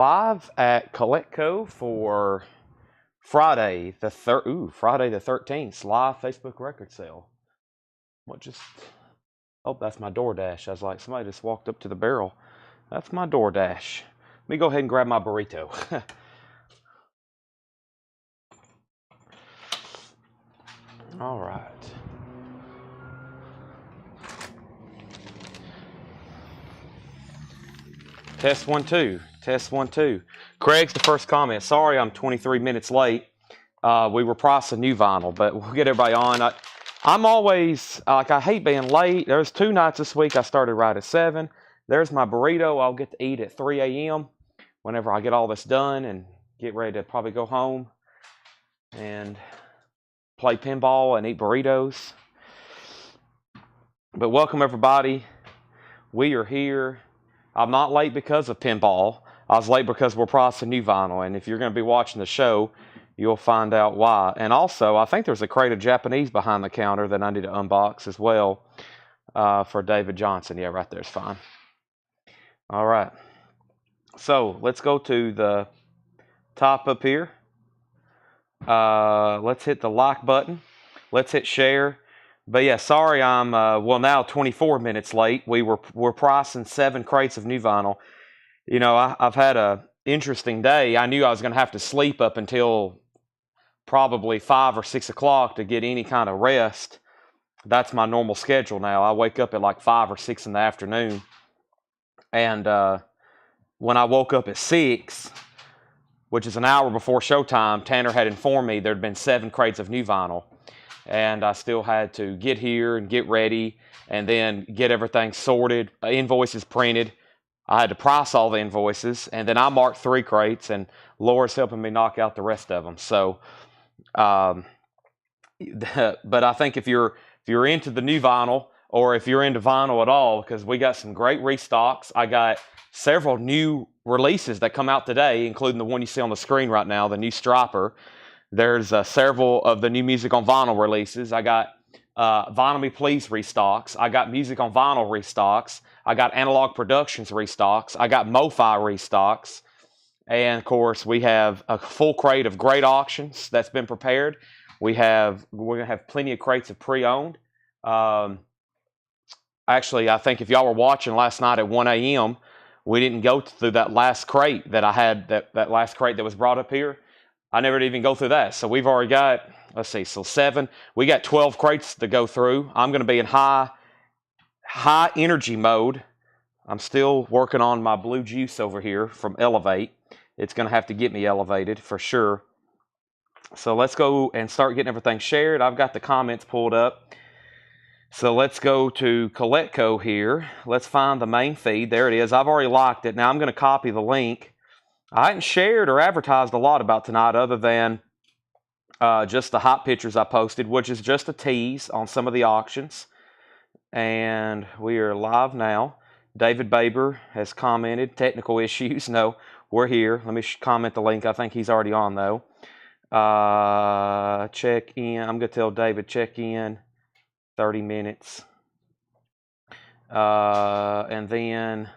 Live at Coletco for Friday the Friday the 13th live Facebook record sale. What just? Oh, that's my DoorDash. I was like, somebody just walked up to the barrel. That's my DoorDash. Let me go ahead and grab my burrito. All right. Test 1 2. Test 1 2. Craig's the first comment. Sorry, I'm 23 minutes late. We were pricing new vinyl, but we'll get everybody on. I'm always I hate being late. There's 2 nights this week I started right at 7. There's my burrito. I'll get to eat at 3 a.m. whenever I get all this done and get ready to probably go home and play pinball and eat burritos. But welcome everybody. We are here. I'm not late because of pinball. I was late because we're pricing new vinyl, and if you're going to be watching the show, you'll find out why. And also, I think there's a crate of Japanese behind the counter that I need to unbox as well for David Johnson. Yeah, right there's fine. All right. So let's go to the top up here. Let's hit the like button. Let's hit share. But yeah, sorry I'm now 24 minutes late. We're pricing 7 crates of new vinyl. You know, I've had a interesting day. I knew I was going to have to sleep up until probably 5 or 6 o'clock to get any kind of rest. That's my normal schedule now. I wake up at like 5 or 6 in the afternoon. And when I woke up at 6, which is an hour before showtime, Tanner had informed me there'd been 7 crates of new vinyl. And I still had to get here and get ready and then get everything sorted, invoices printed. I had to price all the invoices, and then I marked 3 crates, and Laura's helping me knock out the rest of them. So, but I think if you're into the new vinyl, or if you're into vinyl at all, because we got some great restocks. I got several new releases that come out today, including the one you see on the screen right now, the new Striper. There's several of the new Music on Vinyl releases. I got Vinyl Me Please restocks. I got Music on Vinyl restocks. I got Analog Productions restocks. I got MoFi restocks. And, of course, we have a full crate of great auctions that's been prepared. We're going to have plenty of crates of pre-owned. Actually, I think if y'all were watching last night at 1 a.m., we didn't go through that last crate that I had, that last crate that was brought up here. I never did even go through that. So we've already got, let's see, so 7. We got 12 crates to go through. I'm going to be in high energy mode. I'm still working on my blue juice over here from Elevate. It's going to have to get me elevated for sure. So let's go and start getting everything shared. I've got the comments pulled up. So let's go to Coletco here. Let's find the main feed. There it is. I've already locked it. Now I'm going to copy the link. I hadn't shared or advertised a lot about tonight other than just the hot pictures I posted, which is just a tease on some of the auctions. And we are live now. David Baber has commented, technical issues. No, we're here. Let me comment the link. I think he's already on, though. Check in. I'm going to tell David, check in 30 minutes. And then...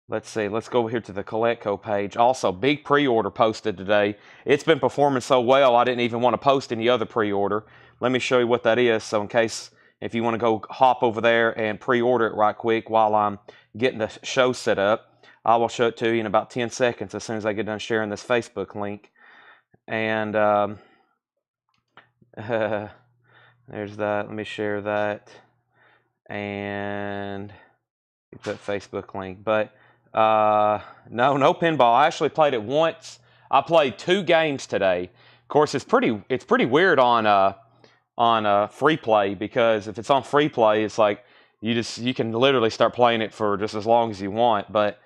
let's see. Let's go over here to the Coletco page. Also, big pre-order posted today. It's been performing so well, I didn't even want to post any other pre-order. Let me show you what that is. So in case, if you want to go hop over there and pre-order it right quick while I'm getting the show set up, I will show it to you in about 10 seconds as soon as I get done sharing this Facebook link. And there's that. Let me share that. And you put Facebook link. But no pinball. I actually played it once. I played 2 games today. Of course, it's pretty weird on free play, because if it's on free play, it's like you can literally start playing it for just as long as you want. But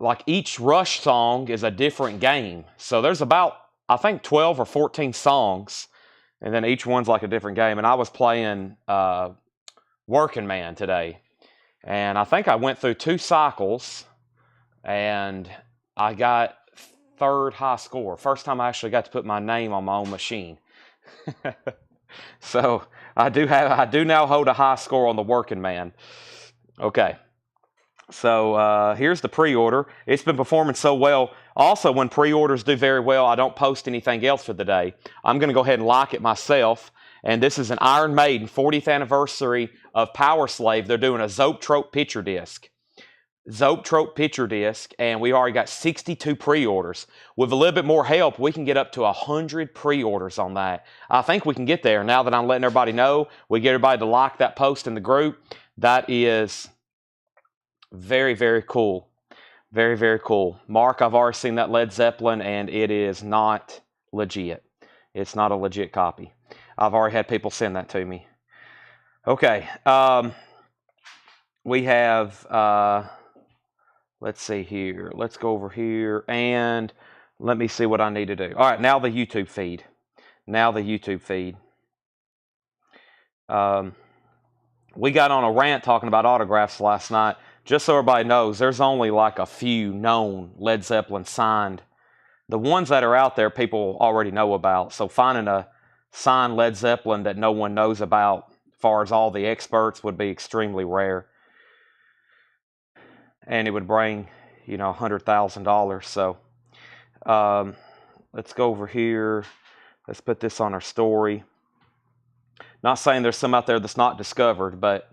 like each Rush song is a different game. So there's about, I think, 12 or 14 songs, and then each one's like a different game. And I was playing Working Man today. And I think I went through 2 cycles, and I got 3rd high score. First time I actually got to put my name on my own machine. So I do now hold a high score on the Working Man. Okay. So here's the pre-order. It's been performing so well. Also, when pre-orders do very well, I don't post anything else for the day. I'm going to go ahead and like it myself. And this is an Iron Maiden 40th anniversary of Power Slave. They're doing a Zoetrope picture disc. Zoetrope picture disc, and we already got 62 pre-orders. With a little bit more help, we can get up to 100 pre-orders on that. I think we can get there. Now that I'm letting everybody know, we get everybody to like that post in the group. That is very, very cool. Very, very cool. Mark, I've already seen that Led Zeppelin, and it is not legit. It's not a legit copy. I've already had people send that to me. Okay. We have... let's see here. Let's go over here and let me see what I need to do. All right, now the YouTube feed. Now the YouTube feed. We got on a rant talking about autographs last night. Just so everybody knows, there's only like a few known Led Zeppelin signed. The ones that are out there, people already know about. So finding a signed Led Zeppelin that no one knows about, as far as all the experts, would be extremely rare. And it would bring, $100,000. So let's go over here. Let's put this on our story. Not saying there's some out there that's not discovered, but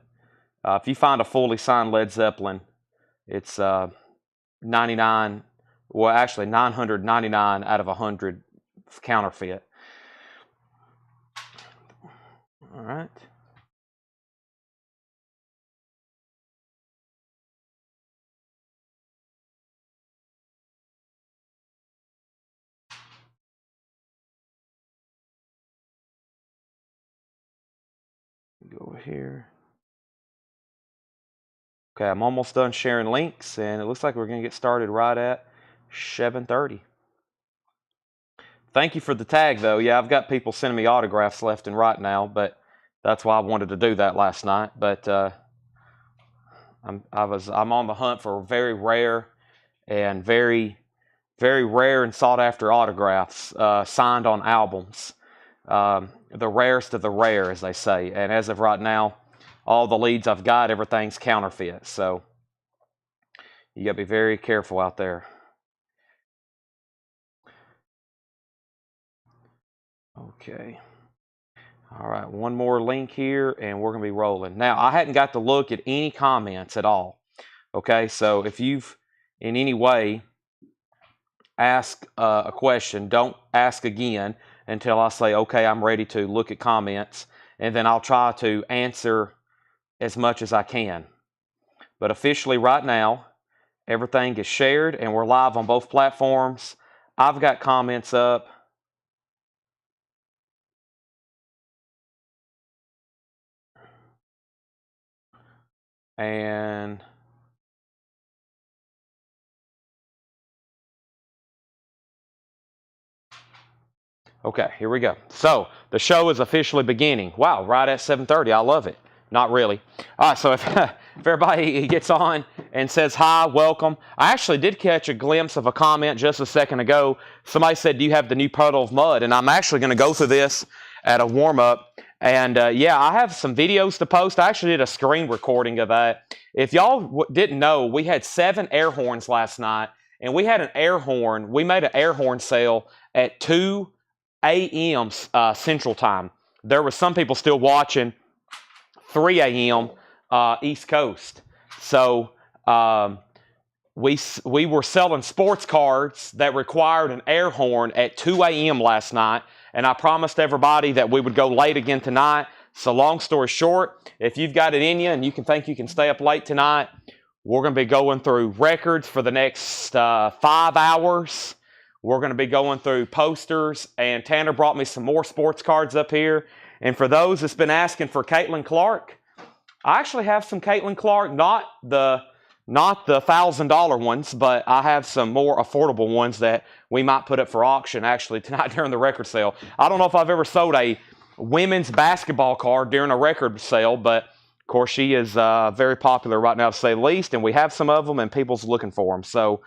if you find a fully signed Led Zeppelin, it's 999 out of 100 counterfeit. All right. Go over here. Okay, I'm almost done sharing links, and it looks like we're going to get started right at 7:30. Thank you for the tag, though. Yeah, I've got people sending me autographs left and right now, but that's why I wanted to do that last night. But I'm on the hunt for very rare and very, very rare and sought after autographs signed on albums. The rarest of the rare, as they say. And as of right now, all the leads I've got, everything's counterfeit. So you got to be very careful out there. Okay. All right, one more link here, and we're going to be rolling. Now, I hadn't got to look at any comments at all. Okay, so if you've in any way asked a question, don't ask again until I say, okay, I'm ready to look at comments, and then I'll try to answer as much as I can. But officially right now, everything is shared, and we're live on both platforms. I've got comments up. And okay, here we go. So the show is officially beginning. Wow, right at 7:30. I love it. Not really. All right, so if everybody gets on and says hi, welcome. I actually did catch a glimpse of a comment just a second ago. Somebody said, do you have the new Puddle of Mudd? And I'm actually going to go through this at a warm-up. And yeah, I have some videos to post. I actually did a screen recording of that. If y'all didn't know, we had 7 air horns last night. And we had an air horn. We made an air horn sale at 2 a.m. Central Time. There were some people still watching 3 a.m. East Coast. So we were selling sports cards that required an air horn at 2 a.m. last night. And I promised everybody that we would go late again tonight. So long story short, if you've got it in you and you think you can stay up late tonight, we're going to be going through records for the next 5 hours. We're going to be going through posters, and Tanner brought me some more sports cards up here. And for those that's been asking for Caitlin Clark, I actually have some Caitlin Clark, not the $1,000 ones, but I have some more affordable ones that we might put up for auction actually tonight during the record sale. I don't know if I've ever sold a women's basketball card during a record sale, but of course she is very popular right now to say the least, and we have some of them and people's looking for them. So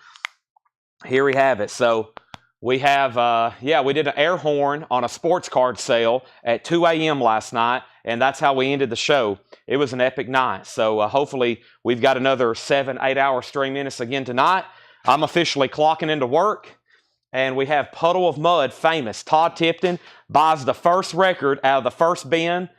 here we have it. So we have, we did an air horn on a sports card sale at 2 a.m. last night, and that's how we ended the show. It was an epic night. So hopefully we've got another 7-8 hour stream in us again tonight. I'm officially clocking into work. And we have Puddle of Mud famous. Todd Tipton buys the first record out of the first bin.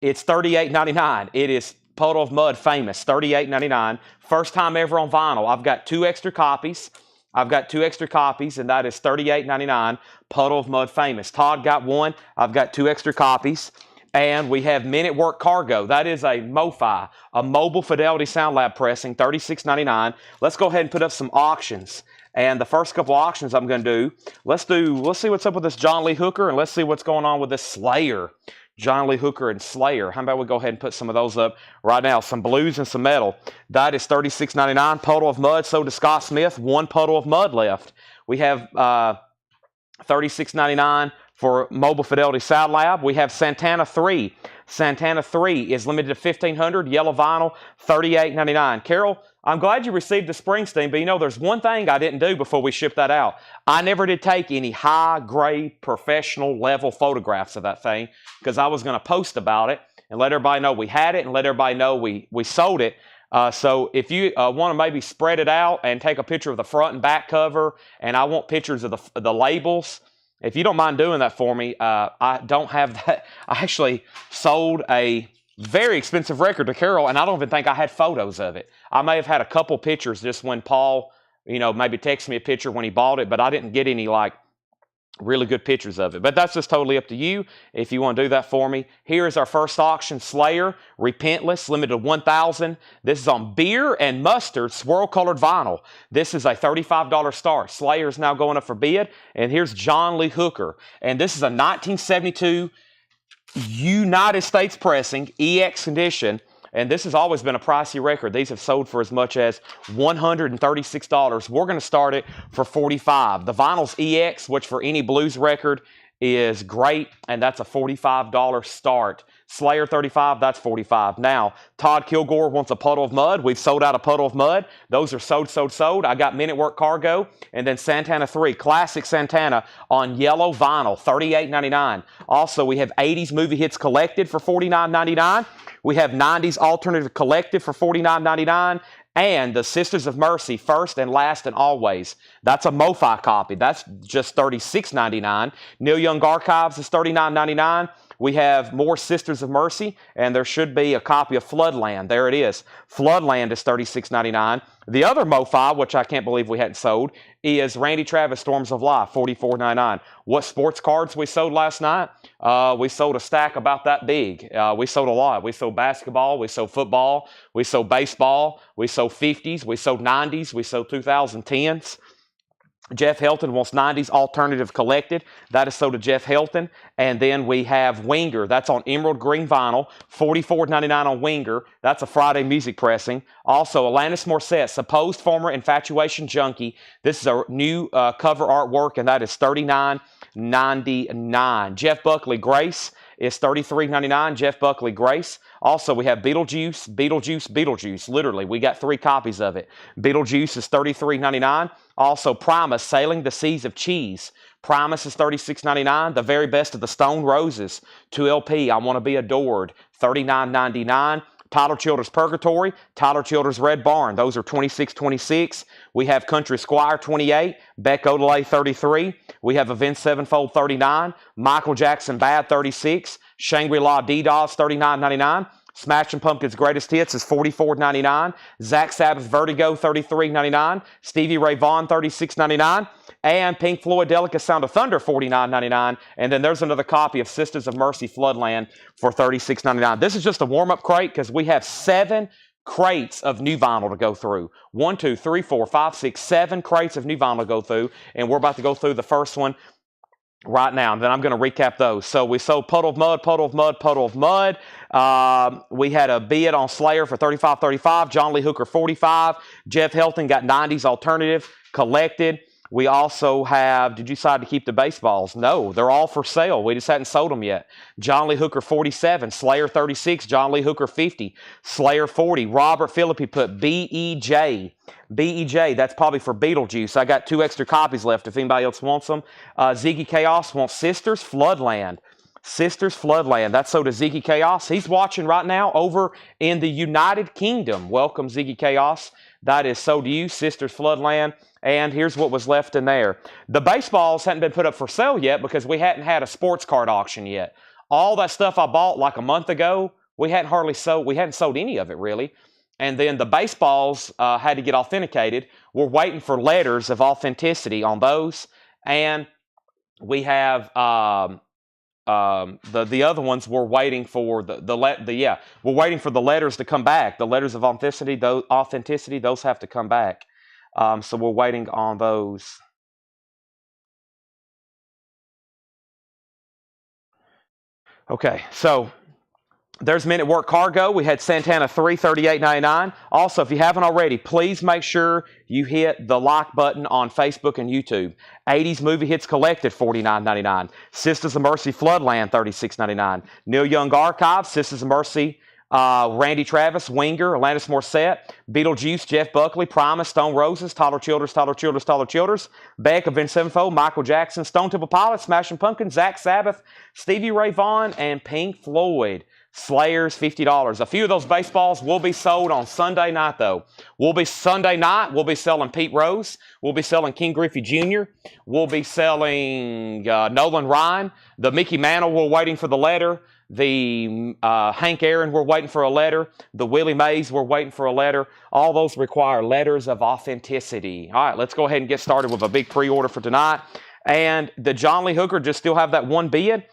It's $38.99. It is Puddle of Mud famous, $38.99. First time ever on vinyl. I've got 2 extra copies. And that is $38.99. Puddle of Mud famous. Todd got 1. I've got 2 extra copies. And we have Men at Work Cargo. That is a MoFi, a Mobile Fidelity Sound Lab pressing, $36.99. Let's go ahead and put up some auctions. And the first couple auctions I'm going to do, let's see what's up with this John Lee Hooker, and let's see what's going on with this Slayer. John Lee Hooker and Slayer. How about we go ahead and put some of those up right now? Some blues and some metal. That is $36.99. Puddle of Mud. So does Scott Smith. 1 Puddle of Mud left. We have $36.99 for Mobile Fidelity Sound Lab. We have Santana 3. Santana 3 is limited to 1,500. Yellow vinyl, $38.99. Carol, I'm glad you received the Springsteen, but you know, there's one thing I didn't do before we shipped that out. I never did take any high-grade, professional level photographs of that thing because I was going to post about it and let everybody know we had it and let everybody know we sold it. So if you want to maybe spread it out and take a picture of the front and back cover, and I want pictures of the labels, if you don't mind doing that for me, I don't have that. I actually sold a very expensive record to Carol, and I don't even think I had photos of it. I may have had a couple pictures just when Paul, maybe texted me a picture when he bought it, but I didn't get any, really good pictures of it. But that's just totally up to you if you want to do that for me. Here is our first auction, Slayer, Repentless, limited to 1,000. This is on Beer and Mustard swirl-colored vinyl. This is a $35 start. Slayer is now going up for bid. And here's John Lee Hooker. And this is a 1972 United States pressing, EX condition, and this has always been a pricey record. These have sold for as much as $136. We're going to start it for $45. The vinyl's EX, which for any blues record is great, and that's a $45 start. Slayer 35, that's $45. Now, Todd Kilgore wants a Puddle of Mud. We've sold out a Puddle of Mud. Those are sold. I got Men at Work Cargo, and then Santana 3, classic Santana on yellow vinyl, $38.99. Also, we have 80s Movie Hits Collected for $49.99. We have 90s Alternative Collective for $49.99. And the Sisters of Mercy, First and Last and Always. That's a MoFi copy. That's just $36.99. Neil Young Archives is $39.99. We have more Sisters of Mercy, and there should be a copy of Floodland. There it is. Floodland is $36.99. The other MoFi, which I can't believe we hadn't sold, is Randy Travis, Storms of Life, $44.99. What sports cards we sold last night? We sold a stack about that big. We sold a lot. We sold basketball. We sold football. We sold baseball. We sold 50s. We sold 90s. We sold 2010s. Jeff Helton wants 90s Alternative Collected. That is sold to Jeff Helton. And then we have Winger. That's on Emerald Green Vinyl. $44.99 on Winger. That's a Friday music pressing. Also, Alanis Morissette, Supposed Former Infatuation Junkie. This is a new cover artwork, and that is $39.99. Jeff Buckley, Grace is $33.99. Jeff Buckley, Grace. Also, we have Beetlejuice. Literally, we got 3 copies of it. Beetlejuice is $33.99. Also, Primus, Sailing the Seas of Cheese. Primus is $36.99. The Very Best of the Stone Roses, 2 LP, I Want to Be Adored, $39.99. Tyler Childers' Purgatory, Tyler Childers' Red Barn. Those are $26.26. We have Country Squire, $28. Beck Odelay, $33. We have Avenged Sevenfold, $39. Michael Jackson Bad, $36. Shangri-La D-Dolls, $39.99. Smashing Pumpkins' Greatest Hits is $44.99. Zach Sabbath Vertigo, $33.99. Stevie Ray Vaughan, $36.99. And Pink Floyd Delicate Sound of Thunder, $49.99. And then there's another copy of Sisters of Mercy Floodland for $36.99. This is just a warm-up crate because we have 7 crates of new vinyl to go through. 1, 2, 3, 4, 5, 6, 7 crates of new vinyl to go through. And we're about to go through the first one right now, and then I'm going to recap those. So we sold Puddle of Mud. We had a bid on Slayer for $35.35. John Lee Hooker, $45. Jeff Helton got 90s Alternative Collected. We also have, did you decide to keep the baseballs? No, they're all for sale. We just hadn't sold them yet. John Lee Hooker, $47. Slayer, $36. John Lee Hooker, $50. Slayer, $40. Robert Philippi put BEJ. BEJ, that's probably for Beetlejuice. I got 2 extra copies left if anybody else wants them. Ziggy Chaos wants Sisters, Floodland. Sisters Floodland. That's so to Ziggy Chaos. He's watching right now over in the United Kingdom. Welcome, Ziggy Chaos. That is so to you, Sisters Floodland. And here's what was left in there. The baseballs hadn't been put up for sale yet because we hadn't had a sports card auction yet. All that stuff I bought like a month ago, we hadn't sold any of it really. And then the baseballs had to get authenticated. We're waiting for letters of authenticity on those. And we have the other ones we're waiting for we're waiting for the letters to come back. The letters of authenticity, those have to come back. So we're waiting on those. Okay, so there's Men at Work Cargo. We had Santana 3, $38.99. Also, if you haven't already, please make sure you hit the like button on Facebook and YouTube. 80s Movie Hits Collected, $49.99. Sisters of Mercy Floodland, $36.99. Neil Young Archive, Sisters of Mercy, Randy Travis, Winger, Alanis Morissette, Beetlejuice, Jeff Buckley, Primus, Stone Roses, Tyler Childers, Beck, Avenged Sevenfold, Michael Jackson, Stone Temple Pilots, Smashing Pumpkins, Zach Sabbath, Stevie Ray Vaughan, and Pink Floyd. Slayers, $50. A few of those baseballs will be sold on Sunday night, though. We'll be selling Pete Rose. We'll be selling King Griffey Jr. We'll be selling Nolan Ryan. The Mickey Mantle, we're waiting for the letter. The Hank Aaron, we're waiting for a letter. The Willie Mays, we're waiting for a letter. All those require letters of authenticity. All right, let's go ahead and get started with a big pre-order for tonight. And the John Lee Hooker just still have that one bid.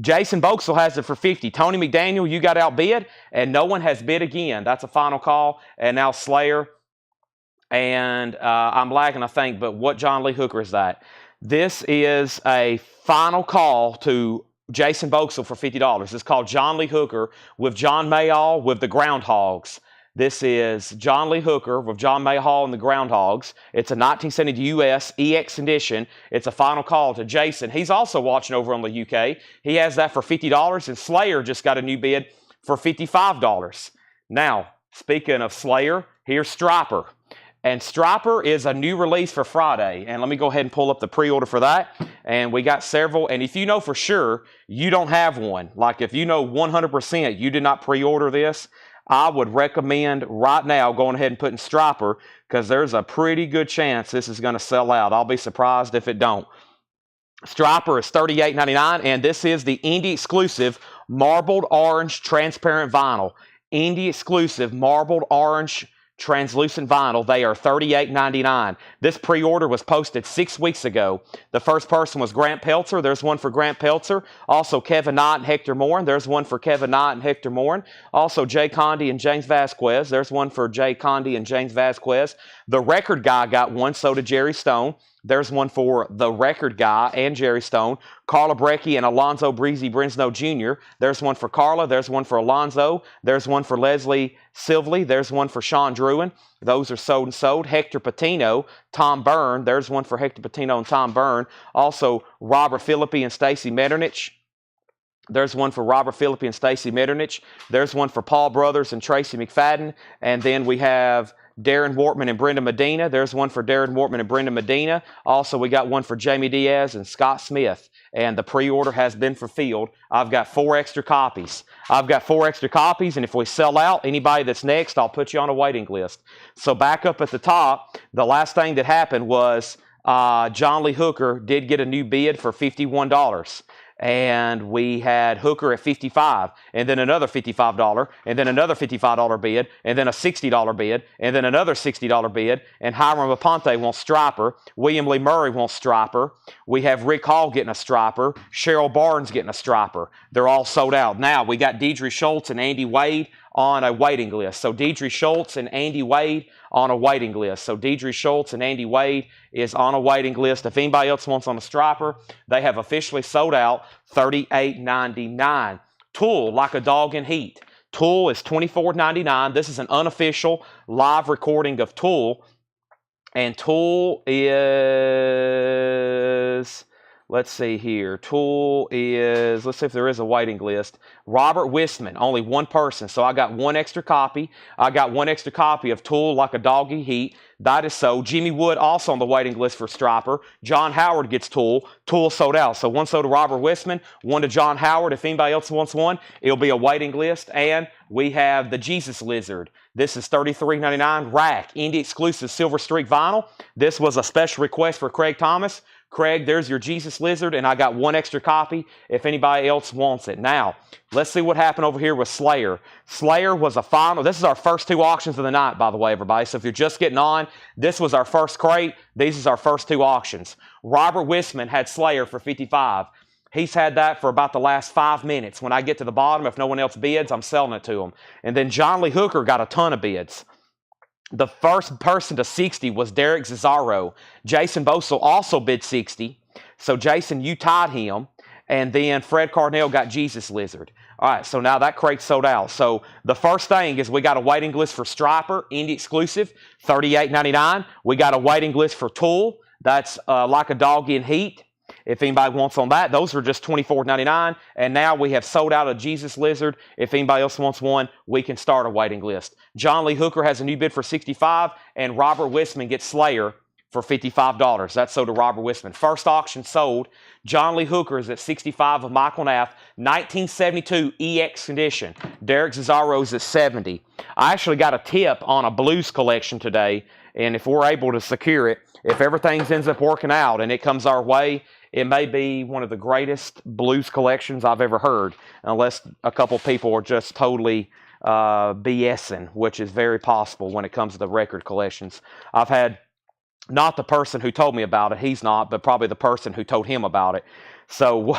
Jason Boxell has it for $50. Tony McDaniel, you got outbid, and no one has bid again. That's a final call. And now Slayer. And I'm lagging, I think, but what John Lee Hooker is that? This is a final call to Jason Boxell for $50. It's called John Lee Hooker with John Mayall with the Groundhogs. This is John Lee Hooker with John Mayall and the Groundhogs. It's a 1970 US EX edition. It's a final call to Jason. He's also watching over on the UK. He has that for $50, and Slayer just got a new bid for $55. Now, speaking of Slayer, here's Striper. And Striper is a new release for Friday. And let me go ahead and pull up the pre-order for that. And we got several. And if you know for sure you don't have one, like if you know 100% you did not pre-order this, I would recommend right now going ahead and putting Striper, because there's a pretty good chance this is going to sell out. I'll be surprised if it don't. Striper is $38.99, and this is the indie exclusive marbled orange transparent vinyl. Indie exclusive marbled orange translucent vinyl. They are $38.99. This pre-order was posted 6 weeks ago. The first person was Grant Peltzer. There's one for Grant Peltzer. Also Kevin Knight and Hector Morin. There's one for Kevin Knight and Hector Morin. Also Jay Condi and James Vasquez. There's one for Jay Condi and James Vasquez. The Record Guy got one, so did Jerry Stone. There's one for The Record Guy and Jerry Stone. Carla Brecky and Alonzo Breezy Brinsnow Jr. There's one for Carla. There's one for Alonzo. There's one for Leslie Silvley. There's one for Sean Druin. Those are sold and sold. Hector Patino, Tom Byrne. There's one for Hector Patino and Tom Byrne. Also, Robert Philippi and Stacy Metternich. There's one for Robert Philippi and Stacy Metternich. There's one for Paul Brothers and Tracy McFadden. And then we have Darren Wortman and Brenda Medina. There's one for Darren Wortman and Brenda Medina. Also, we got one for Jamie Diaz and Scott Smith. And the pre-order has been fulfilled. I've got 4 extra copies. And if we sell out, anybody that's next, I'll put you on a waiting list. So back up at the top, the last thing that happened was John Lee Hooker did get a new bid for $51. And we had Hooker at $55, and then another $55, and then another $55 bid, and then a $60 bid, and then another $60 bid, and Hiram Aponte wants Striper. William Lee Murray wants Striper. We have Rick Hall getting a Striper. Cheryl Barnes getting a Striper. They're all sold out. Now, we got Deidre Schultz and Andy Wade on a waiting list. So Deidre Schultz and Andy Wade on a waiting list. So Deidre Schultz and Andy Wade is on a waiting list. If anybody else wants on a Striper, they have officially sold out, $38.99. Tool, Like a Dog in Heat. Tool is $24.99. This is an unofficial live recording of Tool. And Tool is, Let's see here. Tool is, let's see if there is a waiting list. Robert Wistman, only one person. So I got one extra copy. I got one extra copy of Tool Like a Dog Eat Heat. That is so. Jimmy Wood also on the waiting list for Striper. John Howard gets Tool. Tool sold out. So one sold to Robert Wistman, one to John Howard. If anybody else wants one, it'll be a waiting list. And we have the Jesus Lizard. This is $33.99 rack, indie exclusive Silver Streak vinyl. This was a special request for Craig Thomas. Craig, there's your Jesus Lizard, and I got one extra copy if anybody else wants it. Now, let's see what happened over here with Slayer. Slayer was a final. This is our first two auctions of the night, by the way, everybody. So if you're just getting on, this was our first crate. These is our first two auctions. Robert Wistman had Slayer for $55. He's had that for about the last 5 minutes. When I get to the bottom, if no one else bids, I'm selling it to him. And then John Lee Hooker got a ton of bids. The first person to 60 was Derek Cesaro. Jason Bosel also bid 60. So, Jason, you tied him. And then Fred Carnell got Jesus Lizard. All right, so now that crate's sold out. So, the first thing is we got a waiting list for Striper, indie exclusive, $38.99. We got a waiting list for Tool. That's Like a Dog in Heat. If anybody wants on that, those are just $24.99. And now we have sold out a Jesus Lizard. If anybody else wants one, we can start a waiting list. John Lee Hooker has a new bid for $65, and Robert Wistman gets Slayer for $55. That's sold to Robert Wistman. First auction sold. John Lee Hooker is at $65 of Michael Nath, 1972 EX condition. Derek Cesaro's at $70. I actually got a tip on a blues collection today, and if we're able to secure it, if everything ends up working out and it comes our way, it may be one of the greatest blues collections I've ever heard, unless a couple people are just totally BSing, which is very possible when it comes to the record collections. I've had not the person who told me about it, he's not, but probably the person who told him about it. So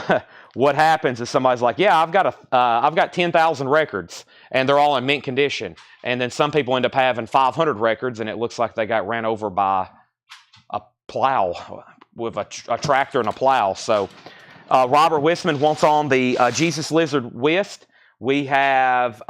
what happens is somebody's like, yeah, I've got 10,000 records, and they're all in mint condition. And then some people end up having 500 records, and it looks like they got ran over by a plow, with a tractor and a plow. So Robert Wistman wants on the Jesus Lizard list. We have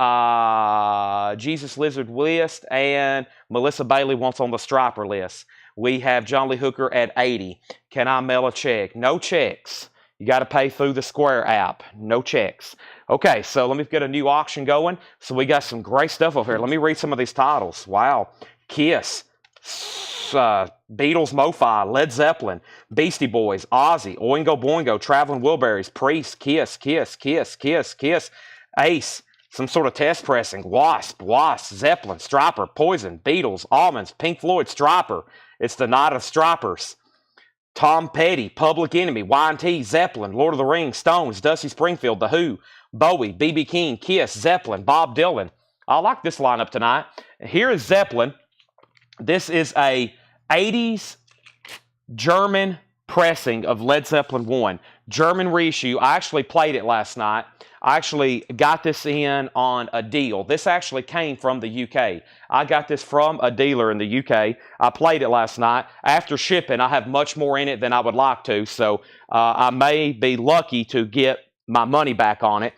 Jesus Lizard list, and Melissa Bailey wants on the Striper list. We have John Lee Hooker at 80. Can I mail a check? No checks. You got to pay through the Square app. No checks. Okay, so let me get a new auction going. So we got some great stuff over here. Let me read some of these titles. Wow. Kiss. Beatles, Mo-Fi, Led Zeppelin, Beastie Boys, Ozzy, Oingo Boingo, Traveling Wilburys, Priest, Kiss, Kiss, Kiss, Kiss, Kiss, Ace, some sort of test pressing, Wasp, Zeppelin, Striper, Poison, Beatles, Almonds, Pink Floyd, Striper. It's the night of Stripers. Tom Petty, Public Enemy, Y&T, Zeppelin, Lord of the Rings, Stones, Dusty Springfield, The Who, Bowie, B.B. King, Kiss, Zeppelin, Bob Dylan. I like this lineup tonight. Here is Zeppelin. This is a 80s German pressing of Led Zeppelin 1. German reissue. I actually played it last night. I actually got this in on a deal. This actually came from the UK. I got this from a dealer in the UK. I played it last night. After shipping, I have much more in it than I would like to, so I may be lucky to get my money back on it.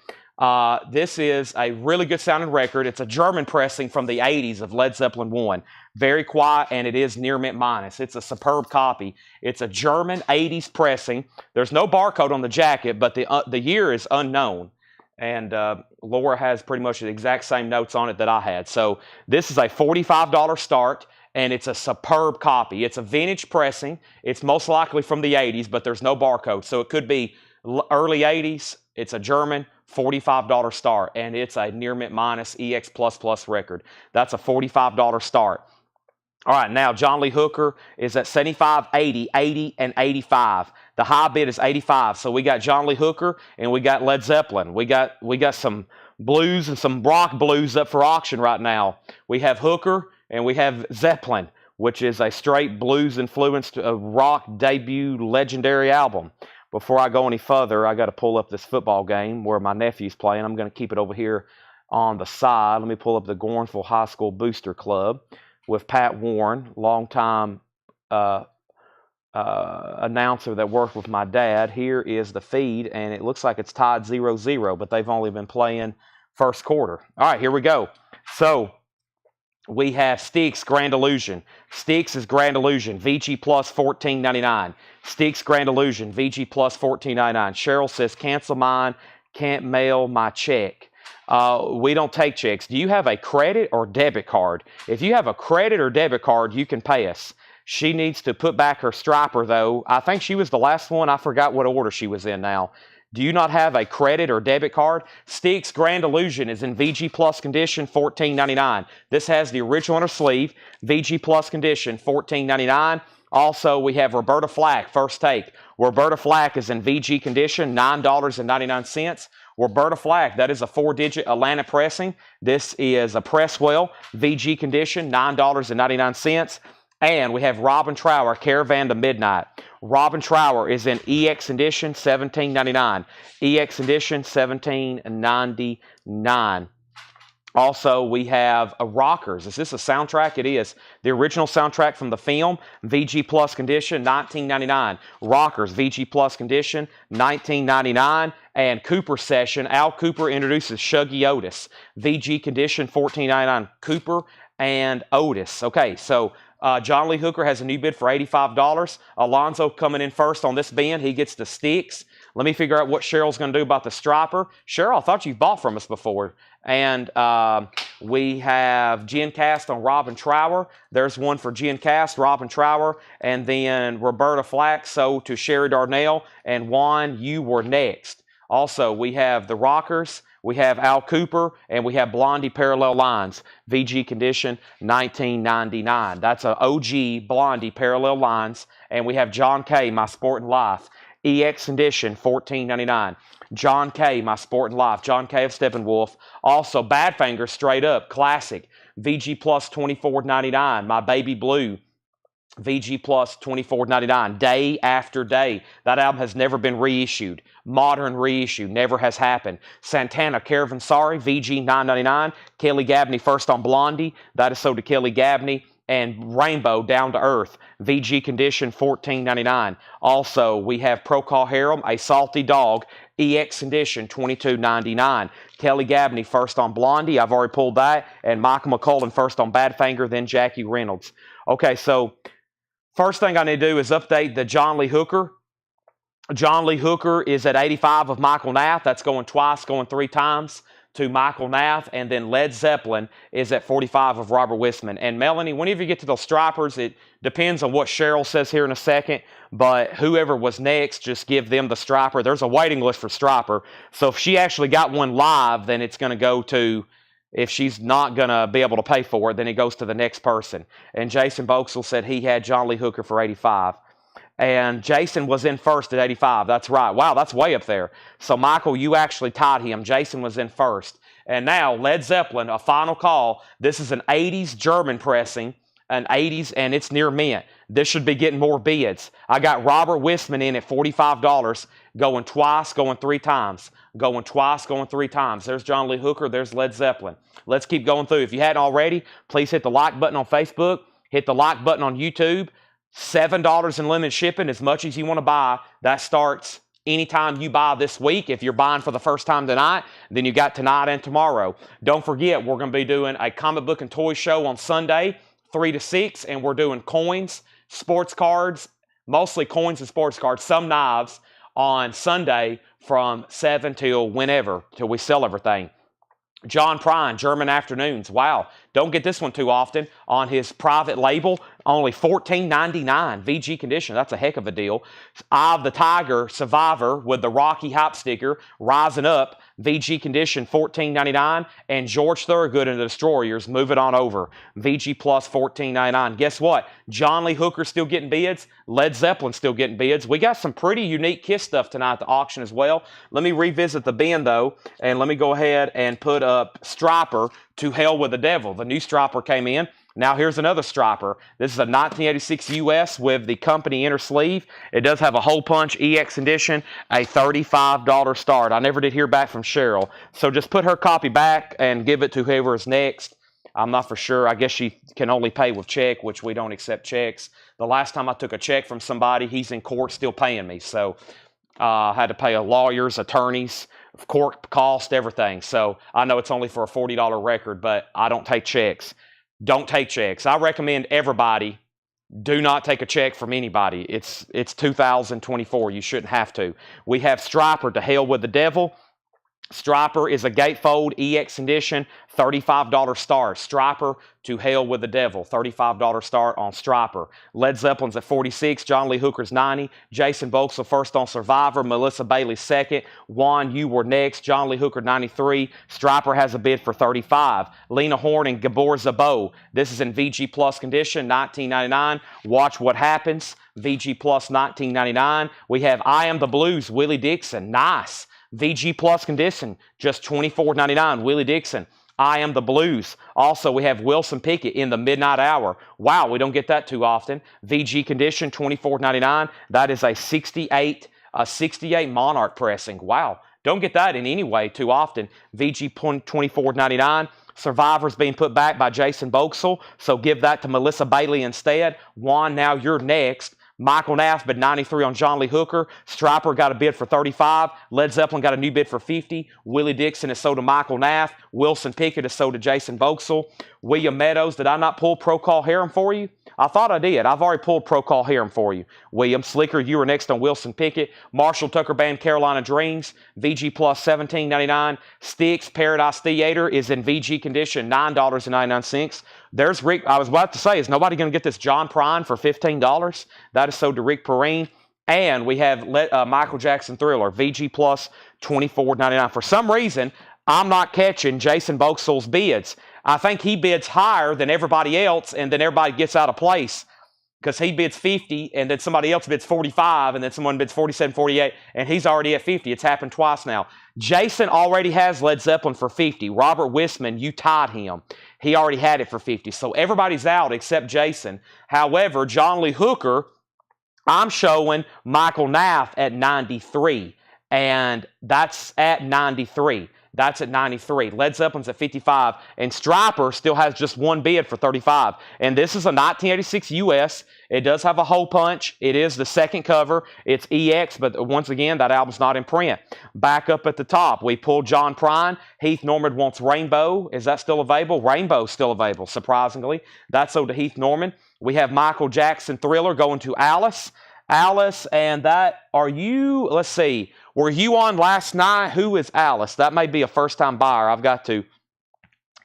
This is a really good sounding record. It's a German pressing from the 80s of Led Zeppelin 1. Very quiet, and it is near mint minus. It's a superb copy. It's a German 80s pressing. There's no barcode on the jacket, but the year is unknown. And Laura has pretty much the exact same notes on it that I had. So this is a $45 start, and it's a superb copy. It's a vintage pressing. It's most likely from the 80s, but there's no barcode. So it could be early 80s. It's a German $45 start, and it's a near mint minus EX++ record. That's a $45 start. All right, now John Lee Hooker is at 75, 80, 80, and 85. The high bid is 85. So we got John Lee Hooker and we got Led Zeppelin. We got some blues and some rock blues up for auction right now. We have Hooker and we have Zeppelin, which is a straight blues influenced rock debut legendary album. Before I go any further, I got to pull up this football game where my nephew's playing. I'm going to keep it over here on the side. Let me pull up the Gornsville High School Booster Club with Pat Warren, longtime announcer that worked with my dad. Here is the feed, and it looks like it's tied 0-0, but they've only been playing first quarter. All right, here we go. So We have Sticks Grand Illusion. Sticks is Grand Illusion. VG plus $14.99. Sticks Grand Illusion. VG plus $14.99. Cheryl says, cancel mine. Can't mail my check. We don't take checks. Do you have a credit or debit card? If you have a credit or debit card, you can pay us. She needs to put back her striper, though. I think she was the last one. I forgot what order she was in now. Do you not have a credit or debit card? Sticks Grand Illusion is in VG Plus condition, $14.99. This has the original inner sleeve, VG Plus condition, $14.99. Also, we have Roberta Flack, First Take. Roberta Flack is in VG condition, $9.99. Roberta Flack, that is a 4-digit Atlanta pressing. This is a Presswell, VG condition, $9.99. And we have Robin Trower, Caravan to Midnight. Robin Trower is in EX edition, $17.99. EX edition, $17.99. Also, we have Rockers. Is this a soundtrack? It is. The original soundtrack from the film, VG Plus condition, $19.99. Rockers, VG Plus condition, $19.99. And Cooper Session, Al Cooper introduces Shuggy Otis. VG condition, $14.99. Cooper and Otis. Okay, so John Lee Hooker has a new bid for $85. Alonzo coming in first on this bid. He gets the Sticks. Let me figure out what Cheryl's going to do about the striper. Cheryl, I thought you've bought from us before. And we have GenCast on Robin Trower. There's one for GenCast, Robin Trower. And then Roberta Flack, so to Sherry Darnell. And Juan, you were next. Also, we have the Rockers. We have Al Cooper, and we have Blondie Parallel Lines. VG condition, $19.99. That's an OG Blondie Parallel Lines. And we have John K., My Sport and Life. EX condition, $14.99. John K., My Sport and Life. John K. of Steppenwolf. Also, Badfinger, Straight Up, Classic. VG plus $24.99. My Baby Blue. VG plus $24.99. Day After Day. That album has never been reissued. Modern reissue. Never has happened. Santana, Caravanserai. VG $9.99. Kelly Gabney, First on Blondie. That is so to Kelly Gabney. And Rainbow, Down to Earth. VG condition, $14.99. Also, we have Procol Harum, A Salty Dog. EX condition, $22.99. Kelly Gabney, First on Blondie. I've already pulled that. And Michael McCullen, First on Badfinger. Then Jackie Reynolds. Okay, so first thing I need to do is update the John Lee Hooker. John Lee Hooker is at 85 of Michael Nath. That's going twice, going 3 times to Michael Nath. And then Led Zeppelin is at 45 of Robert Wisman. And Melanie, whenever you get to those stripers, it depends on what Cheryl says here in a second. But whoever was next, just give them the striper. There's a waiting list for striper. So if she actually got one live, then it's going to go to... If she's not going to be able to pay for it, then it goes to the next person. And Jason Boxell said he had John Lee Hooker for 85. And Jason was in first at 85. That's right. Wow, that's way up there. So, Michael, you actually tied him. Jason was in first. And now, Led Zeppelin, a final call. This is an 80s German pressing, an 80s, and it's near mint. This should be getting more bids. I got Robert Wisman in at $45, going twice, going 3 times. Going twice, going 3 times. There's John Lee Hooker. There's Led Zeppelin. Let's keep going through. If you hadn't already, please hit the like button on Facebook. Hit the like button on YouTube. $7 in limited shipping, as much as you want to buy. That starts anytime you buy this week. If you're buying for the first time tonight, then you got tonight and tomorrow. Don't forget, we're going to be doing a comic book and toy show on Sunday, 3 to 6, and we're doing coins, sports cards, mostly coins and sports cards, some knives on Sunday from 7 till whenever, till we sell everything. John Prine, German Afternoons. Wow, don't get this one too often. On his private label, only $14.99. VG condition, that's a heck of a deal. Eye of the Tiger, Survivor with the Rocky Hop sticker, Rising Up. VG condition, $14.99. And George Thorogood and the Destroyers, Move It On Over. VG plus $14.99. Guess what? John Lee Hooker still getting bids. Led Zeppelin still getting bids. We got some pretty unique KISS stuff tonight at the auction as well. Let me revisit the bin, though, and let me go ahead and put up Striper, To Hell with the Devil. The new Striper came in. Now here's another striper. This is a 1986 US with the company inner sleeve. It does have a hole punch EX edition, a $35 start. I never did hear back from Cheryl. So just put her copy back and give it to whoever is next. I'm not for sure. I guess she can only pay with check, which we don't accept checks. The last time I took a check from somebody, he's in court still paying me. So I had to pay lawyers, attorneys, court cost, everything. So I know it's only for a $40 record, but I don't take checks. Don't take checks. I recommend everybody do not take a check from anybody. It's 2024. You shouldn't have to. We have Striper, to hell with the devil. Striper is a gatefold EX condition, $35 start. Striper, to hell with the devil, $35 start on Striper. Led Zeppelin's at 46, John Lee Hooker's 90, Jason Vauxhall first on Survivor, Melissa Bailey second, Juan, you were next, John Lee Hooker 93, Striper has a bid for 35. Lena Horne and Gabor Zabo, this is in VG Plus condition, $19.99. Watch what happens, VG Plus $19.99. We have I Am the Blues, Willie Dixon, nice. VG Plus condition, just $24.99. Willie Dixon, I Am the Blues. Also, we have Wilson Pickett in the midnight hour. Wow, we don't get that too often. VG condition, $24.99. That is a 68 Monarch pressing. Wow, don't get that in any way too often. VG $24.99. Survivor's being put back by Jason Vauxhall, so give that to Melissa Bailey instead. Juan, now you're next. Michael Naff bid 93 on John Lee Hooker. Striper got a bid for 35. Led Zeppelin got a new bid for 50. Willie Dixon is sold to Michael Naff. Wilson Pickett is sold to Jason Vauxhall. William Meadows, did I not pull Procol Harum for you? I thought I did. I've already pulled Procol Harum for you. William Slicker, you were next on Wilson Pickett. Marshall Tucker Band, Carolina Dreams. VG Plus $17.99. Styx Paradise Theater is in VG condition, $9.99. There's Rick. I was about to say, is nobody going to get this John Prine for $15? That is sold to Rick Perrine. And we have Michael Jackson Thriller, VG Plus $24.99. For some reason, I'm not catching Jason Vauxhall's bids. I think he bids higher than everybody else, and then everybody gets out of place because he bids 50, and then somebody else bids 45, and then someone bids 47, 48, and he's already at 50. It's happened twice now. Jason already has Led Zeppelin for 50. Robert Wisman, you tied him. He already had it for 50. So everybody's out except Jason. However, John Lee Hooker, I'm showing Michael Naff at 93, and that's at 93. That's at 93. Led Zeppelin's at 55. And Striper still has just one bid for 35. And this is a 1986 US. It does have a hole punch. It is the second cover. It's EX, but once again, that album's not in print. Back up at the top, we pulled John Prine. Heath Norman wants Rainbow. Is that still available? Rainbow's still available, surprisingly. That's sold to Heath Norman. We have Michael Jackson Thriller going to Alice. Alice, and that, are you, let's see, were you on last night? Who is Alice? That may be a first-time buyer. I've got to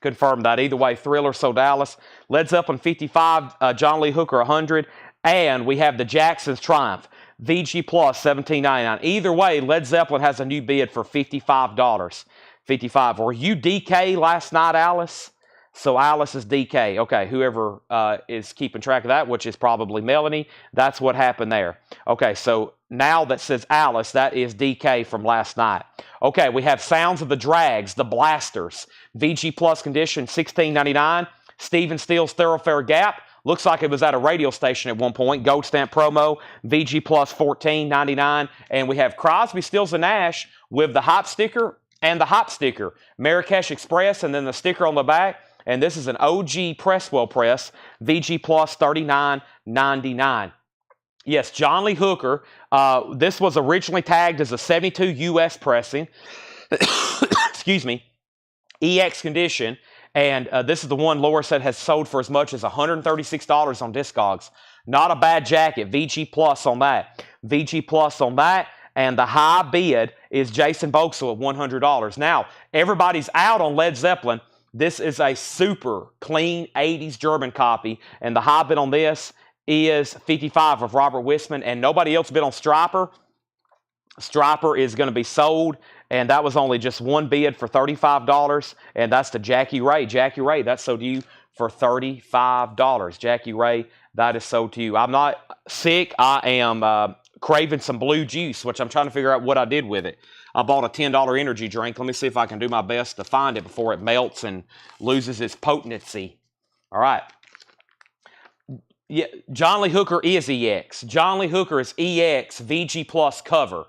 confirm that. Either way, Thriller sold Alice. Led Zeppelin 55, John Lee Hooker 100, and we have the Jacksons Triumph. VG Plus $17.99. Either way, Led Zeppelin has a new bid for $55. 55. Were you DK last night, Alice? So Alice is DK. Okay, whoever is keeping track of that, which is probably Melanie, that's what happened there. Okay, so now that says Alice, that is DK from last night. Okay, we have Sounds of the Drags, the Blasters. VG Plus condition, $16.99. Stephen Steele's Thoroughfare Gap. Looks like it was at a radio station at one point. Gold stamp promo, VG Plus $14.99. And we have Crosby, Stills, and Nash with the hop sticker and the hop sticker. Marrakesh Express, and then the sticker on the back. And this is an OG Presswell press, VG Plus $39.99. Yes, John Lee Hooker. This was originally tagged as a 72 US pressing. Excuse me. EX condition. And this is the one Laura said has sold for as much as $136 on Discogs. Not a bad jacket. VG Plus on that. VG Plus on that. And the high bid is Jason Vauxhall at $100. Now, everybody's out on Led Zeppelin. This is a super clean 80s German copy, and the high bid on this is 55 of Robert Wisman, and nobody else bid on Striper. Striper is going to be sold, and that was only just one bid for $35, and that's to Jackie Ray. Jackie Ray, that's sold to you for $35. Jackie Ray, that is sold to you. I'm not sick. I am craving some blue juice, which I'm trying to figure out what I did with it. I bought a $10 energy drink. Let me see if I can do my best to find it before it melts and loses its potency. All right. Yeah, John Lee Hooker is EX. John Lee Hooker is EX VG Plus cover.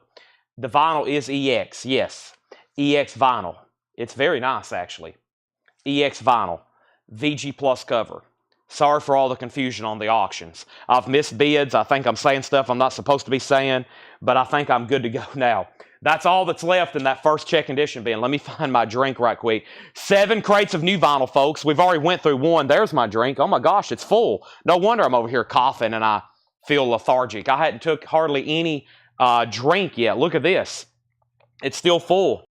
The vinyl is EX, yes. EX vinyl. It's very nice, actually. EX vinyl. VG Plus cover. Sorry for all the confusion on the auctions. I've missed bids. I think I'm saying stuff I'm not supposed to be saying, but I think I'm good to go now. That's all that's left in that first check condition bin. Let me find my drink right quick. 7 crates of new vinyl, folks. We've already went through 1. There's my drink. Oh my gosh, it's full. No wonder I'm over here coughing and I feel lethargic. I hadn't took hardly any drink yet. Look at this. It's still full.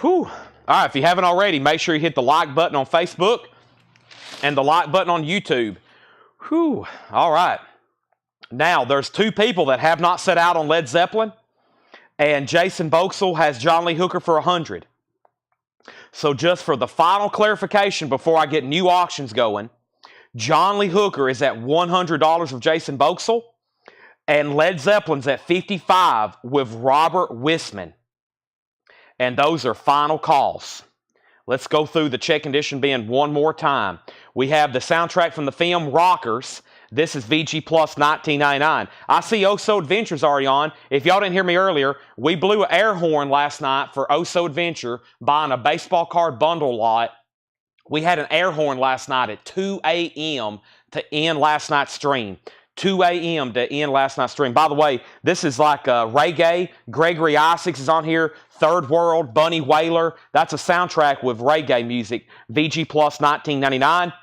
Whew. All right, if you haven't already, make sure you hit the like button on Facebook and the like button on YouTube. Whew. All right. Now, there's 2 people that have not set out on Led Zeppelin, and Jason Boxell has John Lee Hooker for 100. So just for the final clarification before I get new auctions going, John Lee Hooker is at $100 with Jason Boxell, and Led Zeppelin's at $55 with Robert Wisman. And those are final calls. Let's go through the check condition bin one more time. We have the soundtrack from the film Rockers. This is VG Plus $19.99. I see Oso Adventure's already on. If y'all didn't hear me earlier, we blew an air horn last night for Oso Adventure buying a baseball card bundle lot. We had an air horn last night at 2 a.m. to end last night's stream. 2 a.m. to end last night's stream. By the way, this is like reggae. Gregory Isaacs is on here. Third World, Bunny Wailer. That's a soundtrack with reggae music. VG Plus $19.99.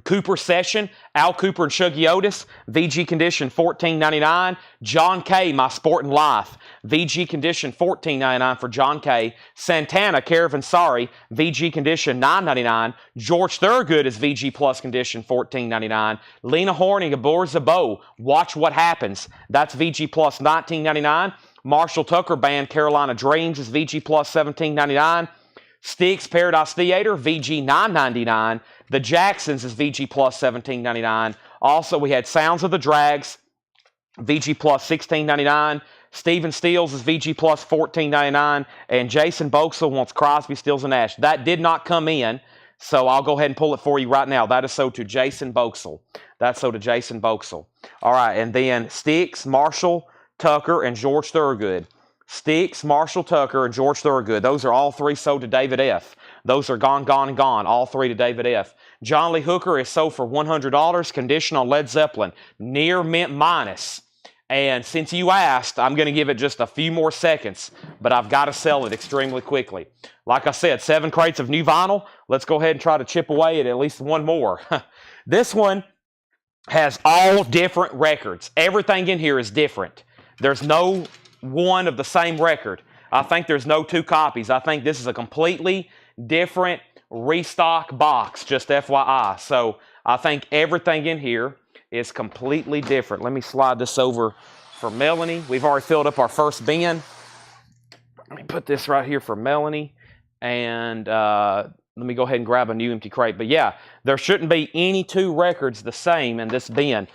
Cooper Session, Al Cooper and Shuggy Otis, VG Condition $14.99. John K, My Sporting Life, VG Condition $14.99 for John K. Santana, Caravan Sorry, VG Condition $9.99. George Thorogood is VG Plus Condition $14.99. Lena Horne, Gabor Zabo, Watch What Happens, that's VG Plus $19.99. Marshall Tucker Band, Carolina Dreams is VG Plus $17.99. Styx Paradise Theater, VG $9.99. The Jacksons is VG Plus $17.99. Also, we had Sounds of the Drags, VG Plus $16.99. Stephen Stills is VG Plus $14.99. And Jason Boxell wants Crosby, Stills, and Nash. That did not come in, so I'll go ahead and pull it for you right now. That is sold to Jason Boxell. That's sold to Jason Boxell. All right, and then Styx, Marshall Tucker, and George Thorogood. Styx, Marshall Tucker, and George Thorogood. Those are all 3 sold to David F. Those are gone, gone, and gone. All 3 to David F. John Lee Hooker is sold for $100. Condition on Led Zeppelin. Near mint minus. And since you asked, I'm going to give it just a few more seconds. But I've got to sell it extremely quickly. Like I said, 7 crates of new vinyl. Let's go ahead and try to chip away at least one more. This one has all different records. Everything in here is different. There's no one of the same record. I think there's no 2 copies. I think this is a completely different restock box, just FYI. So I think everything in here is completely different. Let me slide this over for Melanie. We've already filled up our first bin. Let me put this right here for Melanie. And let me go ahead and grab a new empty crate. But yeah, there shouldn't be any 2 records the same in this bin.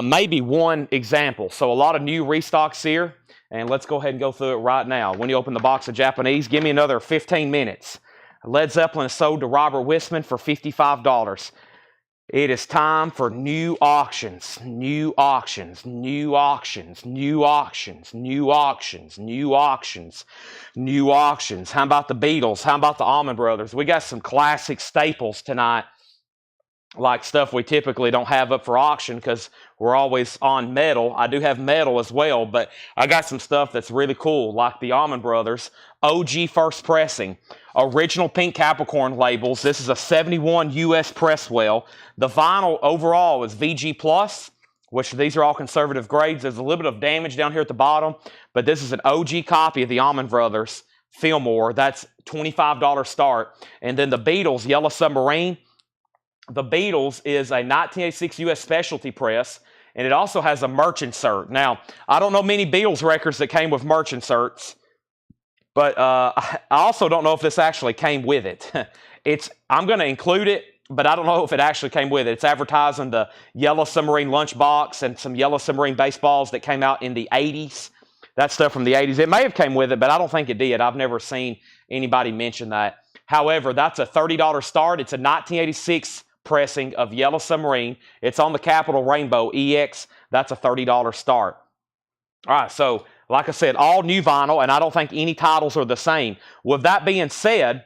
Maybe one example. So a lot of new restocks here. And let's go ahead and go through it right now. When you open the box of Japanese, give me another 15 minutes. Led Zeppelin is sold to Robert Wisman for $55. It is time for new auctions, new auctions, new auctions, new auctions, new auctions, new auctions, new auctions. How about the Beatles? How about the Allman Brothers? We got some classic staples tonight, like stuff we typically don't have up for auction because we're always on metal. I do have metal as well, but I got some stuff that's really cool, like the Allman Brothers, OG first pressing, original pink Capricorn labels. This is a 71 US press well. The vinyl overall is VG Plus, which these are all conservative grades. There's a little bit of damage down here at the bottom, but this is an OG copy of the Allman Brothers Fillmore. That's $25 start. And then the Beatles Yellow Submarine. The Beatles is a 1986 US specialty press, and it also has a merch insert. Now, I don't know many Beatles records that came with merch inserts, but I also don't know if this actually came with it. I'm going to include it, but I don't know if it actually came with it. It's advertising the Yellow Submarine lunchbox and some Yellow Submarine baseballs that came out in the 80s. That stuff from the 80s. It may have came with it, but I don't think it did. I've never seen anybody mention that. However, that's a $30 start. It's a 1986 pressing of Yellow Submarine. It's on the Capital Rainbow EX. That's a $30 start. All right, so Like I said, all new vinyl, and I don't think any titles are the same. With that being said,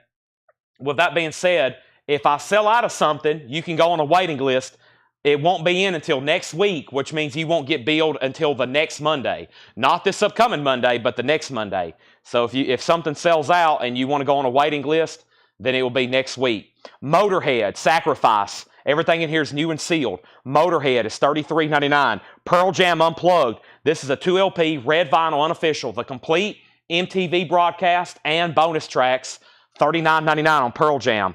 if I sell out of something, you can go on a waiting list. It won't be in until next week, which means you won't get billed until the next Monday. Not this upcoming Monday, but the next Monday. So if something sells out and you want to go on a waiting list, then it will be next week. Motorhead, Sacrifice. Everything in here is new and sealed. Motorhead is $33.99. Pearl Jam Unplugged. This is a 2LP, red vinyl, unofficial. The complete MTV broadcast and bonus tracks, $39.99 on Pearl Jam.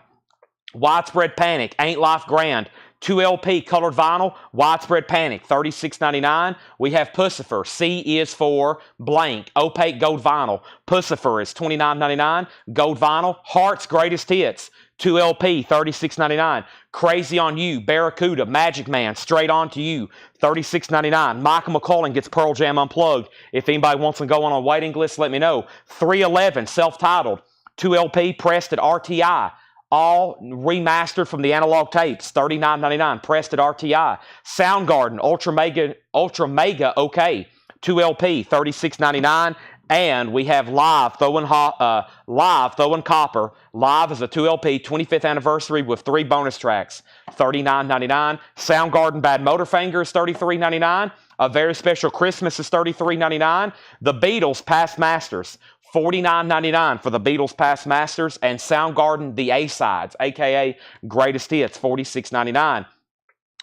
Widespread Panic, Ain't Life Grand. 2LP colored vinyl, Widespread Panic, $36.99. We have Pussifer, C is for blank, opaque gold vinyl. Pussifer is $29.99. Gold vinyl, Heart's Greatest Hits, 2LP, $36.99. Crazy on You, Barracuda, Magic Man, Straight On to You, $36.99. Michael McCullen gets Pearl Jam Unplugged. If anybody wants to go on a waiting list, let me know. 311, self-titled, 2LP, pressed at RTI. All remastered from the analog tapes, $39.99, pressed at RTI. Soundgarden, Ultra Mega OK, 2LP, $36.99. And we have Live, Throwing Copper. Live is a 2LP, 25th anniversary with 3 bonus tracks, $39.99. Soundgarden, Bad Motorfinger is $33.99. A Very Special Christmas is $33.99. The Beatles, Past Masters, $49.99 for the Beatles Past Masters, and Soundgarden The A-Sides, a.k.a. Greatest Hits, $46.99.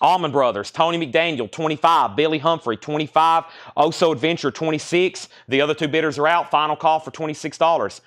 Allman Brothers, Tony McDaniel, $25. Billy Humphrey, $25. Oso Adventure, $26. The other 2 bidders are out. Final call for $26.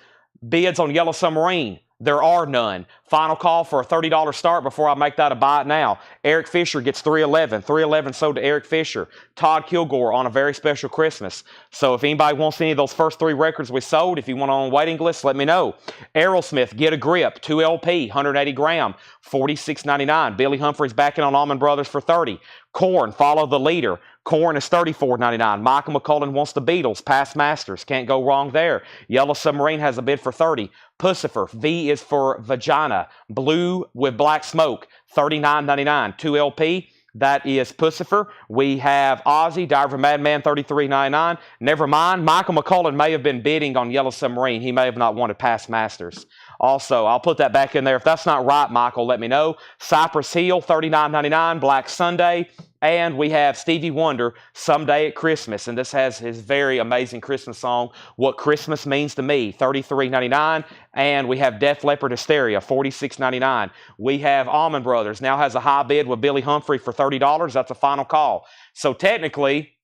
Bids on Yellow Submarine. There are none. Final call for a $30 start before I make that a buy it now. Eric Fisher gets 311. 311 sold to Eric Fisher. Todd Kilgore on A Very Special Christmas. So if anybody wants any of those first 3 records we sold, if you want on a waiting list, let me know. Aerosmith, Get a Grip, 2LP, 180 gram, $46.99. Billy Humphrey's backing on Allman Brothers for $30. Korn, Follow the Leader. Korn is $34.99. Michael McCullen wants the Beatles, Past Masters. Can't go wrong there. Yellow Submarine has a bid for $30. Pussifer, V is for Vagina. Blue with Black Smoke, $39.99. 2LP, that is Pussifer. We have Ozzy, Diver Madman, $33.99. Never mind, Michael McCullen may have been bidding on Yellow Submarine. He may have not wanted Past Masters. Also, I'll put that back in there. If that's not right, Michael, let me know. Cypress Hill, $39.99. Black Sunday. And we have Stevie Wonder, Someday at Christmas. And this has his very amazing Christmas song, What Christmas Means to Me, $33.99. And we have Def Leppard, Hysteria, $46.99. We have Allman Brothers, now has a high bid with Billy Humphrey for $30. That's a final call. So technically,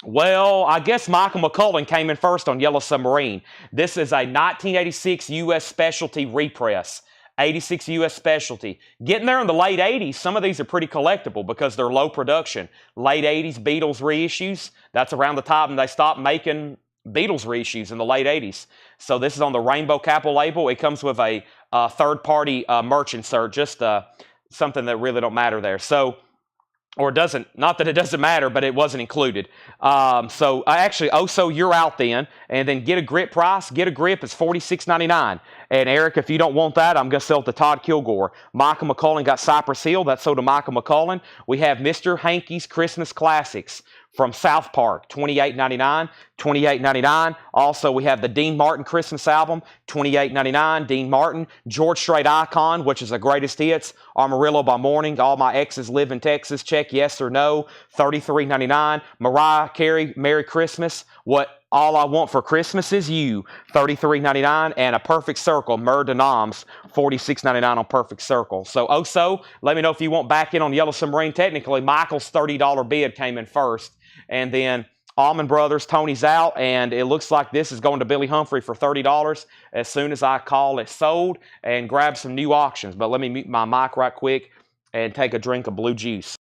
well, I guess Michael McCullen came in first on Yellow Submarine. This is a 1986 U.S. specialty repress. 86 U.S. specialty. Getting there in the late 80s, some of these are pretty collectible because they're low production. Late 80s Beatles reissues, that's around the time they stopped making Beatles reissues in the late 80s. So this is on the Rainbow Capitol label. It comes with a third-party merch insert, just something that really don't matter there. So, or it doesn't, not that it doesn't matter, but it wasn't included. So actually, so you're out then, and then Get a Grip price. Get a Grip is $46.99. And Eric, if you don't want that, I'm going to sell it to Todd Kilgore. Michael McCullen got Cypress Hill. That's sold to Michael McCullen. We have Mr. Hankey's Christmas Classics from South Park, $28.99. $28.99. Also, we have the Dean Martin Christmas album, $28.99. Dean Martin. George Strait Icon, which is a greatest hits. Amarillo by Morning. All My Exes Live in Texas. Check yes or no. $33.99. Mariah Carey, Merry Christmas. What All I Want for Christmas Is You, $33.99. And A Perfect Circle, Mur de Noms, $46.99 on Perfect Circle. So, let me know if you want back in on Yellow Submarine. Technically, Michael's $30 bid came in first. And then Allman Brothers, Tony's out. And it looks like this is going to Billy Humphrey for $30 as soon as I call it sold and grab some new auctions. But let me mute my mic right quick and take a drink of blue juice.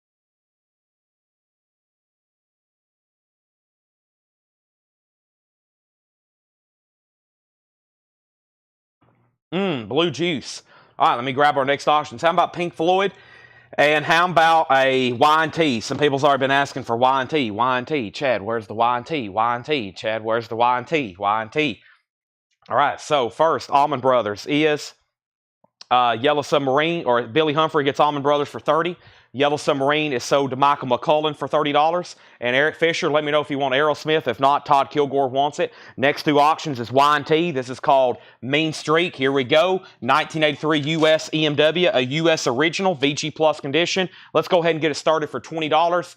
Blue juice. All right, let me grab our next auctions. How about Pink Floyd? And how about a Y&T? Some people's already been asking for Y&T. Y&T. Chad, where's the Y&T? Y&T. Chad, where's the Y&T? Y&T. All right, so first, Allman Brothers is Yellow Submarine, or Billy Humphrey gets Allman Brothers for $30. Yellow Submarine is sold to Michael McCullen for $30. And Eric Fisher, let me know if you want Aerosmith. If not, Todd Kilgore wants it. Next two auctions is Y&T. This is called Mean Streak. Here we go. 1983 US EMW, a US original, VG Plus condition. Let's go ahead and get it started for $20.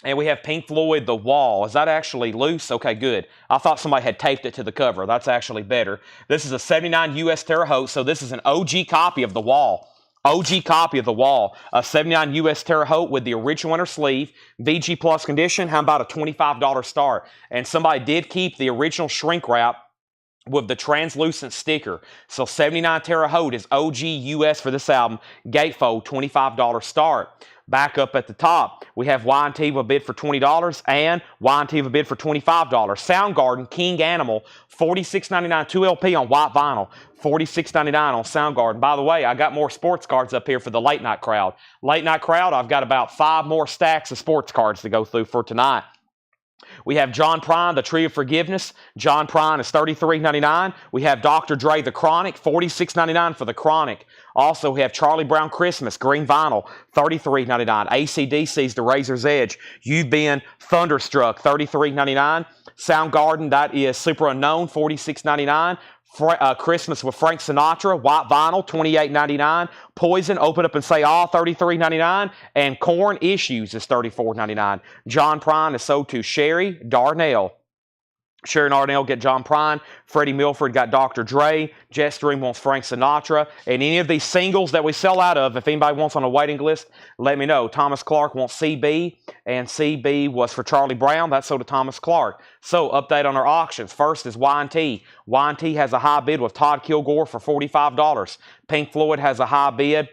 And we have Pink Floyd, The Wall. Is that actually loose? Okay, good. I thought somebody had taped it to the cover. That's actually better. This is a 79 US Terre Haute, so this is an OG copy of The Wall. OG copy of The Wall. A 79 US Terre Haute with the original inner sleeve. VG Plus condition. How about a $25 start? And somebody did keep the original shrink wrap with the translucent sticker. So 79 Terre Haute is OG US for this album. Gatefold, $25 start. Back up at the top, we have Y&T with a bid for $20 and Y&T with a bid for $25. Soundgarden, King Animal, $46.99, 2LP on white vinyl, $46.99 on Soundgarden. By the way, I got more sports cards up here for the late night crowd. Late night crowd, I've got about 5 more stacks of sports cards to go through for tonight. We have John Prine, The Tree of Forgiveness. John Prine is $33.99. We have Dr. Dre, The Chronic, $46.99 for The Chronic. Also, we have Charlie Brown Christmas, green vinyl, $33.99. AC/DC's The Razor's Edge. You've Been Thunderstruck, $33.99. Soundgarden, that is Super Unknown, $46.99. Christmas with Frank Sinatra, white vinyl, $28.99. Poison, Open Up and Say All, $33.99. And Korn Issues is $34.99. John Prine is sold to Sherry Darnell. Sherry Darnell get John Prine. Freddie Milford got Dr. Dre. Jetstream wants Frank Sinatra. And any of these singles that we sell out of, if anybody wants on a waiting list, let me know. Thomas Clark wants CB, and CB was for Charlie Brown. That's sold to Thomas Clark. So, update on our auctions. First is Y&T. Y&T has a high bid with Todd Kilgore for $45. Pink Floyd has a high bid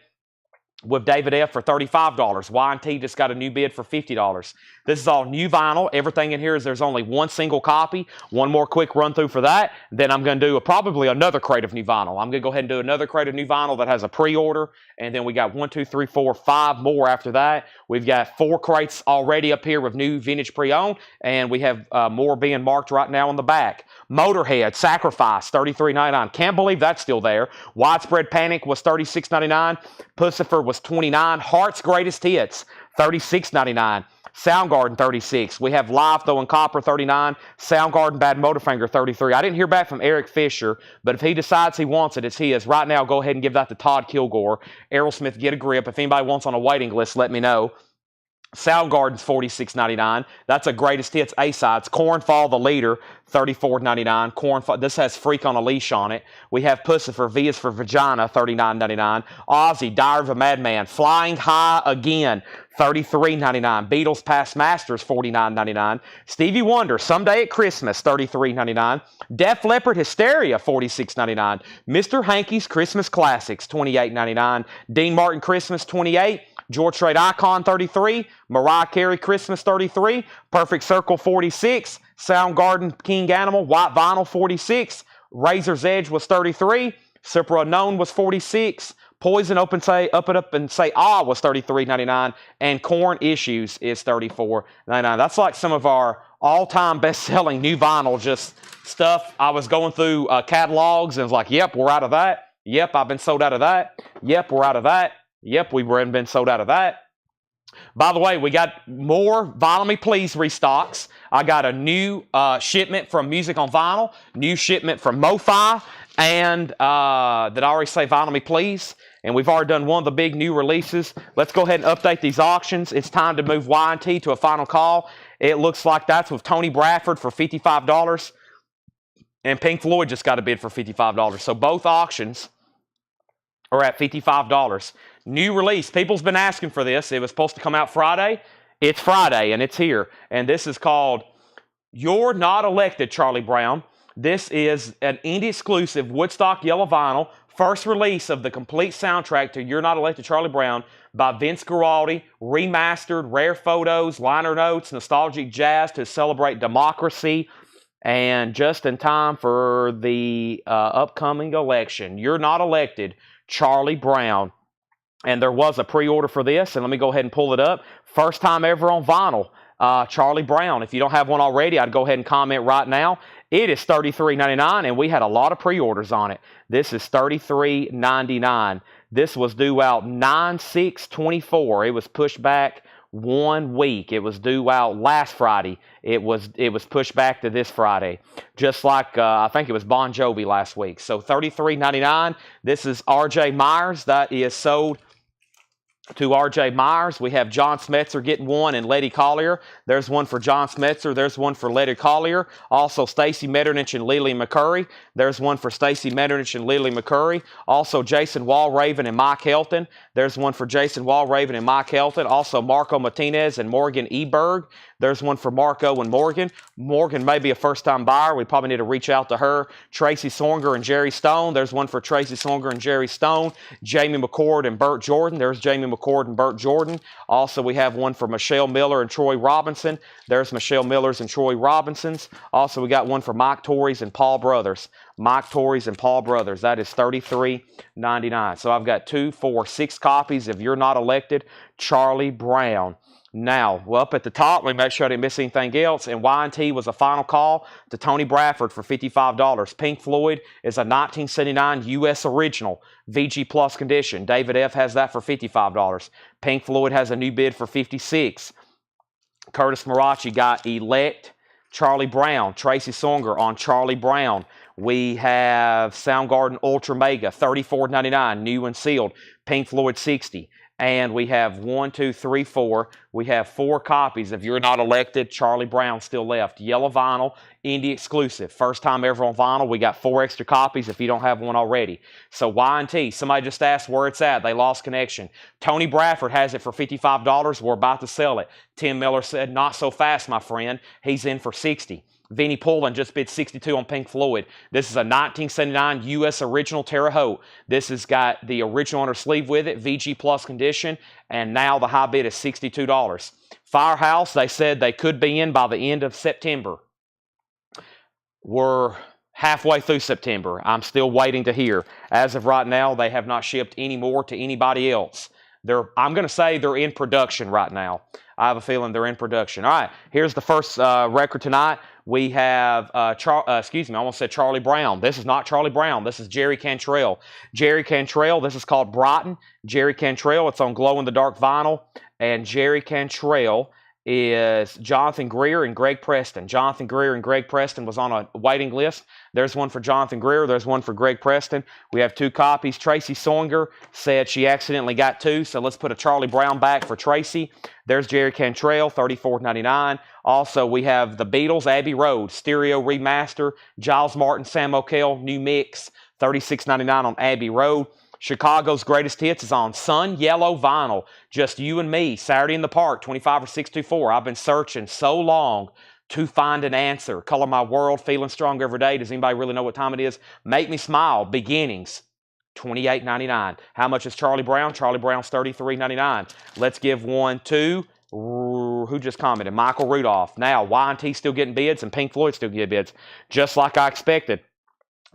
with David F. for $35. Y&T just got a new bid for $50. This is all new vinyl. Everything in here is there's only one single copy. One more quick run through for that. Then I'm going to do probably another crate of new vinyl. I'm going to go ahead and do another crate of new vinyl that has a pre-order. And then we got 1, 2, 3, 4, 5 more after that. We've got 4 crates already up here with new vintage pre-owned. And we have more being marked right now on the back. Motorhead, Sacrifice, $33.99. Can't believe that's still there. Widespread Panic was $36.99. Puscifer was $29. Heart's Greatest Hits, $36.99. Soundgarden, $36. We have Live Throwing Copper, $39. Soundgarden, Bad Motorfinger, $33. I didn't hear back from Eric Fisher, but if he decides he wants it, it's his. Right now, go ahead and give that to Todd Kilgore. Aerosmith, Get a Grip. If anybody wants on a waiting list, let me know. Soundgarden's $46.99. That's a Greatest Hits A-sides. Korn, Fall the Leader, $34.99. Korn, this has Freak on a Leash on it. We have Puscifer, V is for Vagina, $39.99. Ozzy, Diary of a Madman, Flying High Again, $33.99. Beatles Past Masters, $49.99. Stevie Wonder, Someday at Christmas, $33.99. Def Leppard, Hysteria, $46.99. Mr. Hanky's Christmas Classics, $28.99. Dean Martin Christmas, $28. George Strait Icon, $33. Mariah Carey Christmas, $33. Perfect Circle, $46. Soundgarden King Animal white vinyl, $46. Razor's Edge was $33. Super Unknown was $46. Poison, Up It Up and Say Ah was $33.99. And Korn Issues is $34.99. That's like some of our all-time best-selling new vinyl, just stuff. I was going through catalogs and was like, yep, we're out of that. Yep, I've been sold out of that. Yep, we're out of that. Yep, we've been sold out of that. By the way, we got more Vinyl Me Please restocks. I got a new shipment from Music on Vinyl, new shipment from MoFi, and did I already say Vinyl Me Please? And we've already done one of the big new releases. Let's go ahead and update these auctions. It's time to move Y&T to a final call. It looks like that's with Tony Bradford for $55. And Pink Floyd just got a bid for $55. So both auctions are at $55. New release. People's been asking for this. It was supposed to come out Friday. It's Friday, and it's here. And this is called You're Not Elected, Charlie Brown. This is an indie exclusive Woodstock Yellow Vinyl. First release of the complete soundtrack to You're Not Elected, Charlie Brown by Vince Guaraldi. Remastered, rare photos, liner notes, nostalgic jazz to celebrate democracy. And just in time for the upcoming election. You're Not Elected, Charlie Brown. And there was a pre-order for this, and let me go ahead and pull it up. First time ever on vinyl, Charlie Brown. If you don't have one already, I'd go ahead and comment right now. It is $33.99, and we had a lot of pre-orders on it. This is $33.99. This was due out 9/6/24. It was pushed back 1 week. It was due out last Friday. It was pushed back to this Friday, just like I think it was Bon Jovi last week. So $33.99. This is R.J. Myers. That is sold to R.J. Myers. We have John Smetzer getting one and Letty Collier. There's one for John Smetzer. There's one for Letty Collier. Also Stacy Metternich and Lily McCurry. There's one for Stacy Metternich and Lily McCurry. Also Jason Walraven and Mike Helton. There's one for Jason Walraven and Mike Helton. Also Marco Martinez and Morgan Eberg. There's one for Marco and Morgan. Morgan may be a first-time buyer. We probably need to reach out to her. Tracy Songer and Jerry Stone. There's one for Tracy Songer and Jerry Stone. Jamie McCord and Burt Jordan. There's Jamie McCord and Burt Jordan. Also, we have one for Michelle Miller and Troy Robinson. There's Michelle Miller's and Troy Robinson's. Also, we got one for Mike Torres and Paul Brothers. Mike Torres and Paul Brothers. That is $33.99. So I've got 2, 4, 6 copies of You're Not Elected, Charlie Brown. Now, well, up at the top, we make sure I didn't miss anything else. And Y&T was a final call to Tony Bradford for $55. Pink Floyd is a 1979 U.S. original, VG Plus condition. David F. has that for $55. Pink Floyd has a new bid for $56. Curtis Marachi got Elect, Charlie Brown, Tracy Songer on Charlie Brown. We have Soundgarden Ultra Mega, $34.99, new and sealed. Pink Floyd, $60. And we have 1, 2, 3, 4. We have 4 copies of You're Not Elected, Charlie Brown still left. Yellow vinyl, indie exclusive. First time ever on vinyl. We got 4 extra copies if you don't have one already. So Y&T, somebody just asked where it's at. They lost connection. Tony Bradford has it for $55. We're about to sell it. Tim Miller said, not so fast, my friend. He's in for $60. Vinnie Pullen just bid $62 on Pink Floyd. This is a 1979 U.S. original Terre Haute. This has got the original under sleeve with it, VG Plus condition, and now the high bid is $62. Firehouse, they said they could be in by the end of September. We're halfway through September. I'm still waiting to hear. As of right now, they have not shipped any more to anybody else. I'm going to say they're in production right now. I have a feeling they're in production. All right, here's the first record tonight. We have, I almost said Charlie Brown. This is not Charlie Brown. This is Jerry Cantrell. Jerry Cantrell, this is called Brighton. Jerry Cantrell, it's on glow-in-the-dark vinyl. And Jerry Cantrell is Jonathan Greer and Greg Preston. Jonathan Greer and Greg Preston was on a waiting list. There's one for Jonathan Greer. There's one for Greg Preston. We have 2 copies. Tracy Songer said she accidentally got 2, so let's put a Charlie Brown back for Tracy. There's Jerry Cantrell, $34.99. Also, we have the Beatles, Abbey Road, stereo remaster. Giles Martin, Sam O'Kell, new mix, $36.99 on Abbey Road. Chicago's Greatest Hits is on Sun Yellow Vinyl. Just You and Me, Saturday in the Park, 25 or 624. I've been searching so long to find an answer. Color My World, Feeling Strong Every Day. Does anybody really know what time it is? Make Me Smile, Beginnings, $28.99. How much is Charlie Brown? Charlie Brown's $33.99. Let's give one to, who just commented? Michael Rudolph. Now, Y&T still getting bids and Pink Floyd still getting bids, just like I expected.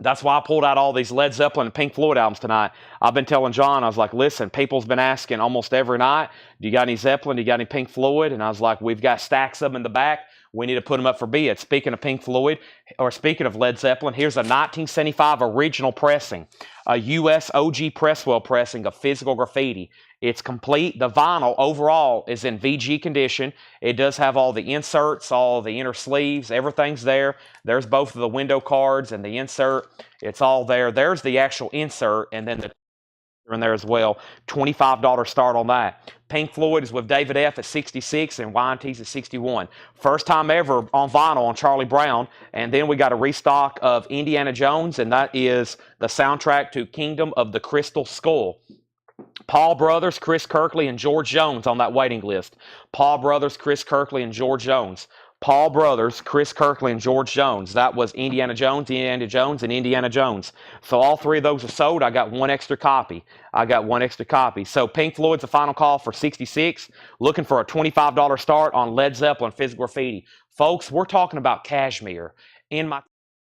That's why I pulled out all these Led Zeppelin and Pink Floyd albums tonight. I've been telling John, I was like, listen, people's been asking almost every night, do you got any Zeppelin? Do you got any Pink Floyd? And I was like, we've got stacks of them in the back. We need to put them up for bid. Speaking of Pink Floyd, or speaking of Led Zeppelin, here's a 1975 original pressing, a U.S. OG Presswell pressing of Physical Graffiti. It's complete. The vinyl overall is in VG condition. It does have all the inserts, all the inner sleeves, everything's there. There's both of the window cards and the insert. It's all there. There's the actual insert, and then the in there as well. $25 start on that. Pink Floyd is with David F. at 66 and Y&T's at 61. First time ever on vinyl on Charlie Brown. And then we got a restock of Indiana Jones, and that is the soundtrack to Kingdom of the Crystal Skull. Paul Brothers, Chris Kirkley, and George Jones on that waiting list. Paul Brothers, Chris Kirkley, and George Jones. Paul Brothers, Chris Kirkley, and George Jones. That was Indiana Jones, and Indiana Jones. So all 3 of those are sold. I got 1 extra copy. So Pink Floyd's the final call for 66. Looking for a $25 start on Led Zeppelin, Physical Graffiti. Folks, we're talking about Kashmir. In my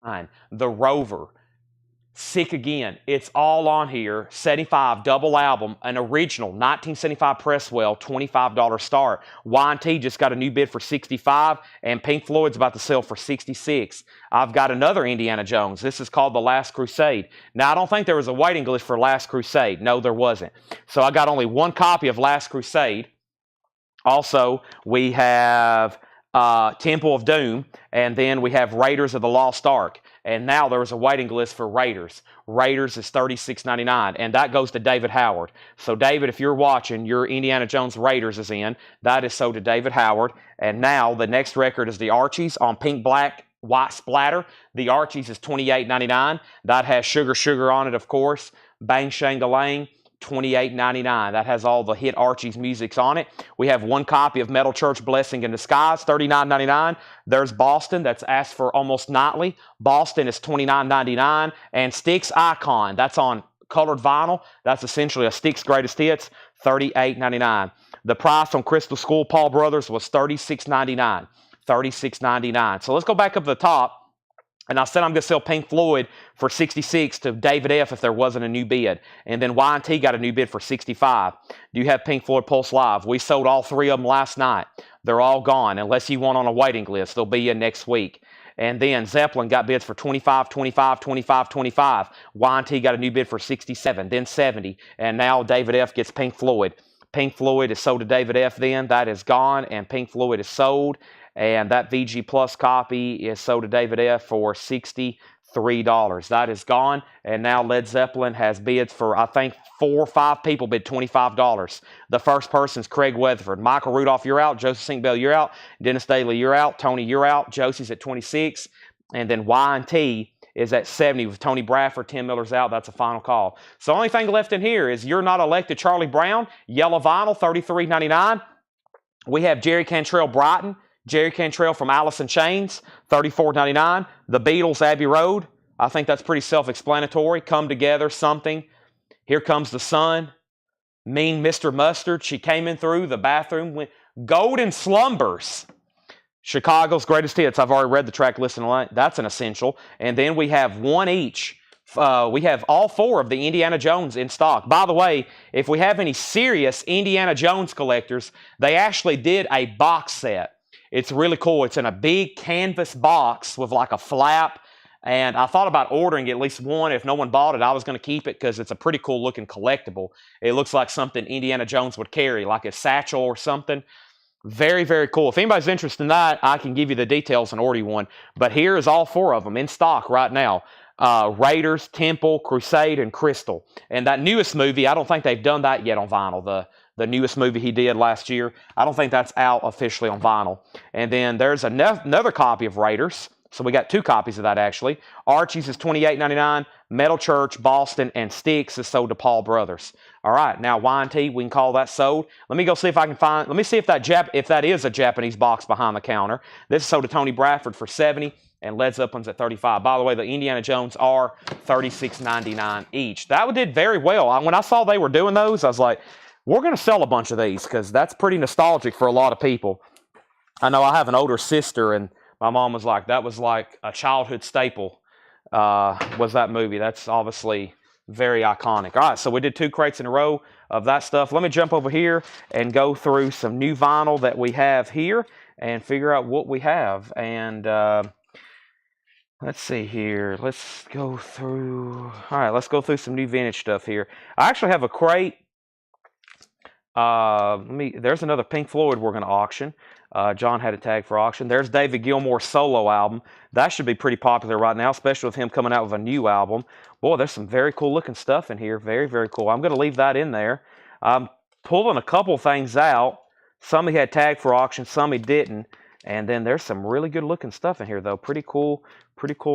mind, the Rover, Sick Again. It's all on here. 75 double album, an original 1975 Presswell, $25 start. Y&T just got a new bid for 65, and Pink Floyd's about to sell for 66. I've got another Indiana Jones. This is called The Last Crusade. Now, I don't think there was a waiting list for Last Crusade. No, there wasn't. So I got only one copy of Last Crusade. Also, we have Temple of Doom, and then we have Raiders of the Lost Ark. And now there is a waiting list for Raiders. Raiders is $36.99, and that goes to David Howard. So, David, if you're watching, your Indiana Jones Raiders is in. That is sold to David Howard. And now the next record is the Archies on pink, black, white splatter. The Archies is $28.99. That has Sugar Sugar on it, of course. Bang Shangalang. $28.99. That has all the hit Archie's musics on it. We have one copy of Metal Church Blessing in Disguise, $39.99. There's Boston, that's asked for almost nightly. Boston is $29.99. And Styx Icon, that's on colored vinyl. That's essentially a Styx Greatest Hits, $38.99. The price on Crystal Skull Paul Brothers was $36.99. $36.99. So let's go back up to the top. And I said I'm going to sell Pink Floyd for 66 to David F. if there wasn't a new bid. And then Y&T got a new bid for 65. Do you have Pink Floyd Pulse Live? We sold all three of them last night. They're all gone. Unless you want on a waiting list, they'll be in next week. And then Zeppelin got bids for 25, 25, 25, 25. Y&T got a new bid for 67, then 70. And now David F. gets Pink Floyd. Pink Floyd is sold to David F. then. That is gone, and Pink Floyd is sold. And that VG Plus copy is sold to David F. for $63. That is gone. And now Led Zeppelin has bids for, I think, 4 or 5 people bid $25. The first person is Craig Weatherford. Michael Rudolph, you're out. Joseph St. Bell, you're out. Dennis Daly, you're out. Tony, you're out. Josie's at 26. And then Y&T is at 70 with Tony Bradford. Tim Miller's out. That's a final call. So the only thing left in here is You're Not Elected, Charlie Brown. Yellow vinyl, $33.99. We have Jerry Cantrell Brighton. Jerry Cantrell from Alice in Chains, $34.99. The Beatles, Abbey Road. I think that's pretty self-explanatory. Come Together, Something. Here Comes the Sun. Mean Mr. Mustard. She Came In Through the Bathroom. Golden Slumbers. Chicago's Greatest Hits. I've already read the track list. That's an essential. And then we have one each. We have all 4 of the Indiana Jones in stock. By the way, if we have any serious Indiana Jones collectors, they actually did a box set. It's really cool. It's in a big canvas box with like a flap. And I thought about ordering at least one. If no one bought it, I was going to keep it because it's a pretty cool looking collectible. It looks like something Indiana Jones would carry, like a satchel or something. Very, very cool. If anybody's interested in that, I can give you the details and order you one. But here is all 4 of them in stock right now. Raiders, Temple, Crusade, and Crystal. And that newest movie, I don't think they've done that yet on vinyl. The newest movie he did last year, I don't think that's out officially on vinyl. And then there's another copy of Raiders. So we got 2 copies of that actually. Archie's is $28.99. Metal Church, Boston, and Styx is sold to Paul Brothers. All right, now Y&T, we can call that sold. Let me go see if I can find, let me see if that is a Japanese box behind the counter. This is sold to Tony Bradford for $70. And Led Zeppelin's at $35. By the way, the Indiana Jones are $36.99 each. That did very well. When I saw they were doing those, I was like, we're going to sell a bunch of these because that's pretty nostalgic for a lot of people. I know I have an older sister, and my mom was like, that was like a childhood staple, was that movie. That's obviously very iconic. All right, so we did 2 crates in a row of that stuff. Let me jump over here and go through some new vinyl that we have here and figure out what we have. And let's see here. Let's go through. All right, let's go through some new vintage stuff here. I actually have a crate. There's another Pink Floyd we're going to auction. John had a tag for auction. There's David Gilmour's solo album. That should be pretty popular right now, especially with him coming out with a new album. Boy, there's some very cool looking stuff in here. Very, very cool. I'm going to leave that in there. I'm pulling a couple things out. Some he had tagged for auction, some he didn't. And then there's some really good looking stuff in here, though. Pretty cool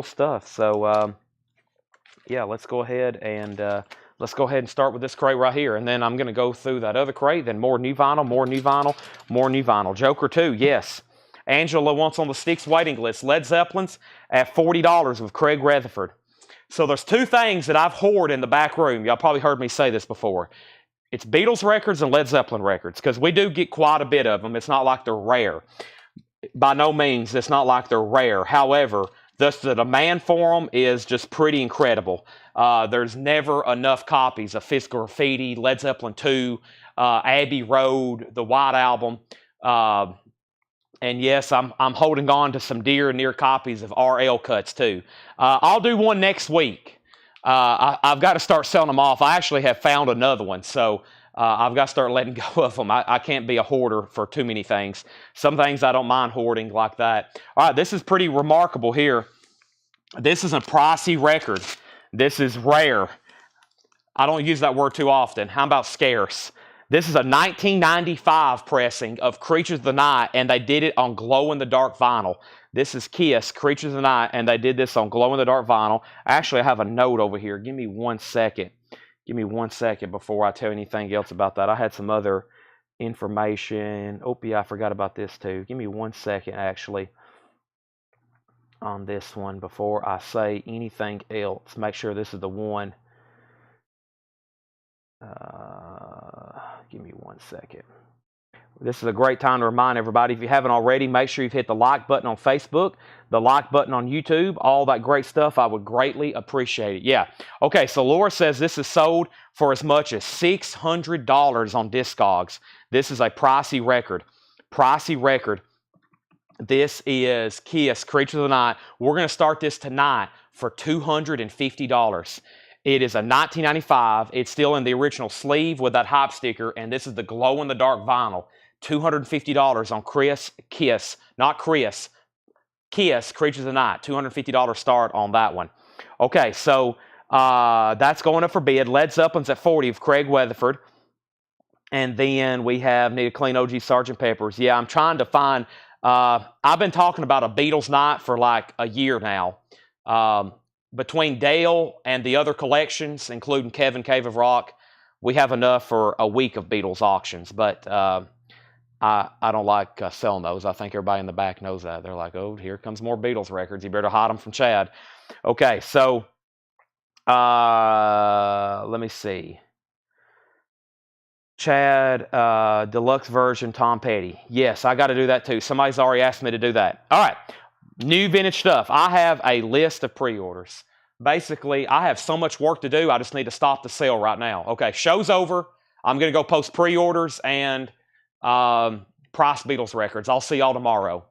stuff. So, yeah, let's go ahead and start with this crate right here. And then I'm going to go through that other crate, then more new vinyl, more new vinyl, more new vinyl. Joker 2, yes. Angela wants on the Styx waiting list. Led Zeppelin's at $40 with Craig Rutherford. So there's 2 things that I've hoarded in the back room. Y'all probably heard me say this before. It's Beatles records and Led Zeppelin records, because we do get quite a bit of them. It's not like they're rare. By no means, it's not like they're rare. However, Thus, the demand for them is just pretty incredible. There's never enough copies of Physical Graffiti, Led Zeppelin 2, Abbey Road, the White Album. And yes, I'm holding on to some dear and near copies of RL Cuts too. I'll do one next week. I've got to start selling them off. I actually have found another one, so I've got to start letting go of them. I can't be a hoarder for too many things. Some things I don't mind hoarding like that. All right, this is pretty remarkable here. This is a pricey record. This is rare. I don't use that word too often. How about scarce? This is a 1995 pressing of Creatures of the Night, and they did it on glow-in-the-dark vinyl. This is Kiss, Creatures of the Night, and they did this on glow-in-the-dark vinyl. Actually, I have a note over here. Give me 1 second. Give me 1 second before I tell anything else about that. I had some other information. Oh, yeah, I forgot about this too. Give me 1 second, actually, on this one before I say anything else. Make sure this is the one. Give me 1 second. This is a great time to remind everybody, if you haven't already, make sure you've hit the like button on Facebook, the like button on YouTube, all that great stuff. I would greatly appreciate it. Yeah. Okay, so Laura says this is sold for as much as $600 on Discogs. This is a pricey record. Pricey record. This is Kiss, Creatures of the Night. We're going to start this tonight for $250. It is a 1995. It's still in the original sleeve with that hype sticker, and this is the glow-in-the-dark vinyl. $250 on Kiss, not Chris. Kiss, Creatures of the Night. $250 start on that one. Okay, so that's going up for bid. Led Zeppelin's at $40 of Craig Weatherford. And then we have Need a Clean OG Sgt. Pepper's. Yeah, I'm trying to find... I've been talking about a Beatles night for like a year now. Between Dale and the other collections, including Kevin Cave of Rock, we have enough for a week of Beatles auctions. But I don't like selling those. I think everybody in the back knows that. They're like, oh, here comes more Beatles records. You better hide them from Chad. Okay, so let me see. Chad, deluxe version, Tom Petty. Yes, I got to do that too. Somebody's already asked me to do that. All right. New vintage stuff. I have a list of pre-orders. Basically, I have so much work to do, I just need to stop the sale right now. Okay, show's over. I'm going to go post pre-orders and price Beatles records. I'll see y'all tomorrow.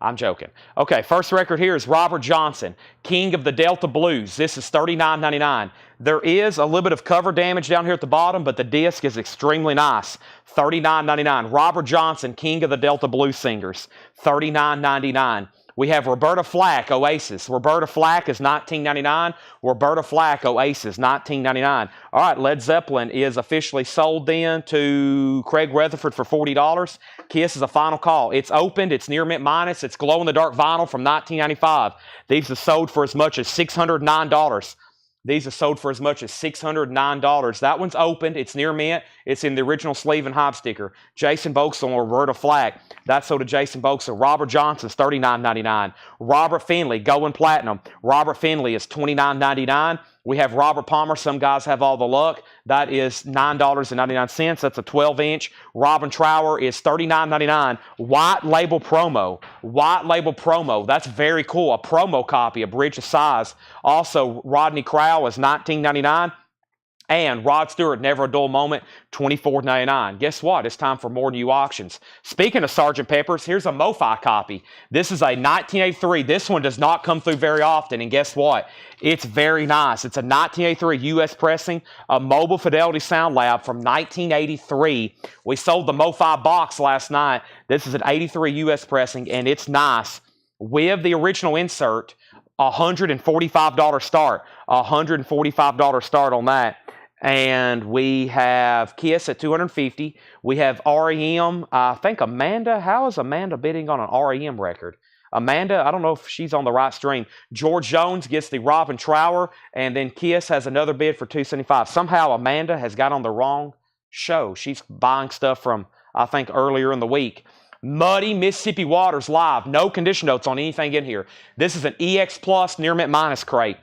I'm joking. Okay, first record here is Robert Johnson, King of the Delta Blues. This is $39.99. There is a little bit of cover damage down here at the bottom, but the disc is extremely nice. $39.99. Robert Johnson, King of the Delta Blues Singers. $39.99. We have Roberta Flack, Oasis. Roberta Flack is $19.99. Roberta Flack, Oasis, $19.99. All right, Led Zeppelin is officially sold then to Craig Weatherford for $40. Kiss is a final call. It's opened. It's near mint minus. It's glow-in-the-dark vinyl from 1995. These are sold for as much as $609. These are sold for as much as $609. That one's opened. It's near mint. It's in the original sleeve and hype sticker. Jason Boxell and Roberta Flack. That's sold to Jason Boxell. Robert Johnson's $39.99. Robert Finley, going platinum. Robert Finley is $29.99. We have Robert Palmer. Some guys have all the luck. That is $9.99. That's a 12-inch. Robin Trower is $39.99. White label promo. White label promo. That's very cool. A promo copy, a bridge of size. Also, Rodney Crowell is $19.99. And Rod Stewart, Never a Dull Moment, $24.99. Guess what? It's time for more new auctions. Speaking of Sgt. Pepper's, here's a MoFi copy. This is a 1983. This one does not come through very often, and guess what? It's very nice. It's a 1983 U.S. pressing, a Mobile Fidelity Sound Lab from 1983. We sold the MoFi box last night. This is an 83 U.S. pressing, and it's nice. With the original insert, $145 start. $145 start on that. And we have Kiss at $250. We have REM. I think Amanda. How is Amanda bidding on an REM record? Amanda, I don't know if she's on the right stream. George Jones gets the Robin Trower, and then Kiss has another bid for $275. Somehow Amanda has got on the wrong show. She's buying stuff from, I think, earlier in the week. Muddy Mississippi Waters live. No condition notes on anything in here. This is an EX Plus near mint minus crate.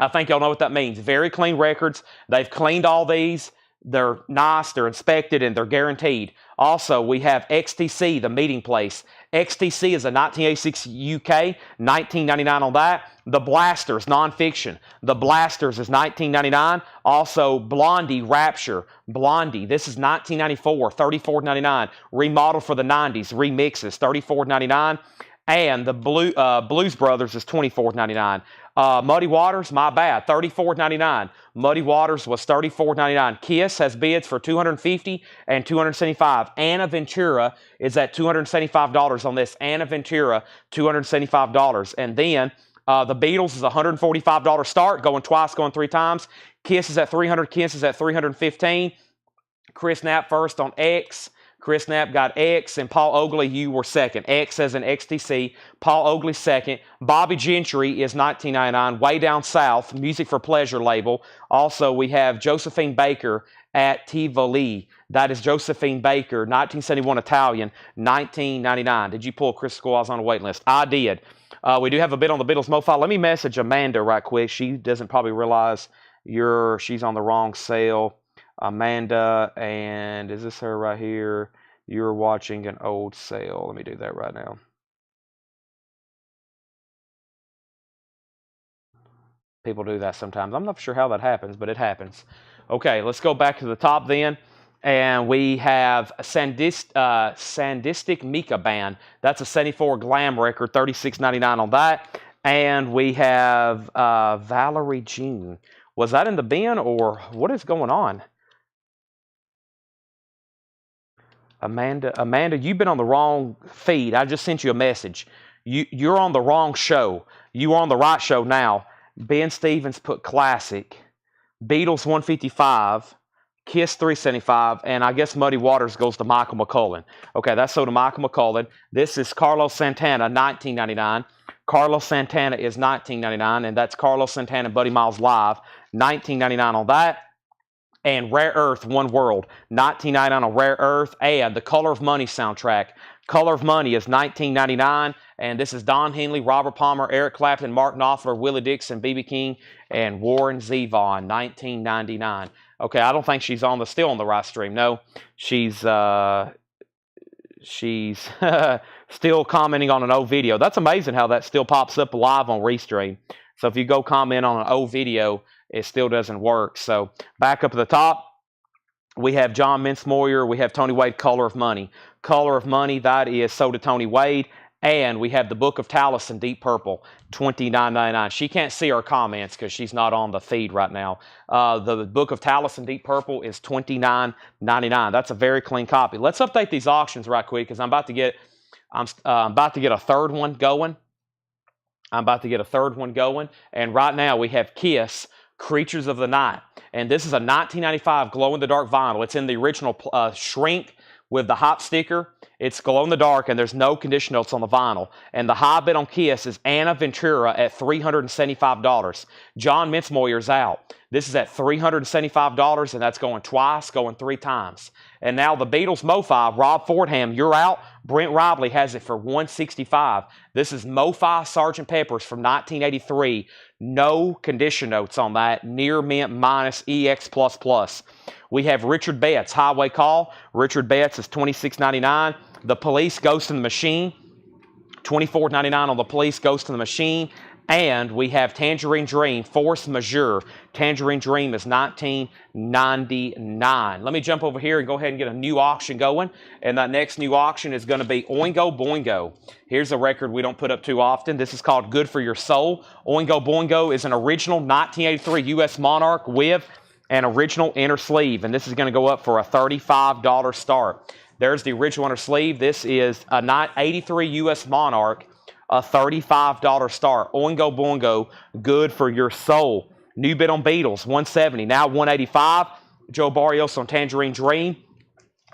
I think y'all know what that means. Very clean records. They've cleaned all these. They're nice, they're inspected, and they're guaranteed. Also, we have XTC, the meeting place. XTC is a 1986 UK, $19.99 on that. The Blasters, nonfiction. The Blasters is $19.99. Also, Blondie, Rapture. Blondie, this is $19.94, $34.99. Remodeled for the 90s, remixes, $34.99. And the Blues Brothers is $24.99. Muddy Waters, my bad, $34.99. Muddy Waters was $34.99. Kiss has bids for $250 and $275. Anna Ventura is at $275 on this. Anna Ventura, $275. And then the Beatles is $145 start, going twice, going three times. Kiss is at $300. Kiss is at $315. Chris Knapp first on X. Chris Knapp got X, and Paul Oakley, you were second. X as an XTC. Paul Oakley second. Bobby Gentry is $19.99. Way Down South, Music for Pleasure label. Also, we have Josephine Baker at Tivoli. That is Josephine Baker, 1971 Italian, $19.99. Did you pull Chris Squires on a wait list? I did. We do have a bid on the Beatles Mo-Fi. Let me message Amanda right quick. She doesn't probably realize she's on the wrong sale. Amanda, and is this her right here? You're watching an old sale. Let me do that right now. People do that sometimes. I'm not sure how that happens, but it happens. Okay, let's go back to the top then. And we have a Sandistic Mika Band. That's a 74 glam record, $36.99 on that. And we have Valerie Jean. Was that in the bin, or what is going on? Amanda, you've been on the wrong feed. I just sent you a message. You're on the wrong show. You are on the right show now. Ben Stevens put classic. Beatles 155. Kiss 375. And I guess Muddy Waters goes to Michael McCullen. Okay, that's so to Michael McCullen. This is Carlos Santana, $19.99. Carlos Santana is $19.99. And that's Carlos Santana and Buddy Miles Live, $19.99 on that. And Rare Earth, One World, $19.99 on Rare Earth. And the Color of Money soundtrack. Color of Money is $19.99. And this is Don Henley, Robert Palmer, Eric Clapton, Mark Knopfler, Willie Dixon, B.B. King, and Warren Zevon, $19.99. Okay, I don't think she's still on the right stream. No, she's still commenting on an old video. That's amazing how that still pops up live on Restream. So if you go comment on an old video, it still doesn't work. So back up at the top, we have John Mincemoyer. We have Tony Wade, Color of Money. Color of Money, that is So to Tony Wade. And we have the Book of Taliesin, Deep Purple, $29.99. She can't see our comments because she's not on the feed right now. The Book of Taliesin, Deep Purple is $29.99. That's a very clean copy. Let's update these auctions right quick because I'm about to get a third one going. And right now we have Kiss, Creatures of the Night. And this is a 1995 glow-in-the-dark vinyl. It's in the original shrink with the hop sticker. It's glow-in-the-dark, and there's no condition notes on the vinyl. And the high bid on Kiss is Anna Ventura at $375. John Mincemoyer's out. This is at $375, and that's going twice, going three times. And now the Beatles Mo-Fi, Rob Fordham, you're out. Brent Robley has it for $165. This is Mo-Fi Sgt. Pepper's from 1983. No condition notes on that. Near mint minus EX++. We have Richard Betts, Highway Call. Richard Betts is $26.99. The Police, Ghost in the Machine, $24.99 on the Police, Ghost in the Machine. And we have Tangerine Dream, Force Majeure. Tangerine Dream is $19.99. Let me jump over here and go ahead and get a new auction going. And that next new auction is going to be Oingo Boingo. Here's a record we don't put up too often. This is called Good for Your Soul. Oingo Boingo is an original 1983 U.S. Monarch with an original inner sleeve. And this is going to go up for a $35 start. There's the original inner sleeve. This is a 83 U.S. Monarch, a $35 start. Oingo Boingo, Good for Your Soul. New bid on Beatles, $170. Now $185. Joe Barrios on Tangerine Dream.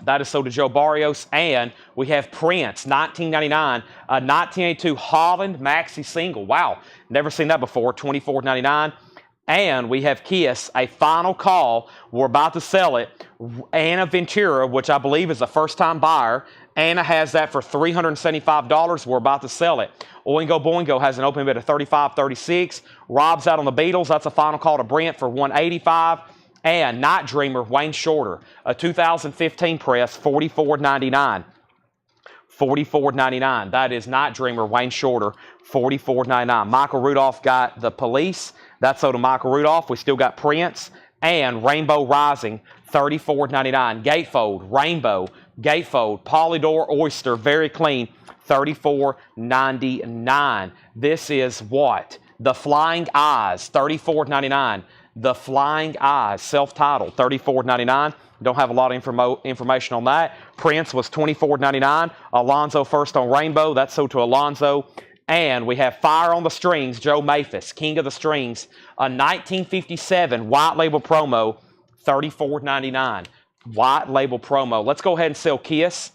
That is sold to Joe Barrios. And we have Prince, $19.99. A 1982 Holland maxi single. Wow, never seen that before, $24.99. And we have Kiss, a final call. We're about to sell it. Anna Ventura, which I believe is a first-time buyer. Anna has that for $375. We're about to sell it. Oingo Boingo has an open bid of $35.36. Rob's out on the Beatles. That's a final call to Brent for $185. And Night Dreamer, Wayne Shorter, a 2015 press, $44.99. $44.99. That is Night Dreamer, Wayne Shorter, $44.99. Michael Rudolph got The Police. That's sold to Michael Rudolph. We still got Prince and Rainbow Rising, $34.99. Gatefold, Rainbow, Gatefold, Polydor Oyster, very clean, $34.99. This is what? The Flying Eyes, $34.99. The Flying Eyes, self-titled, $34.99. Don't have a lot of information on that. Prince was $24.99. Alonzo First on Rainbow. That's sold to Alonzo. And we have Fire on the Strings, Joe Maphis, King of the Strings, a 1957 white label promo, $34.99. White label promo. Let's go ahead and sell Kiss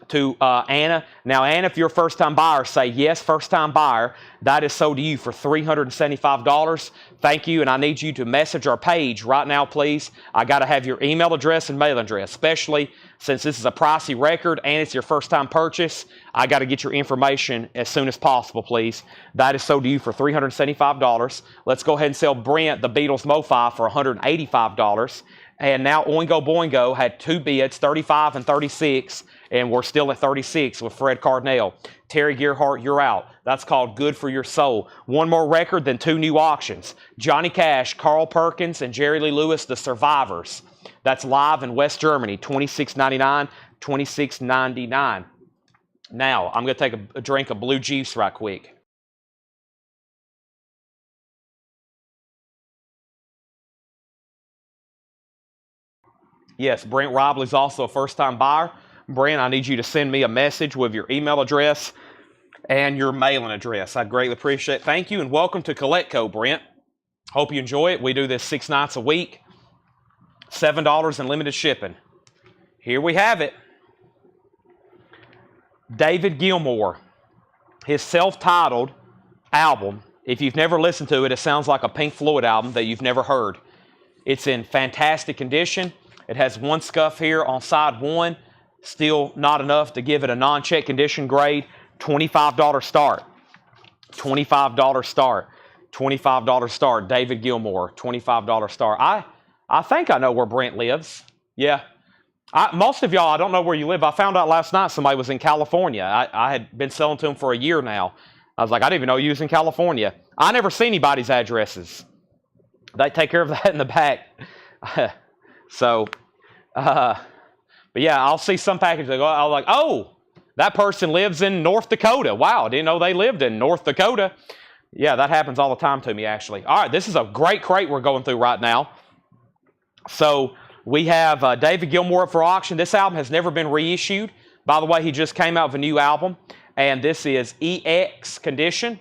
to Anna. Now, Anna, if you're a first-time buyer, say yes, first-time buyer. That is sold to you for $375. Thank you, and I need you to message our page right now, please. I got to have your email address and mail address, especially since this is a pricey record and it's your first-time purchase. I got to get your information as soon as possible, please. That is sold to you for $375. Let's go ahead and sell Brent the Beatles Mo-Fi for $185. And now Oingo Boingo had two bids, 35 and 36, and we're still at 36 with Fred Cardinale. Terry Gearhart, you're out. That's called Good for Your Soul. One more record, then two new auctions. Johnny Cash, Carl Perkins, and Jerry Lee Lewis, The Survivors. That's live in West Germany, $26.99, $26.99. Now, I'm going to take a drink of blue juice right quick. Yes, Brent Robley's also a first-time buyer. Brent, I need you to send me a message with your email address and your mailing address. I'd greatly appreciate it. Thank you, and welcome to Coletco, Brent. Hope you enjoy it. We do this 6 nights a week, $7 in limited shipping. Here we have it. David Gilmour, his self-titled album. If you've never listened to it, it sounds like a Pink Floyd album that you've never heard. It's in fantastic condition. It has one scuff here on side 1. Still not enough to give it a non-check condition grade. $25 start. $25 start. $25 start. David Gilmour, $25 start. I think I know where Brent lives. Yeah. Most of y'all, I don't know where you live. I found out last night somebody was in California. I had been selling to him for a year now. I was like, I didn't even know you was in California. I never see anybody's addresses. They take care of that in the back. So, but yeah, I'll see some package. I'll like, oh, that person lives in North Dakota. Wow, I didn't know they lived in North Dakota. Yeah, that happens all the time to me, actually. All right, this is a great crate we're going through right now. So we have David Gilmour up for auction. This album has never been reissued. By the way, he just came out with a new album, and this is EX condition.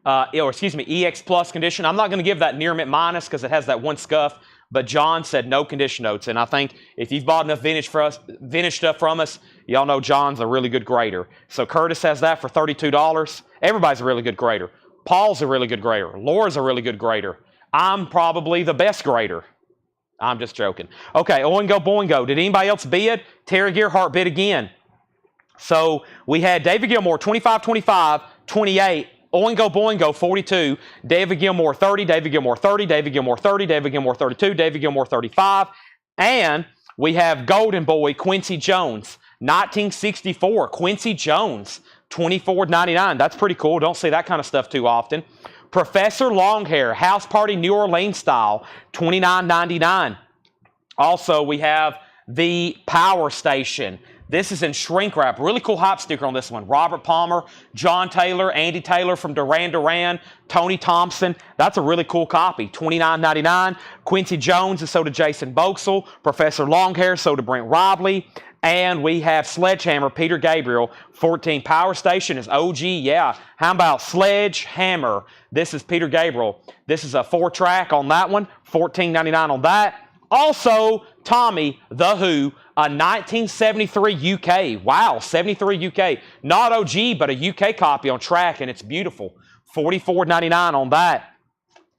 EX Plus condition. I'm not going to give that near mint minus because it has that one scuff. But John said no condition notes, and I think if you've bought enough vintage stuff from us, y'all know John's a really good grader. So Curtis has that for $32. Everybody's a really good grader. Paul's a really good grader. Laura's a really good grader. I'm probably the best grader. I'm just joking. Okay, Oingo Boingo. Did anybody else bid? Terry Gearhart bid again. So we had David Gilmour, 25, 25, 28. Oingo Boingo, 42. David Gilmour, 30. David Gilmour, 30. David Gilmour, 30. David Gilmour, 32. David Gilmour, 35. And we have Golden Boy, Quincy Jones, 1964. Quincy Jones, $24.99. That's pretty cool. Don't see that kind of stuff too often. Professor Longhair, House Party New Orleans style, $29.99. Also, we have the Power Station. This is in shrink wrap. Really cool hop sticker on this one. Robert Palmer, John Taylor, Andy Taylor from Duran Duran, Tony Thompson. That's a really cool copy. $29.99. Quincy Jones is sold to Jason Boxell. Professor Longhair sold to Brent Robley. And we have Sledgehammer, Peter Gabriel, 14. Power Station is OG, yeah. How about Sledgehammer? This is Peter Gabriel. This is a 4-track on that one, $14.99 on that. Also, Tommy, The Who, a 1973 UK. Wow, 73 UK. Not OG, but a UK copy on track, and it's beautiful. $44.99 on that.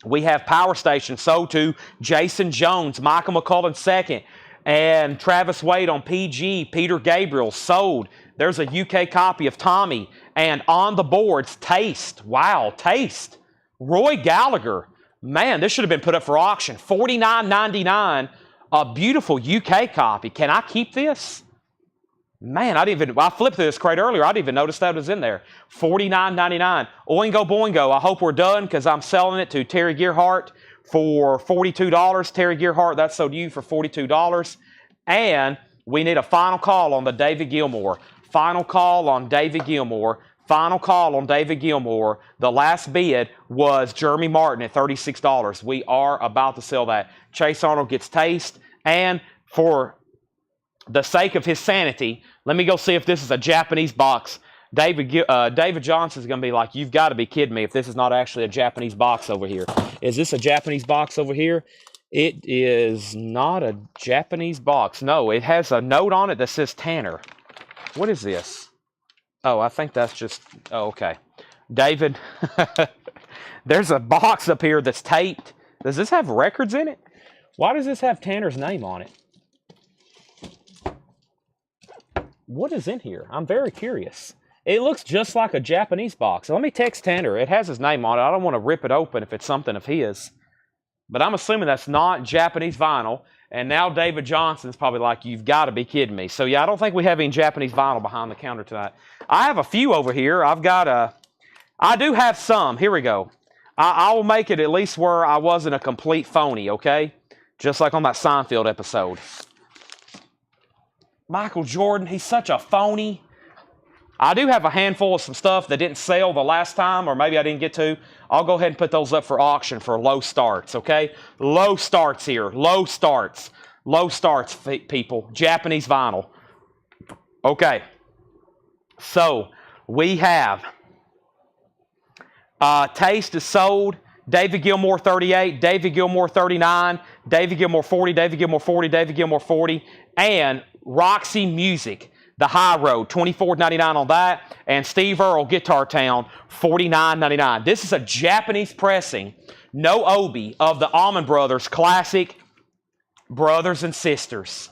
We have Power Station sold to Jason Jones, Michael McCullen II, and Travis Wade on PG. Peter Gabriel sold. There's a UK copy of Tommy. And on the boards, Taste. Wow, Taste. Roy Gallagher. Man, this should have been put up for auction. $49.99. A beautiful UK copy. Can I keep this? Man, I flipped through this crate earlier. I didn't even notice that was in there. $49.99. Oingo Boingo. I hope we're done because I'm selling it to Terry Gearhart for $42. Terry Gearhart, that's sold to you for $42. And we need a final call on the David Gilmour. Final call on David Gilmour. Final call on David Gilmour. The last bid was Jeremy Martin at $36. We are about to sell that. Chase Arnold gets taste. And for the sake of his sanity, let me go see if this is a Japanese box. David Johnson's going to be like, you've got to be kidding me if this is not actually a Japanese box over here. Is this a Japanese box over here? It is not a Japanese box. No, it has a note on it that says Tanner. What is this? Oh, I think that's just, oh, okay. David, there's a box up here that's taped. Does this have records in it? Why does this have Tanner's name on it? What is in here? I'm very curious. It looks just like a Japanese box. Let me text Tanner. It has his name on it. I don't want to rip it open if it's something of his. But I'm assuming that's not Japanese vinyl. And now David Johnson's probably like, you've got to be kidding me. So yeah, I don't think we have any Japanese vinyl behind the counter tonight. I have a few over here. I do have some. Here we go. I will make it at least where I wasn't a complete phony, okay? Just like on that Seinfeld episode. Michael Jordan, he's such a phony. I do have a handful of some stuff that didn't sell the last time, or maybe I didn't get to. I'll go ahead and put those up for auction for low starts, okay? Low starts here. Low starts. Low starts, people. Japanese vinyl. Okay. So, we have Taste is sold. David Gilmour 38, David Gilmour 39, David Gilmour 40, David Gilmour 40, David Gilmour 40, and Roxy Music, the High Road, $24.99 on that, and Steve Earle Guitar Town, $49.99. This is a Japanese pressing, no obi, of the Allman Brothers classic Brothers and Sisters,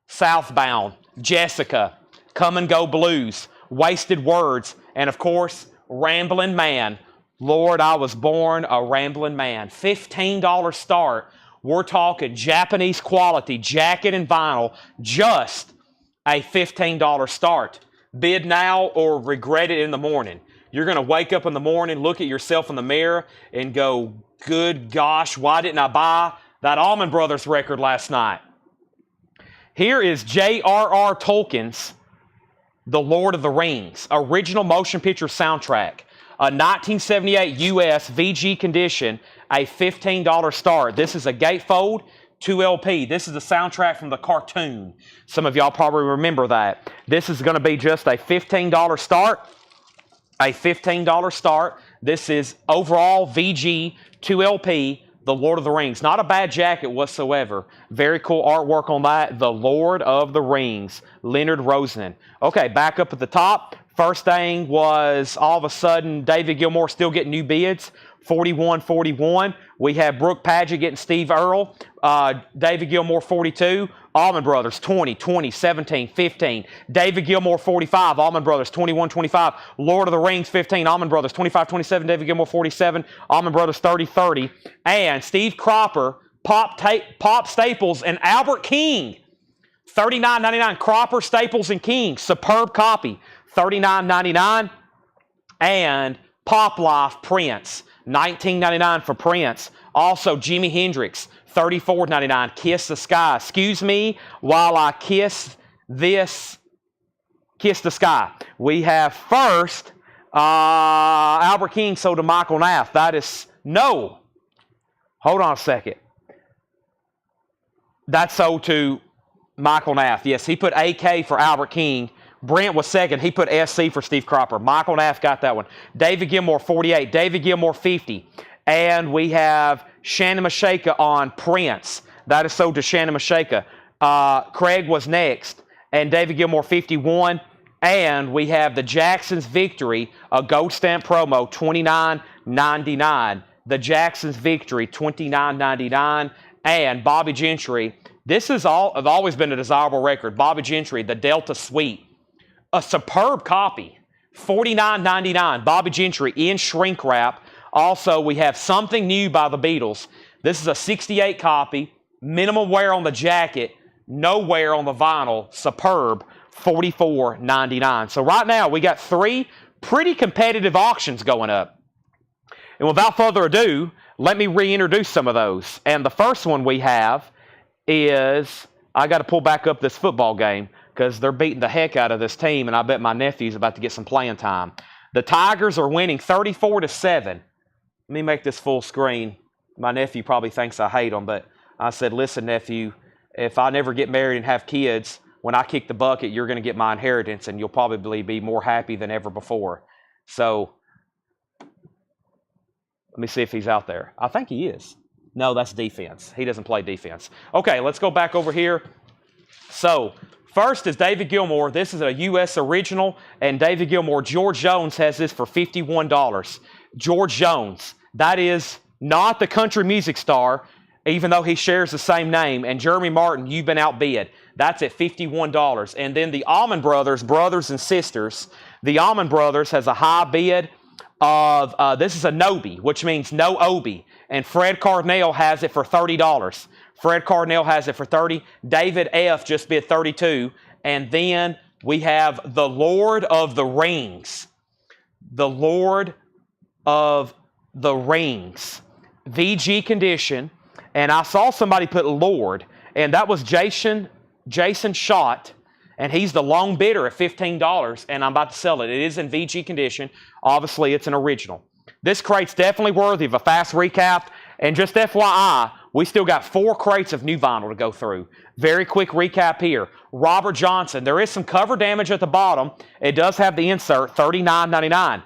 Southbound, Jessica, Come and Go Blues, Wasted Words, and of course, Ramblin' Man. Lord, I was born a rambling man. $15 start. We're talking Japanese quality, jacket and vinyl, just a $15 start. Bid now or regret it in the morning. You're going to wake up in the morning, look at yourself in the mirror, and go, good gosh, why didn't I buy that Allman Brothers record last night? Here is J.R.R. Tolkien's The Lord of the Rings, original motion picture soundtrack. A 1978 US VG condition, a $15 start. This is a gatefold 2LP. This is the soundtrack from the cartoon. Some of y'all probably remember that. This is going to be just a $15 start. A $15 start. This is overall VG 2LP, The Lord of the Rings. Not a bad jacket whatsoever. Very cool artwork on that. The Lord of the Rings, Leonard Rosen. Okay, back up at the top. First thing was all of a sudden David Gilmour still getting new bids, 41-41. We have Brooke Padgett getting Steve Earle, David Gilmour 42, Allman Brothers 20, 20, 17, 15. David Gilmour 45, Allman Brothers 21, 25. Lord of the Rings 15, Allman Brothers 25, 27. David Gilmour 47, Allman Brothers 30, 30. And Steve Cropper, Pop Staples, and Albert King, $39.99. Cropper, Staples, and King, superb copy. $39.99, and Pop Life Prince, $19.99 for Prince. Also, Jimi Hendrix, $34.99. Kiss the Sky. Excuse me while I kiss the sky. We have first, Albert King sold to Michael Nath. That is, no. Hold on a second. That's sold to Michael Nath. Yes, he put AK for Albert King. Brent was second. He put SC for Steve Cropper. Michael Nath got that one. David Gilmour, 48. David Gilmour, 50. And we have Shannon Mashaka on Prince. That is sold to Shannon Mashaka. Craig was next. And David Gilmour, 51. And we have the Jacksons Victory, a gold stamp promo, $29.99. The Jacksons Victory, $29.99. And Bobby Gentry. This has always been a desirable record. Bobby Gentry, the Delta Suite. A superb copy, $49.99. Bobby Gentry in shrink wrap. Also, we have Something New by the Beatles. This is a 68 copy, minimal wear on the jacket, no wear on the vinyl. Superb, $44.99. So right now we got 3 pretty competitive auctions going up. And without further ado, let me reintroduce some of those. And the first one we have is, I got to pull back up this football game because they're beating the heck out of this team, and I bet my nephew's about to get some playing time. The Tigers are winning 34-7. Let me make this full screen. My nephew probably thinks I hate him, but I said, listen, nephew, if I never get married and have kids, when I kick the bucket, you're going to get my inheritance, and you'll probably be more happy than ever before. So let me see if he's out there. I think he is. No, that's defense. He doesn't play defense. Okay, let's go back over here. So first is David Gilmour. This is a U.S. original, and David Gilmour. George Jones has this for $51. George Jones. That is not the country music star, even though he shares the same name. And Jeremy Martin, You've Been Outbid. That's at $51. And then the Allman Brothers, brothers and sisters. The Allman Brothers has a high bid of, this is a Nobi, which means no Obi. And Fred Cardinale has it for $30. Fred Cardinale has it for $30. David F. just bid $32. And then we have the Lord of the Rings. The Lord of the Rings. VG condition. And I saw somebody put Lord. And that was Jason Schott. And he's the long bidder at $15. And I'm about to sell it. It is in VG condition. Obviously, it's an original. This crate's definitely worthy of a fast recap. And just FYI, we still got 4 crates of new vinyl to go through. Very quick recap here. Robert Johnson. There is some cover damage at the bottom. It does have the insert, $39.99.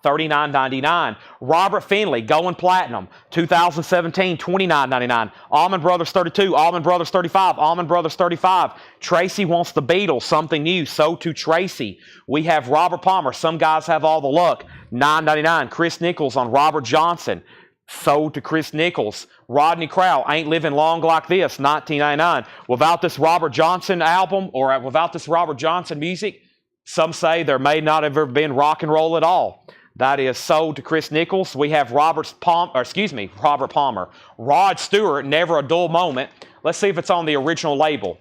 $39.99. Robert Finley, going platinum, 2017, $29.99. Allman Brothers 32, Allman Brothers 35, Allman Brothers 35. Tracy wants the Beatles, something new. So to Tracy. We have Robert Palmer. Some guys have all the luck. $9.99. Chris Nichols on Robert Johnson. Sold to Chris Nichols. Rodney Crowell, Ain't Living Long Like This, $19.99. Without this Robert Johnson album, or without this Robert Johnson music, some say there may not have ever been rock and roll at all. That is sold to Chris Nichols. We have Robert Palmer. Rod Stewart, Never a Dull Moment. Let's see if it's on the original label.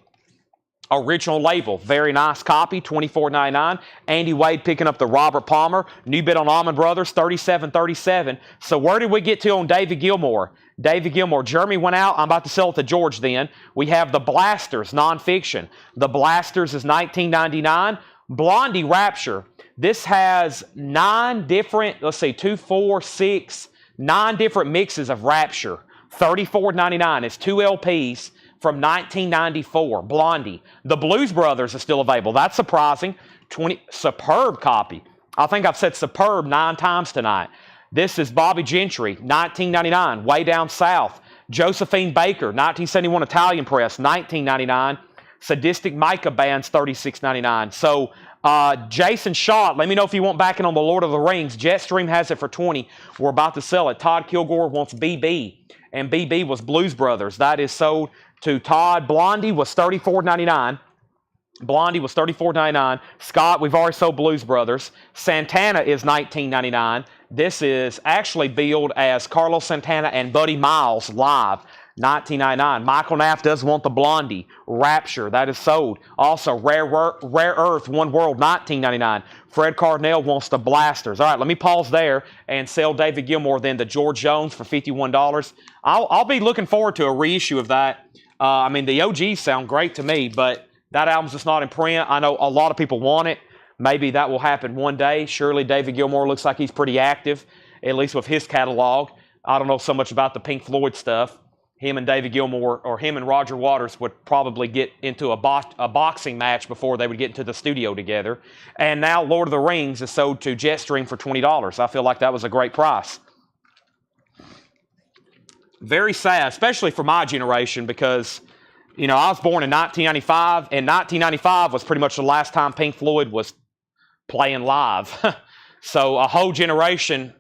Original label. Very nice copy, $24.99. Andy Wade picking up the Robert Palmer. New bid on Allman Brothers, $37.37. So where did we get to on David Gilmour? David Gilmour. Jeremy went out. I'm about to sell it to George then. We have the Blasters, nonfiction. The Blasters is $19.99. Blondie Rapture. This has 9 different, let's see, 2, 4, 6, 9 different mixes of Rapture. $34.99. It's 2 LPs from 1994. Blondie. The Blues Brothers are still available. That's surprising. Superb copy. I think I've said superb 9 times tonight. This is Bobby Gentry, $19.99. Way Down South. Josephine Baker, 1971 Italian Press, $19.99. Sadistic Micah Bands, $36.99. So Jason Schott, let me know if you want backing on the Lord of the Rings. Jetstream has it for $20. We're about to sell it. Todd Kilgore wants BB, and BB was Blues Brothers. That is sold to Todd. Blondie was $34.99. Blondie was $34.99. Scott, we've already sold Blues Brothers. Santana is $19.99. This is actually billed as Carlos Santana and Buddy Miles live. $19.99. Michael Knapp does want the Blondie. Rapture, that is sold. Also, Rare Earth, One World, $19.99. Fred Cardinale wants the Blasters. All right, let me pause there and sell David Gilmour then to George Jones for $51. I'll be looking forward to a reissue of that. I mean, the OGs sound great to me, but that album's just not in print. I know a lot of people want it. Maybe that will happen one day. Surely David Gilmour looks like he's pretty active, at least with his catalog. I don't know so much about the Pink Floyd stuff. Him and David Gilmour, or him and Roger Waters, would probably get into a boxing match before they would get into the studio together. And now Lord of the Rings is sold to Jetstream for $20. I feel like that was a great price. Very sad, especially for my generation, because, you know, I was born in 1995, and 1995 was pretty much the last time Pink Floyd was playing live. So a whole generation,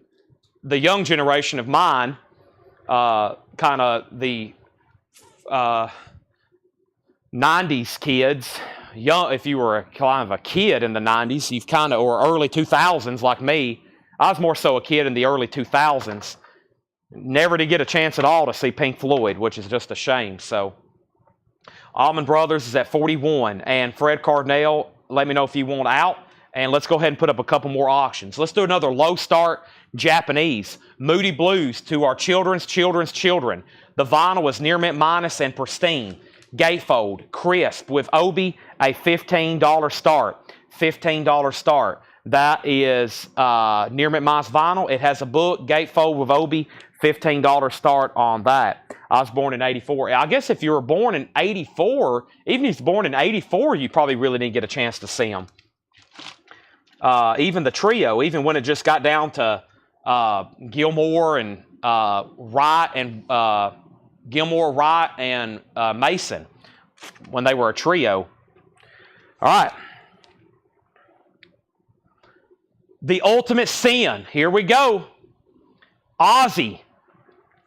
the young generation of mine, kind of the 90s kids, young, if you were a kind of a kid in the 90s, you've kind of, or early 2000s like me, I was more so a kid in the early 2000s, never to get a chance at all to see Pink Floyd, which is just a shame. So Allman Brothers is at 41. And Fred Cardinal, let me know if you want out. And let's go ahead and put up a couple more auctions. Let's do another low start Japanese. Moody Blues to our children's children. The vinyl is near mint minus and pristine. Gatefold, crisp with Obi, a $15 start. $15 start. That is near mint minus vinyl. It has a book, gatefold with Obi, $15 start on that. I was born in 84. I guess if you were born in 84, even if you're born in 84, you probably really didn't get a chance to see them. Even the trio, even when it just got down to Gilmore and Wright and Mason, when they were a trio. All right. The Ultimate Sin. Here we go. Ozzy.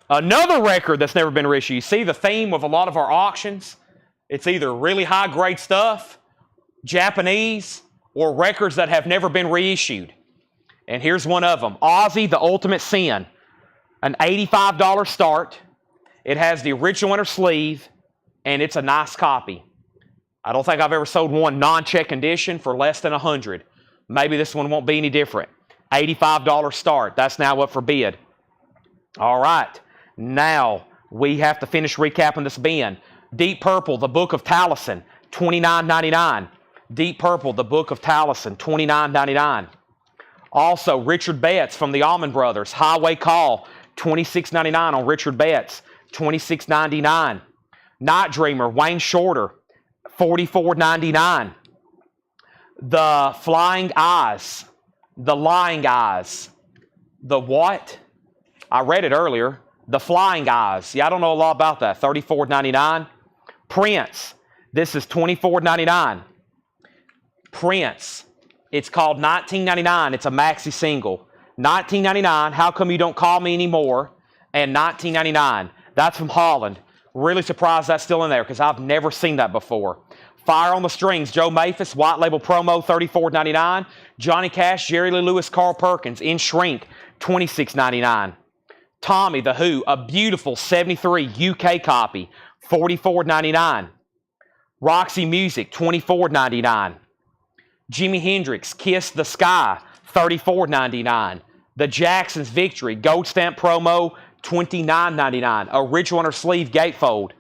Another record that's never been reissued. You see the theme of a lot of our auctions? It's either really high-grade stuff, Japanese, or records that have never been reissued. And here's one of them. Ozzy, The Ultimate Sin. An $85 start. It has the original inner sleeve, and it's a nice copy. I don't think I've ever sold one non-check condition for less than $100. Maybe this one won't be any different. $85 start. That's now up for bid. All right. Now we have to finish recapping this bin. Deep Purple, The Book of Taliesin, $29.99. Deep Purple, The Book of Taliesin, $29.99. Also, Richard Betts from the Allman Brothers, Highway Call, $26.99 on Richard Betts, $26.99. Night Dreamer, Wayne Shorter, $44.99. The Flying Eyes, The Lying Eyes. The what? I read it earlier. The Flying Eyes. Yeah, I don't know a lot about that. $34.99. Prince. This is $24.99. Prince. It's called 1999. It's a maxi single. 1999. How come you don't call me anymore? And 1999. That's from Holland. Really surprised that's still in there because I've never seen that before. Fire on the Strings, Joe Maphis, White Label Promo, $34.99. Johnny Cash, Jerry Lee Lewis, Carl Perkins, in Shrink, $26.99. Tommy, The Who, a beautiful 73 UK copy, $44.99. Roxy Music, $24.99. Jimi Hendrix, Kiss the Sky, $34.99. The Jacksons Victory, Gold Stamp Promo, $29.99. Original inner sleeve gatefold.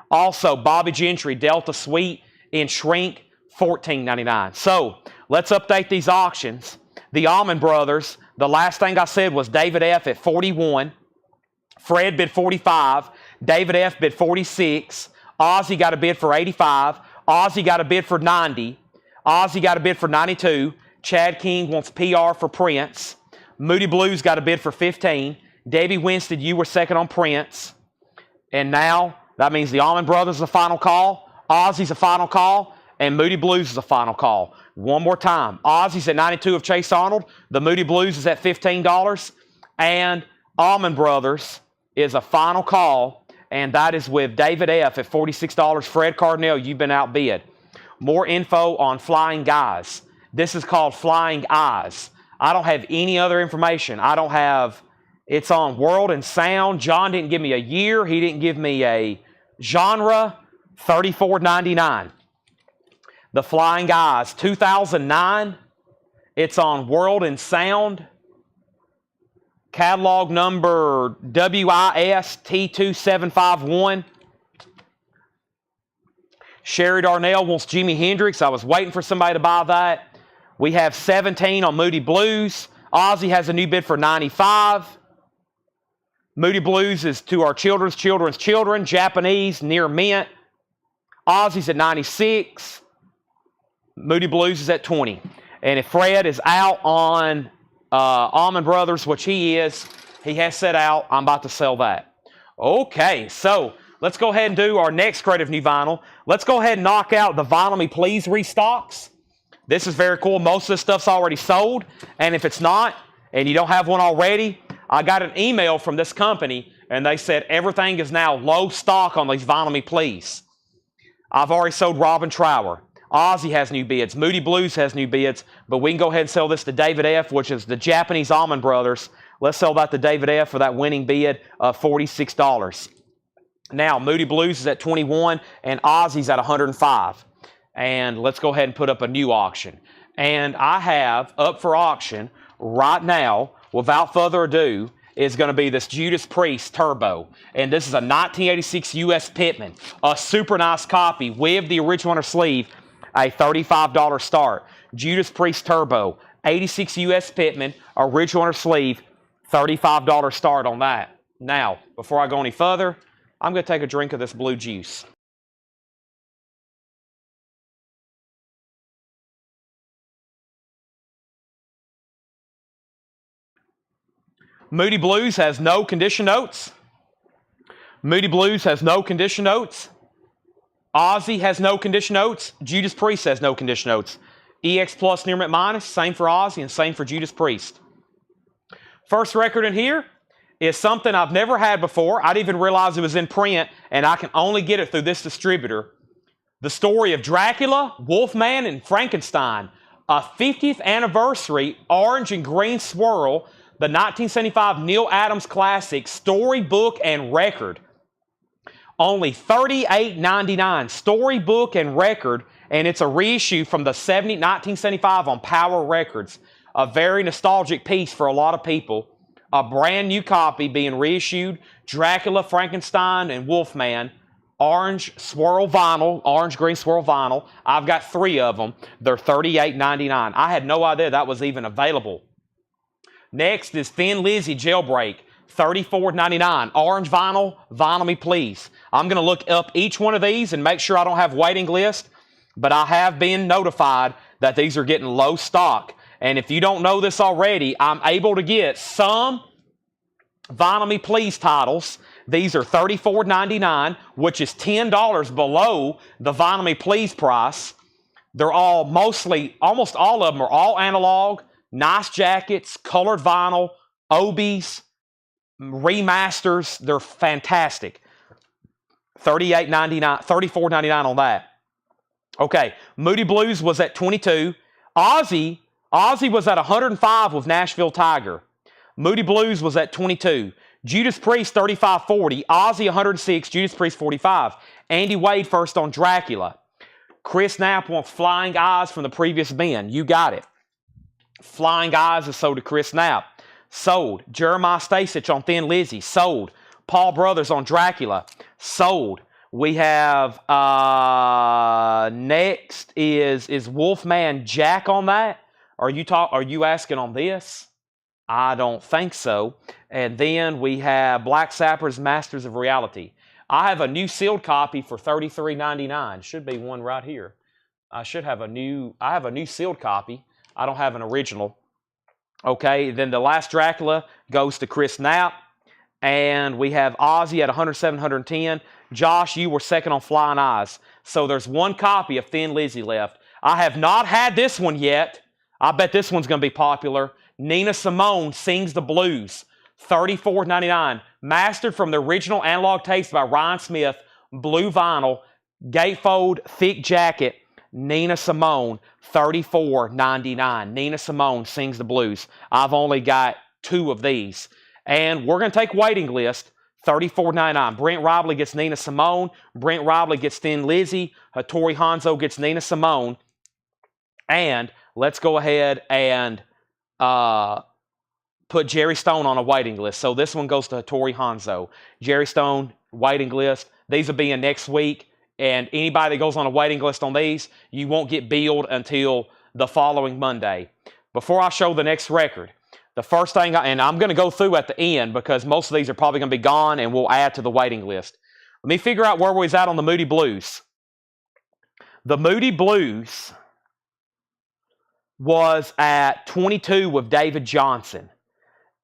Also, Bobby Gentry, Delta Suite, in Shrink, $14.99. So, let's update these auctions. The Allman Brothers, the last thing I said was David F. at 41. Fred bid 45. David F. bid 46. Ozzy got a bid for 85. Ozzy got a bid for 90. Ozzy got a bid for 92. Chad King wants PR for Prince. Moody Blues got a bid for 15. Debbie Winstead, you were second on Prince. And now, that means the Allman Brothers is a final call. Ozzy's a final call, and Moody Blues is a final call. One more time. Ozzy's at 92 of Chase Arnold. The Moody Blues is at $15. And Allman Brothers is a final call, and that is with David F. at $46. Fred Cardinal, you've been outbid. More info on Flying Guys. This is called Flying Eyes. I don't have any other information. I don't have... It's on World and Sound. John didn't give me a year. He didn't give me a genre. $34.99. The Flying Eyes, 2009. It's on World and Sound. Catalog number WIS T2751. Sherry Darnell wants Jimi Hendrix. I was waiting for somebody to buy that. We have 17 on Moody Blues. Ozzy has a new bid for 95. Moody Blues is to our children's children. Japanese, near mint. Ozzy's at 96. Moody Blues is at 20. And if Fred is out on Allman Brothers, which he is, he has set out, I'm about to sell that. Okay, so let's go ahead and do our next creative new vinyl. Let's go ahead and knock out the Vinyl Me Please restocks. This is very cool. Most of this stuff's already sold. And if it's not, and you don't have one already, I got an email from this company, and they said everything is now low stock on these Vinyl Me Please. I've already sold Robin Trower. Ozzy has new bids. Moody Blues has new bids. But we can go ahead and sell this to David F., which is the Japanese Allman Brothers. Let's sell that to David F. for that winning bid of $46. Now, Moody Blues is at 21 and Ozzy's at 105. And let's go ahead and put up a new auction. And I have up for auction right now, without further ado, is going to be this Judas Priest Turbo. And this is a 1986 U.S. Pitman, a super nice copy with the original on her sleeve, a $35 start. Judas Priest Turbo, 86 U.S. Pitman, original on her sleeve, $35 start on that. Now, before I go any further, I'm going to take a drink of this blue juice. Moody Blues has no condition notes. Moody Blues has no condition notes. Ozzy has no condition notes. Judas Priest has no condition notes. EX Plus Near Mint Minus, same for Ozzy and same for Judas Priest. First record in here is something I've never had before. I didn't even realize it was in print, and I can only get it through this distributor. The Story of Dracula, Wolfman, and Frankenstein. A 50th anniversary orange and green swirl, the 1975 Neal Adams classic, storybook and record. Only $38.99, storybook and record, and it's a reissue from the 1975 on Power Records. A very nostalgic piece for a lot of people. A brand new copy being reissued. Dracula, Frankenstein, and Wolfman. Orange swirl vinyl, orange-green swirl vinyl. I've got 3 of them. They're $38.99. I had no idea that was even available. Next is Thin Lizzy Jailbreak, $34.99. Orange vinyl, vinyl me please. I'm going to look up each one of these and make sure I don't have waiting list, but I have been notified that these are getting low stock. And if you don't know this already, I'm able to get some Vinyl Me Please titles. These are $34.99, which is $10 below the Vinyl Me Please price. They're all almost all of them are all analog, nice jackets, colored vinyl, Obies, remasters. They're fantastic. $34.99 on that. Okay, Moody Blues was at 22. Ozzy was at 105 with Nashville Tiger. Moody Blues was at 22. Judas Priest 35.40. Ozzy 106. Judas Priest 45. Andy Wade first on Dracula. Chris Knapp wants Flying Eyes from the previous bin. You got it. Flying Eyes is sold to Chris Knapp. Sold. Jeremiah Stasich on Thin Lizzy. Sold. Paul Brothers on Dracula. Sold. We have next is Wolfman Jack on that. Are you asking on this? I don't think so. And then we have Black Sabbath's Masters of Reality. I have a new sealed copy for $33.99. Should be one right here. I have a new sealed copy. I don't have an original. Okay, then the last Dracula goes to Chris Knapp. And we have Ozzy at 107, 110. Josh, you were second on Flying Eyes. So there's one copy of Thin Lizzy left. I have not had this one yet. I bet this one's going to be popular. Nina Simone Sings the Blues. $34.99. Mastered from the original analog tapes by Ryan Smith. Blue vinyl. Gatefold. Thick jacket. Nina Simone. $34.99. Nina Simone Sings the Blues. I've only got 2 of these. And we're going to take waiting list. $34.99. Brent Robley gets Nina Simone. Brent Robley gets Thin Lizzy. Hattori Hanzo gets Nina Simone. And let's go ahead and put Jerry Stone on a waiting list. So this one goes to Hattori Hanzo. Jerry Stone, waiting list. These will be in next week. And anybody that goes on a waiting list on these, you won't get billed until the following Monday. Before I show the next record, the first thing, and I'm going to go through at the end because most of these are probably going to be gone and we'll add to the waiting list. Let me figure out where we was at on the Moody Blues. The Moody Blues was at 22 with David Johnson.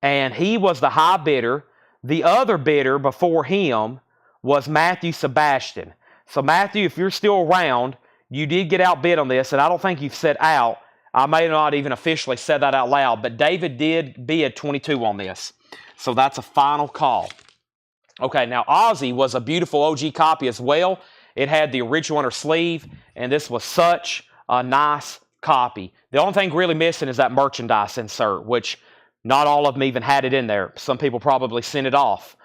And he was the high bidder. The other bidder before him was Matthew Sebastian. So Matthew, if you're still around, you did get outbid on this, and I don't think you've said out. I may not even officially said that out loud, but David did bid 22 on this. So that's a final call. Okay, now Ozzy was a beautiful OG copy as well. It had the original on her sleeve, and this was such a nice copy. The only thing really missing is that merchandise insert, which not all of them even had it in there. Some people probably sent it off.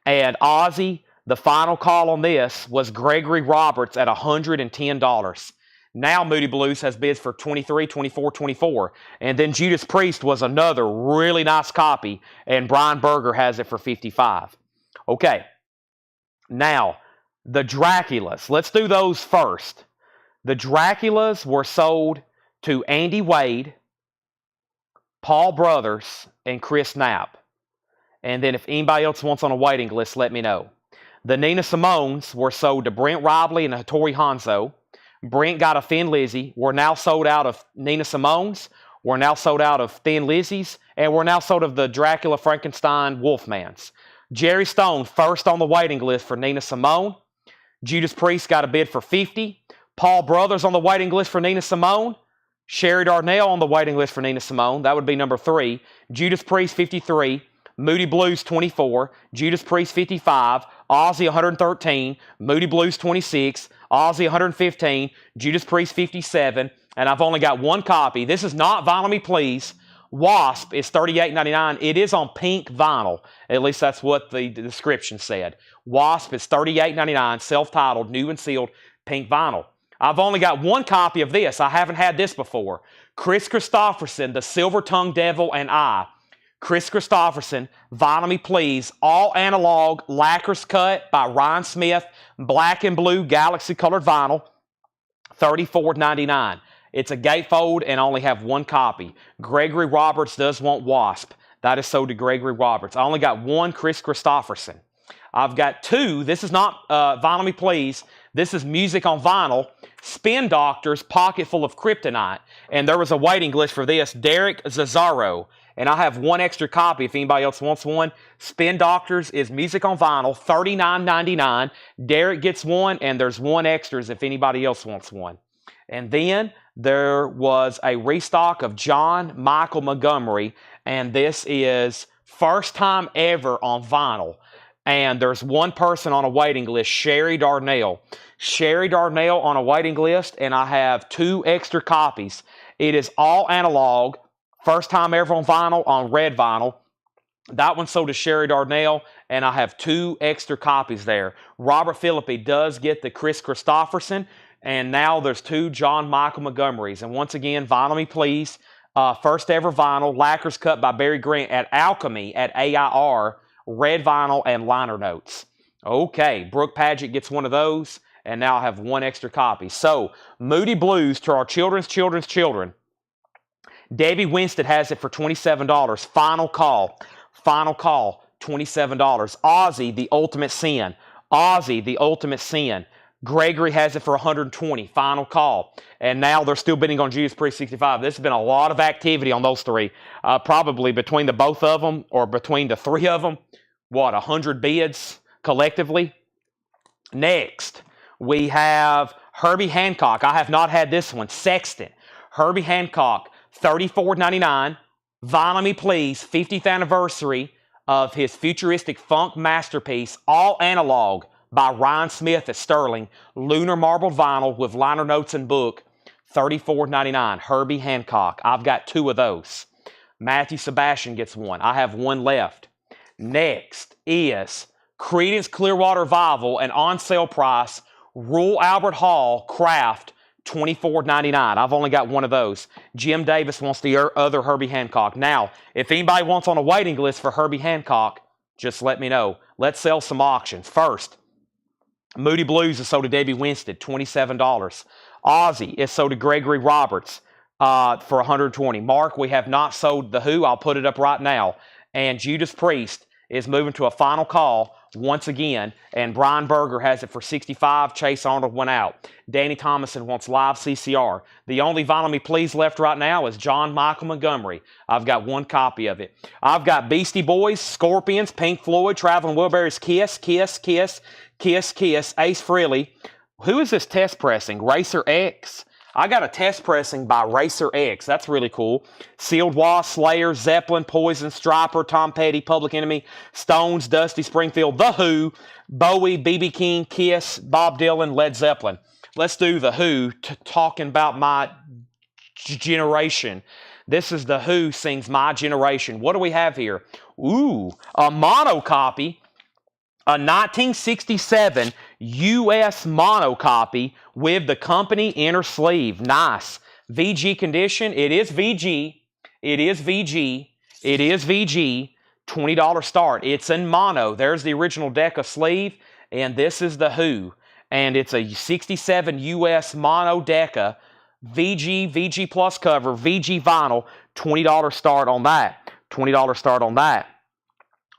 And Ozzy, The final call on this was Gregory Roberts at $110. Now Moody Blues has bids for 23, 24, 24. And then Judas Priest was another really nice copy, and Brian Berger has it for 55. Okay, now the Draculas. Let's do those first. The Draculas were sold to Andy Wade, Paul Brothers, and Chris Knapp. And then if anybody else wants on a waiting list, let me know. The Nina Simones were sold to Brent Robley and Hattori Hanzo. Brent got a Thin Lizzy. We're now sold out of Nina Simone's. We're now sold out of Thin Lizzy's. And we're now sold of the Dracula Frankenstein Wolfman's. Jerry Stone, first on the waiting list for Nina Simone. Judas Priest got a bid for 50. Paul Brothers on the waiting list for Nina Simone. Sherry Darnell on the waiting list for Nina Simone. That would be number 3. Judas Priest, 53. Moody Blues, 24. Judas Priest, 55. Ozzy, 113. Moody Blues, 26. Ozzy, 115. Judas Priest, 57. And I've only got one copy. This is not Vinyl Me Please. Wasp is $38.99. It is on pink vinyl. At least that's what the description said. Wasp is $38.99, self-titled, new and sealed, pink vinyl. I've only got one copy of this. I haven't had this before. Chris Christopherson, The Silver-Tongued Devil and I. Chris Christopherson, Vinyl Me Please, all analog, lacquer's cut by Ryan Smith, black and blue galaxy-colored vinyl, $34.99. It's a gatefold and only have one copy. Gregory Roberts does want Wasp. That is sold to Gregory Roberts. I only got one Chris Christopherson. I've got 2. This is not Vinyl Me Please. This is Music on Vinyl. Spin Doctors, Pocket Full of Kryptonite. And there was a waiting list for this. Derek Zazzaro. And I have one extra copy if anybody else wants one. Spin Doctors is Music on Vinyl, $39.99. Derek gets one, and there's one extras if anybody else wants one. And then there was a restock of John Michael Montgomery, and this is first time ever on vinyl. And there's one person on a waiting list, Sherry Darnell. Sherry Darnell on a waiting list, and I have 2 extra copies. It is all analog, first time ever on vinyl, on red vinyl. That one sold to Sherry Darnell, and I have 2 extra copies there. Robert Philippi does get the Chris Christopherson, and now there's 2 John Michael Montgomerys. And once again, Vinyl Me Please, first ever vinyl, lacquer's cut by Barry Grant at Alchemy at AIR, red vinyl and liner notes. Okay, Brooke Padgett gets one of those, and now I have 1 extra copy. So, Moody Blues to our children's children. Debbie Winston has it for $27. Final call, $27. Ozzy, The Ultimate Sin. Ozzy, The Ultimate Sin. Gregory has it for $120. Final call. And now they're still bidding on Judas Priest 65. There's been a lot of activity on those 3. Probably between the both of them or between the 3 of them. 100 bids collectively? Next, we have Herbie Hancock. I have not had this one. Sexton. Herbie Hancock, $34.99. Vinyl Me Please, 50th anniversary of his futuristic funk masterpiece, all analog, by Ryan Smith at Sterling. Lunar marbled vinyl with liner notes and book. $34.99. Herbie Hancock. I've got 2 of those. Matthew Sebastian gets one. I have 1 left. Next is Creedence Clearwater Revival, and on sale price, Royal Albert Hall Craft, $24.99. I've only got 1 of those. Jim Davis wants the other Herbie Hancock. Now, if anybody wants on a waiting list for Herbie Hancock, just let me know. Let's sell some auctions. First, Moody Blues is sold to Debbie Winston, $27. Ozzy is sold to Gregory Roberts for $120. Mark, we have not sold The Who. I'll put it up right now. And Judas Priest is moving to a final call once again, and Brian Berger has it for $65. Chase Arnold went out. Danny Thomason wants live CCR. The only Vinyl Me Please left right now is John Michael Montgomery. I've got 1 copy of it. I've got Beastie Boys, Scorpions, Pink Floyd, Traveling Wilburys, Kiss, Kiss, Kiss, Kiss, Kiss, Ace Frehley. Who is this test pressing? Racer X? I got a test pressing by Racer X. That's really cool. Sealed Wasp, Slayer, Zeppelin, Poison, Stryper, Tom Petty, Public Enemy, Stones, Dusty Springfield, The Who, Bowie, B.B. King, Kiss, Bob Dylan, Led Zeppelin. Let's do The Who, talking about my generation. This is The Who sings My Generation. What do we have here? Ooh, a mono copy A 1967 U.S. mono copy with the company inner sleeve. Nice. VG condition. It is VG. It is VG. It is VG. $20 start. It's in mono. There's the original Decca sleeve, and this is the Who. And it's a 67 U.S. mono Decca. VG plus cover, VG vinyl. $20 start on that. $20 start on that.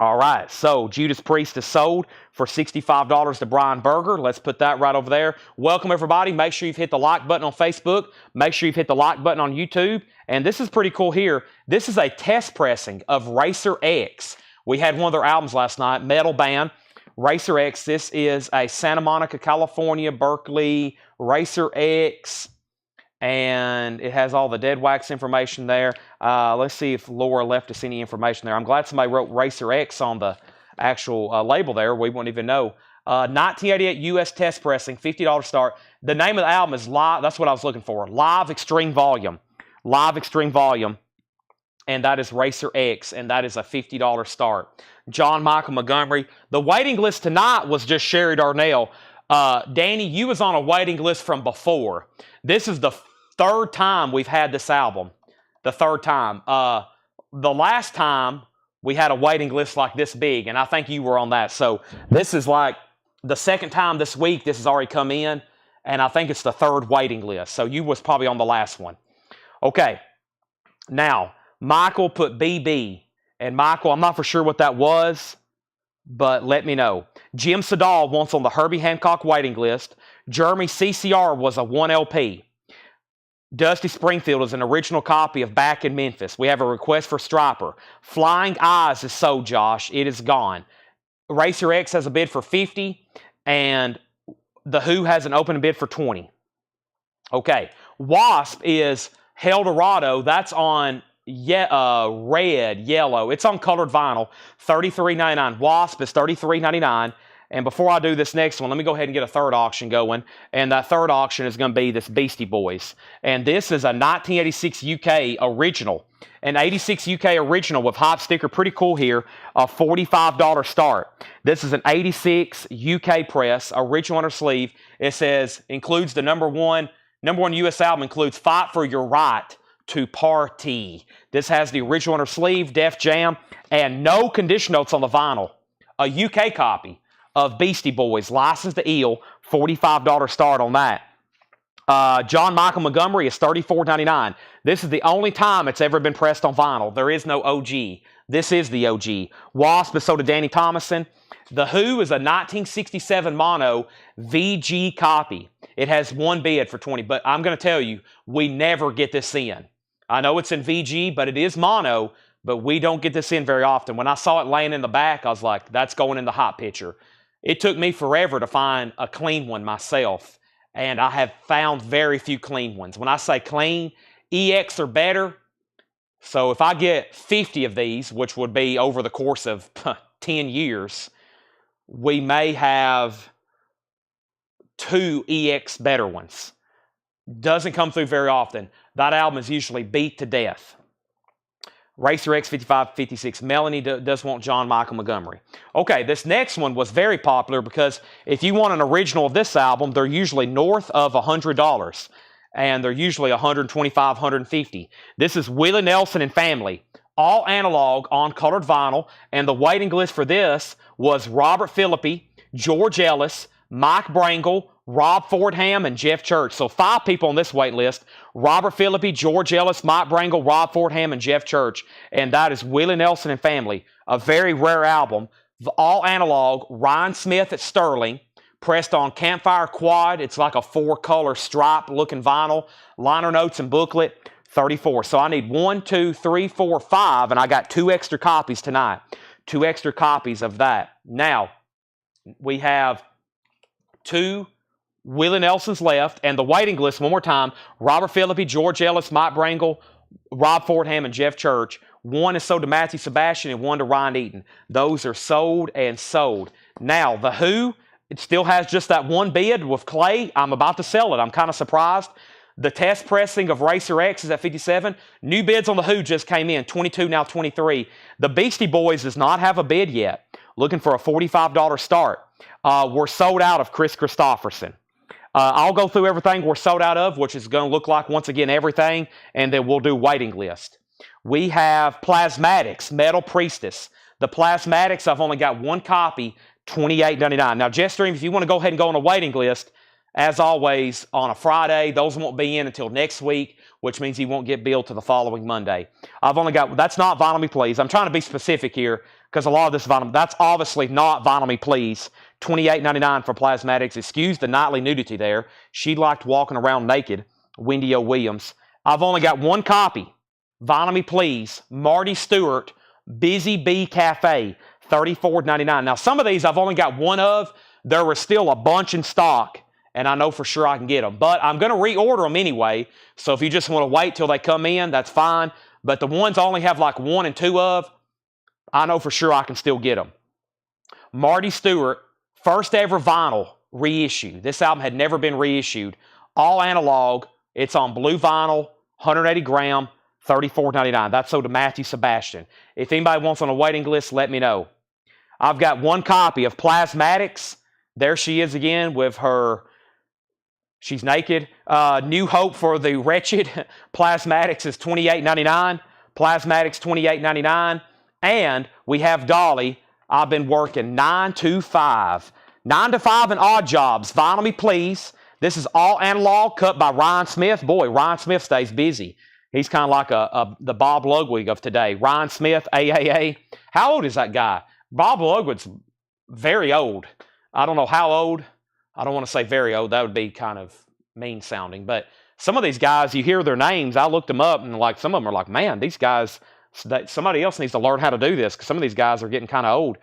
All right, so Judas Priest is sold for $65 to Brian Berger. Let's put that right over there. Welcome, everybody. Make sure you've hit the like button on Facebook. Make sure you've hit the like button on YouTube. And this is pretty cool here. This is a test pressing of Racer X. We had one of their albums last night, Metal Band, Racer X. This is a Santa Monica, California, Berkeley Racer X. And it has all the dead wax information there. Let's see if Laura left us any information there. I'm glad somebody wrote Racer X on the actual label there. We wouldn't even know. 1988 U.S. test pressing, $50 start. The name of the album is Live. That's what I was looking for. Live Extreme Volume. Live Extreme Volume. And that is Racer X. And that is a $50 start. John Michael Montgomery. The waiting list tonight was just Sherry Darnell. Danny, you was on a waiting list from before. This is the third time we've had this album. The third time. The last time we had a waiting list like this big, and I think you were on that. So this is like the second time this week this has already come in, and I think it's the third waiting list. So you was probably on the last one. Okay. Now, Michael put BB. And Michael, I'm not for sure what that was, but let me know. Jim Sedal wants on the Herbie Hancock waiting list. Jeremy CCR was a 1 LP. Dusty Springfield is an original copy of Back in Memphis. We have a request for Striper. Flying Eyes is sold, Josh. It is gone. Racer X has a bid for $50, and the Who has an open bid for $20. Okay. Wasp is Heldorado. That's on red, yellow. It's on colored vinyl. $33.99. Wasp is $33.99. And before I do this next one, let me go ahead and get a third auction going. And that third auction is going to be this Beastie Boys. And this is a 1986 UK original. An 86 UK original with hop sticker. Pretty cool here. A $45 start. This is an 86 UK press. Original under sleeve. It says, includes the number one US album, includes Fight for Your Right to Party. This has the original under sleeve, Def Jam, and no condition notes on the vinyl. A UK copy of Beastie Boys, License to Ill, $45 start on that. John Michael Montgomery is $34.99. This is the only time it's ever been pressed on vinyl. There is no OG. This is the OG. Wasp is sold to Danny Thomason. The Who is a 1967 mono VG copy. It has one bid for $20, but I'm going to tell you, we never get this in. I know it's in VG, but it is mono, but we don't get this in very often. When I saw it laying in the back, I was like, that's going in the hot picture. It took me forever to find a clean one myself, and I have found very few clean ones. When I say clean, EX or better. So if I get 50 of these, which would be over the course of 10 years, we may have 2 EX better ones. Doesn't come through very often. That album is usually beat to death. Racer X 5556. Melanie does want John Michael Montgomery. Okay, this next one was very popular because if you want an original of this album, they're usually north of $100. And they're usually $125, $150. This is Willie Nelson and Family. All analog on colored vinyl. And the waiting list for this was Robert Philippi, George Ellis, Mike Brangle, Rob Fordham, and Jeff Church. So 5 people on this wait list. Robert Philippi, George Ellis, Mike Brangle, Rob Fordham, and Jeff Church. And that is Willie Nelson and Family. A very rare album. All analog. Ryan Smith at Sterling. Pressed on Campfire Quad. It's like a 4-color stripe looking vinyl. Liner notes and booklet. $34. So I need 1, 2, 3, 4, 5. And I got 2 extra copies tonight. 2 extra copies of that. Now, we have 2 Willie Nelson's left, and the waiting list, one more time, Robert Philippi, George Ellis, Mike Brangle, Rob Fordham, and Jeff Church. 1 is sold to Matthew Sebastian and 1 to Ryan Eaton. Those are sold and sold. Now, the Who, it still has just that 1 bid with Clay. I'm about to sell it. I'm kind of surprised. The test pressing of Racer X is at 57. New bids on the Who just came in, 22, now 23. The Beastie Boys does not have a bid yet. looking for a $45 start. We're sold out of Chris Christopherson. I'll go through everything we're sold out of, which is going to look like, once again, everything, and then we'll do waiting list. We have Plasmatics, Metal Priestess. The Plasmatics, I've only got one copy, $28.99. Now, Jetstream, if you want to go ahead and go on a waiting list, as always, on a Friday, those won't be in until next week, which means you won't get billed to the following Monday. I've only got, that's not Vinyl Me Please. I'm trying to be specific here because a lot of this Vinyl, that's obviously not Vinyl Me Please. $28.99 for Plasmatics. Excuse the nightly nudity there. She liked walking around naked. Wendy O. Williams. I've only got one copy. Vinyl Me Please. Marty Stewart. Busy Bee Cafe. $34.99. Now, some of these I've only got one of. There was still a bunch in stock, and I know for sure I can get them. But I'm going to reorder them anyway, so if you just want to wait till they come in, that's fine. But the ones I only have like 1 and 2 of, I know for sure I can still get them. Marty Stewart, first ever vinyl reissue. This album had never been reissued. All analog. It's on blue vinyl, 180 gram, $34.99. That's sold to Matthew Sebastian. If anybody wants on a waiting list, let me know. I've got one copy of Plasmatics. There she is again with her, she's naked. New Hope for the Wretched. Plasmatics is $28.99. Plasmatics $28.99. And we have Dolly. I've been working 9 to 5. 9 to 5 and odd jobs. Vinyl Me Please. This is all analog, cut by Ryan Smith. Boy, Ryan Smith stays busy. He's kind of like the Bob Ludwig of today. Ryan Smith, AAA. How old is that guy? Bob Ludwig's very old. I don't know how old. I don't want to say very old. That would be kind of mean sounding. But some of these guys, you hear their names. I looked them up, and like some of them are like, man, these guys, somebody else needs to learn how to do this because some of these guys are getting kind of old.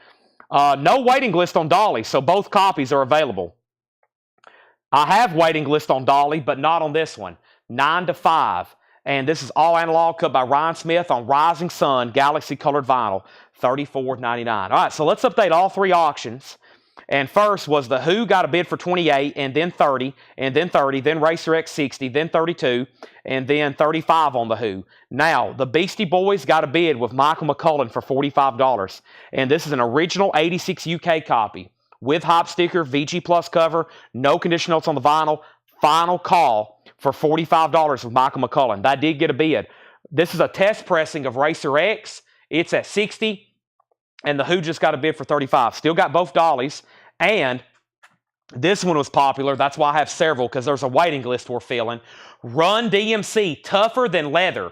No waiting list on Dolly, so both copies are available. I have waiting list on Dolly, but not on this one. 9 to 5. And this is all analog, cut by Ryan Smith on Rising Sun Galaxy Colored Vinyl, $34.99. All right, so let's update all 3 auctions. And first was the Who got a bid for 28, and then 30, and then 30, then Racer X 60, then 32, and then 35 on the Who. Now, the Beastie Boys got a bid with Michael McCullen for $45. And this is an original 86 UK copy with hop sticker, VG Plus cover, no condition notes on the vinyl. Final call for $45 with Michael McCullen. That did get a bid. This is a test pressing of Racer X. It's at 60. And the Who just got a bid for 35. Still got both dollies. And this one was popular. That's why I have several, because there's a waiting list we're filling. Run DMC, Tougher Than Leather.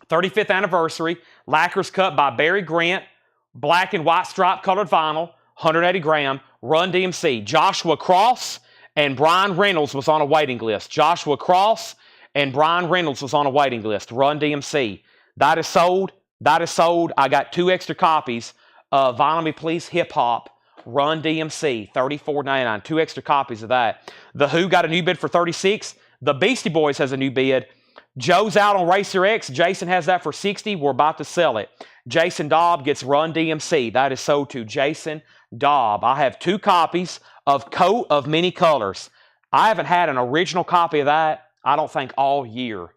35th anniversary. Lacquers cut by Barry Grant. Black and white stripe colored vinyl. 180 gram. Run DMC. Joshua Cross and Brian Reynolds was on a waiting list. Joshua Cross and Brian Reynolds was on a waiting list. Run DMC. That is sold. That is sold. I got 2 extra copies of Vinyl Me Please Hip Hop, Run DMC, $34.99. 2 extra copies of that. The Who got a new bid for 36. The Beastie Boys has a new bid. Joe's out on Racer X. Jason has that for 60. We're about to sell it. Jason Daub gets Run DMC. That is sold to Jason Daub. I have 2 copies of Coat of Many Colors. I haven't had an original copy of that, I don't think, all year.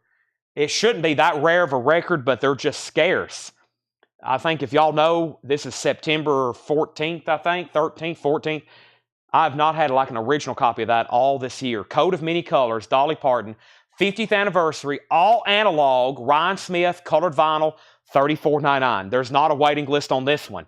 It shouldn't be that rare of a record, but they're just scarce. I think if y'all know, this is September 14th, I think, 13th, 14th. I have not had like an original copy of that all this year. Coat of Many Colors, Dolly Parton, 50th anniversary, all analog, Ryan Smith, colored vinyl, $34.99. There's not a waiting list on this one.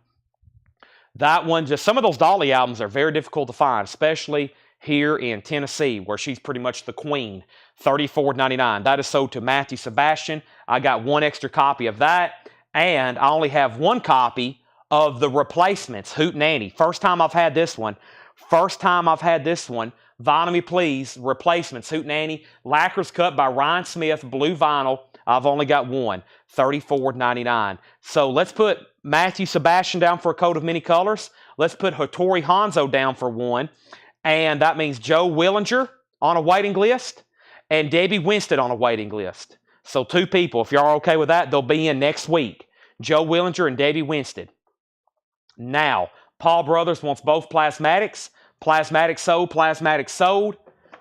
That one, just some of those Dolly albums are very difficult to find, especially here in Tennessee, where she's pretty much the queen. $34.99. That is sold to Matthew Sebastian. I got 1 extra copy of that, and I only have 1 copy of the Replacements, Hootenanny. First time I've had this one. First time I've had this one. Vinyl Me Please, Replacements, Hootenanny. Lacquers cut by Ryan Smith, blue vinyl. I've only got 1. $34.99. So let's put Matthew Sebastian down for a Coat of Many Colors. Let's put Hattori Hanzo down for 1. And that means Joe Willinger on a waiting list and Debbie Winstead on a waiting list. So 2 people. If y'all are okay with that, they'll be in next week. Joe Willinger and Debbie Winstead. Now, Paul Brothers wants both Plasmatics. Plasmatics sold. Plasmatics sold.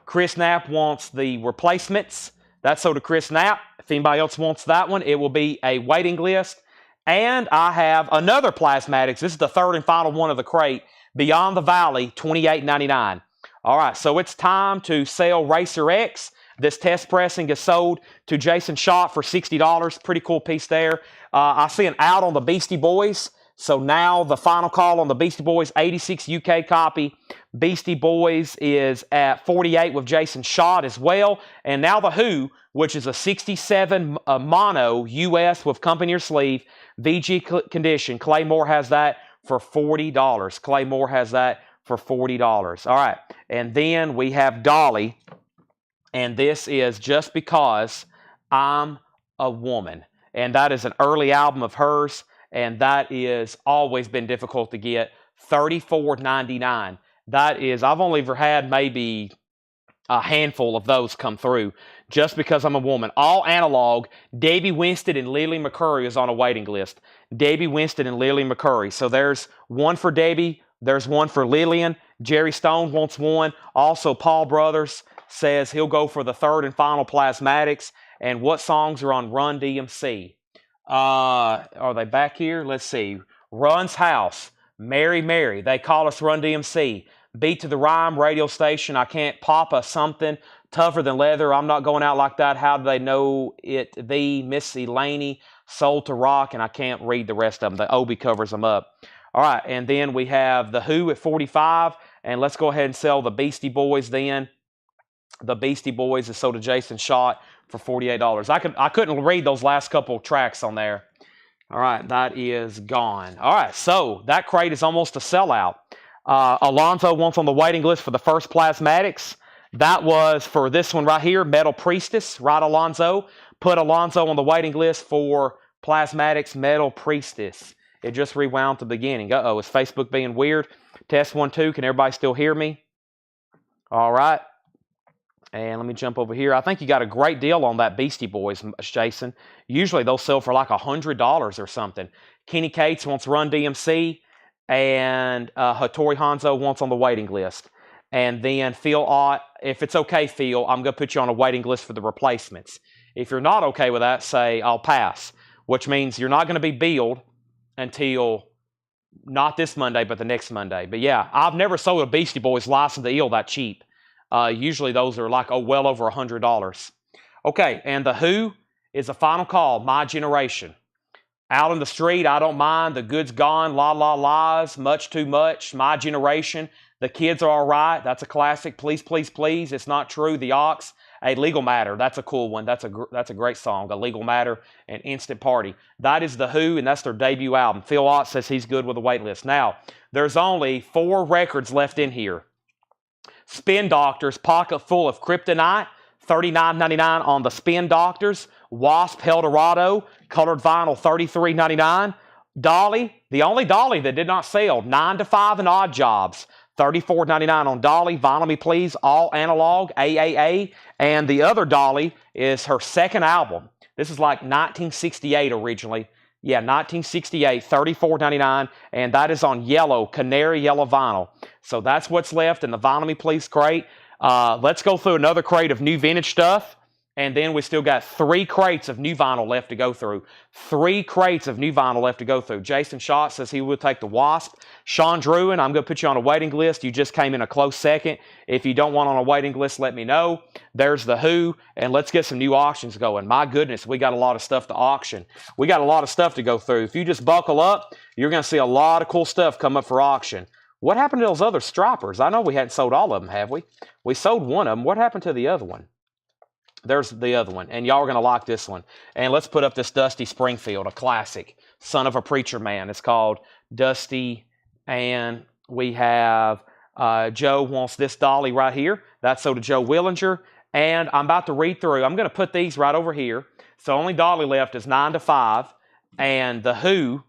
Chris Knapp wants the Replacements. That's sold to Chris Knapp. If anybody else wants that one, it will be a waiting list. And I have another Plasmatics. This is the third and final one of the crate. Beyond the Valley, $28.99. All right, so it's time to sell Racer X. This test pressing is sold to Jason Schott for $60. Pretty cool piece there. I see an out on the Beastie Boys. So now the final call on the Beastie Boys, 86 UK copy. Beastie Boys is at 48 with Jason Schott as well. And now the Who, which is a 67 mono US with company or sleeve, VG condition. Claymore has that for $40. Claymore has that for $40. All right. And then we have Dolly. And this is Just Because I'm a Woman. And that is an early album of hers. And that is always been difficult to get. $34.99. That is, I've only ever had maybe a handful of those come through. Just Because I'm a Woman. All analog. Davey Winston and Lily McCurry is on a waiting list. Davey Winston and Lily McCurry. So there's one for Davey. There's one for Lillian. Jerry Stone wants one. Also, Paul Brothers says he'll go for the third and final Plasmatics. And what songs are on Run DMC? Are they back here? Let's see. Run's House. Mary Mary. They call us Run DMC. Beat to the Rhyme radio station. I can't pop a something. Tougher Than Leather. I'm Not Going Out Like That. How Do They Know It? The Missy Laney. Soul to Rock. And I can't read the rest of them. The Obi covers them up. All right. And then we have The Who at 45. And let's go ahead and sell the Beastie Boys then. The Beastie Boys is sold to Jason Schott for $48. I couldn't read those last couple tracks on there. All right, that is gone. All right, so that crate is almost a sellout. Alonzo wants on the waiting list for the first Plasmatics. That was for this one right here, Metal Priestess. Right, Alonzo? Put Alonzo on the waiting list for Plasmatics Metal Priestess. It just rewound at the beginning. Uh-oh, is Facebook being weird? Test 1, 2. Can everybody still hear me? All right. And let me jump over here. I think you got a great deal on that Beastie Boys, Jason. Usually they'll sell for like $100 or something. Kenny Cates wants Run DMC. And Hattori Hanzo wants on the waiting list. And then Phil Ott, if it's okay, Phil, I'm going to put you on a waiting list for the replacements. If you're not okay with that, say, I'll pass. Which means you're not going to be billed until not this Monday, but the next Monday. But yeah, I've never sold a Beastie Boys license to eel that cheap. Usually those are like, well over $100. Okay, and the Who is a final call, My Generation. Out in the street, I don't mind. The good's gone, La La La's, Much Too Much, My Generation. The Kids Are All Right, that's a classic. Please, Please, Please, It's Not True, The Ox. A Legal Matter, that's a cool one. That's a great song, A Legal Matter and Instant Party. That is the Who, and that's their debut album. Phil Ott says he's good with the wait list. Now, there's only 4 records left in here. Spin Doctors, Pocket Full of Kryptonite, $39.99 on the Spin Doctors. Wasp, Eldorado, colored vinyl, $33.99. Dolly, the only Dolly that did not sell, 9 to 5 and Odd Jobs, $34.99 on Dolly. Vinyl Me Please, all analog, AAA. And the other Dolly is her second album. This is like 1968 originally. Yeah, 1968, $34.99, and that is on yellow, canary yellow vinyl. So that's what's left in the Vinyl Me Please crate. Let's go through another crate of new vintage stuff, and then we still got 3 crates of new vinyl left to go through. 3 crates of new vinyl left to go through. Jason Schott says he will take the Wasp. Sean Druin, I'm going to put you on a waiting list. You just came in a close second. If you don't want on a waiting list, let me know. There's the Who, and let's get some new auctions going. My goodness, we got a lot of stuff to auction. We got a lot of stuff to go through. If you just buckle up, you're going to see a lot of cool stuff come up for auction. What happened to those other Stripers? I know we hadn't sold all of them, have we? We sold one of them. What happened to the other one? There's the other one, and y'all are going to like this one. And let's put up this Dusty Springfield, a classic, Son of a Preacher Man. It's called Dusty, and we have Joe wants this Dolly right here. That's so to Joe Willinger. And I'm about to read through. I'm going to put these right over here. So only Dolly left is 9 to 5. And the Who,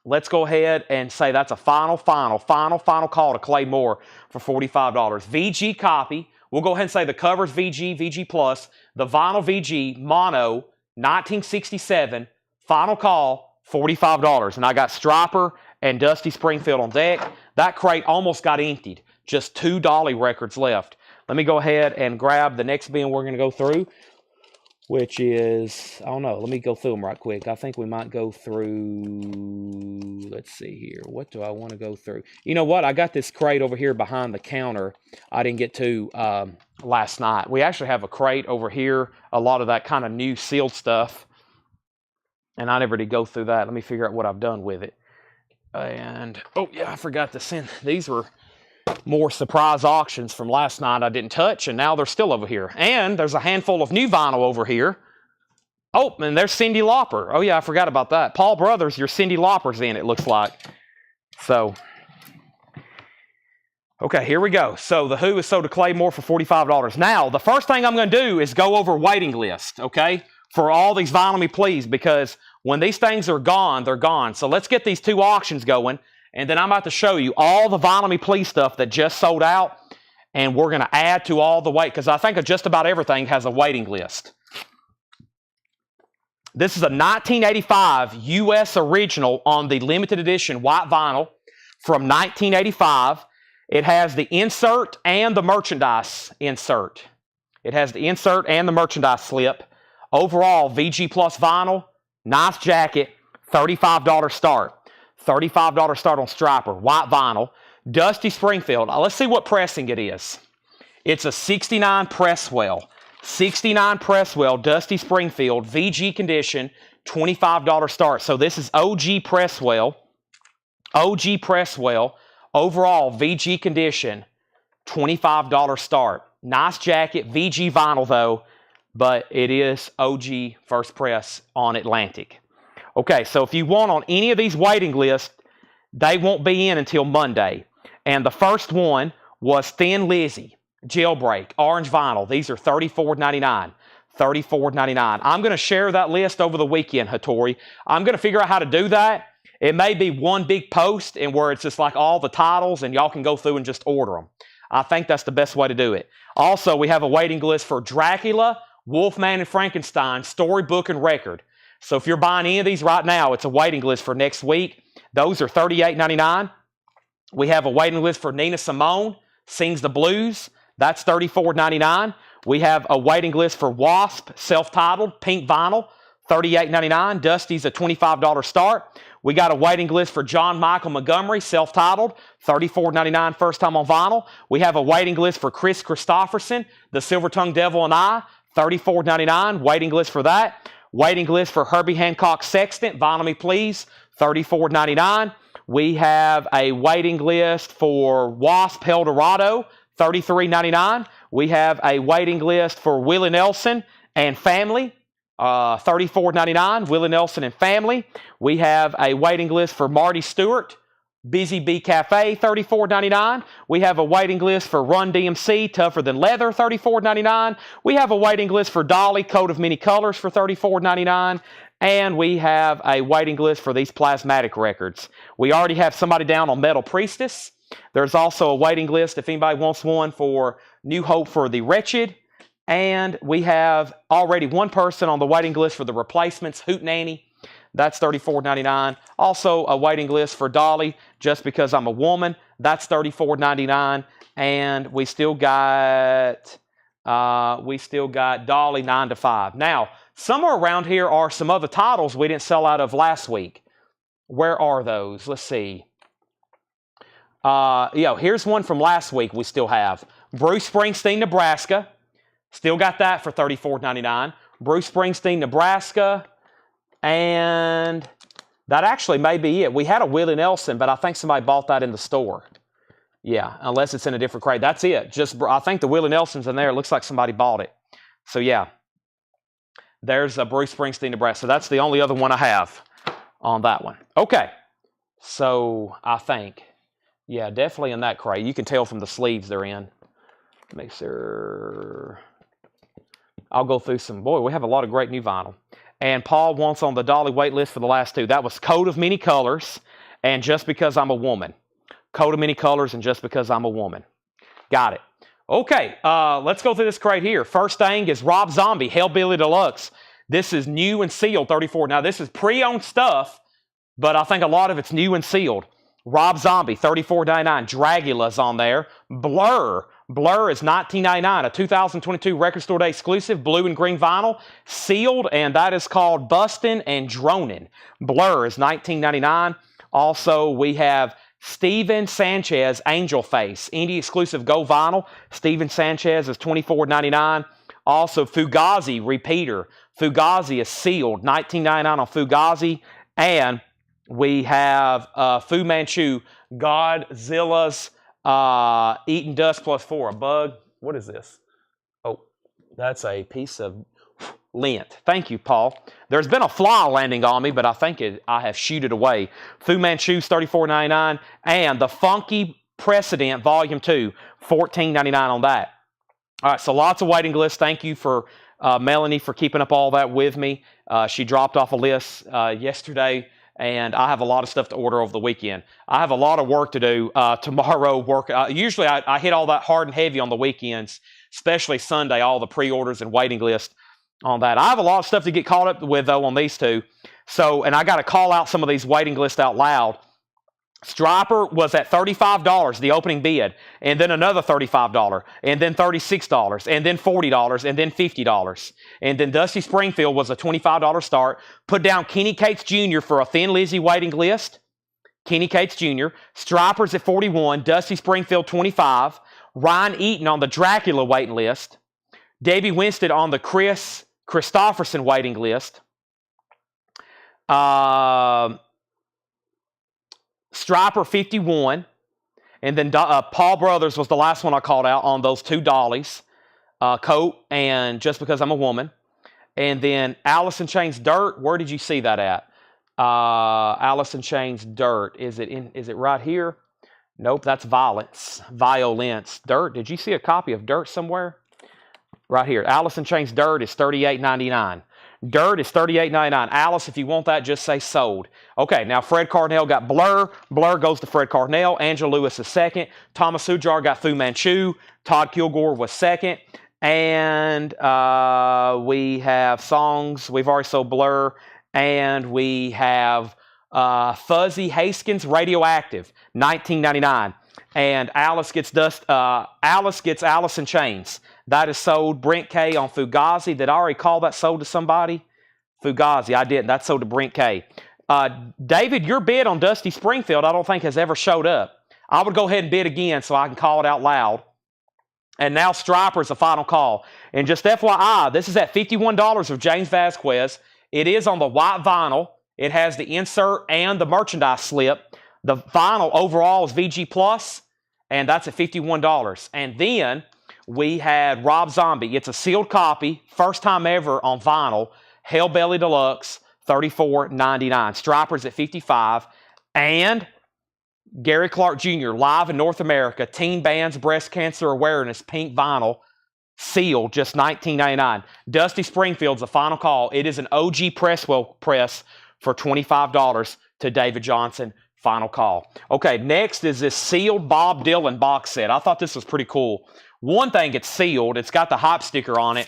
let's go ahead and say that's a final call to Clay Moore for $45. VG copy. We'll go ahead and say the cover's VG, VG Plus, the vinyl VG, mono, 1967, final call, $45. And I got Striper and Dusty Springfield on deck. That crate almost got emptied. Just 2 Dolly records left. Let me go ahead and grab the next bin we're going to go through. which is, I don't know, let me go through them right quick. I think we might go through, let's see here. What do I want to go through? You know what? I got this crate over here behind the counter I didn't get to last night. We actually have a crate over here, a lot of that kind of new sealed stuff. And I never did go through that. Let me figure out what I've done with it. And, oh yeah, I forgot to send, these were more surprise auctions from last night I didn't touch, and now they're still over here. And there's a handful of new vinyl over here. Oh, and there's Cyndi Lauper. Oh yeah, I forgot about that. Paul Brothers, your Cyndi Lauper's in, it looks like. So, okay, here we go. So the Who is sold to Claymore for $45. Now, the first thing I'm going to do is go over waiting list, okay, for all these Vinyl Me Please, because when these things are gone, they're gone. So let's get these two auctions going. And then I'm about to show you all the Vinyl Me Please stuff that just sold out. And we're going to add to all the wait, because I think just about everything has a waiting list. This is a 1985 U.S. original on the limited edition white vinyl from 1985. It has the insert and the merchandise insert. It has the insert and the merchandise slip. Overall, VG Plus vinyl, nice jacket, $35 start. $35 start on striper, white vinyl. Dusty Springfield. Let's see what pressing it is. It's a 69 Presswell. 69 Presswell, Dusty Springfield, VG condition, $25 start. So this is OG Presswell. OG Presswell. Overall, VG condition, $25 start. Nice jacket, VG vinyl though, but it is OG first press on Atlantic. Okay, so if you want on any of these waiting lists, they won't be in until Monday. And the first one was Thin Lizzy, Jailbreak, orange vinyl. These are $34.99. $34.99. I'm going to share that list over the weekend, Hattori. I'm going to figure out how to do that. It may be one big post and where it's just like all the titles and y'all can go through and just order them. I think that's the best way to do it. Also, we have a waiting list for Dracula, Wolfman and Frankenstein, storybook and record. So if you're buying any of these right now, it's a waiting list for next week. Those are $38.99. We have a waiting list for Nina Simone, Sings the Blues. That's $34.99. We have a waiting list for Wasp, self-titled, pink vinyl, $38.99. Dusty's a $25 start. We got a waiting list for John Michael Montgomery, self-titled, $34.99 first time on vinyl. We have a waiting list for Chris Christopherson, The Silver-Tongued Devil and I, $34.99. Waiting list for that. Waiting list for Herbie Hancock Sextant, Vinyl Me Please, $34.99. We have a waiting list for Wasp Eldorado, $33.99. We have a waiting list for Willie Nelson and Family, $34.99. Willie Nelson and Family. We have a waiting list for Marty Stewart, Busy Bee Cafe, $34.99. We have a waiting list for Run DMC, Tougher Than Leather, $34.99. We have a waiting list for Dolly, Coat of Many Colors for $34.99. And we have a waiting list for these plasmatic records. We already have somebody down on Metal Priestess. There's also a waiting list if anybody wants one for New Hope for the Wretched. And we have already one person on the waiting list for the Replacements, Hootenanny. That's $34.99. Also a waiting list for Dolly, Just Because I'm a Woman. That's $34.99. And we still got Dolly 9 to 5. Now, somewhere around here are some other titles we didn't sell out of last week. Where are those? Let's see. Here's one from last week we still have. Bruce Springsteen, Nebraska. Still got that for $34.99. Bruce Springsteen, Nebraska. And that actually may be it. We had a Willie Nelson, but I think somebody bought that in the store. Yeah, unless it's in a different crate. That's it. I think the Willie Nelson's in there. It looks like somebody bought it. So, yeah. There's a Bruce Springsteen, Nebraska. So that's the only other one I have on that one. Okay. So, I think. Yeah, definitely in that crate. You can tell from the sleeves they're in. Make sure. I'll go through some. Boy, we have a lot of great new vinyl. And Paul wants on the Dolly wait list for the last two. That was Coat of Many Colors and Just Because I'm a Woman. Coat of Many Colors and Just Because I'm a Woman. Got it. Okay, let's go through this crate here. First thing is Rob Zombie, Hellbilly Deluxe. This is new and sealed, 34. Now, this is pre-owned stuff, but I think a lot of it's new and sealed. Rob Zombie, $34.99. Dragula's on there. Blur, Blur is $19.99, a 2022 Record Store Day exclusive, blue and green vinyl, sealed, and that is called Bustin' and Dronin'. Blur is $19.99. Also, we have Steven Sanchez Angel Face, indie exclusive gold vinyl. Steven Sanchez is $24.99. Also, Fugazi Repeater. Fugazi is sealed, $19.99 on Fugazi. And we have Fu Manchu, Godzilla's Eating Dust Plus 4. A bug. What is this? Oh, that's a piece of lint. Thank you, Paul. There's been a fly landing on me, but I think I have shooed it away. Fu Manchu's $34.99. And the Funky Precedent Volume 2, $14.99 on that. All right, so lots of waiting lists. Thank you for Melanie for keeping up all that with me. She dropped off a list yesterday, and I have a lot of stuff to order over the weekend. I have a lot of work to do tomorrow. Usually I hit all that hard and heavy on the weekends, especially Sunday, all the pre-orders and waiting list on that. I have a lot of stuff to get caught up with, though, on these two. So, and I got to call out some of these waiting lists out loud. Striper was at $35, the opening bid, and then another $35, and then $36, and then $40, and then $50. And then Dusty Springfield was a $25 start. Put down Kenny Cates Jr. for a Thin Lizzy waiting list. Kenny Cates Jr. Stripers at $41, Dusty Springfield $25, Ryan Eaton on the Dracula waiting list, Debbie Winstead on the Chris Christopherson waiting list. Striper 51, and then Paul Brothers was the last one I called out on those two dollies, Coat and Just Because I'm a Woman. And then Alice in Chains Dirt, where did you see that at? Alice in Chains Dirt, is it right here? Nope, that's Violence. Dirt, did you see a copy of Dirt somewhere? Right here, Alice in Chains Dirt is $38.99. Dirt is $38.99. Alice, if you want that, just say sold. Okay, now Fred Cardinale got Blur. Blur goes to Fred Cardinale. Angela Lewis is second. Thomas Sujar got Fu Manchu. Todd Kilgore was second. And we have songs. We've already sold Blur. And we have Fuzzy Haskins Radioactive, $19.99. And Alice gets Alice in Chains. That is sold. Brent K on Fugazi. Did I already call that sold to somebody? Fugazi, I didn't. That's sold to Brent K. David, your bid on Dusty Springfield, I don't think has ever showed up. I would go ahead and bid again so I can call it out loud. And now Striper's the final call. And just FYI, this is at $51 of James Vasquez. It is on the white vinyl. It has the insert and the merchandise slip. The vinyl overall is VG Plus, and that's at $51. And then we had Rob Zombie. It's a sealed copy, first time ever on vinyl. Hellbelly Deluxe, $34.99. Stripers at $55. And Gary Clark Jr., Live in North America, Teen Bands Breast Cancer Awareness, pink vinyl, sealed, just $19.99. Dusty Springfield's the final call. It is an OG Presswell press for $25 to David Johnson. Final call. Okay, next is this sealed Bob Dylan box set. I thought this was pretty cool. One thing, it's sealed. It's got the hype sticker on it.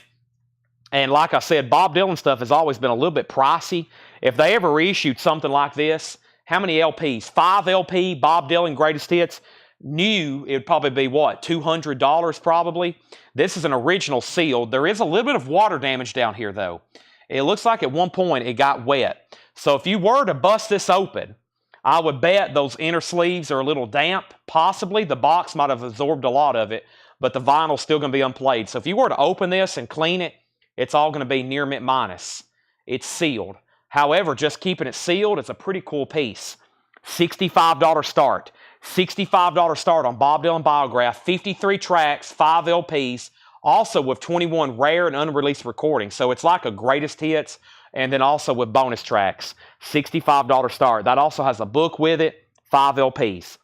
And like I said, Bob Dylan stuff has always been a little bit pricey. If they ever reissued something like this, how many LPs? 5 LP Bob Dylan Greatest Hits. New, it would probably be what? $200 probably. This is an original sealed. There is a little bit of water damage down here though. It looks like at one point it got wet. So if you were to bust this open, I would bet those inner sleeves are a little damp. Possibly the box might have absorbed a lot of it, but the vinyl's still going to be unplayed. So if you were to open this and clean it, it's all going to be near mint minus. It's sealed. However, just keeping it sealed, it's a pretty cool piece. $65 start. $65 start on Bob Dylan Biograph. 53 tracks, 5 LPs, also with 21 rare and unreleased recordings. So it's like a greatest hits, and then also with bonus tracks. $65 start. That also has a book with it, 5 LPs.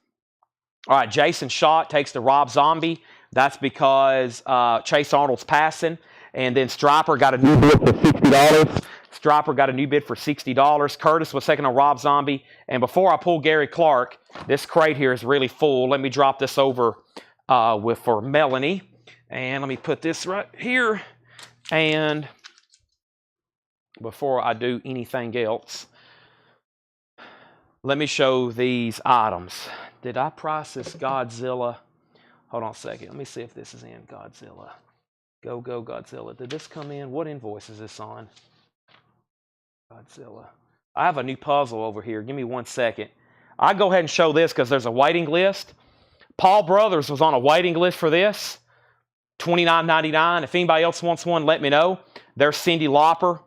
All right, Jason Schott takes the Rob Zombie. That's because Chase Arnold's passing. And then Striper got a new bid for $60. Striper got a new bid for $60. Curtis was second on Rob Zombie. And before I pull Gary Clark, this crate here is really full. Let me drop this over for Melanie. And let me put this right here. And before I do anything else, let me show these items. Did I price this Godzilla? Hold on a second. Let me see if this is in Godzilla. Go Godzilla. Did this come in? What invoice is this on? Godzilla. I have a new puzzle over here. Give me 1 second. I'll go ahead and show this because there's a waiting list. Paul Brothers was on a waiting list for this. $29.99. If anybody else wants one, let me know. There's Cyndi Lauper.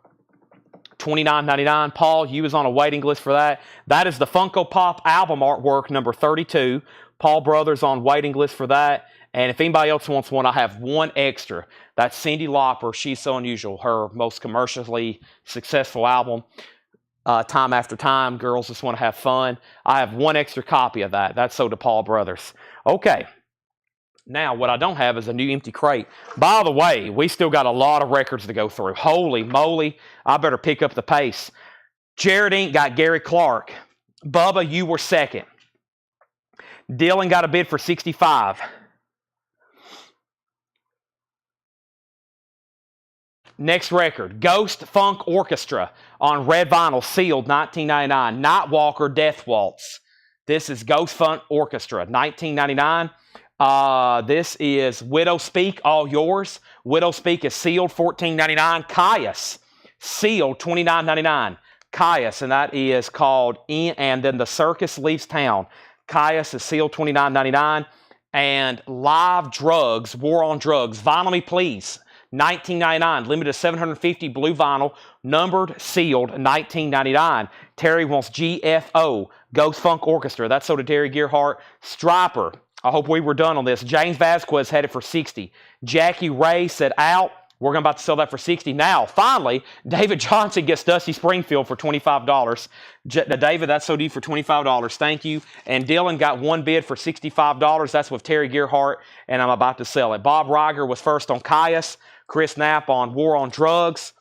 $29.99. Paul, you was on a waiting list for that. That is the Funko Pop album artwork number 32. Paul Brothers on waiting list for that. And if anybody else wants one, I have one extra. That's Cyndi Lauper. She's So Unusual. Her most commercially successful album. Time After Time. Girls Just Want to Have Fun. I have one extra copy of that. That's sold to Paul Brothers. Okay. Now, what I don't have is a new empty crate. By the way, we still got a lot of records to go through. Holy moly, I better pick up the pace. Jared Inc. got Gary Clark. Bubba, you were second. Dylan got a bid for 65. Next record, Ghost Funk Orchestra on red vinyl, sealed, 1999. Nightwalker, Death Waltz. This is Ghost Funk Orchestra, 1999. This is Widow Speak, All Yours. Widow Speak is sealed, $14.99. Caius, sealed, $29.99. Caius, and that is called And Then the Circus Leaves Town. Caius is sealed, $29.99. And Live Drugs, War on Drugs. Vinyl Me Please, $19.99. Limited 750 blue vinyl, numbered, sealed, $19.99. Terry wants GFO, Ghost Funk Orchestra. That's sold to Terry Gearhart. Striper, I hope we were done on this. James Vasquez had it for 60. Jackie Ray said out. We're about to sell that for 60. Now, finally, David Johnson gets Dusty Springfield for $25. David, that's sold to you for $25. Thank you. And Dylan got one bid for $65. That's with Terry Gearhart, and I'm about to sell it. Bob Reiger was first on Caius. Chris Knapp on War on Drugs.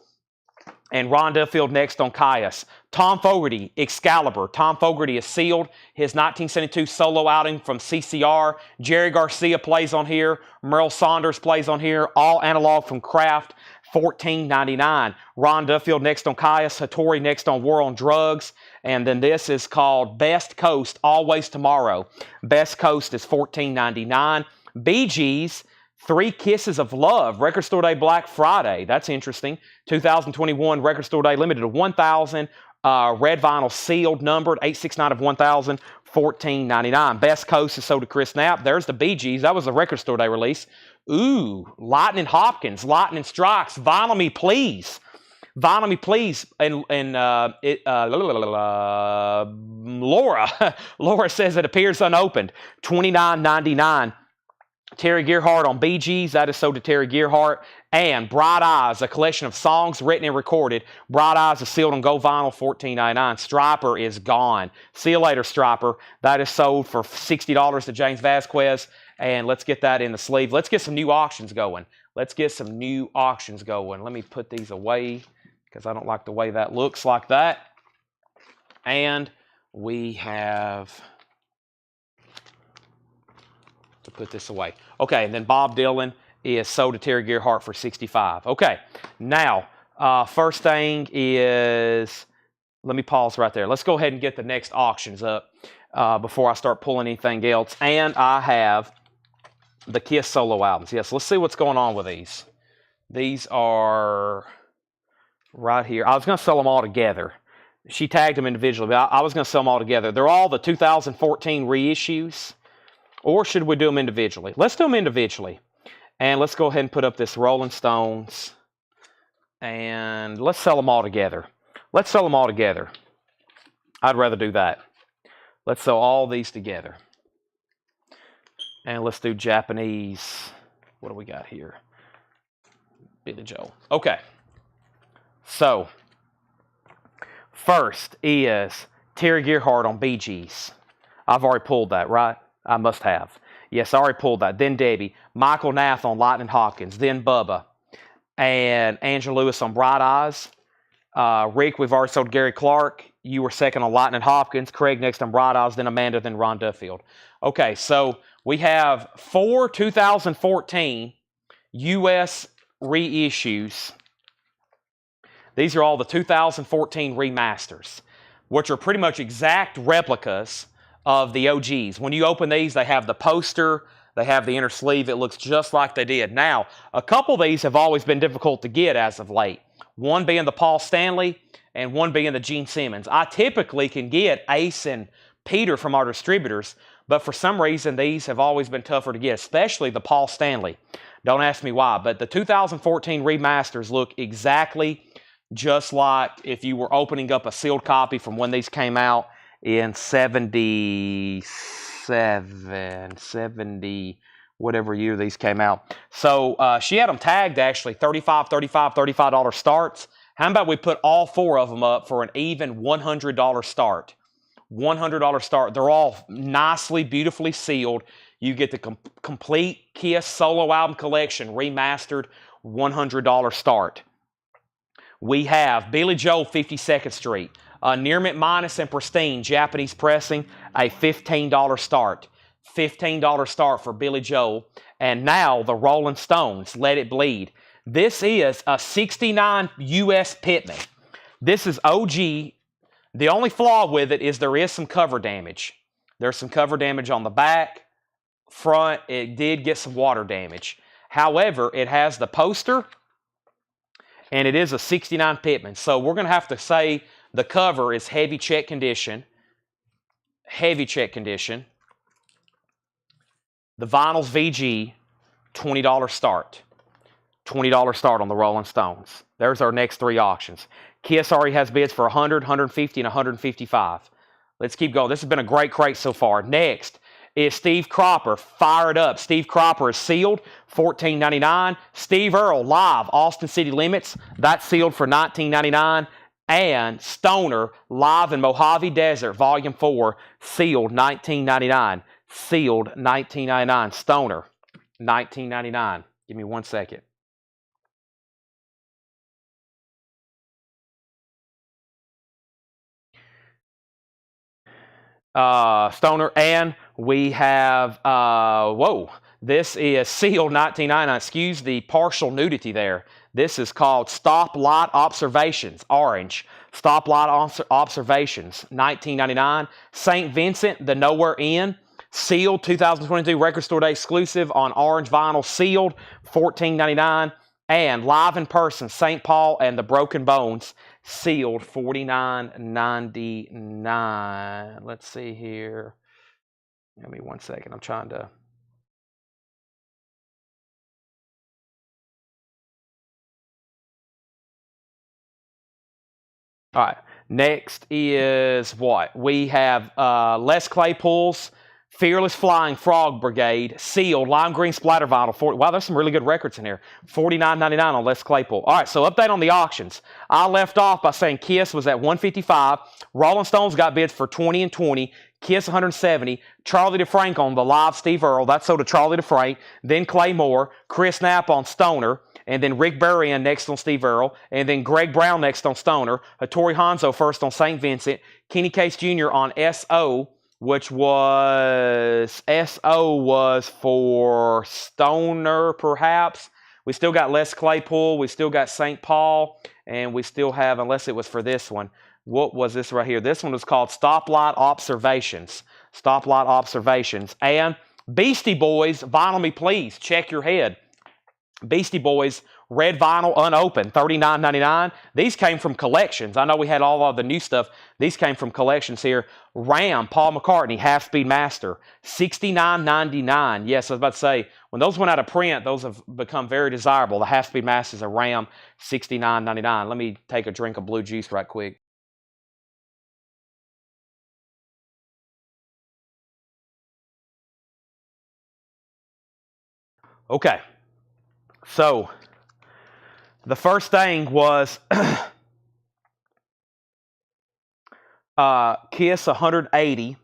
And Ron Duffield next on Caius. Tom Fogerty, Excalibur. Tom Fogerty is sealed. His 1972 solo outing from CCR. Jerry Garcia plays on here. Merle Saunders plays on here. All analog from Kraft. $14.99. Ron Duffield next on Caius. Hattori next on War on Drugs. And then this is called Best Coast, Always Tomorrow. Best Coast is $14.99. Bee Gees, Three Kisses of Love, Record Store Day Black Friday. That's interesting. 2021 Record Store Day limited to 1,000. Red vinyl sealed, numbered, 869 of 1,000, $14.99. Best Coast is sold to Chris Knapp. There's the Bee Gees. That was a Record Store Day release. Ooh, Lightning Hopkins, Lightning Strikes, Vinyl Me Please. Vinyl Me Please. And Laura. Laura says it appears unopened. $29.99. Terry Gearhart on Bee Gees, that is sold to Terry Gearhart. And Bright Eyes, a collection of songs written and recorded. Bright Eyes is sealed on Go Vinyl, $14.99. Striper is gone. See you later, Striper. That is sold for $60 to James Vasquez. And let's get that in the sleeve. Let's get some new auctions going. Let me put these away because I don't like the way that looks like that. And we have to put this away. Okay, and then Bob Dylan is sold to Terry Gearhart for $65. Okay, now, first thing is, let me pause right there. Let's go ahead and get the next auctions up before I start pulling anything else. And I have the Kiss solo albums. Yes, let's see what's going on with these. These are right here. I was going to sell them all together. She tagged them individually, but I was going to sell them all together. They're all the 2014 reissues. Or should we do them individually? Let's do them individually. And let's go ahead and put up this Rolling Stones. And let's sell them all together. I'd rather do that. Let's sell all these together. And let's do Japanese. What do we got here? Billy Joel. Okay. So, first is Terry Gearhart on Bee Gees. I've already pulled that, right? I must have. Yes, I already pulled that. Then Debbie. Michael Nath on Lightning Hopkins. Then Bubba. And Angela Lewis on Bright Eyes. Rick, we've already sold Gary Clark. You were second on Lightning Hopkins. Craig next on Bright Eyes. Then Amanda. Then Ron Duffield. Okay, so we have 4 2014 U.S. reissues. These are all the 2014 remasters, which are pretty much exact replicas of the OGs. When you open these, they have the poster They have the inner sleeve. It looks just like they did. Now, a couple of these have always been difficult to get as of late. One being the Paul Stanley and one being the Gene Simmons. I typically can get Ace and Peter from our distributors, but for some reason these have always been tougher to get, especially the Paul Stanley. Don't ask me why, but the 2014 remasters look exactly just like if you were opening up a sealed copy from when these came out in 70, whatever year these came out. So she had them tagged actually $35 starts. How about we put all 4 of them up for an even $100 start? $100 start. They're all nicely, beautifully sealed. You get the complete Kiss solo album collection remastered, $100 start. We have Billy Joel 52nd Street, near mint minus and pristine Japanese pressing, a $15 start. $15 start for Billy Joel. And now the Rolling Stones, Let It Bleed. This is a 69 US Pitman. This is OG. The only flaw with it is there is some cover damage. There's some cover damage on the back, front. It did get some water damage. However, it has the poster, and it is a 69 Pitman. So we're going to have to say the cover is heavy check condition. Heavy check condition. The vinyl's VG, $20 start. $20 start on the Rolling Stones. There's our next 3 auctions. Kiss already has bids for $100, $150, and $155. Let's keep going. This has been a great crate so far. Next is Steve Cropper. Fire it up. Steve Cropper is sealed, $14.99. Steve Earle, live, Austin City Limits. That's sealed for $19.99. And Stoner, live in Mojave Desert, Volume 4, sealed $19.99. Sealed $19.99. Stoner, $19.99. Give me 1 second. Stoner, and we have, this is sealed $19.99. Excuse the partial nudity there. This is called Stoplight Observations, orange. Stoplight Observations, $19.99. St. Vincent, The Nowhere Inn, sealed 2022 Record Store Day exclusive on orange vinyl, sealed $14.99. And live in person, St. Paul and the Broken Bones, sealed $49.99. Let's see here. Give me 1 second. I'm trying to. All right. Next is what? We have Les Claypool's Fearless Flying Frog Brigade, sealed, lime green splatter vinyl. Wow, there's some really good records in here. $49.99 on Les Claypool. All right, so update on the auctions. I left off by saying Kiss was at $155. Rolling Stones got bids for $20 and $20. Kiss $170. Charlie DeFrank on the live Steve Earle. That's sold to Charlie DeFrank. Then Clay Moore. Chris Knapp on Stoner. And then Rick Berrien next on Steve Earle. And then Greg Brown next on Stoner. Hattori Hanzo first on St. Vincent. Kenny Case Jr. on S.O., which was, S.O. was for Stoner, perhaps. We still got Les Claypool. We still got St. Paul. And we still have, unless it was for this one, what was this right here? This one was called Stoplight Observations. Stoplight Observations. And Beastie Boys, Vinyl Me Please, check your head. Beastie Boys, red vinyl, unopened, $39.99. These came from collections. I know we had all of the new stuff. These came from collections here. Ram, Paul McCartney, Half-Speed Master, $69.99. Yes, I was about to say, when those went out of print, those have become very desirable. The Half-Speed Masters of Ram, $69.99. Let me take a drink of blue juice right quick. Okay, so the first thing was Kiss 180.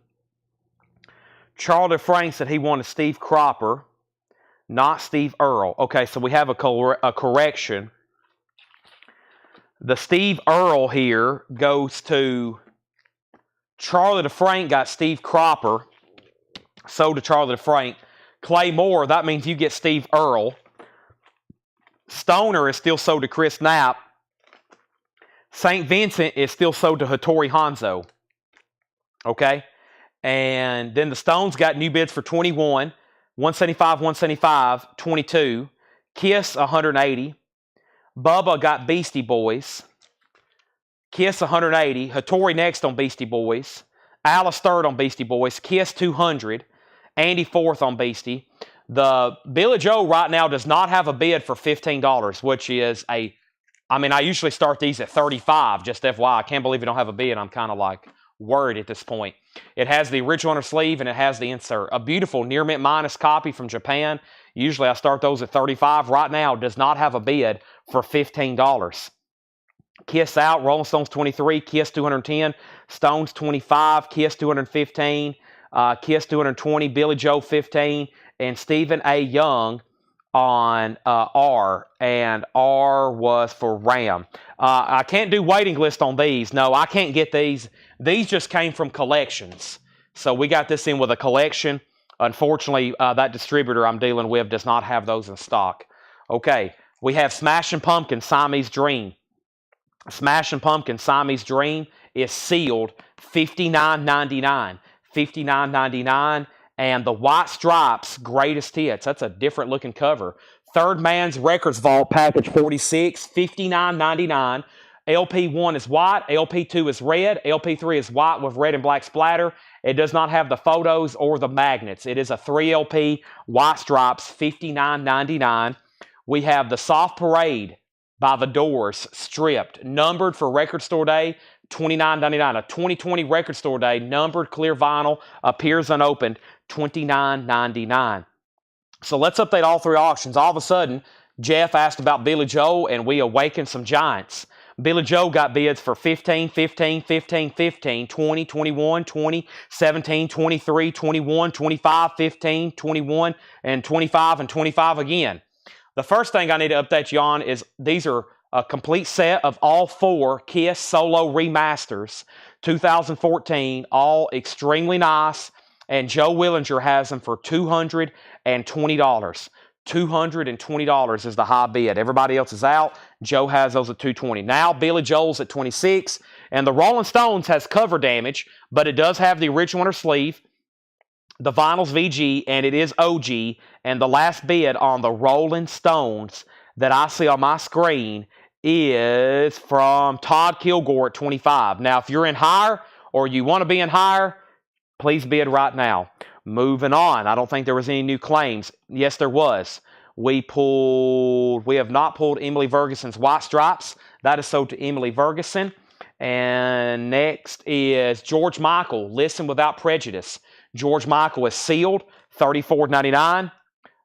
Charlie DeFrank said he wanted Steve Cropper, not Steve Earle. Okay, so we have a correction. The Steve Earle here goes to Charlie DeFrank, got Steve Cropper, sold to Charlie DeFrank. Clay Moore, that means you get Steve Earle. Stoner is still sold to Chris Knapp. St. Vincent is still sold to Hattori Hanzo. Okay? And then the Stones got new bids for $21. 175, 175, 22. Kiss, 180. Bubba got Beastie Boys. Kiss, 180. Hattori next on Beastie Boys. Alice third on Beastie Boys. Kiss, 200. Andy fourth on Beastie. The Billy Joe right now does not have a bid for $15, which is a... I mean, I usually start these at 35, just FYI. I can't believe you don't have a bid. I'm kind of like worried at this point. It has the original inner sleeve and it has the insert. A beautiful near mint minus copy from Japan. Usually I start those at 35. Right now, does not have a bid for $15. Kiss out, Rolling Stones 23, Kiss 210, Stones 25, Kiss 215, Kiss 220, Billy Joe 15, and Stephen A. Young on R, and R was for Ram. I can't do waiting list on these. No, I can't get these. These just came from collections. So we got this in with a collection. Unfortunately, that distributor I'm dealing with does not have those in stock. Okay, we have Smashing Pumpkins, Siamese Dream. Smashing Pumpkins, Siamese Dream is sealed $59.99. $59.99. And the White Stripes Greatest Hits. That's a different looking cover. Third Man's Records Vault Package 46, $59.99. LP1 is white. LP2 is red. LP3 is white with red and black splatter. It does not have the photos or the magnets. It is a 3LP White Stripes, $59.99. We have the Soft Parade by The Doors, stripped, numbered for Record Store Day, $29.99. A 2020 Record Store Day, numbered clear vinyl, appears unopened, $29.99. So let's update all three auctions. All of a sudden, Jeff asked about Billy Joe, and we awakened some giants. Billy Joe got bids for 15, 15, 15, 15, 20, 21, 20, 17, 23, 21, 25, 15, 21, and 25, and 25 again. The first thing I need to update you on is these are a complete set of all four Kiss Solo Remasters, 2014, all extremely nice, and Joe Willinger has them for $220. $220 is the high bid. Everybody else is out. Joe has those at $220. Now Billy Joel's at $26, and the Rolling Stones has cover damage, but it does have the original inner sleeve. The vinyl's VG, and it is OG, and the last bid on the Rolling Stones that I see on my screen is from Todd Kilgore at $25. Now, if you're in higher or you want to be in higher, please bid right now. Moving on. I don't think there was any new claims. Yes, there was. We have not pulled Emily Ferguson's White Stripes. That is sold to Emily Ferguson. And next is George Michael, Listen Without Prejudice. George Michael is sealed, $34.99.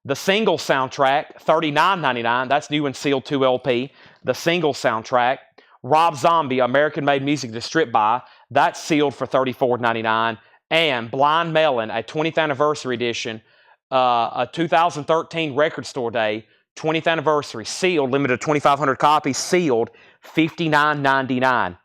The single soundtrack, $39.99. That's new and sealed 2LP. The single soundtrack. Rob Zombie, American Made Music to Strip By. That's sealed for $34.99. And Blind Melon, a 20th anniversary edition, a 2013 Record Store Day, 20th anniversary, sealed, limited to 2,500 copies, sealed, $59.99.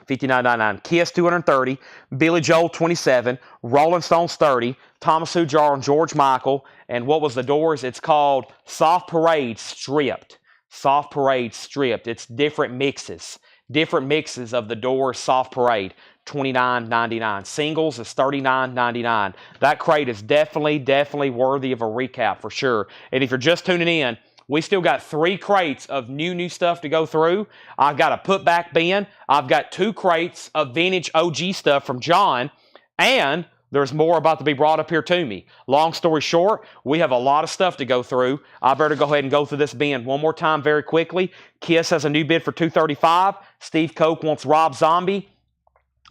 $59.99. Kiss, $230. Billy Joel, $27. Rolling Stones, $30. Thomas Ujar and George Michael. And what was The Doors? It's called Soft Parade Stripped. Soft Parade Stripped. It's different mixes. Different mixes of The Doors Soft Parade. $29.99. Singles is $39.99. That crate is definitely worthy of a recap for sure. And if you're just tuning in, we still got 3 crates of new stuff to go through. I've got a put-back bin. I've got 2 crates of vintage OG stuff from John. And there's more about to be brought up here to me. Long story short, we have a lot of stuff to go through. I better go ahead and go through this bin one more time very quickly. Kiss has a new bid for $235. Steve Koch wants Rob Zombie.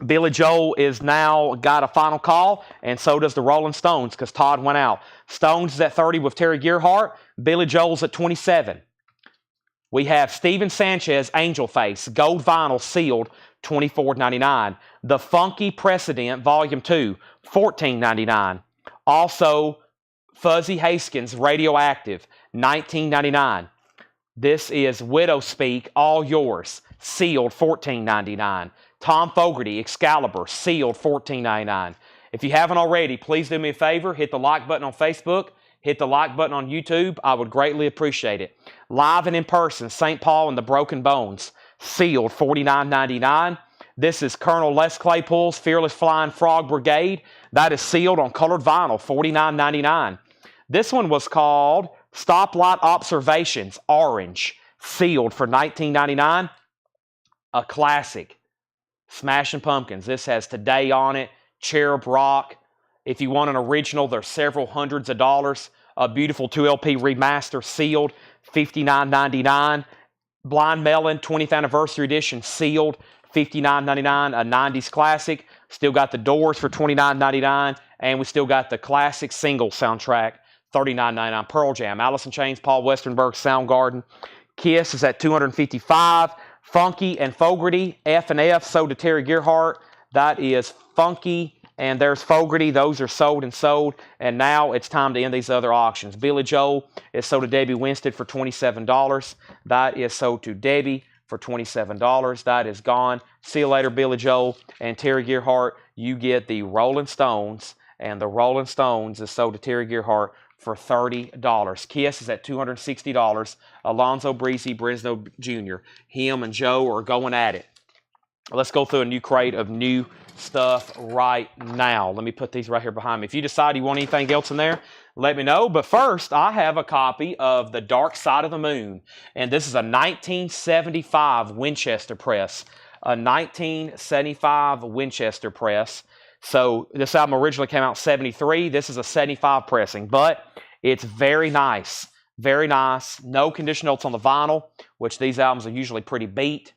Billy Joel is now got a final call, and so does the Rolling Stones because Todd went out. Stones is at $30 with Terry Gearhart. Billy Joel's at $27. We have Steven Sanchez, Angel Face, gold vinyl sealed, $24.99. The Funky Precedent, Volume 2, $14.99. Also, Fuzzy Haskins, Radioactive, $19.99. This is Widow Speak, All Yours, sealed, $14.99. Tom Fogerty, Excalibur, sealed, $14.99. If you haven't already, please do me a favor. Hit the like button on Facebook. Hit the like button on YouTube. I would greatly appreciate it. Live and in person, St. Paul and the Broken Bones, sealed, $49.99. This is Colonel Les Claypool's Fearless Flying Frog Brigade. That is sealed on colored vinyl, $49.99. This one was called Stoplight Observations, orange, sealed for $19.99. A classic. Smashing Pumpkins. This has Today on it, Cherub Rock. If you want an original, there's several hundreds of dollars. A beautiful 2LP remaster, sealed, $59.99. Blind Melon, 20th Anniversary Edition, sealed, $59.99. A 90s classic. Still got the Doors for $29.99. And we still got the classic single soundtrack, $39.99. Pearl Jam, Alice in Chains, Paul Westerberg, Soundgarden. Kiss is at $255. Funky and Fogerty, F&F, sold to Terry Gearhart. That is Funky, and there's Fogerty. Those are sold and sold. And now it's time to end these other auctions. Billy Joel is sold to Debbie Winstead for $27. That is sold to Debbie for $27. That is gone. See you later, Billy Joel and Terry Gearhart. You get the Rolling Stones, and the Rolling Stones is sold to Terry Gearhart for $30. Kiss is at $260. Alonzo Breezy Brisno Jr. Him and Joe are going at it. Let's go through a new crate of new stuff right now. Let me put these right here behind me. If you decide you want anything else in there, let me know. But first, I have a copy of The Dark Side of the Moon. And this is a 1975 Winchester press. A 1975 Winchester press. So this album originally came out in 73. This is a 75 pressing, but it's very nice. Very nice. No condition notes on the vinyl, which these albums are usually pretty beat.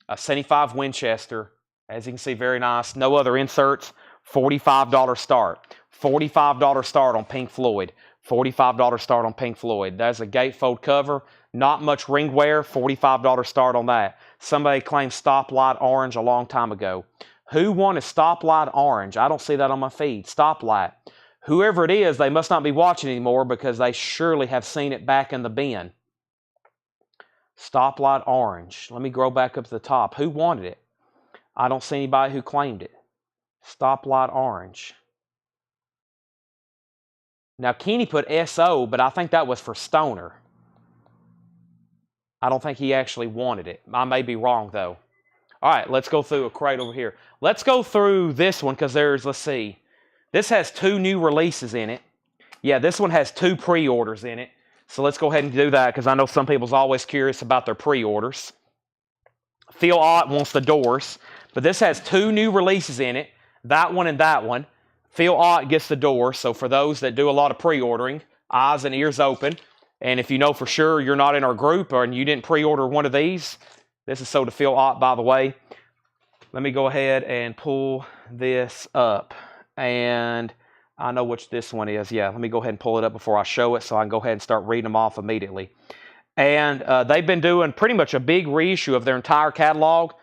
A 75 Winchester, as you can see, very nice. No other inserts. $45 start. $45 start on Pink Floyd. $45 start on Pink Floyd. That's a gatefold cover. Not much ring wear. $45 start on that. Somebody claimed Stoplight Orange a long time ago. Who wanted Stoplight Orange? I don't see that on my feed. Stoplight. Whoever it is, they must not be watching anymore because they surely have seen it back in the bin. Stoplight Orange. Let me scroll back up to the top. Who wanted it? I don't see anybody who claimed it. Stoplight Orange. Now, Kenny put SO, but I think that was for Stoner. I don't think he actually wanted it. I may be wrong, though. All right, let's go through a crate over here. Let's go through this one because there's, let's see. This has 2 new releases in it. Yeah, this one has 2 pre-orders in it. So let's go ahead and do that because I know some people's always curious about their pre-orders. Phil Ott wants the Doors, but this has 2 new releases in it. That one and that one. Phil Ott gets the Doors, so for those that do a lot of pre-ordering, eyes and ears open. And if you know for sure you're not in our group or you didn't pre-order one of these, this is sold to Phil Ott, by the way. Let me go ahead and pull this up. And I know which this one is. Yeah, let me go ahead and pull it up before I show it so I can go ahead and start reading them off immediately. And they've been doing pretty much a big reissue of their entire catalog.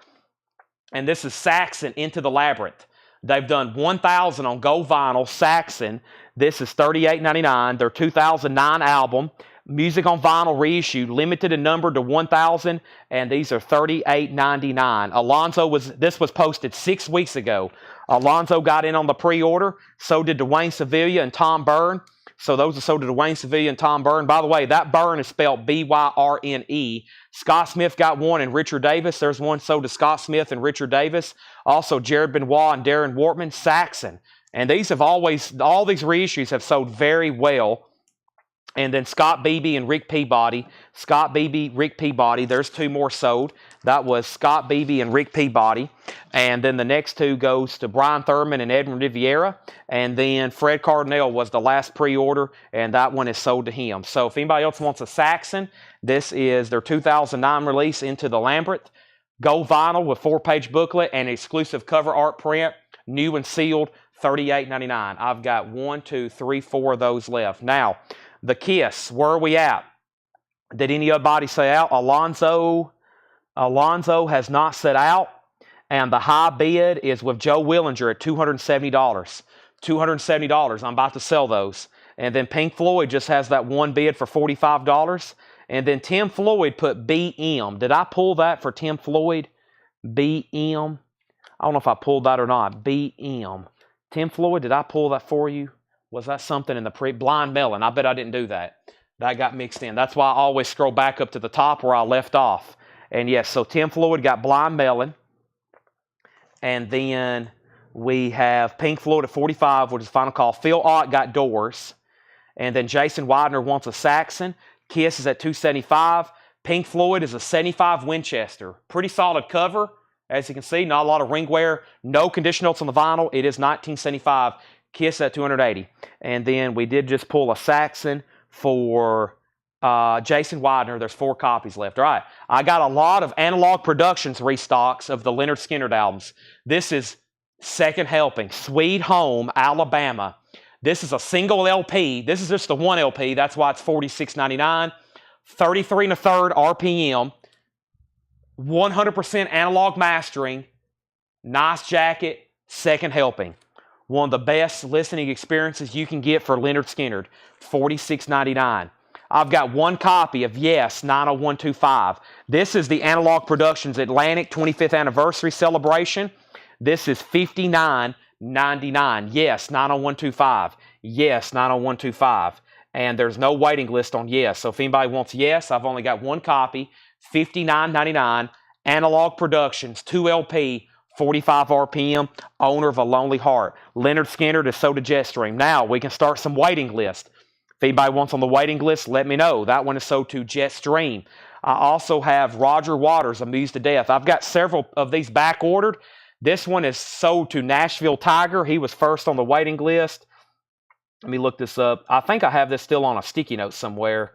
And this is Saxon, Into the Labyrinth. They've done 1,000 on gold vinyl, Saxon. This is $38.99. Their 2009 album. Music on vinyl reissue, limited in number to 1,000, and these are $38.99. This was posted 6 weeks ago. Alonzo got in on the pre-order. So did Dwayne Sevilla and Tom Byrne. So those are sold to Dwayne Sevilla and Tom Byrne. By the way, that Byrne is spelled B-Y-R-N-E. Scott Smith got one and Richard Davis. There's one sold to Scott Smith and Richard Davis. Also, Jared Benoit and Darren Wortman. Saxon. And these have all these reissues have sold very well. And then Scott Beebe and Rick Peabody. Scott Beebe, Rick Peabody. There's 2 more sold. That was Scott Beebe and Rick Peabody. And then the next 2 goes to Brian Thurman and Edwin Riviera. And then Fred Cardinale was the last pre-order, and that one is sold to him. So if anybody else wants a Saxon, this is their 2009 release, Into the Labyrinth. Gold vinyl with 4-page booklet and exclusive cover art print. New and sealed, $38.99. I've got 1, 2, 3, 4 of those left. Now, the Kiss, where are we at? Did anybody say out? Alonzo has not set out, and the high bid is with Joe Willinger at $270. $270. I'm about to sell those. And then Pink Floyd just has that one bid for $45. And then Tim Floyd put BM. Did I pull that for Tim Floyd? BM. I don't know if I pulled that or not. BM. Tim Floyd, did I pull that for you? Was that something in the Blind Melon? I bet I didn't do that. That got mixed in. That's why I always scroll back up to the top where I left off. And yes, so Tim Floyd got Blind Melon. And then we have Pink Floyd at 45, which is Final Call. Phil Ott got Doors. And then Jason Widener wants a Saxon. Kiss is at $275. Pink Floyd is a 75 Winchester. Pretty solid cover. As you can see, not a lot of ring wear. No condition notes on the vinyl. It is 1975. Kiss at $280. And then we did just pull a Saxon for Jason Widener. There's 4 copies left. All right. I got a lot of Analog Productions restocks of the Lynyrd Skynyrd albums. This is Second Helping, Sweet Home, Alabama. This is a single LP. This is just the one LP. That's why it's $46.99. 33 1/3 RPM. 100% analog mastering. Nice jacket. Second Helping. One of the best listening experiences you can get for Lynyrd Skynyrd. $46.99. I've got one copy of Yes 90125. This is the Analog Productions Atlantic 25th Anniversary Celebration. This is $59.99. Yes 90125. Yes 90125. And there's no waiting list on Yes. So if anybody wants Yes, I've only got one copy. $59.99. Analog Productions, 2 LP, 45 RPM, owner of A Lonely Heart. Lynyrd Skynyrd is sold to Jetstream. Now we can start some waiting list. If anybody wants on the waiting list, let me know. That one is sold to Jetstream. I also have Roger Waters, Amused to Death. I've got several of these back ordered. This one is sold to Nashville Tiger. He was first on the waiting list. Let me look this up. I think I have this still on a sticky note somewhere.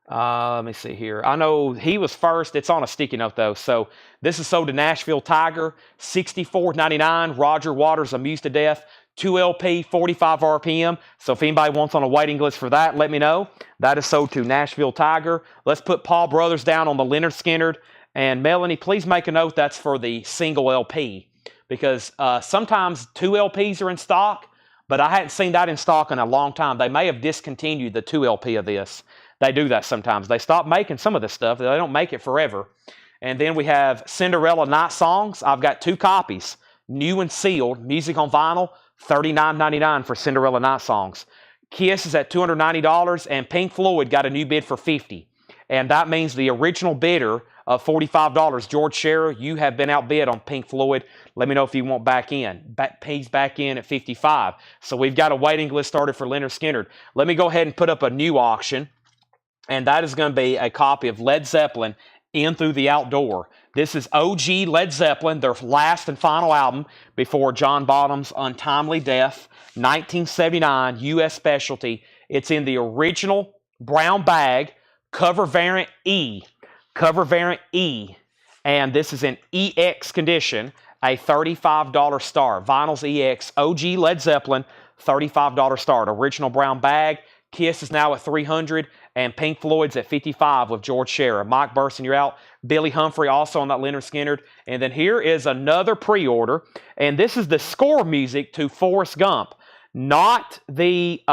Let me see here. I know he was first. It's on a sticky note, though. So this is sold to Nashville Tiger. $64.99. Roger Waters, Amused to Death. 2 LP, 45 RPM. So if anybody wants on a waiting list for that, let me know. That is sold to Nashville Tiger. Let's put Paul Brothers down on the Lynyrd Skynyrd. And Melanie, please make a note that's for the single LP. Because sometimes 2 LPs are in stock, but I hadn't seen that in stock in a long time. They may have discontinued the 2 LP of this. They do that sometimes. They stop making some of this stuff. They don't make it forever. And then we have Cinderella Night Songs. I've got 2 copies. New and sealed. Music on vinyl. $39.99 for Cinderella Night Songs. Kiss is at $290, and Pink Floyd got a new bid for $50. And that means the original bidder of $45, George Scherer, you have been outbid on Pink Floyd. Let me know if you want back in. He's back in at $55. So we've got a waiting list started for Lynyrd Skynyrd. Let me go ahead and put up a new auction, and that is going to be a copy of Led Zeppelin, In Through the Outdoor. This is OG Led Zeppelin, their last and final album before John Bonham's untimely death, 1979, U.S. specialty. It's in the original brown bag, cover variant E. Cover variant E. And this is in EX condition, a $35 star. Vinyls EX, OG Led Zeppelin, $35 start. Original brown bag. Kiss is now at $300, and Pink Floyd's at $55 with George Scherer. Mike Burson, you're out. Billy Humphrey also on that Lynyrd Skynyrd. And then here is another pre-order, and this is the score music to Forrest Gump, not the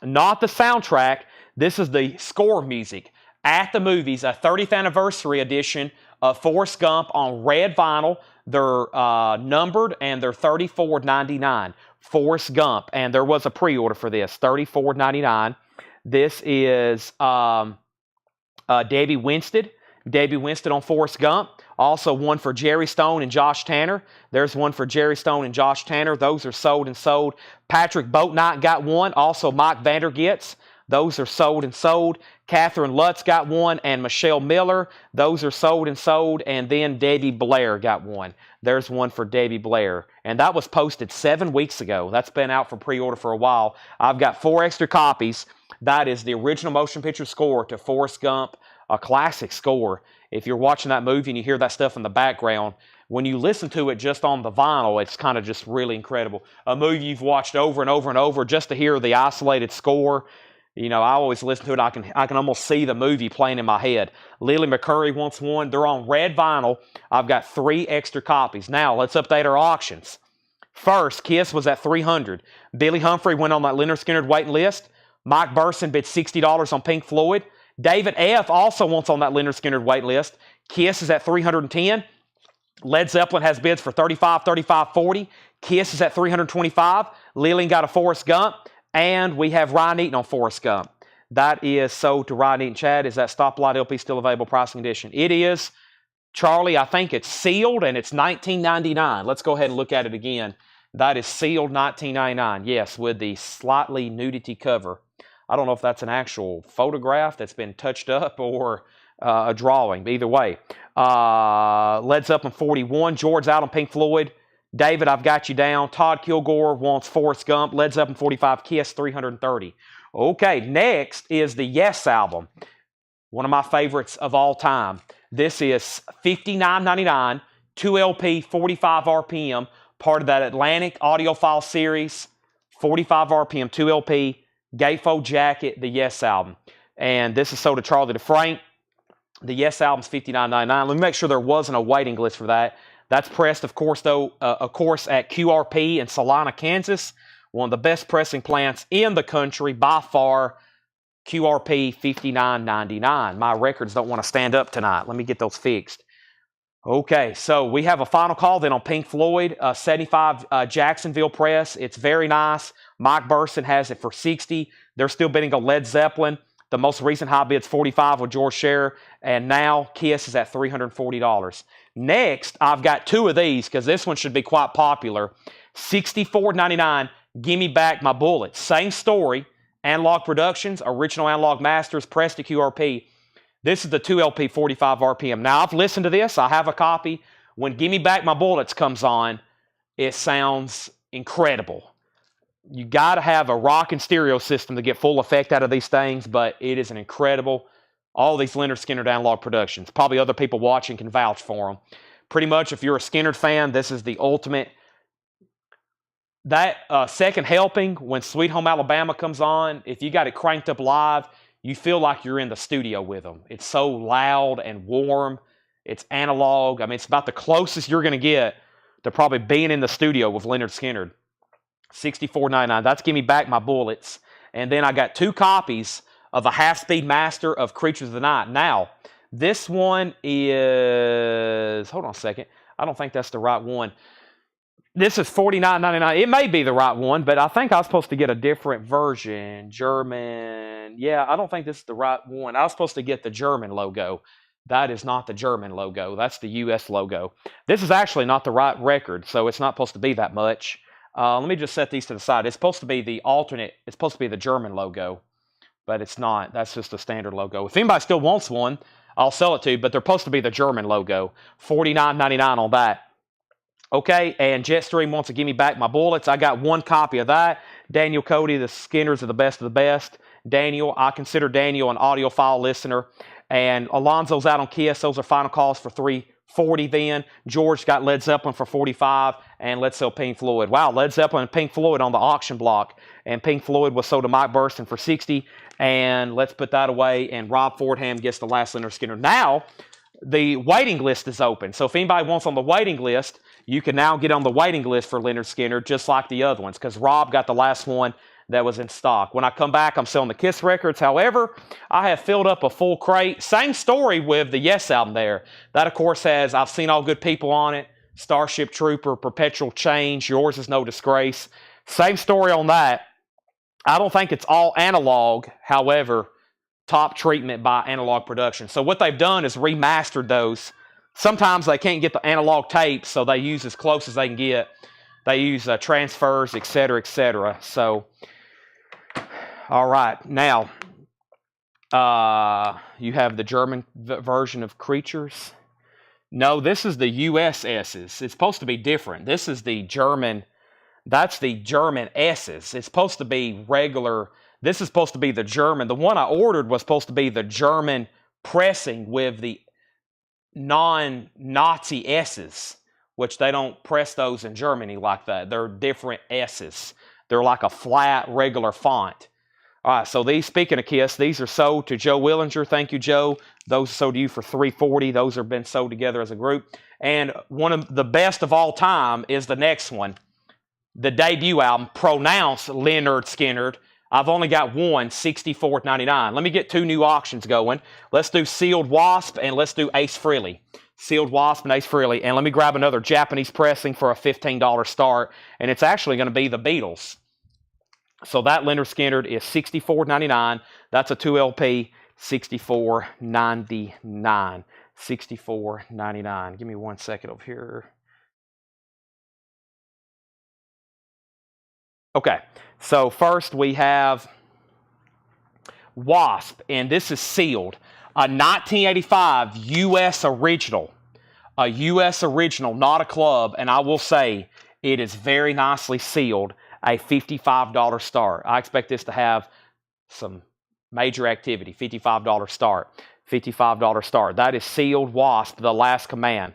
soundtrack. This is the score music at the movies, a 30th anniversary edition of Forrest Gump on red vinyl. They're numbered, and they're $34.99. Forrest Gump, and there was a pre-order for this, $34.99. This is Debbie Winstead. Debbie Winstead on Forrest Gump. Also one for Jerry Stone and Josh Tanner. There's one for Jerry Stone and Josh Tanner. Those are sold and sold. Patrick Boatnight got one. Also Mike Vandergits. Those are sold and sold. Catherine Lutz got one, and Michelle Miller. Those are sold and sold. And then Debbie Blair got one. There's one for Debbie Blair. And that was posted 7 weeks ago. That's been out for pre-order for a while. I've got 4 extra copies. That is the original motion picture score to Forrest Gump, a classic score. If you're watching that movie and you hear that stuff in the background, when you listen to it just on the vinyl, it's kind of just really incredible. A movie you've watched over and over and over just to hear the isolated score. You know, I always listen to it. I can almost see the movie playing in my head. Lily McCurry wants one. They're on red vinyl. I've got 3 extra copies. Now, let's update our auctions. First, Kiss was at $300. Billy Humphrey went on that Lynyrd Skynyrd waiting list. Mike Burson bid $60 on Pink Floyd. David F. also wants on that Lynyrd Skynyrd wait list. Kiss is at $310. Led Zeppelin has bids for $35, $35, $40. Kiss is at $325. Lillian got a Forrest Gump. And we have Ryan Eaton on Forrest Gump. That is sold to Ryan Eaton. Chad, is that Stoplight LP still available, pricing condition? It is. Charlie, I think it's sealed, and it's $19.99. Let's go ahead and look at it again. That is sealed $19.99. Yes, with the slightly nudity cover. I don't know if that's an actual photograph that's been touched up or a drawing. But either way, Led Zeppelin 41. George out on Pink Floyd. David, I've got you down. Todd Kilgore wants Forrest Gump. Led Zeppelin 45. Kiss 330. Okay, next is the Yes album. One of my favorites of all time. This is $59.99, 2 LP, 45 RPM, part of that Atlantic audiophile series, 45 RPM, 2 LP, gatefold jacket, the Yes album. And this is sold to Charlie DeFrank. The Yes album's $59.99. Let me make sure there wasn't a waiting list for that. That's pressed, of course, though, at QRP in Salina, Kansas. One of the best pressing plants in the country by far. QRP $59.99. My records don't want to stand up tonight. Let me get those fixed. Okay, so we have a final call then on Pink Floyd, 75 Jacksonville press. It's very nice. Mike Burson has it for $60. They're still bidding on Led Zeppelin. The most recent high bid's $45 with George Scherer, and now Kiss is at $340. Next, I've got two of these because this one should be quite popular. $64.99. Gimme Back My Bullets. Same story. Analog Productions, original analog masters, pressed to QRP. This is the 2 LP 45 RPM. Now, I've listened to this. I have a copy. When Gimme Back My Bullets comes on, it sounds incredible. You got to have a rocking stereo system to get full effect out of these things, but it is an incredible. All these Lynyrd Skynyrd analog productions. Probably other people watching can vouch for them. Pretty much, if you're a Skynyrd fan, this is the ultimate. That second helping, when Sweet Home Alabama comes on, if you got it cranked up live, you feel like you're in the studio with them. It's so loud and warm. It's analog. I mean, it's about the closest you're going to get to probably being in the studio with Lynyrd Skynyrd. $64.99. That's Gimme Back My Bullets. And then I got two copies of a half-speed master of Creatures of the Night. Now, this one is... Hold on a second. I don't think that's the right one. This is $49.99. It may be the right one, but I think I was supposed to get a different version. German. Yeah, I don't think this is the right one. I was supposed to get the German logo. That is not the German logo. That's the U.S. logo. This is actually not the right record, so it's not supposed to be that much. Let me just set these to the side. It's supposed to be the alternate. It's supposed to be the German logo, but it's not. That's just the standard logo. If anybody still wants one, I'll sell it to you, but they're supposed to be the German logo. $49.99 on that. Okay, and Jetstream wants to give me back my bullets. I got one copy of that. Daniel Cody, the Skinners are the best of the best. Daniel, I consider Daniel an audiophile listener. And Alonzo's out on Kiss. Those are final calls for $340 then. George got Led Zeppelin for $45, and let's sell Pink Floyd. Wow, Led Zeppelin and Pink Floyd on the auction block. And Pink Floyd was sold to Mike Burson for $60. And let's put that away, and Rob Fordham gets the last Lynyrd Skynyrd. Now, the waiting list is open. So if anybody wants on the waiting list, you can now get on the waiting list for Lynyrd Skynyrd just like the other ones, because Rob got the last one that was in stock. When I come back, I'm selling the Kiss records. However, I have filled up a full crate. Same story with the Yes album there. That, of course, has I've Seen All Good People on it, Starship Trooper, Perpetual Change, Yours Is No Disgrace. Same story on that. I don't think it's all analog. However, top treatment by Analog Productions. So what they've done is remastered those. Sometimes they can't get the analog tapes, so they use as close as they can get. They use transfers, etc., etc. So, all right. Now, you have the German version of Creatures. No, this is the US S's. It's supposed to be different. This is the German. That's the German S's. It's supposed to be regular. This is supposed to be the German. The one I ordered was supposed to be the German pressing with the non-Nazi S's, which they don't press those in Germany like that. They're different S's. They're like a flat, regular font. All right, so these, speaking of Kiss, these are sold to Joe Willinger. Thank you, Joe. Those are sold to you for $340. Those have been sold together as a group. And one of the best of all time is the next one, the debut album, Pronounced Lynyrd Skynyrd. I've only got one, $64.99. Let me get two new auctions going. Let's do Sealed Wasp and let's do Ace Frehley. Sealed Wasp and Ace Frehley. And let me grab another Japanese pressing for a $15 start. And it's actually going to be the Beatles. So that Lynyrd Skynyrd is $64.99. That's a 2 LP, $64.99. $64.99. Give me 1 second over here. Okay, so first we have Wasp, and this is sealed. A 1985 U.S. original. A U.S. original, not a club, and I will say it is very nicely sealed. A $55 start. I expect this to have some major activity. $55 start. $55 start. That is sealed Wasp, the last command.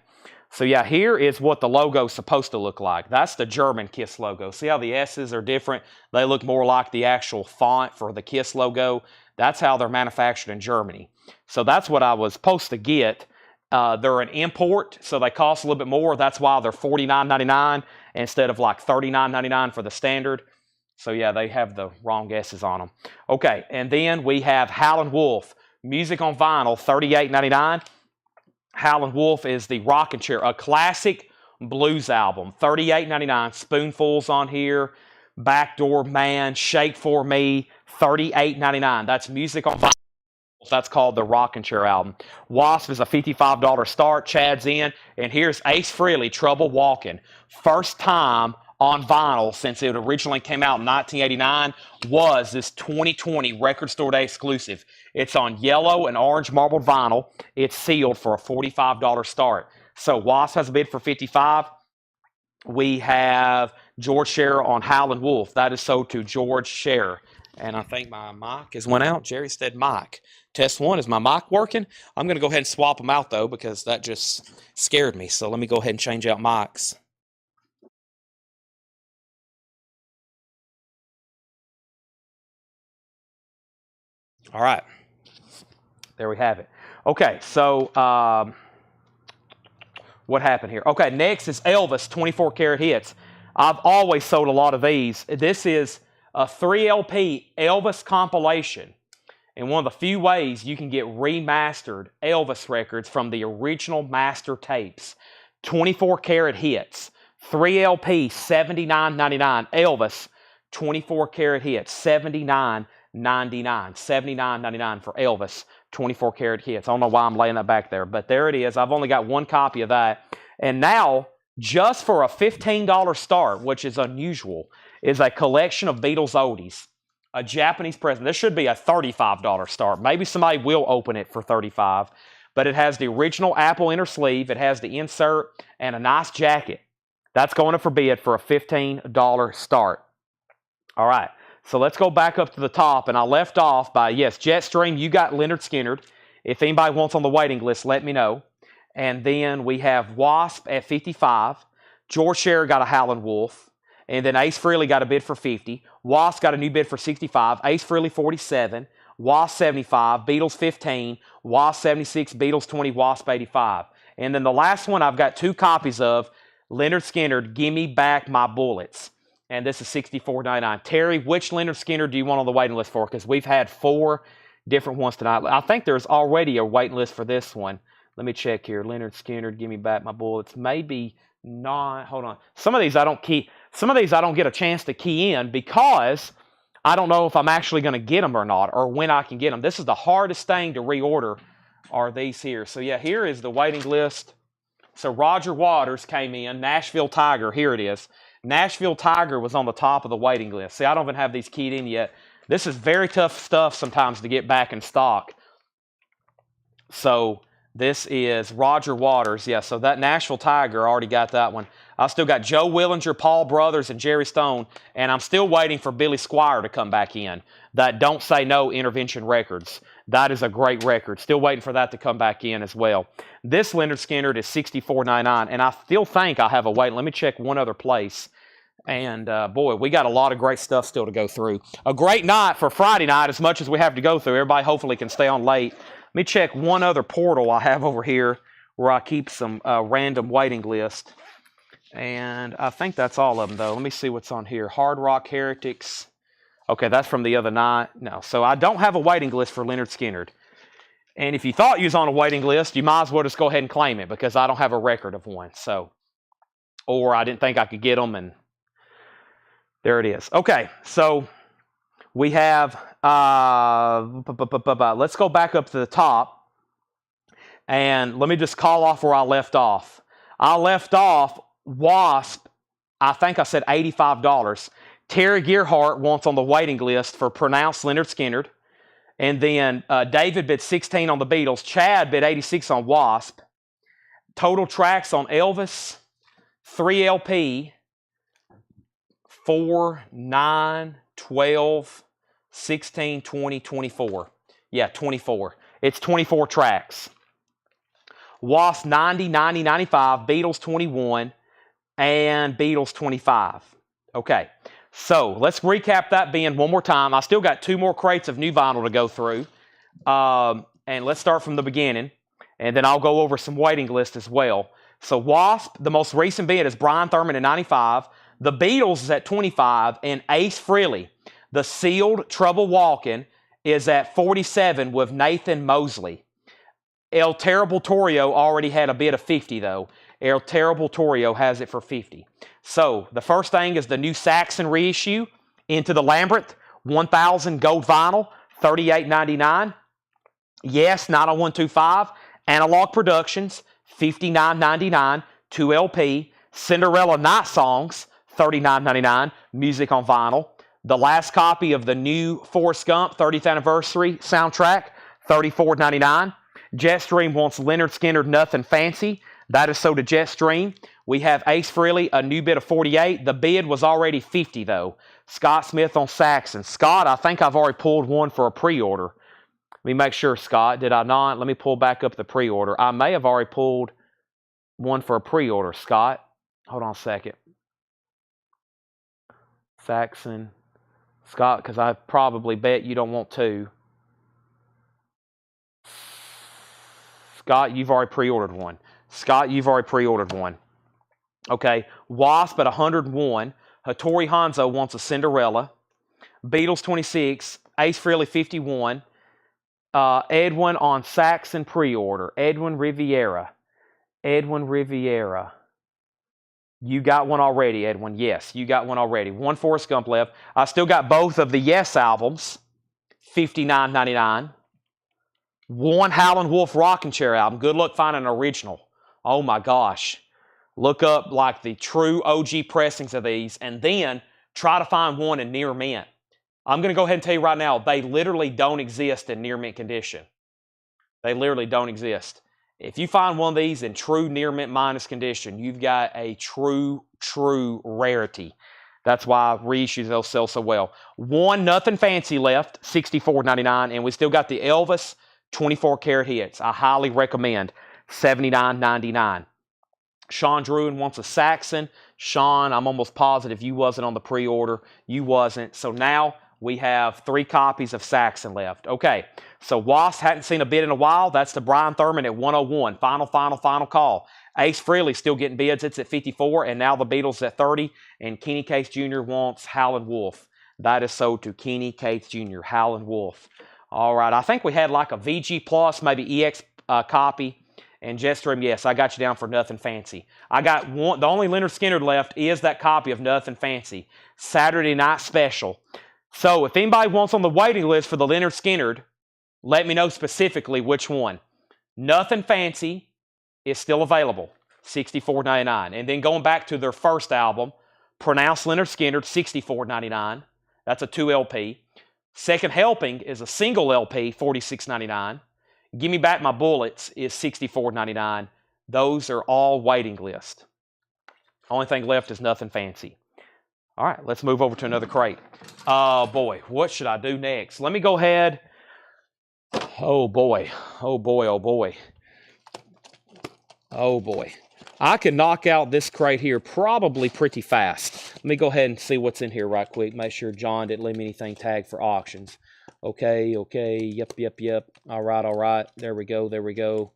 So yeah, here is what the logo is supposed to look like. That's the German KISS logo. See how the S's are different? They look more like the actual font for the KISS logo. That's how they're manufactured in Germany. So that's what I was supposed to get. They're an import, so they cost a little bit more. That's why they're $49.99 instead of like $39.99 for the standard. So yeah, they have the wrong S's on them. Okay, and then we have Howlin' Wolf. Music on vinyl, $38.99. Howlin' Wolf is the Rockin' Chair, a classic blues album. $38.99. Spoonfuls on here. Backdoor Man, Shake For Me, $38.99. That's music on vinyl. That's called the Rockin' Chair album. Wasp is a $55 start. Chad's in. And here's Ace Frehley, Trouble Walking. First time on vinyl since it originally came out in 1989 was this 2020 Record Store Day exclusive. It's on yellow and orange marbled vinyl. It's sealed for a $45 start. So Wasp has a bid for $55. We have George Scherer on Howlin' Wolf. That is sold to George Scherer. And I think my mic has went out. Jerry said mic. Test one, is my mic working? I'm going to go ahead and swap them out, though, because that just scared me. So let me go ahead and change out mics. All right. There we have it. Okay, so what happened here? Okay, next is Elvis 24 karat hits. I've always sold a lot of these. This is a 3LP Elvis compilation. And one of the few ways you can get remastered Elvis records from the original master tapes. 24 karat hits. 3LP, $79.99. Elvis, 24 karat hits, $79.99. $79.99 for Elvis, 24 karat hits. I don't know why I'm laying that back there, but there it is. I've only got one copy of that. And now, just for a $15 start, which is unusual, is a collection of Beatles oldies. A Japanese present. This should be a $35 start. Maybe somebody will open it for $35. But it has the original Apple inner sleeve. It has the insert and a nice jacket. That's going up for bid for a $15 start. All right. So let's go back up to the top. And I left off by, yes, Jetstream, you got Lynyrd Skynyrd. If anybody wants on the waiting list, let me know. And then we have Wasp at 55. George Scherer got a Howlin' Wolf. And then Ace Frehley got a bid for 50. Wasp got a new bid for 65. Ace Frehley 47. Wasp 75. Beatles 15. Wasp 76. Beatles 20. Wasp 85. And then the last one I've got two copies of, Lynyrd Skynyrd, Gimme Back My Bullets. And this is $64.99. Terry, which Lynyrd Skynyrd do you want on the waiting list for? Because we've had 4 different ones tonight. I think there's already a waiting list for this one. Let me check here. Lynyrd Skynyrd, Gimme Back My Bullets. Maybe not. Hold on. Some of these I don't get a chance to key in because I don't know if I'm actually going to get them or not, or when I can get them. This is the hardest thing to reorder, are these here. So yeah, here is the waiting list. So Roger Waters came in. Nashville Tiger, here it is. Nashville Tiger was on the top of the waiting list. See, I don't even have these keyed in yet. This is very tough stuff sometimes to get back in stock. So this is Roger Waters. Yeah, so that Nashville Tiger, I already got that one. I still got Joe Willinger, Paul Brothers, and Jerry Stone. And I'm still waiting for Billy Squier to come back in. That Don't Say No Intervention Records. That is a great record. Still waiting for that to come back in as well. This Lynyrd Skynyrd is $64.99. And I still think I have a wait. Let me check one other place. And boy, we got a lot of great stuff still to go through. A great night for Friday night, as much as we have to go through. Everybody hopefully can stay on late. Let me check one other portal I have over here where I keep some random waiting list. And I think that's all of them, though. Let me see what's on here. Hard Rock Heretics. Okay, that's from the other night. No, so I don't have a waiting list for Lynyrd Skynyrd. And if you thought you was on a waiting list, you might as well just go ahead and claim it because I don't have a record of one. So, or I didn't think I could get them, and there it is. Okay, so we have, let's go back up to the top. And let me just call off where I left off. I left off Wasp, I think I said $85. Terry Gearhart wants on the waiting list for Pronounced Leonard Skinner. And then David bid 16 on the Beatles. Chad bid 86 on Wasp. Total tracks on Elvis, 3 LP, 4, 9, 12, 16, 20, 24. Yeah, 24. It's 24 tracks. Wasp 90, 90, 95, Beatles 21, and Beatles 25. Okay, so let's recap that bin one more time. I still got 2 more crates of new vinyl to go through. And let's start from the beginning, and then I'll go over some waiting lists as well. So Wasp, the most recent bid is Brian Thurman at 95. The Beatles is at 25, and Ace Frehley, the sealed Trouble Walking, is at 47 with Nathan Mosley. El Terrible Torio already had a bid of 50, though. El Terrible Torio has it for 50. So the first thing is the new Saxon reissue, Into the Labyrinth, 1,000 gold vinyl, $38.99. Yes, 90125. Analog Productions, $59.99, 2 LP. Cinderella Night Songs, $39.99, music on vinyl. The last copy of the new Forrest Gump 30th anniversary soundtrack, $34.99. Jetstream wants Leonard Skinner, Nothing Fancy. That is so to Jetstream. We have Ace Frehley, a new bid of 48. The bid was already 50, though. Scott Smith on Saxon. Scott, I think I've already pulled one for a pre-order. Let me make sure, Scott. Did I not? Let me pull back up the pre-order. I may have already pulled one for a pre-order, Scott. Hold on a second. Saxon. Scott, because I probably bet you don't want to. Scott, you've already pre-ordered one. Scott, you've already pre-ordered one. Okay. Wasp at 101. Hattori Hanzo wants a Cinderella. Beatles 26. Ace Frehley 51. Edwin on Saxon pre-order. Edwin Riviera. Edwin Riviera. You got one already, Edwin. Yes, you got one already. 1 Forrest Gump left. I still got both of the Yes albums. $59.99. 1 Howlin' Wolf Rockin' Chair album. Good luck finding an original. Oh my gosh. Look up like the true OG pressings of these, and then try to find one in near mint. I'm going to go ahead and tell you right now, they literally don't exist in near mint condition. They literally don't exist. If you find one of these in true near mint minus condition, you've got a true rarity. That's why reissues they'll sell so well. 1 Nothing Fancy left, $64.99, and we still got the Elvis 24 karat hits. I highly recommend. $79.99. Sean Druin wants a Saxon. Sean, I'm almost positive you wasn't on the pre-order. You wasn't. So now we have 3 copies of Saxon left. Okay, so Wasp hadn't seen a bid in a while. That's the Brian Thurman at 101. Final call. Ace Frehley still getting bids. It's at 54, and now the Beatles at 30. And Kenny Cates Jr. wants Howlin' Wolf. That is sold to Kenny Cates Jr. Howlin' Wolf. All right, I think we had like a VG Plus, maybe EX copy. And Jetstream, yes, I got you down for Nothing Fancy. I got one. The only Leonard Skinner left is that copy of Nothing Fancy. Saturday Night Special. So if anybody wants on the waiting list for the Leonard Skinner, let me know specifically which one. Nothing Fancy is still available, $64.99. And then going back to their first album, Pronounced Leonard Skinner, $64.99. That's a 2 LP. Second Helping is a single LP, $46.99. Give Me Back My Bullets is $64.99. Those are all waiting list. Only thing left is Nothing Fancy. All right, let's move over to another crate. Oh, boy. What should I do next? Let me go ahead. Oh, boy. Oh, boy. Oh, boy. Oh, boy. I can knock out this crate here probably pretty fast. Let me go ahead and see what's in here right quick. Make sure John didn't leave me anything tagged for auctions. Okay. Yep. All right. There we go.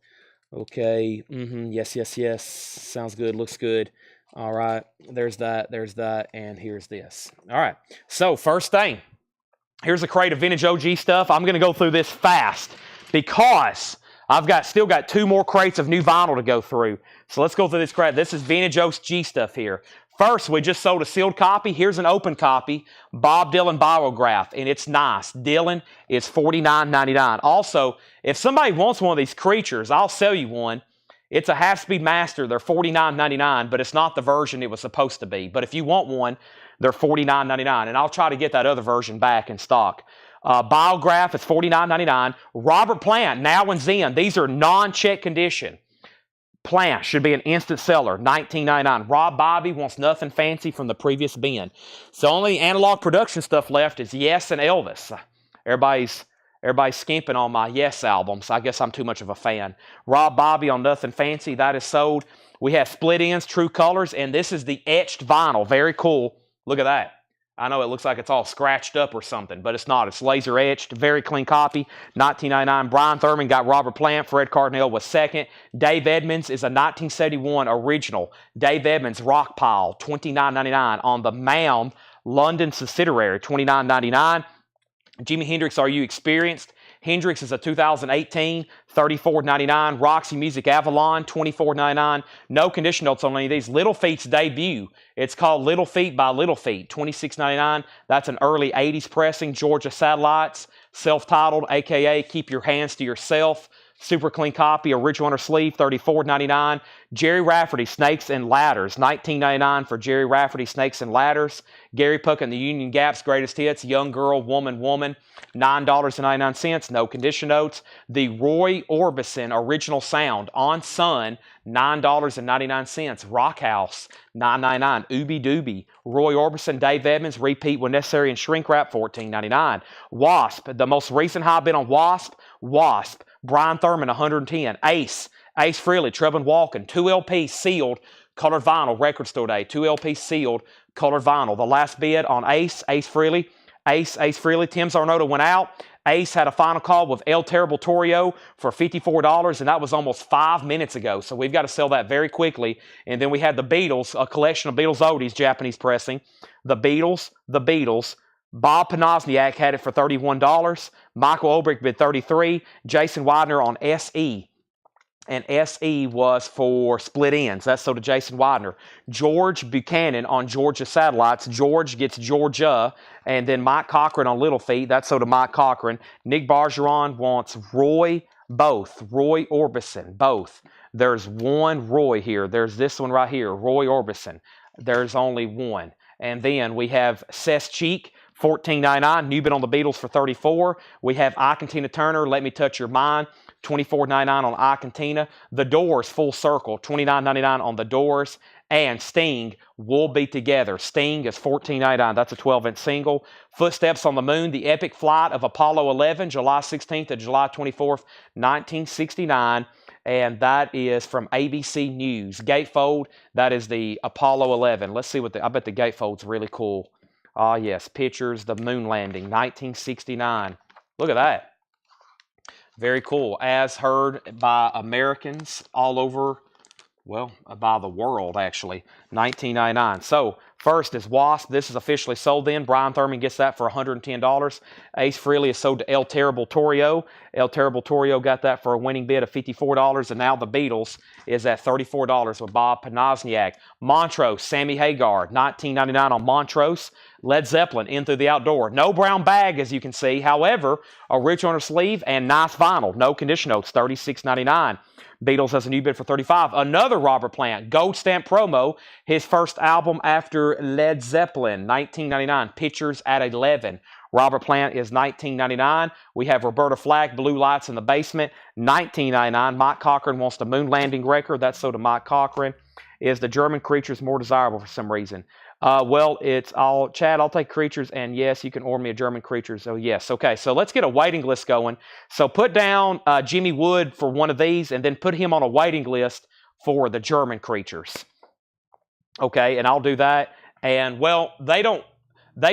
Okay. Yes. Sounds good. Looks good. All right. There's that. And here's this. All right. So first thing, here's a crate of vintage OG stuff. I'm going to go through this fast because I've still got 2 more crates of new vinyl to go through. So let's go through this crate. This is vintage OG stuff here. First, we just sold a sealed copy. Here's an open copy, Bob Dylan Biograph, and it's nice. Dylan is $49.99. Also, if somebody wants one of these creatures, I'll sell you one. It's a half-speed master. They're $49.99, but it's not the version it was supposed to be. But if you want one, They're $49.99, and I'll try to get that other version back in stock. Biograph is $49.99. Robert Plant, now in Zen. These are non-check condition. Plant should be an instant seller, $19.99. Rob Bobby wants nothing fancy from the previous bin. So only analog production stuff left is Yes and Elvis. Everybody's skimping on my Yes albums. I guess I'm too much of a fan. Rob Bobby on nothing fancy. That is sold. We have split ends, true colors, and this is the etched vinyl. Very cool. Look at that. I know it looks like it's all scratched up or something, but it's not. It's laser etched. Very clean copy. $19.99. Brian Thurman got Robert Plant. Fred Cardinal was second. Dave Edmunds is a 1971 original. Dave Edmunds Rock Pile, $29.99. On the Mound London subsidiary, $29.99. Jimi Hendrix, Are You Experienced? Hendrix is a 2018, $34.99. Roxy Music Avalon, $24.99. No condition notes on any of these. Little Feat's debut. It's called Little Feat by Little Feat, $26.99. That's an early 80s pressing. Georgia Satellites, self-titled, a.k.a. Keep Your Hands to Yourself. Super clean copy, original under sleeve, $34.99. Jerry Rafferty, Snakes and Ladders, $19.99 for Jerry Rafferty, Snakes and Ladders. Gary Puck and the Union Gap's Greatest Hits, Young Girl, Woman, Woman, $9.99. No condition notes. The Roy Orbison Original Sound on Sun, $9.99. Rock House, $9.99. Ooby Dooby. Roy Orbison, Dave Edmunds, repeat when necessary, and shrink wrap, $14.99. Wasp, the most recent high bid on Wasp. Brian Thurman, 110. Ace Frehley, Trevin Walken, 2 LP sealed, colored vinyl, record store day. 2 LP sealed, colored vinyl. The last bid on Ace Frehley. Tim Zarnota went out. Ace had a final call with El Terrible Torrio for $54, and that was almost 5 minutes ago. So we've got to sell that very quickly. And then we had the Beatles, a collection of Beatles oldies, Japanese pressing. The Beatles. Bob Panasniak had it for $31. Michael Olbrich bid $33. Jason Widener on SE. And SE was for split ends. That's so to Jason Widener. George Buchanan on Georgia Satellites. George gets Georgia. And then Mike Cochran on Little Feat. That's so to Mike Cochran. Nick Bargeron wants Roy Orbison, both. There's one Roy here. There's this one right here, Roy Orbison. There's only one. And then we have Seth Cheek, $14.99. New bid on the Beatles for $34. We have Ike and Tina Turner, Let Me Touch Your Mind, $24.99 on Ike and Tina. The Doors, Full Circle, $29.99 on The Doors. And Sting, We'll Be Together. Sting is $14.99. That's a 12-inch single. Footsteps on the Moon, The Epic Flight of Apollo 11, July 16th to July 24th, 1969. And that is from ABC News. Gatefold, that is the Apollo 11. Let's see I bet the gatefold's really cool. Ah, yes, pictures, the moon landing, 1969. Look at that. Very cool. As heard by Americans all over, well, by the world, actually, 1999. So, first is Wasp. This is officially sold in. Brian Thurman gets that for $110. Ace Frehley is sold to El Terrible Torrio. El Terrible Torrio got that for a winning bid of $54. And now the Beatles is at $34 with Bob Panasniak. Montrose, Sammy Hagar, $19.99 on Montrose. Led Zeppelin, In Through the Outdoor. No brown bag, as you can see. However, a rich on her sleeve and nice vinyl. No condition notes, $36.99. Beatles has a new bid for $35. Another Robert Plant, Gold Stamp promo. His first album after Led Zeppelin, $19.99. Pictures at 11. Robert Plant is $19.99. We have Roberta Flack, Blue Lights in the Basement, $19.99. Mike Cochran wants the moon landing record. That's so to Mike Cochran. Is the German Creatures more desirable for some reason? Well, it's all, Chad, I'll take Creatures, and yes, you can order me a German Creatures. So yes, okay, so let's get a waiting list going. So put down Jimmy Wood for one of these, and then put him on a waiting list for the German Creatures. Okay, and I'll do that. And well, they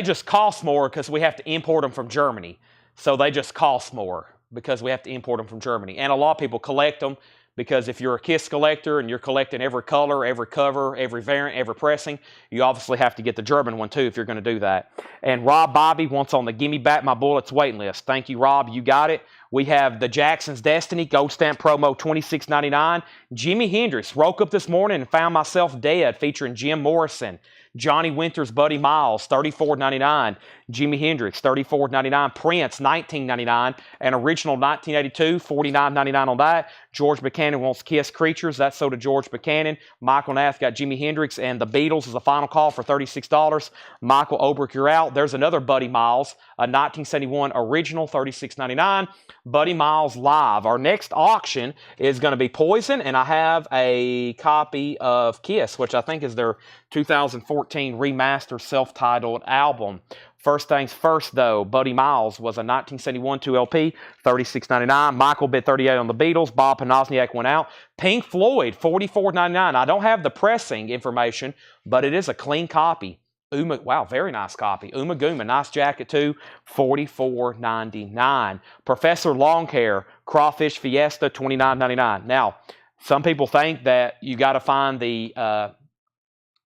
just cost more because we have to import them from Germany. So they just cost more because we have to import them from Germany. And a lot of people collect them. Because if you're a KISS collector and you're collecting every color, every cover, every variant, every pressing, you obviously have to get the German one too if you're going to do that. And Rob Bobby wants on the Gimme Back My Bullets waiting list. Thank you, Rob. You got it. We have the Jackson's Destiny Gold Stamp promo, $26.99. Jimi Hendrix woke up this morning and found myself dead, featuring Jim Morrison. Johnny Winters, Buddy Miles, $34.99. Jimi Hendrix, $34.99. Prince, $19.99. And original 1982, $49.99 on that. George Buchanan wants Kiss Creatures. That's sold to George Buchanan. Michael Nath got Jimi Hendrix and the Beatles as a final call for $36. Michael Obrick, you're out. There's another Buddy Miles, a 1971 original, $36.99. Buddy Miles live. Our next auction is going to be Poison, and I have a copy of Kiss, which I think is their 2014 remastered self-titled album. First things first, though, Buddy Miles was a 1971 2LP, $36.99. Michael bid $38 on the Beatles. Bob Panozniak went out. Pink Floyd, $44.99. I don't have the pressing information, but it is a clean copy. Wow, very nice copy. Uma Guma, nice jacket too, $44.99. Professor Longhair, Crawfish Fiesta, $29.99. Now, some people think that you got to find the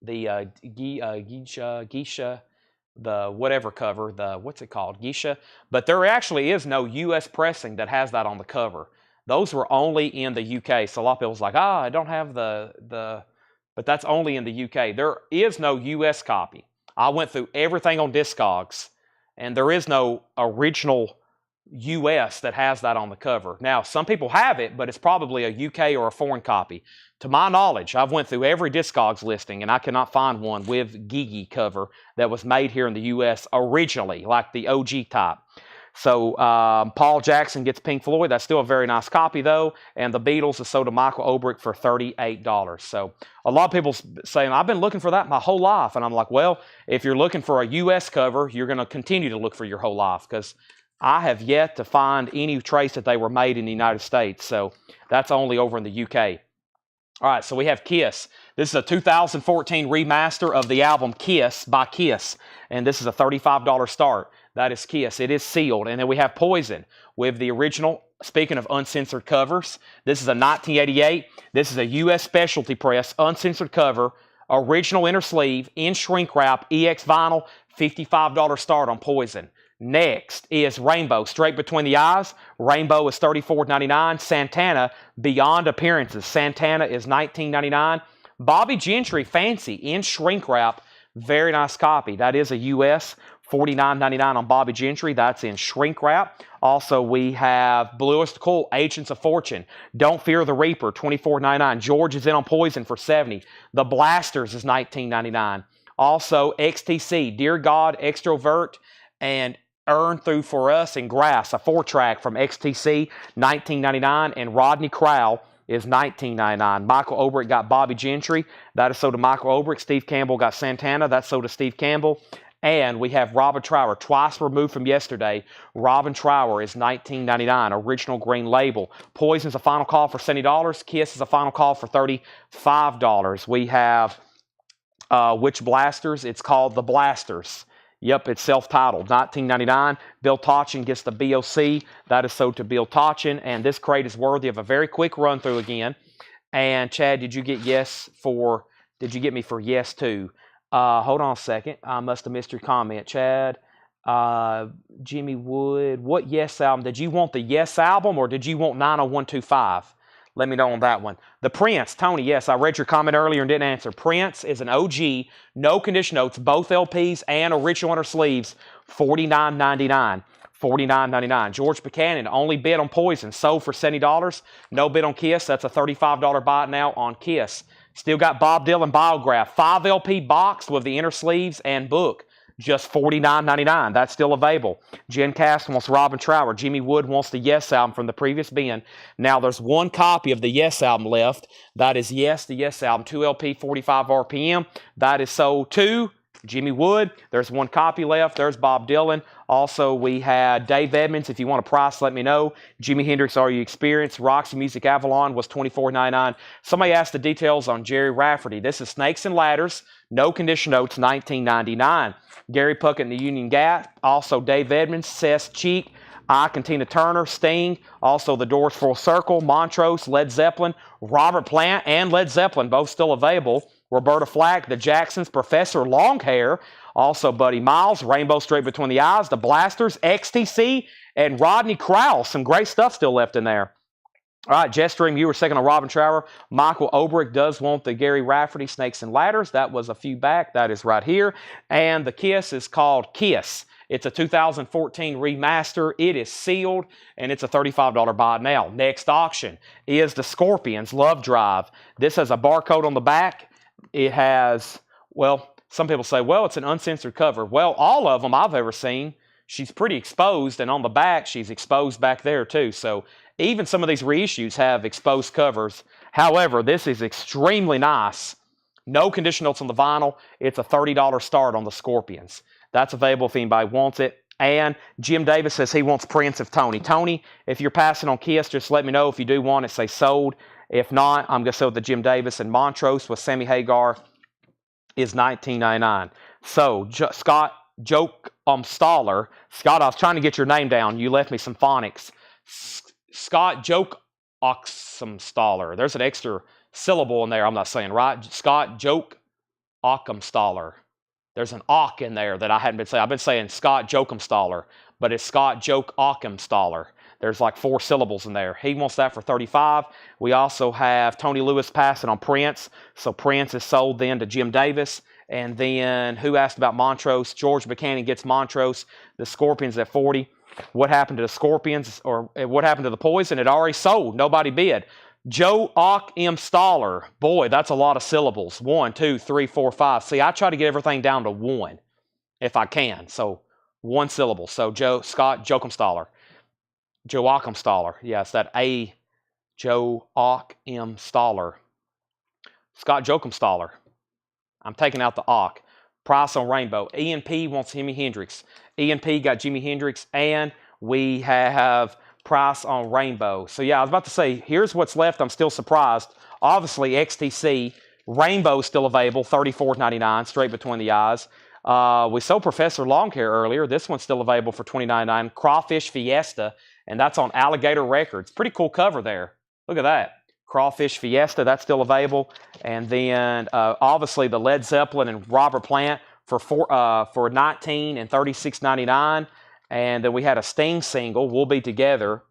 Geisha, the whatever cover, what's it called, Geisha, but there actually is no U.S. pressing that has that on the cover. Those were only in the UK. So a lot of people's like, I don't have but that's only in the UK. There is no U.S. copy. I went through everything on Discogs, and there is no original U.S. that has that on the cover. Now, some people have it, but it's probably a UK or a foreign copy. To my knowledge, I've went through every Discogs listing, and I cannot find one with Gigi cover that was made here in the U.S. originally, like the OG type. So Paul Jackson gets Pink Floyd. That's still a very nice copy, though. And the Beatles is sold to Michael Obrick for $38. So a lot of people saying, I've been looking for that my whole life. And I'm like, well, if you're looking for a U.S. cover, you're going to continue to look for your whole life, because I have yet to find any trace that they were made in the United States. So that's only over in the UK. All right, so we have Kiss. This is a 2014 remaster of the album Kiss by Kiss. And this is a $35 start. That is Kiss. It is sealed. And then we have Poison with the original. Speaking of uncensored covers, this is a 1988. This is a U.S. specialty press, uncensored cover, original inner sleeve, in shrink wrap, EX vinyl, $55 start on Poison. Next is Rainbow, Straight Between the Eyes. Rainbow is $34.99. Santana, Beyond Appearances. Santana is $19.99. Bobby Gentry, Fancy, in shrink wrap. Very nice copy. That is a U.S. $49.99 on Bobby Gentry. That's in shrink wrap. Also, we have Bluest Cool, Agents of Fortune. Don't Fear the Reaper, $24.99. George is in on Poison for $70. The Blasters is $19.99. Also, XTC, Dear God, Extrovert, and Earn Through For Us and Grass, a 4-track from XTC, $19.99. And Rodney Crowell is $19.99. Michael Obrick got Bobby Gentry. That is sold to Michael Obrick. Steve Campbell got Santana. That's sold to Steve Campbell. And we have Robin Trower, twice removed from yesterday. Robin Trower is $19.99, original green label. Poison's a final call for $70. Kiss is a final call for $35. We have which Blasters? It's called The Blasters. Yep, it's self-titled, $19.99. Bill Tochin gets the BOC. That is sold to Bill Tochin. And this crate is worthy of a very quick run-through again. And Chad, did you get me for yes too? Hold on a second. I must have missed your comment, Chad. Jimmy Wood, what Yes album? Did you want the Yes album, or did you want 90125? Let me know on that one. The Prince, Tony, yes, I read your comment earlier and didn't answer. Prince is an OG, no condition notes, both LPs and original inner sleeves, $49.99. $49.99. George Buchanan only bid on Poison, sold for $70. No bid on Kiss. That's a $35 buy now on Kiss. Still got Bob Dylan Biograph, 5 LP box with the inner sleeves and book, just $49.99. That's still available. Jen Cast wants Robin Trower. Jimmy Wood wants the Yes album from the previous bin. Now there's one copy of the Yes album left. That is Yes, the Yes album, 2 LP, 45 RPM. That is sold to Jimmy Wood. There's one copy left. There's Bob Dylan. Also, we had Dave Edmonds. If you want a price, let me know. Jimi Hendrix, Are You Experienced? Roxy Music Avalon was $24.99. Somebody asked the details on Jerry Rafferty. This is Snakes and Ladders. No condition notes, $19.99. Gary Puckett and the Union Gap. Also, Dave Edmonds, Seth Cheek, Ike and Tina Turner, Sting. Also, The Doors Full Circle, Montrose, Led Zeppelin, Robert Plant, and Led Zeppelin, both still available. Roberta Flack, The Jacksons, Professor Longhair, also Buddy Miles, Rainbow Straight Between the Eyes, The Blasters, XTC, and Rodney Crowell. Some great stuff still left in there. All right, Jetstream, you were second on Robin Trower. Michael Obrick does want the Gary Rafferty Snakes and Ladders. That was a few back. That is right here. And the Kiss is called Kiss. It's a 2014 remaster. It is sealed, and it's a $35 buy now. Next auction is the Scorpions Love Drive. This has a barcode on the back. It has, well, some people say, well, it's an uncensored cover. Well, all of them I've ever seen, she's pretty exposed, and on the back, she's exposed back there too. So even some of these reissues have exposed covers. However, this is extremely nice. No condition notes on the vinyl. It's a $30 start on the Scorpions. That's available if anybody wants it. And Jim Davis says he wants Prince of Tony. Tony, if you're passing on Kiss, just let me know. If you do want it, say sold. If not, I'm going to sell the Jim Davis. And Montrose with Sammy Hagar is $19.99. So, Scott Joke Staller. Scott, I was trying to get your name down. You left me some phonics. Scott Joke Oxumstaller. There's an extra syllable in there I'm not saying right. Scott Joke Ockhamstaller. There's an Ock in there that I hadn't been saying. I've been saying Scott Jokumstaller, but it's Scott Joke Ockhamstaller. There's like 4 syllables in there. He wants that for $35. We also have Tony Lewis passing on Prince. So Prince is sold then to Jim Davis. And then who asked about Montrose? George Buchanan gets Montrose. The Scorpions at 40. What happened to the Scorpions, or what happened to the Poison? It already sold. Nobody bid. Joe Ock M. Staller. Boy, that's a lot of syllables. 1, 2, 3, 4, 5. See, I try to get everything down to 1 if I can. So 1 syllable. So Scott Jokumstaller. Joe Ockhamstaller. Yes, that A. Joe Ock M. Staller. Scott Jokumstaller. I'm taking out the Ock. Price on Rainbow. E&P wants Jimi Hendrix. E&P got Jimi Hendrix, and we have price on Rainbow. So yeah, I was about to say, here's what's left. I'm still surprised. Obviously, XTC. Rainbow is still available, $34.99, straight between the eyes. We sold Professor Longhair earlier. This one's still available for $29.99. Crawfish Fiesta, and that's on Alligator Records. Pretty cool cover there. Look at that. Crawfish Fiesta, that's still available. And then obviously the Led Zeppelin and Robert Plant for $19 and $36.99. And then we had a Sting single, We'll Be Together.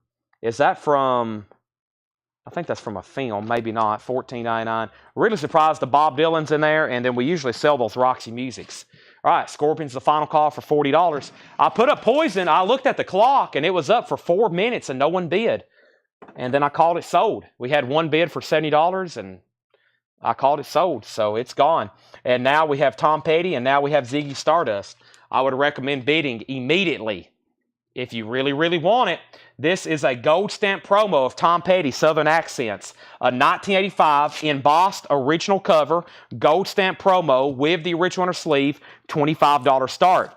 Is that from, I think that's from a film, maybe not, $14.99. Really surprised the Bob Dylan's in there, and then we usually sell those Roxy Musics. All right, Scorpions, the final call for $40. I put up Poison, I looked at the clock, and it was up for 4 minutes, and no one bid. And then I called it sold. We had 1 bid for $70, and I called it sold, so it's gone. And now we have Tom Petty, and now we have Ziggy Stardust. I would recommend bidding immediately if you really, really want it. This is a gold stamp promo of Tom Petty, Southern Accents. A 1985 embossed original cover, gold stamp promo with the original inner sleeve, $25 start.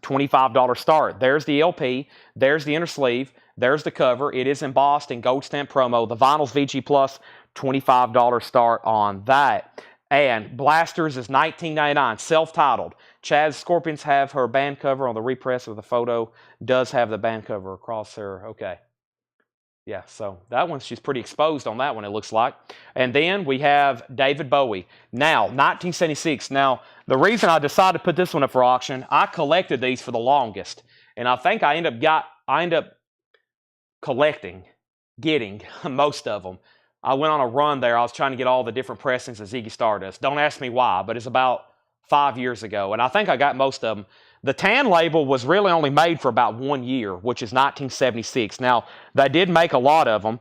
$25 start. There's the LP. There's the inner sleeve. There's the cover. It is embossed in gold stamp promo. The vinyl's VG Plus, $25 start on that. And Blasters is $19.99, self-titled. Chaz Scorpions have her band cover on the repress of the photo. Does have the band cover across her. Okay. Yeah, so that one, she's pretty exposed on that one, it looks like. And then we have David Bowie. Now, 1976. Now, the reason I decided to put this one up for auction, I collected these for the longest. And I think I end up getting most of them. I went on a run there. I was trying to get all the different pressings of Ziggy Stardust. Don't ask me why, but it's about 5 years ago, and I think I got most of them. The tan label was really only made for about 1 year, which is 1976. Now, they did make a lot of them.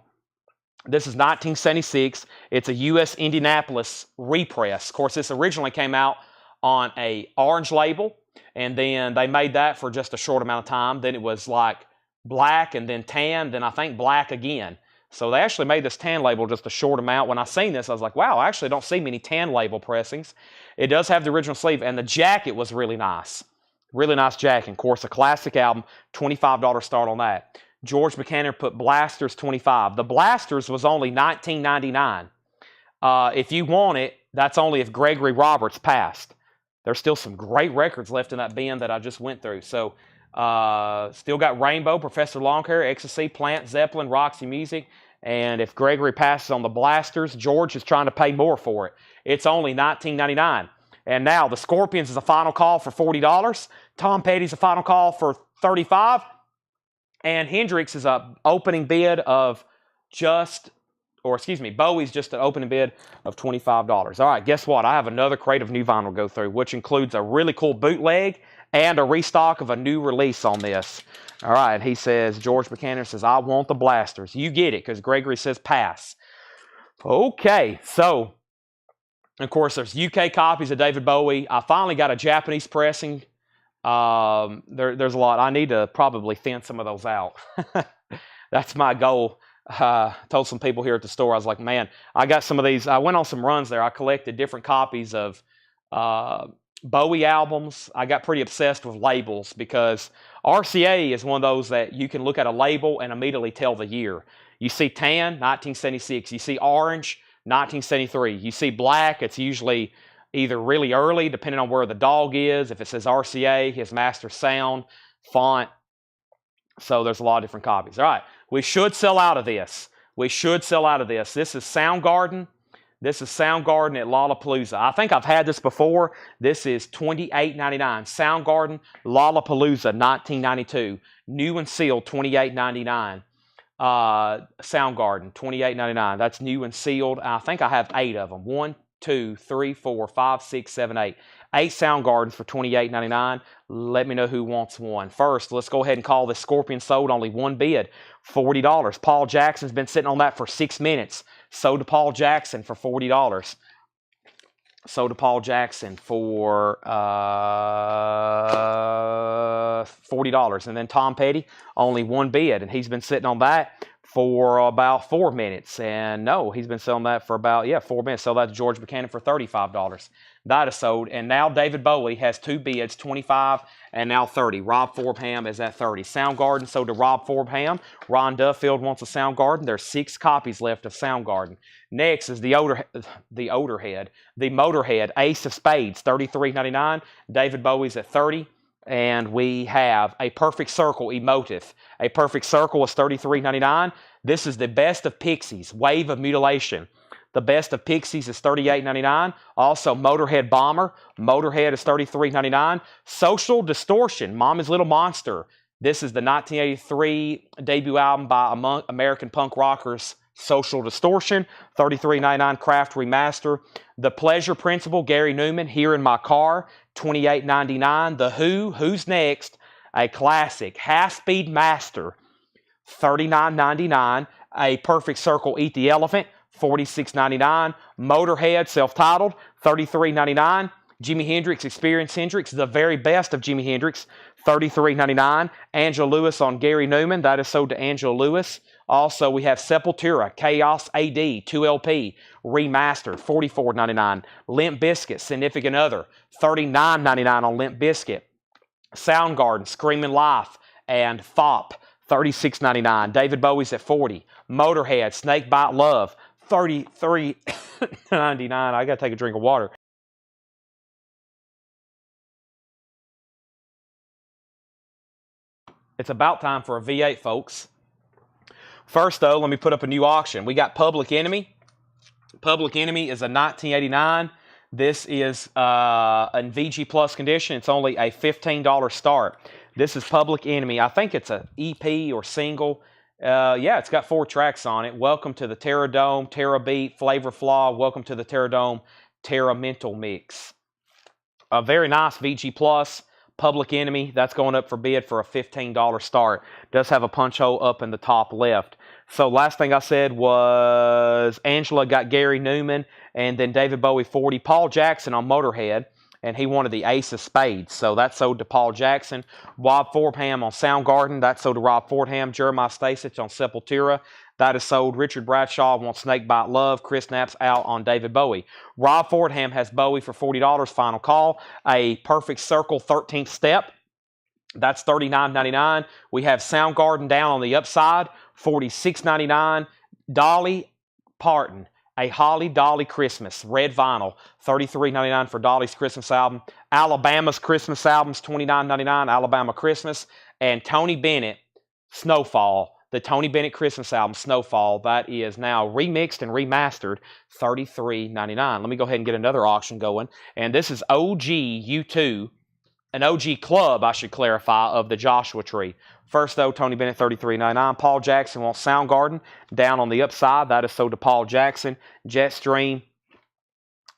This is 1976. It's a U.S. Indianapolis repress. Of course, this originally came out on a orange label, and then they made that for just a short amount of time. Then it was like black and then tan, then I think black again. So they actually made this tan label just a short amount. When I seen this, I was like, wow, I actually don't see many tan label pressings. It does have the original sleeve, and the jacket was really nice. Really nice jacket. Of course, a classic album, $25 start on that. George Buchanan put Blasters, $25. The Blasters was only $19.99. If you want it, that's only if Gregory Roberts passed. There's still some great records left in that bin that I just went through. So, still got Rainbow, Professor Longhair, Ecstasy, Plant, Zeppelin, Roxy Music. And if Gregory passes on the Blasters, George is trying to pay more for it. It's only $19.99. And now the Scorpions is a final call for $40. Tom Petty's a final call for $35. And Hendrix is a opening bid of Bowie's just an opening bid of $25. All right, guess what? I have another crate of new vinyl to go through, which includes a really cool bootleg and a restock of a new release on this. All right, he says, George Buchanan says, I want the blasters. You get it, because Gregory says pass. Okay, so, of course, there's UK copies of David Bowie. I finally got a Japanese pressing. There's a lot. I need to probably thin some of those out. That's my goal. Told some people here at the store, I was like, man, I got some of these. I went on some runs there. I collected different copies of Bowie albums. I got pretty obsessed with labels because RCA is one of those that you can look at a label and immediately tell the year. You see tan, 1976. You see orange, 1973. You see black, it's usually either really early, depending on where the dog is. If it says RCA, his master sound, font. So there's a lot of different copies. All right, we should sell out of this. This is Soundgarden. This is Soundgarden at Lollapalooza. I think I've had this before. This is $28.99. Soundgarden, Lollapalooza, 1992. New and sealed, $28.99. Soundgarden, $28.99. That's new and sealed. I think I have 8 of them. 1, 2, 3, 4, 5, 6, 7, 8. 8 Soundgardens for $28.99. Let me know who wants one. First, let's go ahead and call this Scorpion sold. Only one bid, $40. Paul Jackson's been sitting on that for 6 minutes. Sold to Paul Jackson for $40. Sold to Paul Jackson for $40. And then Tom Petty, only one bid. And he's been sitting on that for about 4 minutes. And no, he's been selling that for about, 4 minutes. Sell that to George Buchanan for $35. That is sold. And now David Bowie has 2 bids, 25 and now 30. Rob Forbham is at 30. Soundgarden sold to Rob Forbham. Ron Duffield wants a Soundgarden. There's 6 copies left of Soundgarden. Next is the Motorhead, Ace of Spades, $33.99. David Bowie's at 30. And we have a Perfect Circle Emotive. A Perfect Circle is $33.99. This is the Best of Pixies, Wave of Mutilation. The Best of Pixies is $38.99. Also, Motorhead Bomber. Motorhead is $33.99. Social Distortion, Mama's Little Monster. This is the 1983 debut album by American punk rockers, Social Distortion. $33.99 Craft Remaster. The Pleasure Principle, Gary Newman, Here in My Car. $28.99. The Who, Who's Next? A classic, Half Speed Master. $39.99. A Perfect Circle, Eat the Elephant. $46.99. Motorhead, self-titled, $33.99. Jimi Hendrix, Experience Hendrix, the very best of Jimi Hendrix, $33.99. Angela Lewis on Gary Newman, that is sold to Angela Lewis. Also, we have Sepultura, Chaos AD, 2LP, remastered, $44.99. Limp Bizkit, Significant Other, $39.99 on Limp Bizkit. Soundgarden, Screaming Life, and FOP, $36.99. David Bowie's at 40. Motorhead, Snakebite Love, $33.99. I got to take a drink of water. It's about time for a V8, folks. First, though, let me put up a new auction. We got Public Enemy. Public Enemy is a 1989. This is in VG Plus condition. It's only a $15 start. This is Public Enemy. I think it's an EP or single. It's got 4 tracks on it. Welcome to the Terra Dome, Terra Beat, Flavor Flaw. Welcome to the Terra Dome, Terra Mental Mix. A very nice VG Plus. Public Enemy, that's going up for bid for a $15 start. Does have a punch hole up in the top left. So last thing I said was Angela got Gary Newman, and then David Bowie 40. Paul Jackson on Motorhead, and he wanted the Ace of Spades. So that's sold to Paul Jackson. Rob Forbham on Soundgarden, that's sold to Rob Forbham. Jeremiah Stasich on Sepultura, that is sold. Richard Bradshaw wants Snakebite Love. Chris Knapp's out on David Bowie. Rob Forbham has Bowie for $40. Final call. A Perfect Circle 13th Step. That's $39.99. We have Soundgarden down on the upside. $46.99. Dolly Parton. A Holly Dolly Christmas. Red vinyl. $33.99 for Dolly's Christmas album. Alabama's Christmas albums. $29.99. Alabama Christmas. And Tony Bennett. Snowfall. The Tony Bennett Christmas album, Snowfall, that is now remixed and remastered, $33.99. Let me go ahead and get another auction going. And this is OG U2 an OG club, I should clarify, of the Joshua Tree. First, though, Tony Bennett, $33.99. Paul Jackson wants Soundgarden down on the upside. That is sold to Paul Jackson. Jetstream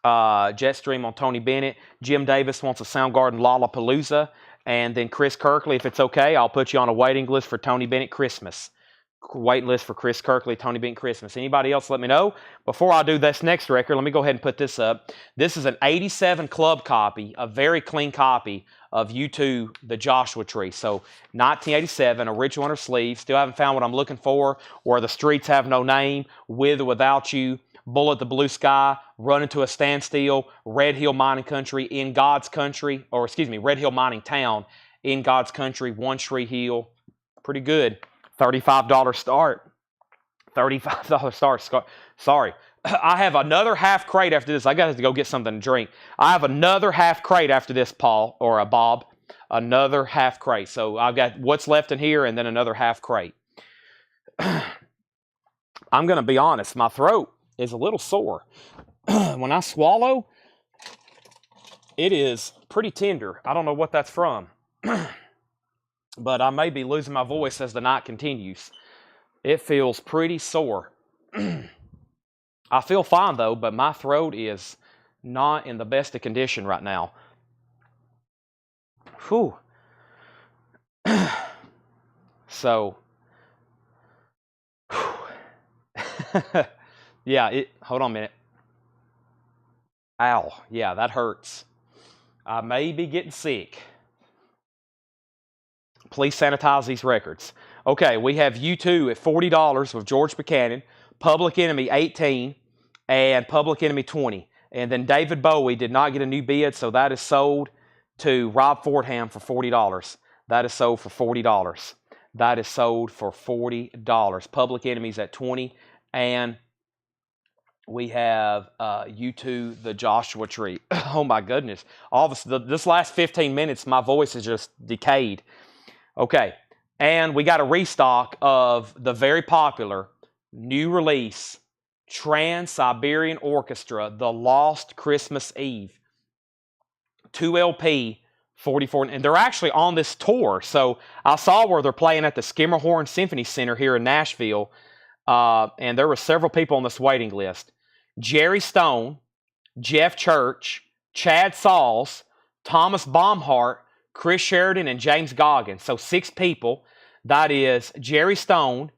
on Tony Bennett. Jim Davis wants a Soundgarden Lollapalooza. And then Chris Kirkley, if it's okay, I'll put you on a waiting list for Tony Bennett Christmas. Waiting list for Chris Kirkley, Tony Bennett Christmas. Anybody else, let me know. Before I do this next record, let me go ahead and put this up. This is an 87 club copy, a very clean copy of U2, The Joshua Tree. So 1987, original under sleeve. Still haven't found what I'm looking for, or The Streets Have No Name, With or Without You, Bullet the Blue Sky, Run Into a Standstill, Red Hill Mining Country, In God's Country, or excuse me, Red Hill Mining Town, In God's Country, One Tree Hill. Pretty good. $35 start. $35 start. Sorry. I have another half crate after this. I got to go get something to drink. I have another half crate after this, Paul, or Bob. Another half crate. So I've got what's left in here and then another half crate. I'm going to be honest. My throat is a little sore. When I swallow, it is pretty tender. I don't know what that's from. But I may be losing my voice as the night continues. It feels pretty sore. I feel fine, though, but my throat is not in the best of condition right now. Whew. So, yeah, hold on a minute. Ow. Yeah, that hurts. I may be getting sick. Please sanitize these records. Okay, we have U2 at $40 with George Buchanan, Public Enemy $18, and Public Enemy $20. And then David Bowie did not get a new bid, so that is sold to Rob Fordham for $40. That is sold for $40. That is sold for $40. Public Enemy's at $20, and we have U2, The Joshua Tree. Oh my goodness! All this last 15 minutes, my voice is just decayed. Okay, and we got a restock of the very popular new release Trans-Siberian Orchestra, The Lost Christmas Eve. 2 LP, 44, and they're actually on this tour. So I saw where they're playing at the Skimmerhorn Symphony Center here in Nashville, and there were several people on this waiting list. Jerry Stone, Jeff Church, Chad Sauls, Thomas Baumhart, Chris Sheridan, and James Goggins. So 6 people. That is Jerry Stone,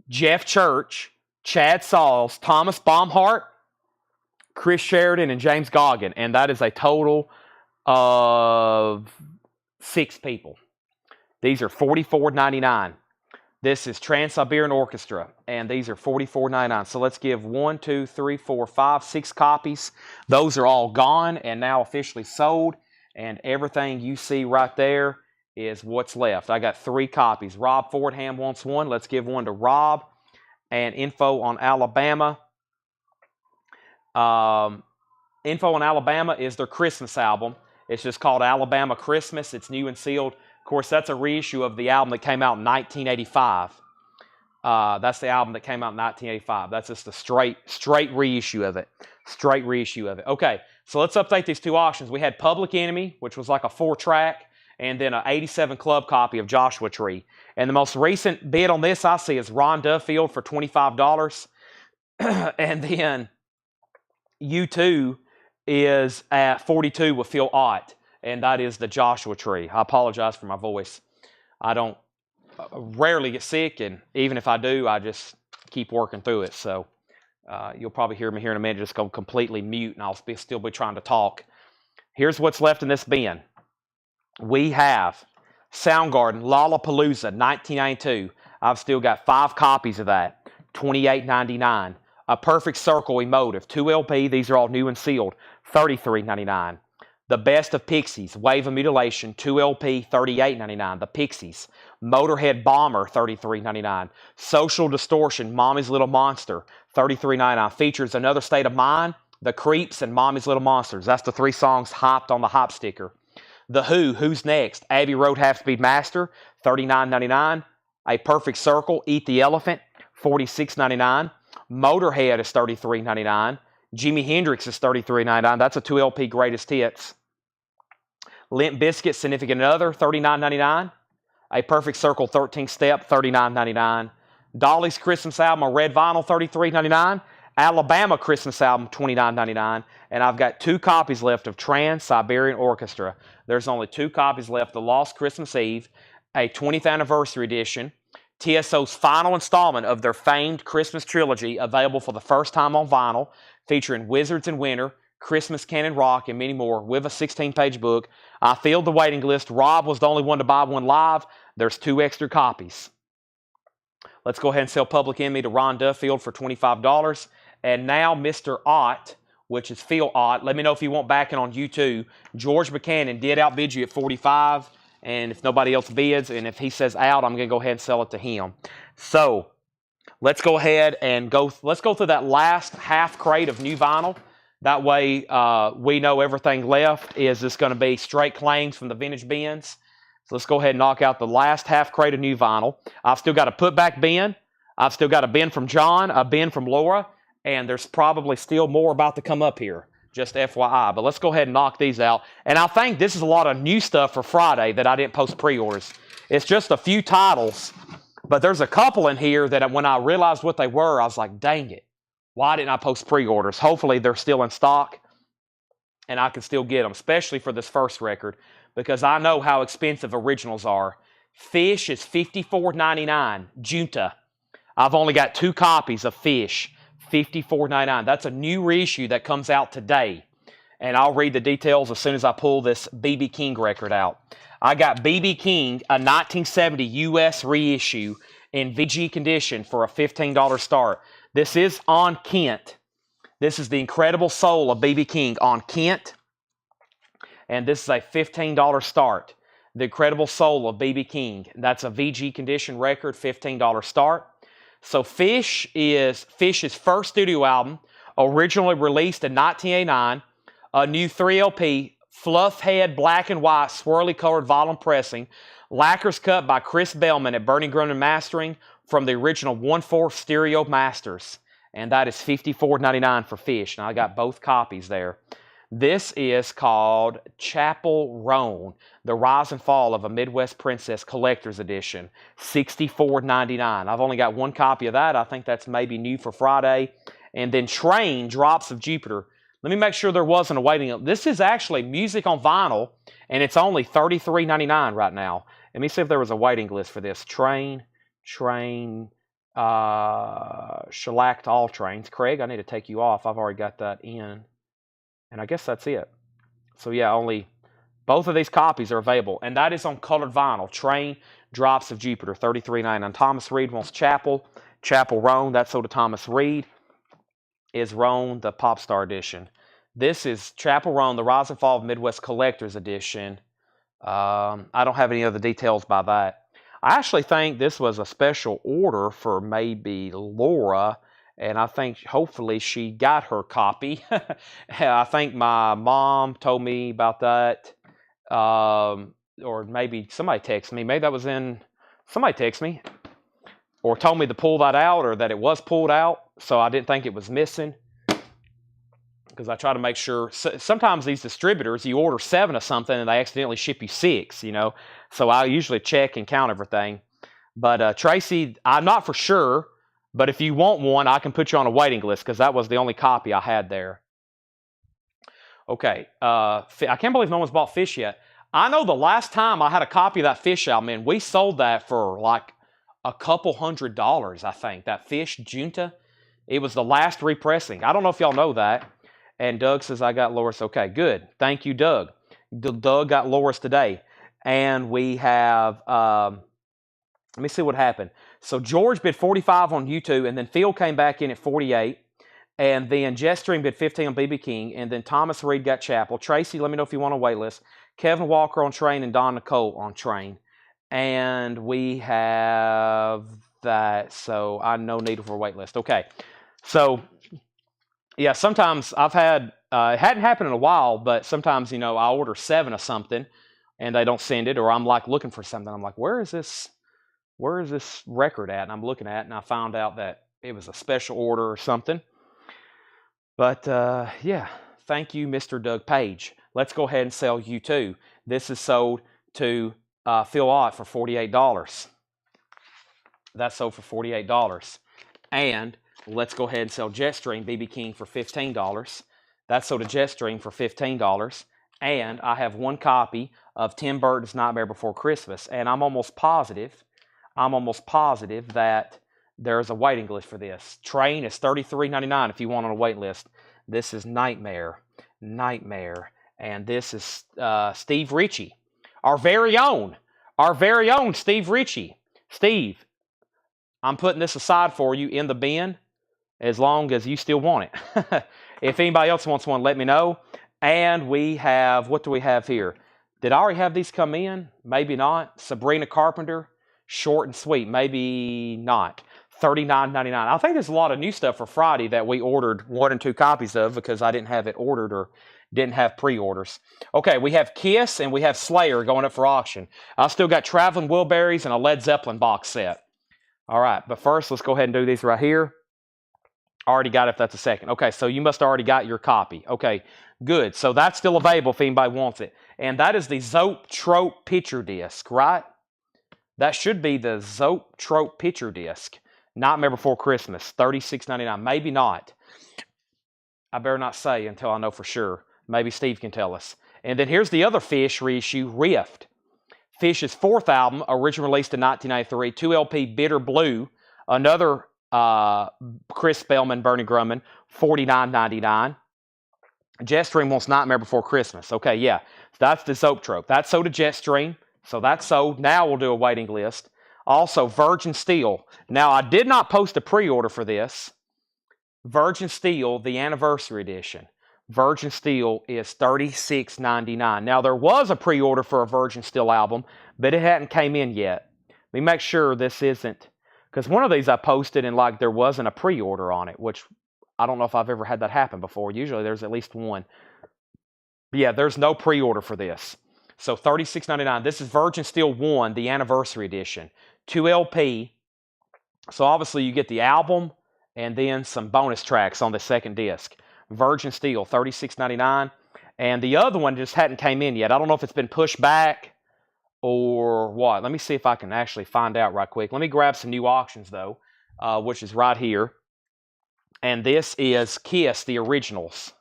Jeff Church, Chad Sauls, Thomas Baumhart, Chris Sheridan, and James Goggins. And that is a total of 6 people. These are $44.99. This is Trans-Siberian Orchestra, and these are $44.99. So let's give 1, 2, 3, 4, 5, 6 copies. Those are all gone and now officially sold. And everything you see right there is what's left. I got 3 copies. Rob Fordham wants one. Let's give one to Rob. And info on Alabama. Info on Alabama is their Christmas album. It's just called Alabama Christmas. It's new and sealed. Of course, that's a reissue of the album that came out in 1985. That's the album that came out in 1985. That's just a straight reissue of it. Straight reissue of it. Okay. So let's update these 2 auctions. We had Public Enemy, which was like a 4-track, and then an 87 club copy of Joshua Tree. And the most recent bid on this I see is Ron Duffield for $25. And then U2 is at $42 with Phil Ott, and that is the Joshua Tree. I apologize for my voice. I don't rarely get sick, and even if I do, I just keep working through it. So you'll probably hear me here in a minute just go completely mute, and I'll still be trying to talk. Here's what's left in this bin. We have Soundgarden Lollapalooza 1992. I've still got 5 copies of that. $28.99. A Perfect Circle Emotive 2 LP. These are all new and sealed. $33.99. The Best of Pixies Wave of Mutilation 2 LP. $38.99. The Pixies. Motorhead Bomber $33.99. Social Distortion Mommy's Little Monster $33.99. Features Another State of Mind, The Creeps, and Mommy's Little Monsters. That's the 3 songs hyped on the hype sticker. The Who, Who's Next? Abbey Road Half-Speed Master $39.99. A Perfect Circle, Eat the Elephant $46.99. Motorhead is $33.99. Jimi Hendrix is $33.99. That's a 2 LP greatest hits. Limp Bizkit, Significant Other, $39.99. A Perfect Circle 13th Step, $39.99. Dolly's Christmas album on red vinyl, $33.99. Alabama Christmas album, $29.99. And I've got 2 copies left of Trans-Siberian Orchestra. There's only 2 copies left. The Lost Christmas Eve, a 20th anniversary edition. TSO's final installment of their famed Christmas trilogy, available for the first time on vinyl, featuring Wizards and Winter, Christmas Canon Rock, and many more, with a 16-page book. I filled the waiting list. Rob was the only one to buy one live. There's 2 extra copies. Let's go ahead and sell Public Enemy to Ron Duffield for $25. And now Mr. Ott, which is Phil Ott. Let me know if you want backing on YouTube. George Buchanan did outbid you at $45. And if nobody else bids, and if he says out, I'm going to go ahead and sell it to him. So let's go ahead and let's go through that last half crate of new vinyl. That way we know everything left is just going to be straight claims from the vintage bins. So let's go ahead and knock out the last half crate of new vinyl. I've still got a putback bin. I've still got a bin from John, a bin from Laura, and there's probably still more about to come up here. Just FYI. But let's go ahead and knock these out. And I think this is a lot of new stuff for Friday that I didn't post pre-orders. It's just a few titles, but there's a couple in here that when I realized what they were, I was like, dang it. Why didn't I post pre-orders? Hopefully they're still in stock and I can still get them, especially for this first record, because I know how expensive originals are. Fish is $54.99. Junta. I've only got 2 copies of Fish. $54.99. That's a new reissue that comes out today. And I'll read the details as soon as I pull this B.B. King record out. I got B.B. King, a 1970 U.S. reissue in VG condition for a $15 start. This is on Kent. This is the Incredible Soul of B.B. King on Kent. And this is a $15 start. The Incredible Soul of B.B. King. That's a VG condition record, $15 start. So Fish is Fish's first studio album, originally released in 1989, a new 3LP, fluff head, black and white, swirly colored volume pressing, lacquers cut by Chris Bellman at Bernie Grundman Mastering from the original 1/4 stereo masters. And that is $54.99 for Fish. Now I got both copies there. This is called Chapel Roan, The Rise and Fall of a Midwest Princess Collector's Edition, $64.99. I've only got 1 copy of that. I think that's maybe new for Friday. And then Train, Drops of Jupiter. Let me make sure there wasn't a waiting list. This is actually music on vinyl, and it's only $33.99 right now. Let me see if there was a waiting list for this. Train, shellacked all trains. Craig, I need to take you off. I've already got that in. And I guess that's it. So yeah, only both of these copies are available. And that is on colored vinyl. Train, Drops of Jupiter, $33.99. Thomas Reed wants Chapel. Chapel Roan, that's sold to Thomas Reed. Is Roan, the Pop Star Edition. This is Chapel Roan, The Rise and Fall of Midwest Collector's Edition. I don't have any other details by that. I actually think this was a special order for maybe Laura, and I think hopefully she got her copy. I think my mom told me about that. Or maybe somebody texted me. Maybe that was in... Somebody texted me. Or told me to pull that out, or that it was pulled out. So I didn't think it was missing. Because I try to make sure... Sometimes these distributors, you order 7 of something and they accidentally ship you 6, you know. So I usually check and count everything. But Tracy, I'm not for sure... But if you want one, I can put you on a waiting list because that was the only copy I had there. Okay. I can't believe no one's bought Fish yet. I know the last time I had a copy of that Fish album, man, we sold that for like a couple $100, I think. That Fish Junta. It was the last repressing. I don't know if y'all know that. And Doug says, I got Loris. Okay, good. Thank you, Doug. Doug got Loris today. And we have... let me see what happened. So George bid 45 on YouTube, and then Phil came back in at 48, and then Jetstream bid 15 on BB King, and then Thomas Reed got Chapel. Tracy, let me know if you want a wait list. Kevin Walker on Train and Don Nicole on Train. And we have that, so I no need for a wait list. Okay, so yeah, sometimes I've had, it hadn't happened in a while, but sometimes, you know, I order 7 of something, and they don't send it, or I'm like looking for something. I'm like, where is this record at? And I'm looking at it, and I found out that it was a special order or something. But yeah, thank you, Mr. Doug Page. Let's go ahead and sell U2. This is sold to Phil Ott for $48. That's sold for $48. And let's go ahead and sell Jetstream BB King for $15. That's sold to Jetstream for $15. And I have one copy of Tim Burton's Nightmare Before Christmas. And I'm almost positive that there's a waiting list for this. Train is $33.99 if you want on a wait list. This is Nightmare. And this is Steve Ritchie, our very own Steve Ritchie. Steve, I'm putting this aside for you in the bin as long as you still want it. If anybody else wants one, let me know. And we have, what do we have here? Did I already have these come in? Maybe not. Sabrina Carpenter, short and sweet. Maybe not. $39.99. I think there's a lot of new stuff for Friday that we ordered 1 and 2 copies of because I didn't have it ordered or didn't have pre-orders. Okay, we have Kiss and we have Slayer going up for auction. I still got Traveling Wilburys and a Led Zeppelin box set. All right, but first let's go ahead and do these right here. Already got it if that's a second. Okay, so you must have already got your copy. Okay, good. So that's still available if anybody wants it. And that is the Zoetrope picture disc, right? That should be the Zoetrope picture disc. Nightmare Before Christmas, $36.99. Maybe not. I better not say until I know for sure. Maybe Steve can tell us. And then here's the other Phish reissue, Rift. Phish's 4th album, originally released in 1993, 2LP Bitter Blue, another Chris Spellman, Bernie Grumman, $49.99. Jetstream wants Nightmare Before Christmas. Okay, yeah, that's the Zoetrope. That's sold to Jetstream, so that's sold. Now we'll do a waiting list. Also, Virgin Steel. Now, I did not post a pre-order for this. Virgin Steel, the anniversary edition. Virgin Steel is $36.99. Now, there was a pre-order for a Virgin Steel album, but it hadn't came in yet. Let me make sure this isn't, because one of these I posted and like there wasn't a pre-order on it, which I don't know if I've ever had that happen before. Usually there's at least one. But yeah, there's no pre-order for this. So $36.99. This is Virgin Steel 1, the anniversary edition. 2LP. So obviously you get the album and then some bonus tracks on the second disc. Virgin Steel, $36.99. And the other one just hadn't came in yet. I don't know if it's been pushed back or what. Let me see if I can actually find out right quick. Let me grab some new auctions though, which is right here. And this is Kiss, the originals.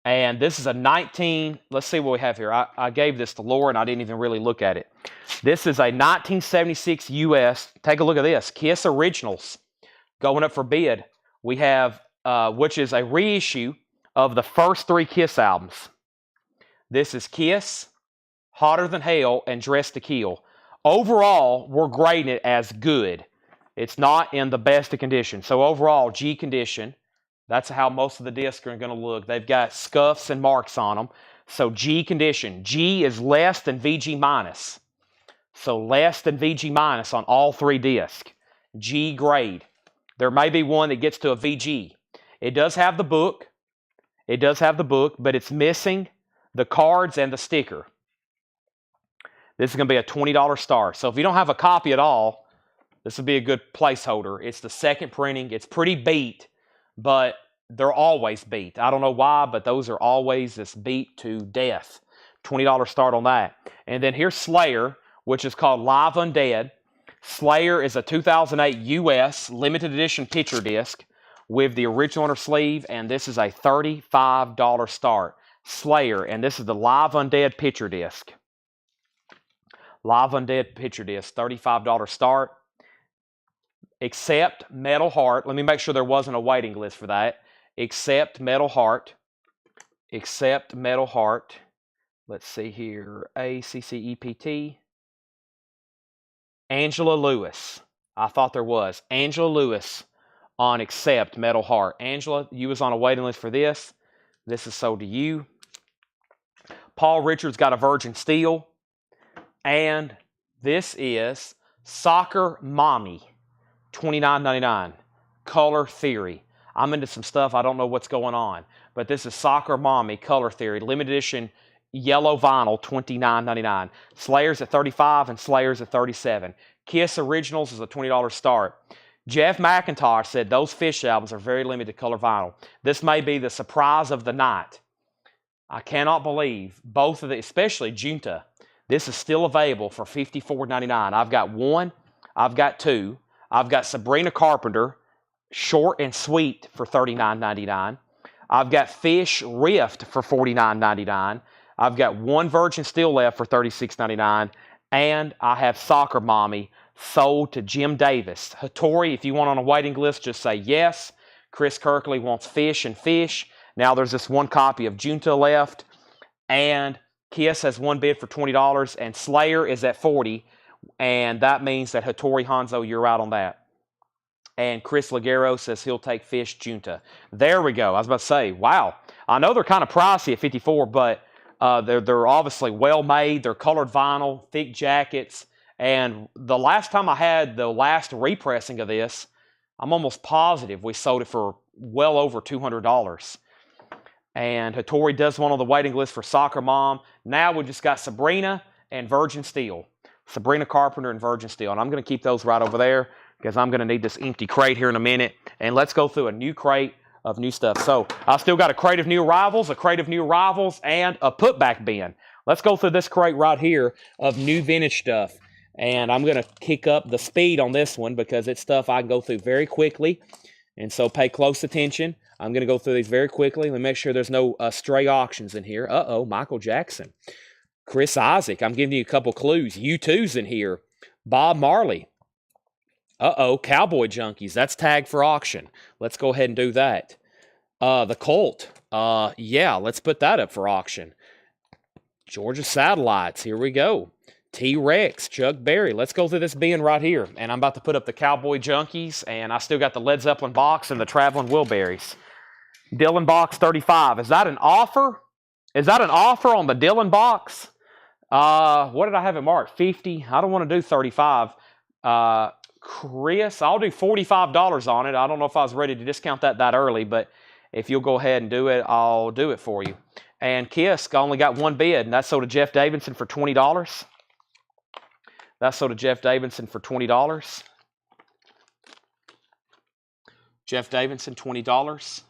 And this is a let's see what we have here. I gave this to Laura and I didn't even really look at it. This is a 1976 US. Take a look at this. Kiss Originals going up for bid. We have, which is a reissue of the first 3 Kiss albums. This is Kiss, Hotter Than Hell, and Dressed to Kill. Overall, we're grading it as good. It's not in the best of condition. So overall, G condition. That's how most of the discs are going to look. They've got scuffs and marks on them. So G condition. G is less than VG minus. So less than VG minus on all 3 discs. G grade. There may be one that gets to a VG. It does have the book. But it's missing the cards and the sticker. This is going to be a $20 start. So if you don't have a copy at all, this would be a good placeholder. It's the second printing. It's pretty beat. But they're always beat. I don't know why, but those are always just beat to death. $20 start on that. And then here's Slayer, which is called Live Undead. Slayer is a 2008 US limited edition picture disc with the original inner sleeve, and this is a $35 start. Slayer, and this is the Live Undead picture disc. Live Undead picture disc, $35 start. Except Metal Heart. Let me make sure there wasn't a waiting list for that. Except Metal Heart. Except Metal Heart. Let's see here. ACCEPT. Angela Lewis. I thought there was. Angela Lewis on Except Metal Heart. Angela, you was on a waiting list for this. This is sold to you. Paul Richards got a Virgin Steel. And this is Soccer Mommy. $29.99. Color Theory. I'm into some stuff. I don't know what's going on. But this is Soccer Mommy, Color Theory. Limited edition yellow vinyl, $29.99. Slayer's at $35 and Slayer's at $37. Kiss Originals is a $20 start. Jeff McIntosh said those Fish albums are very limited color vinyl. This may be the surprise of the night. I cannot believe both of the, especially Junta. This is still available for $54.99. I've got one. I've got two. I've got Sabrina Carpenter, Short and Sweet for $39.99. I've got Fish Rift for $49.99. I've got one Virgin Steel left for $36.99. And I have Soccer Mommy sold to Jim Davis. Hattori, if you want on a waiting list, just say yes. Chris Kirkley wants Fish and Fish. Now there's this one copy of Junta left. And Kiss has one bid for $20. And Slayer is at $40. And that means that Hattori Hanzo, you're out on that. And Chris Ligero says he'll take Fish Junta. There we go. I was about to say, wow. I know they're kind of pricey at $54, but they're obviously well made. They're colored vinyl, thick jackets. And the last time I had the last repressing of this, I'm almost positive we sold it for well over $200. And Hattori does one on the waiting list for Soccer Mom. Now we just got Sabrina and Virgin Steel. Sabrina Carpenter and Virgin Steel. And I'm going to keep those right over there because I'm going to need this empty crate here in a minute. And let's go through a new crate of new stuff. So I still got a crate of new arrivals, and a putback bin. Let's go through this crate right here of new vintage stuff. And I'm going to kick up the speed on this one because it's stuff I can go through very quickly. And so pay close attention. I'm going to go through these very quickly. Let me make sure there's no stray auctions in here. Uh-oh, Michael Jackson. Chris Isaac, I'm giving you a couple clues. U2's in here. Bob Marley. Uh-oh, Cowboy Junkies. That's tagged for auction. Let's go ahead and do that. The Colt. Yeah, let's put that up for auction. Georgia Satellites. Here we go. T-Rex, Chuck Berry. Let's go through this bin right here. And I'm about to put up the Cowboy Junkies, and I still got the Led Zeppelin box and the Traveling Wilburys. Dylan box 35. Is that an offer? Is that an offer on the Dylan box? What did I have it marked? 50. I don't want to do 35. Chris, I'll do $45 on it. I don't know if I was ready to discount that early, but if you'll go ahead and do it, I'll do it for you. And Kiss only got one bid, and that's sold to Jeff Davidson for $20. That's sold to Jeff Davidson for $20. Jeff Davidson, $20.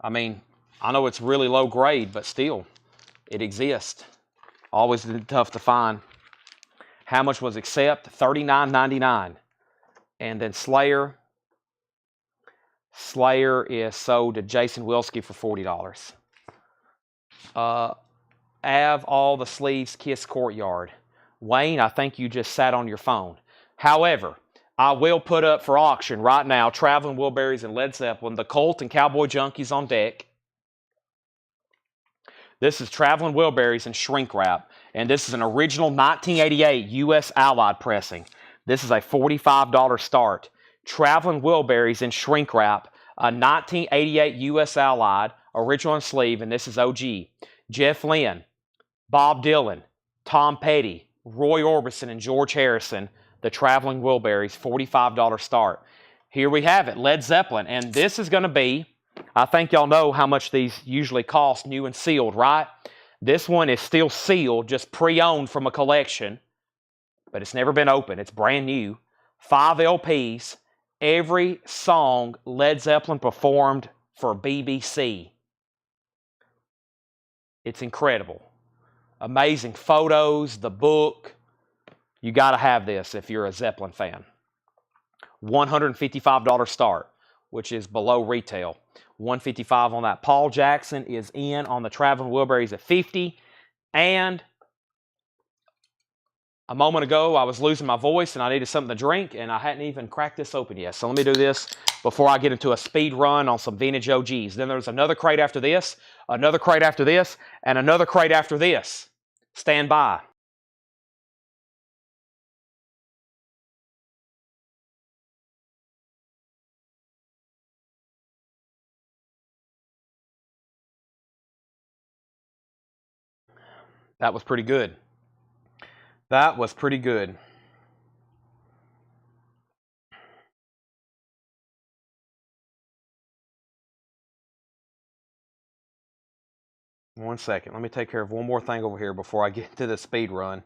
I mean, I know it's really low grade, but still, it exists. Always tough to find. How much was accept? $39.99. And then Slayer. Slayer is sold to Jason Wilsky for $40. Av All the Sleeves Kiss Courtyard. Wayne, I think you just sat on your phone. However, I will put up for auction right now Traveling Wilburys and Led Zeppelin, the Colt and Cowboy Junkies on deck. This is Traveling Wilburys and shrink wrap. And this is an original 1988 U.S. Allied pressing. This is a $45 start. Traveling Wilburys and shrink wrap, a 1988 U.S. Allied, original on sleeve, and this is OG. Jeff Lynne, Bob Dylan, Tom Petty, Roy Orbison, and George Harrison, the Traveling Wilburys, $45 start. Here we have it, Led Zeppelin. And this is going to be, I think y'all know how much these usually cost new and sealed, right? This one is still sealed, just pre-owned from a collection, but it's never been opened. It's brand new. 5 LPs, every song Led Zeppelin performed for BBC. It's incredible. Amazing photos, the book. You got to have this if you're a Zeppelin fan. $155 start, which is below retail. $155 on that. Paul Jackson is in on the Traveling Wilburys at $50. And a moment ago, I was losing my voice and I needed something to drink, and I hadn't even cracked this open yet. So let me do this before I get into a speed run on some vintage OGs. Then there's another crate after this, another crate after this, and another crate after this. Stand by. That was pretty good. That was pretty good. One second. Let me take care of one more thing over here before I get to the speed run.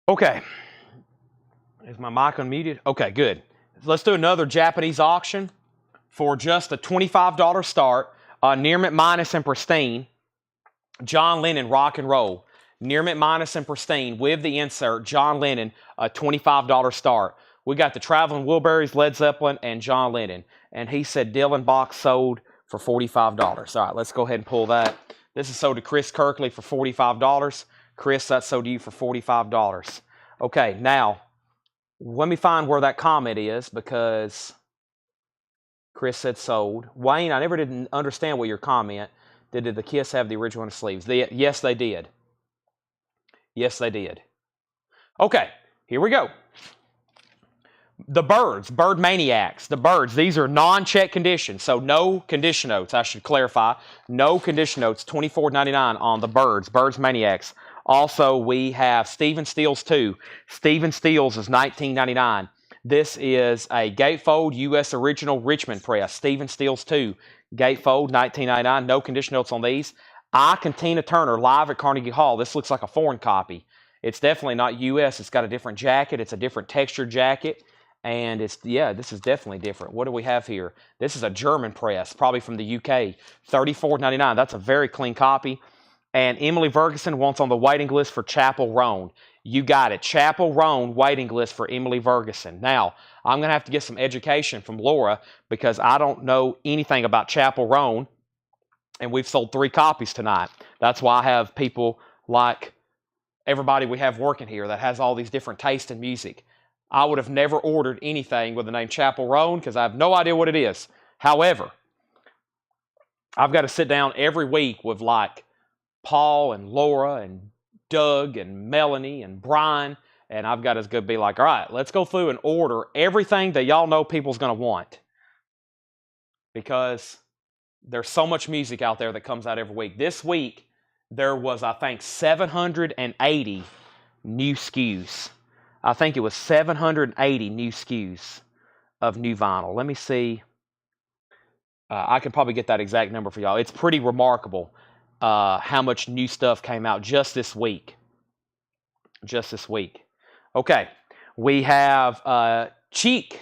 Okay. Is my mic unmuted? Okay, good. Let's do another Japanese auction for just a $25 start. Near mint minus and pristine. John Lennon rock and roll. Near mint minus and pristine with the insert. John Lennon, a $25 start. We got the Traveling Wilburys, Led Zeppelin, and John Lennon. And he said Dylan Box sold for $45. All right, let's go ahead and pull that. This is sold to Chris Kirkley for $45. Chris, that's sold to you for $45. Okay, now, let me find where that comment is because Chris said sold. Wayne, I never did understand what your comment. Did the Kiss have the original sleeves? Yes, they did. Yes, they did. Okay, here we go. The Byrds, Byrd Maniacs. The Byrds, these are non-check condition, so no condition notes, I should clarify. No condition notes, $24.99 on the Byrds, Byrds Maniacs. Also, we have Stephen Stills 2. Stephen Stills is $19.99. This is a gatefold U.S. original Richmond press. Stephen Stills 2, gatefold, $19.99. No condition notes on these. I, Tina Turner, live at Carnegie Hall. This looks like a foreign copy. It's definitely not U.S. It's got a different jacket. It's a different textured jacket. And it's, yeah, this is definitely different. What do we have here? This is a German press, probably from the UK. $34.99. That's a very clean copy. And Emily Ferguson wants on the waiting list for Chapel Roan. You got it. Chapel Roan waiting list for Emily Ferguson. Now, I'm going to have to get some education from Laura because I don't know anything about Chapel Roan. And we've sold 3 copies tonight. That's why I have people like everybody we have working here that has all these different tastes in music. I would have never ordered anything with the name Chapel Roan because I have no idea what it is. However, I've got to sit down every week with like Paul and Laura and Doug and Melanie and Brian, and I've got to go be like, all right, let's go through and order everything that y'all know people's going to want because there's so much music out there that comes out every week. This week, there was, I think, 780 new SKUs. I think it was 780 new SKUs of new vinyl. Let me see. I can probably get that exact number for y'all. It's pretty remarkable how much new stuff came out just this week. Just this week. Okay. We have Cheek.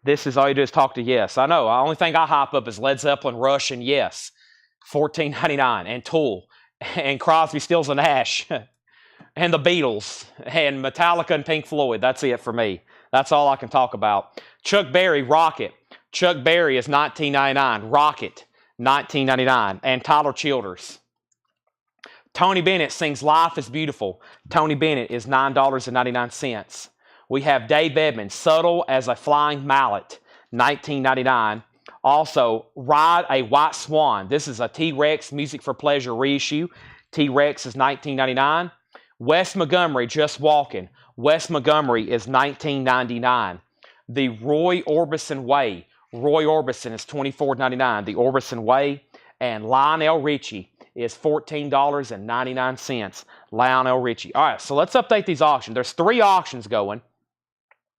This is all you do is talk to Yes. I know. The only thing I hop up is Led Zeppelin, Rush, and Yes. $14.99. And Tool. And Crosby, Stills, and Nash. And the Beatles, and Metallica and Pink Floyd. That's it for me. That's all I can talk about. Chuck Berry, Rocket. Chuck Berry is $19.99. Rocket, $19.99. And Tyler Childers. Tony Bennett sings Life is Beautiful. Tony Bennett is $9.99. We have Dave Edmunds, Subtle as a Flying Mallet, $19.99. Also, Ride a White Swan. This is a T-Rex Music for Pleasure reissue. T-Rex is $19.99. Wes Montgomery, Just Walking. Wes Montgomery is $19.99. The Roy Orbison Way. Roy Orbison is $24.99. The Orbison Way. And Lionel Richie is $14.99. Lionel Richie. All right, so let's update these auctions. There's 3 auctions going.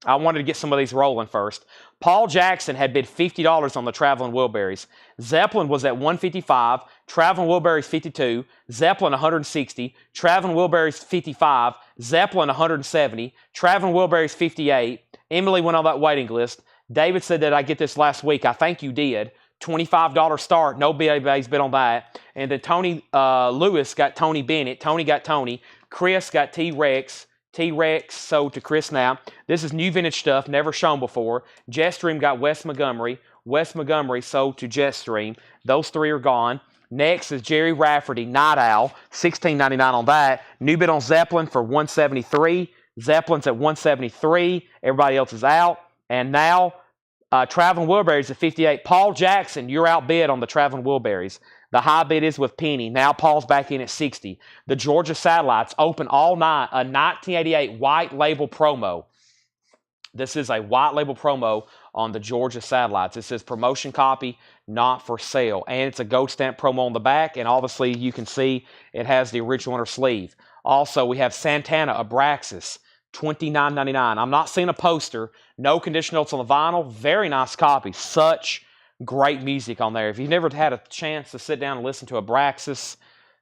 I wanted to get some of these rolling first. Paul Jackson had bid $50 on the Traveling Wilburys. Zeppelin was at $155. Traveling Wilburys $52. Zeppelin $160. Traveling Wilburys $55. Zeppelin $170. Traveling Wilburys $58. Emily went on that waiting list. David said that I get this last week. I think you did. $25 start. Nobody's bid on that. And then Tony Lewis got Tony Bennett. Tony got Tony. Chris got T-Rex. T-Rex sold to Chris now. This is new vintage stuff, never shown before. Jetstream got Wes Montgomery. Wes Montgomery sold to Jetstream. Those 3 are gone. Next is Jerry Rafferty, Night Owl, $16.99 on that. New bid on Zeppelin for $173. Zeppelin's at $173. Everybody else is out. And now, Traveling Wilburys at $58. Paul Jackson, you're outbid on the Traveling Wilburys. The high bid is with Penny. Now Paul's back in at $60. The Georgia Satellites open all night, a 1988 white label promo. This is a white label promo on the Georgia Satellites. It says promotion copy, not for sale. And it's a gold stamp promo on the back. And obviously you can see it has the original inner sleeve. Also, we have Santana Abraxas, $29.99. I'm not seeing a poster. No condition notes on the vinyl. Very nice copy. Such great music on there. If you've never had a chance to sit down and listen to Abraxas,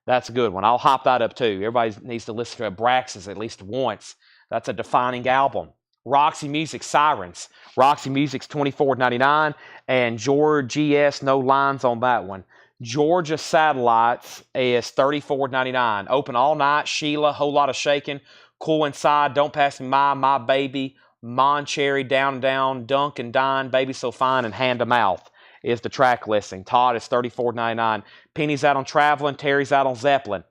that's a good one. I'll hop that up too. Everybody needs to listen to Abraxas at least once. That's a defining album. Roxy Music, Sirens. Roxy Music's $24.99. And George ES, no lines on that one. Georgia Satellites is $34.99. Open all night. Sheila, Whole Lot of Shaking. Cool Inside, Don't Pass Me By, My Baby. Mon Cherry, Down and Down. Dunk and Dine, Baby So Fine, and Hand to Mouth is the track listing. Todd is $34.99. Penny's out on Traveling. Terry's out on Zeppelin.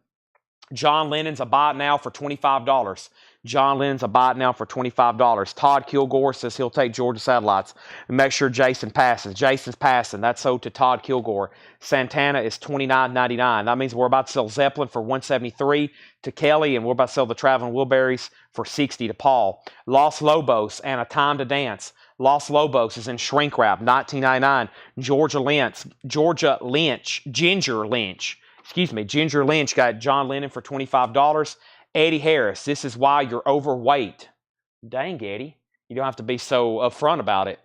John Lennon's a buy it now for $25. John Lennon's a buy it now for $25. Todd Kilgore says he'll take Georgia Satellites. And make sure Jason passes. Jason's passing. That's sold to Todd Kilgore. Santana is $29.99. That means we're about to sell Zeppelin for $173 to Kelly, and we're about to sell the Traveling Wilburys for $60 to Paul. Los Lobos and A Time to Dance. Los Lobos is in shrink wrap, $19.99. Ginger Lynch got John Lennon for $25. Eddie Harris, This Is Why You're Overweight. Dang, Eddie, you don't have to be so upfront about it.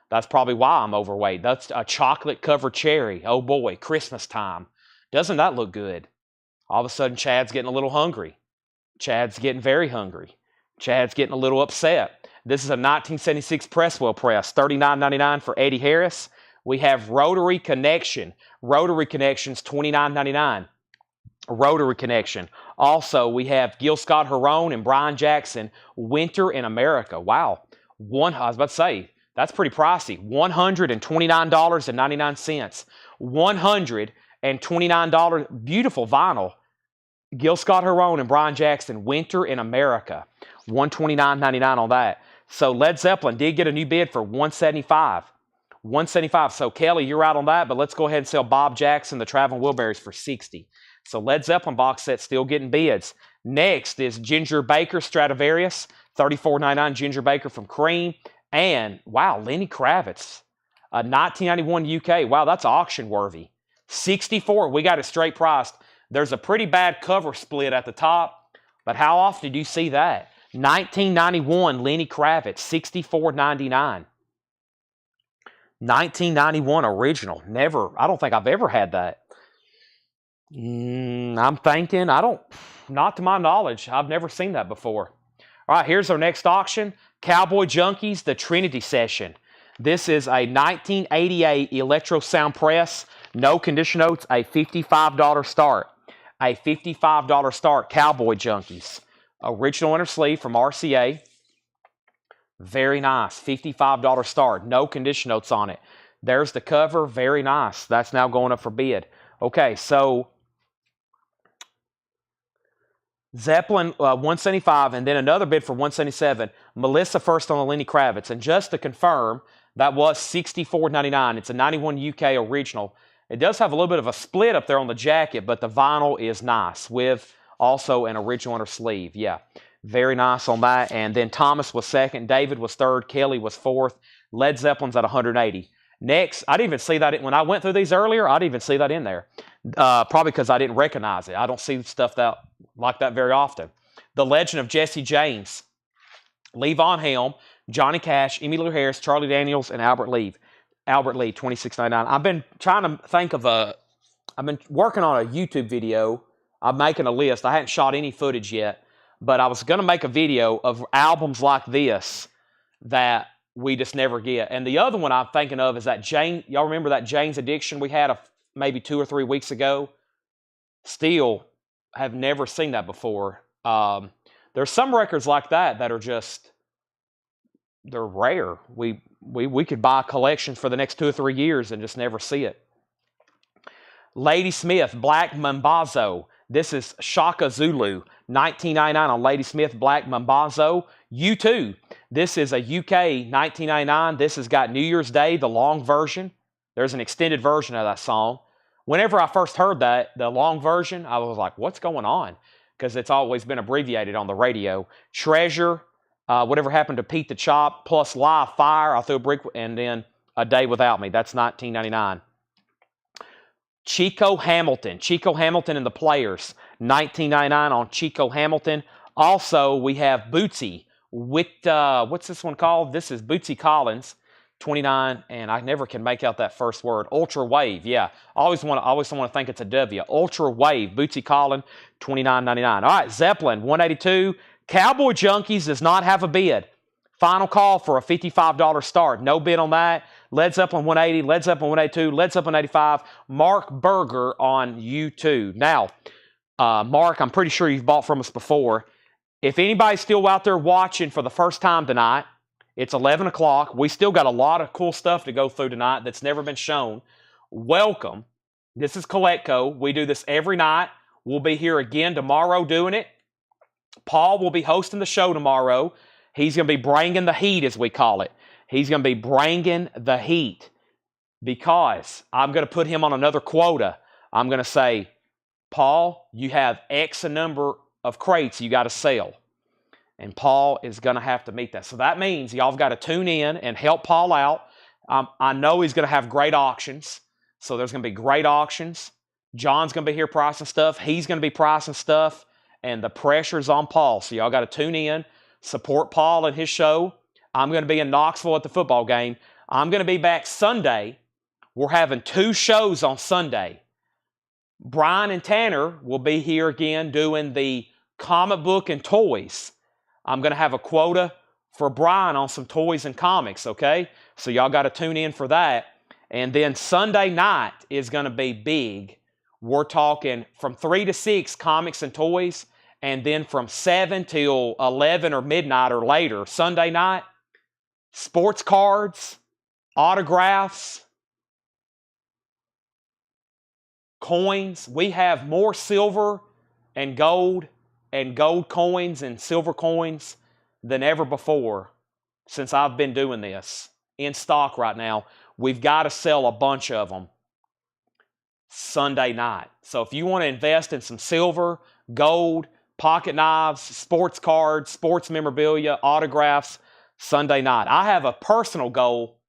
That's probably why I'm overweight. That's a chocolate-covered cherry. Oh, boy, Christmas time. Doesn't that look good? All of a sudden, Chad's getting a little hungry. Chad's getting very hungry. Chad's getting a little upset. This is a 1976 Presswell press, $39.99 for Eddie Harris. We have Rotary Connection. Rotary Connection's $29.99. Rotary Connection. Also, we have Gil Scott-Heron and Brian Jackson, Winter in America. Wow. I was about to say, that's pretty pricey. $129.99. $129. Beautiful vinyl. Gil Scott-Heron and Brian Jackson, Winter in America. $129.99 on that. So Led Zeppelin did get a new bid for $175. $175. So Kelly, you're out on that, but let's go ahead and sell Bob Jackson, the Traveling Wilburys, for $60. So Led Zeppelin box set still getting bids. Next is Ginger Baker Stradivarius, $34.99 Ginger Baker from Cream. And, wow, Lenny Kravitz, 1991 UK. Wow, that's auction worthy. $64. We got it straight priced. There's a pretty bad cover split at the top, but how often do you see that? 1991 Lenny Kravitz, $64.99. 1991 original. Never, I don't think I've ever had that. I'm thinking, not to my knowledge. I've never seen that before. All right, here's our next auction. Cowboy Junkies, the Trinity Session. This is a 1988 Electro Sound Press. No condition notes, a $55 start. A $55 start, Cowboy Junkies. Original inner sleeve from RCA. Very nice, $55 start. No condition notes on it. There's the cover, very nice. That's now going up for bid. Okay, so Zeppelin, $175, and then another bid for $177. Melissa first on the Lenny Kravitz. And just to confirm, that was $64.99. It's a 91 UK original. It does have a little bit of a split up there on the jacket, but the vinyl is nice with also an original inner sleeve. Yeah, very nice on that. And then Thomas was second, David was third, Kelly was fourth. Led Zeppelin's at 180. Next, I didn't even see that. When I went through these earlier, I didn't even see that in there. Probably because I didn't recognize it. I don't see stuff like that very often. The Legend of Jesse James. Levon Helm, Johnny Cash, Emmylou Harris, Charlie Daniels, and Albert Lee. Albert Lee, $26.99. I've been trying to think of I've been working on a YouTube video. I'm making a list. I hadn't shot any footage yet, but I was going to make a video of albums like this that we just never get. And the other one I'm thinking of is that Jane. Y'all remember that Jane's Addiction we had maybe 2 or 3 weeks ago? Still have never seen that before. There's some records like that are just, they're rare. We could buy a collection for the next 2 or 3 years and just never see it. Ladysmith Black Mambazo. This is Shaka Zulu, $19.99 on Ladysmith Black Mambazo. U2. This is a UK $19.99. This has got New Year's Day, the long version. There's an extended version of that song. Whenever I first heard that, the long version, I was like, what's going on? Because it's always been abbreviated on the radio. Treasure, Whatever Happened to Pete the Chop, plus Live Fire, I Threw a Brick, and then A Day Without Me. That's $19.99. Chico Hamilton and the Players, $19.99 on Chico Hamilton. Also, we have Bootsy with, what's this one called? This is Bootsy Collins, $29, and I never can make out that first word. Ultra Wave, yeah. I always want to think it's a W. Ultra Wave, Bootsy Collins, $29.99. All right, Zeppelin, $182. Cowboy Junkies does not have a bid. Final call for a $55 start. No bid on that. Led Zeppelin 180, Led Zeppelin 182, Led Zeppelin 85, Mark Berger on U2. Now, Mark, I'm pretty sure you've bought from us before. If anybody's still out there watching for the first time tonight, it's 11 o'clock. We still got a lot of cool stuff to go through tonight that's never been shown. Welcome. This is Coletco. We do this every night. We'll be here again tomorrow doing it. Paul will be hosting the show tomorrow. He's going to be bringing the heat, as we call it. He's going to be bringing the heat because I'm going to put him on another quota. I'm going to say, Paul, you have X number of crates you got to sell. And Paul is going to have to meet that. So that means y'all have got to tune in and help Paul out. I know he's going to have great auctions. So there's going to be great auctions. John's going to be here pricing stuff. He's going to be pricing stuff. And the pressure's on Paul. So y'all got to tune in. Support Paul and his show. I'm going to be in Knoxville at the football game. I'm going to be back Sunday. We're having 2 shows on Sunday. Brian and Tanner will be here again doing the comic book and toys. I'm going to have a quota for Brian on some toys and comics, okay? So y'all got to tune in for that. And then Sunday night is going to be big. We're talking from 3 to 6 comics and toys. And then from 7 till 11 or midnight or later, Sunday night, sports cards, autographs, coins. We have more silver and gold coins and silver coins than ever before since I've been doing this in stock right now. We've got to sell a bunch of them Sunday night. So if you want to invest in some silver, gold, pocket knives, sports cards, sports memorabilia, autographs, Sunday night. I have a personal goal,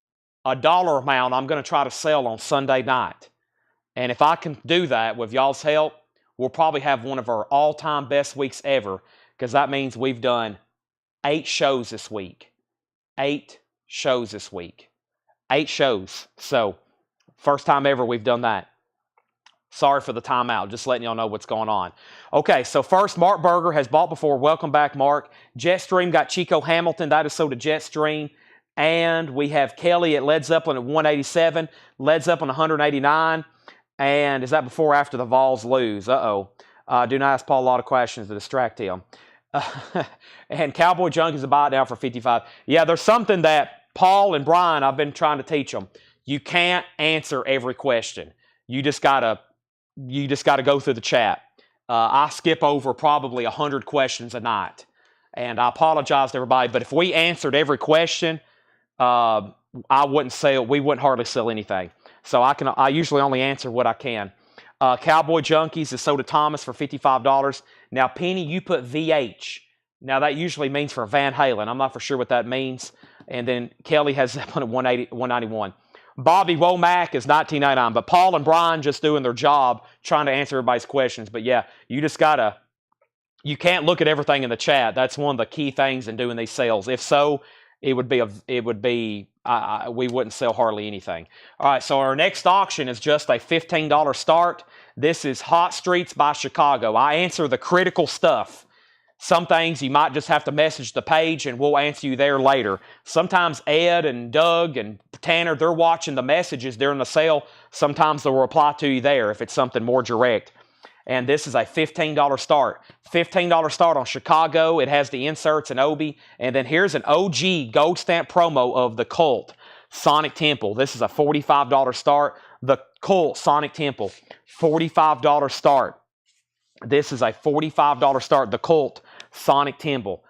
a dollar amount I'm going to try to sell on Sunday night. And if I can do that with y'all's help, we'll probably have one of our all-time best weeks ever because that means we've done 8 shows this week. 8 shows this week. 8 shows. So, first time ever we've done that. Sorry for the timeout, just letting y'all know what's going on. Okay, so first, Mark Berger has bought before. Welcome back, Mark. Jetstream got Chico Hamilton. That is so to Jetstream. And we have Kelly at Led Zeppelin at 187. Led Zeppelin 189. And is that before or after the Vols lose? Uh-oh. Do not ask Paul a lot of questions to distract him. And Cowboy Junkies a buy it now for 55. Yeah, there's something that Paul and Brian, I've been trying to teach them. You can't answer every question. You just gotta go through the chat. I skip over probably 100 questions a night. And I apologize to everybody, but if we answered every question, we wouldn't hardly sell anything. So I usually only answer what I can. Cowboy Junkies is sold to Thomas for $55. Now, Penny, you put VH. Now, that usually means for Van Halen. I'm not for sure what that means. And then Kelly has Zeppelin at 191. Bobby Womack is $19.99. But Paul and Brian just doing their job trying to answer everybody's questions. But yeah, you can't look at everything in the chat. That's one of the key things in doing these sales. If so, we wouldn't sell hardly anything. All right, so our next auction is just a $15 start. This is Hot Streets by Chicago. I answer the critical stuff. Some things you might just have to message the page and we'll answer you there later. Sometimes Ed and Doug and Tanner, they're watching the messages during the sale. Sometimes they'll reply to you there if it's something more direct. And this is a $15 start. $15 start on Chicago. It has the inserts and Obi. And then here's an OG gold stamp promo of the Cult, Sonic Temple. This is a $45 start. The Cult, Sonic Temple, $45 start. This is a $45 start. The Cult, Sonic Temple,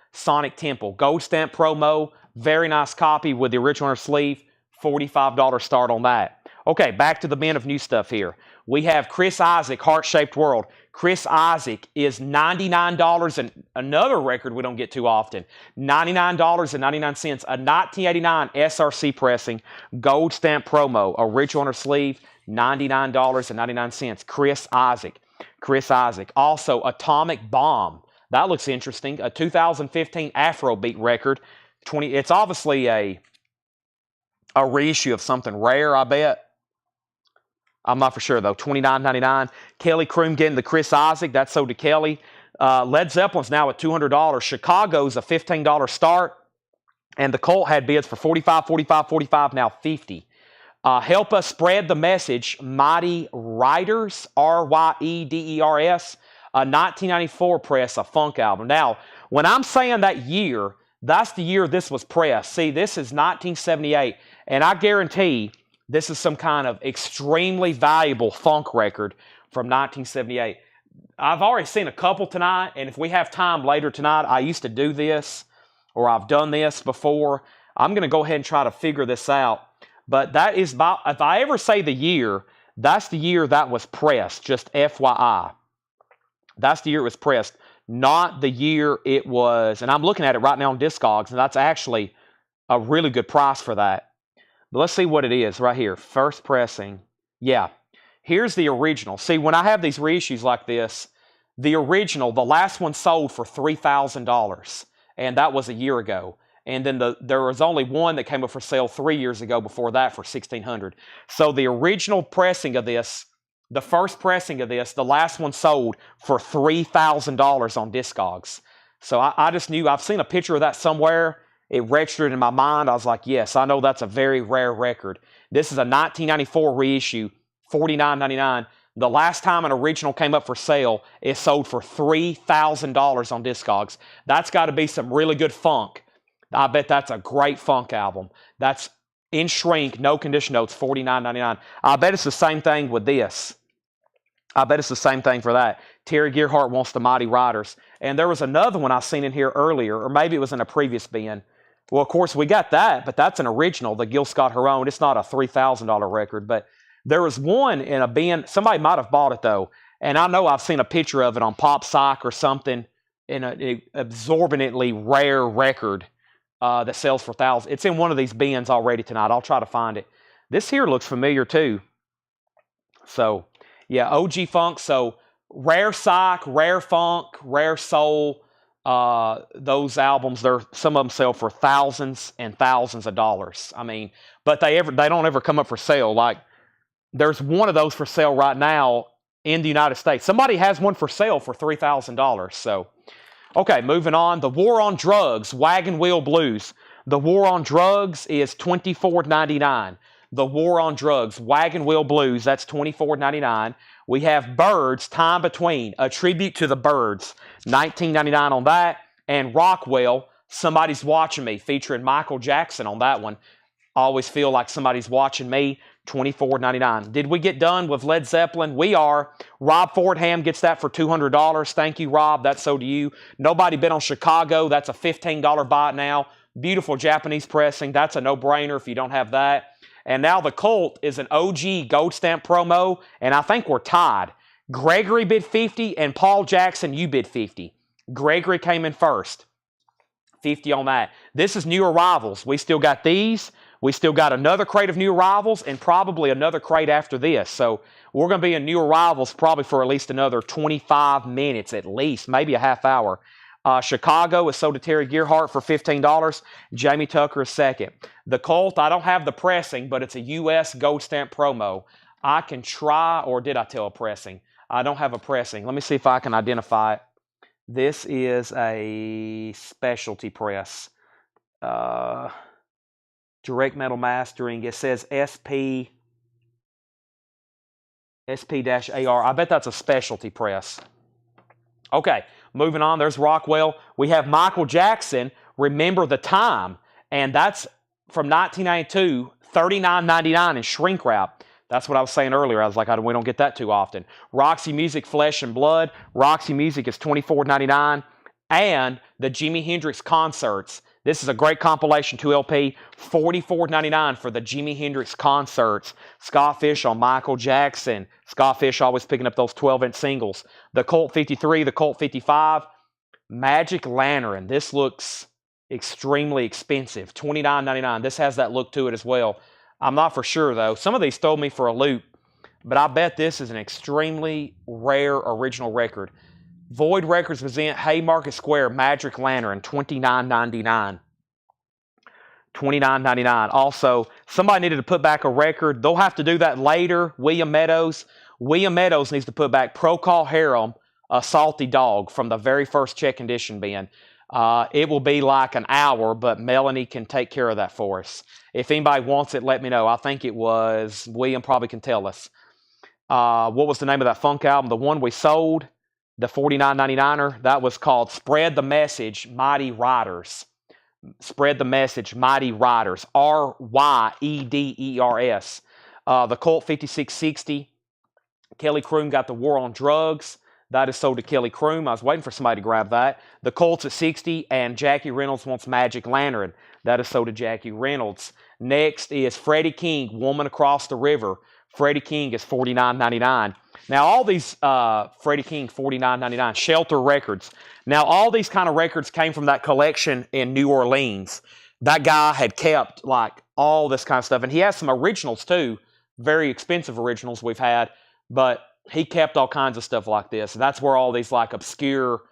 gold stamp promo. Very nice copy with the original sleeve. $45 start on that. Okay, back to the men of new stuff here. We have Chris Isaak, Heart-Shaped World. Chris Isaak is $99, and another record we don't get too often. $99.99, a 1989 SRC pressing, gold stamp promo, original sleeve, $99.99. Chris Isaak. Also, Atomic Bomb. That looks interesting. A 2015 Afrobeat record. It's obviously a reissue of something rare, I bet. I'm not for sure, though. $29.99. Kelly Kroom getting the Chris Isaak. That's sold to Kelly. Led Zeppelin's now at $200. Chicago's a $15 start. And the Colt had bids for 45, 45, 45, now 50. Help us spread the message. Mighty Riders, Ryders, a 1994 press, a funk album. Now, when I'm saying that year, that's the year this was pressed. See, this is 1978, and I guarantee this is some kind of extremely valuable funk record from 1978. I've already seen a couple tonight, and if we have time later tonight, I used to do this, or I've done this before. I'm going to go ahead and try to figure this out. But that is about, if I ever say the year, that's the year that was pressed, just FYI. That's the year it was pressed, not the year it was, and I'm looking at it right now on Discogs, and that's actually a really good price for that. But let's see what it is right here. First pressing. Yeah. Here's the original. See, when I have these reissues like this, the original, the last one sold for $3,000, and that was a year ago. And then there was only one that came up for sale 3 years ago before that for $1,600. So the original pressing of this, the first pressing of this, the last one sold for $3,000 on Discogs. So I just knew, I've seen a picture of that somewhere. It registered in my mind. I was like, yes, I know that's a very rare record. This is a 1994 reissue, $49.99. The last time an original came up for sale, it sold for $3,000 on Discogs. That's got to be some really good funk. I bet that's a great funk album. That's in shrink, no condition notes, $49.99. I bet it's the same thing with this. I bet it's the same thing for that. Terry Gearhart Wants the Mighty Riders. And there was another one I seen in here earlier, or maybe it was in a previous bin. Well, of course, we got that, but that's an original, the Gil Scott-Heron. It's not a $3,000 record, but there was one in a bin. Somebody might have bought it, though, and I know I've seen a picture of it on Pop Psych or something in an absorbently rare record that sells for thousands. It's in one of these bins already tonight. I'll try to find it. This here looks familiar, too. So, yeah, OG Funk. So, Rare Psych, Rare Funk, Rare Soul, those albums, some of them sell for thousands and thousands of dollars. I mean, but they don't ever come up for sale. Like, there's one of those for sale right now in the United States. Somebody has one for sale for $3,000. So, okay, moving on. The War on Drugs, Wagon Wheel Blues. The War on Drugs is $24.99. The War on Drugs, Wagon Wheel Blues, that's $24.99. We have Byrds, Time Between, a tribute to the Byrds, $19.99 on that. And Rockwell, Somebody's Watching Me, featuring Michael Jackson on that one. I always feel like somebody's watching me, $24.99. Did we get done with Led Zeppelin? We are. Rob Fordham gets that for $200. Thank you, Rob. That's so do you. Nobody bid on Chicago. That's a $15 buy now. Beautiful Japanese pressing. That's a no-brainer if you don't have that. And now the Colt is an OG gold stamp promo, and I think we're tied. Gregory bid 50, and Paul Jackson, you bid 50. Gregory came in first. 50 on that. This is new arrivals. We still got these. We still got another crate of new arrivals and probably another crate after this. So we're going to be in new arrivals probably for at least another 25 minutes at least, maybe a half hour. Chicago is sold to Terry Gearhart for $15. Jamie Tucker is second. The Colt, I don't have the pressing, but it's a U.S. gold stamp promo. I can try, or did I tell a pressing? I don't have a pressing. Let me see if I can identify it. This is a specialty press. Direct metal mastering. It says SP-AR. I bet that's a specialty press. Okay, moving on. There's Rockwell. We have Michael Jackson, Remember the Time. And that's from 1992, $39.99 in shrink wrap. That's what I was saying earlier. I was like, we don't get that too often. Roxy Music, Flesh and Blood. Roxy Music is $24.99. And the Jimi Hendrix concerts. This is a great compilation 2LP, $44.99 for the Jimi Hendrix concerts. Scott Fish on Michael Jackson. Scott Fish always picking up those 12-inch singles. The Colt 53, the Colt 55. Magic Lantern. This looks extremely expensive, $29.99. This has that look to it as well. I'm not for sure, though. Some of these throw me for a loop, but I bet this is an extremely rare original record. Void Records present Haymarket Square Magic Lantern, $29.99. $29.99. Also, somebody needed to put back a record. They'll have to do that later. William Meadows. William Meadows needs to put back Procol Harum, a salty dog from the very first check condition bin. It will be like an hour, but Melanie can take care of that for us. If anybody wants it, let me know. I think it was, William probably can tell us. What was the name of that funk album? The one we sold, the $49.99er, that was called Spread the Message, Mighty Riders. Spread the Message, Mighty Riders. Ryders. The Colt 5660. Kelly Croom got the War on Drugs. That is sold to Kelly Croom. I was waiting for somebody to grab that. The Colts at 60, and Jackie Reynolds wants Magic Lantern. That is sold to Jackie Reynolds. Next is Freddie King, Woman Across the River. Freddie King is $49.99. Now, all these Freddie King, $49.99, Shelter Records. Now, all these kind of records came from that collection in New Orleans. That guy had kept, like, all this kind of stuff. And he has some originals, too. Very expensive originals we've had. But he kept all kinds of stuff like this. And that's where all these, like, obscure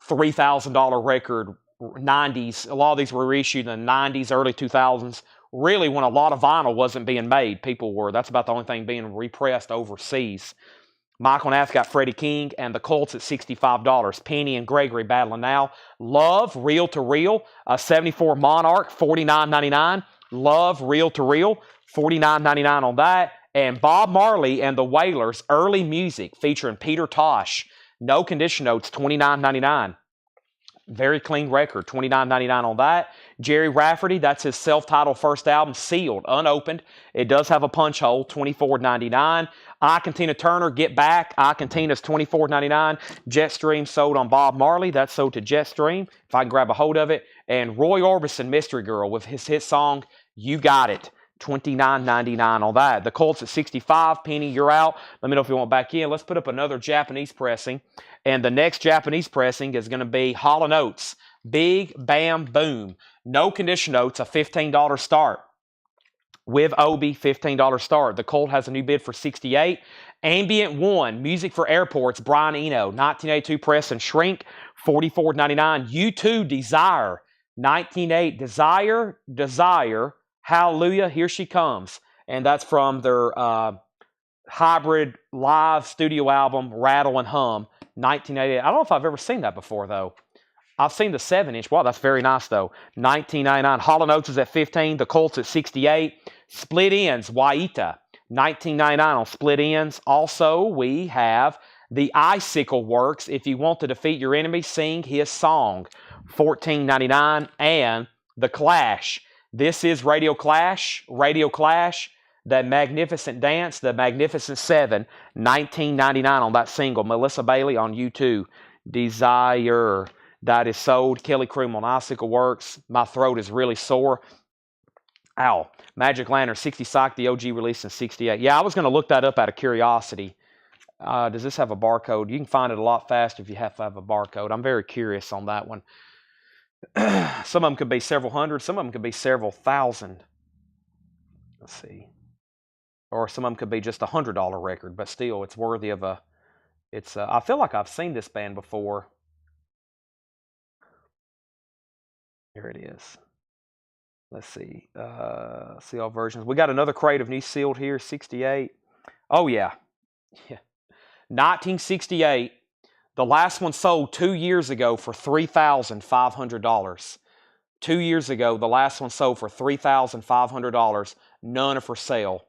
$3,000 record 90s, a lot of these were reissued in the 90s, early 2000s. Really, when a lot of vinyl wasn't being made, people were. That's about the only thing being repressed overseas. Michael Nath got Freddie King and the Colts at $65. Penny and Gregory battling now. Love, Reel to Reel, a 74 Monarch, $49.99. Love, Reel to Reel, $49.99 on that. And Bob Marley and the Wailers, Early Music, featuring Peter Tosh. No condition notes, $29.99. Very clean record, $29.99 on that. Jerry Rafferty, that's his self-titled first album, sealed, unopened. It does have a punch hole, $24.99. Ike and Tina Turner, Get Back. Ike and Tina's $24.99. Jetstream sold on Bob Marley. That's sold to Jetstream, if I can grab a hold of it. And Roy Orbison, Mystery Girl, with his hit song, You Got It. $29.99 on that. The Colts at 65. Penny, you're out. Let me know if you want back in. Let's put up another Japanese pressing. And the next Japanese pressing is going to be Hall & Oates. Big Bam Boom. No condition notes, a $15 start. With Obi, $15 start. The Colt has a new bid for $68. Ambient One, Music for Airports, Brian Eno. 1982 press and shrink, $44.99. U2 Desire. 1988 Desire. Hallelujah, Here She Comes. And that's from their hybrid live studio album, Rattle and Hum, 1988. I don't know if I've ever seen that before, though. I've seen the 7-inch. Wow, that's very nice, though. 1999. Hall & Oates is at 15. The Colts at 68. Split Ends, Waita. 1999 on Split Ends. Also, we have the Icicle Works. If you want to defeat your enemy, sing his song. $14.99. And The Clash. This is Radio Clash, The Magnificent Dance, The Magnificent Seven, $19.99 on that single. Melissa Bailey on U2, Desire. That is sold. Kelly Croom on Icicle Works. My throat is really sore. Ow. Magic Lantern, 60 Psych, the OG released in 68. Yeah, I was going to look that up out of curiosity. Does this have a barcode? You can find it a lot faster if you have to have a barcode. I'm very curious on that one. Some of them could be several hundred. Some of them could be several thousand. Let's see. Or some of them could be just $100 record, but still, it's worthy of a. I feel like I've seen this band before. Here it is. Let's see. See all versions. We got another crate of new sealed here. 68. Oh yeah. 1968. The last one sold 2 years ago for $3,500. 2 years ago, the last one sold for $3,500. None are for sale.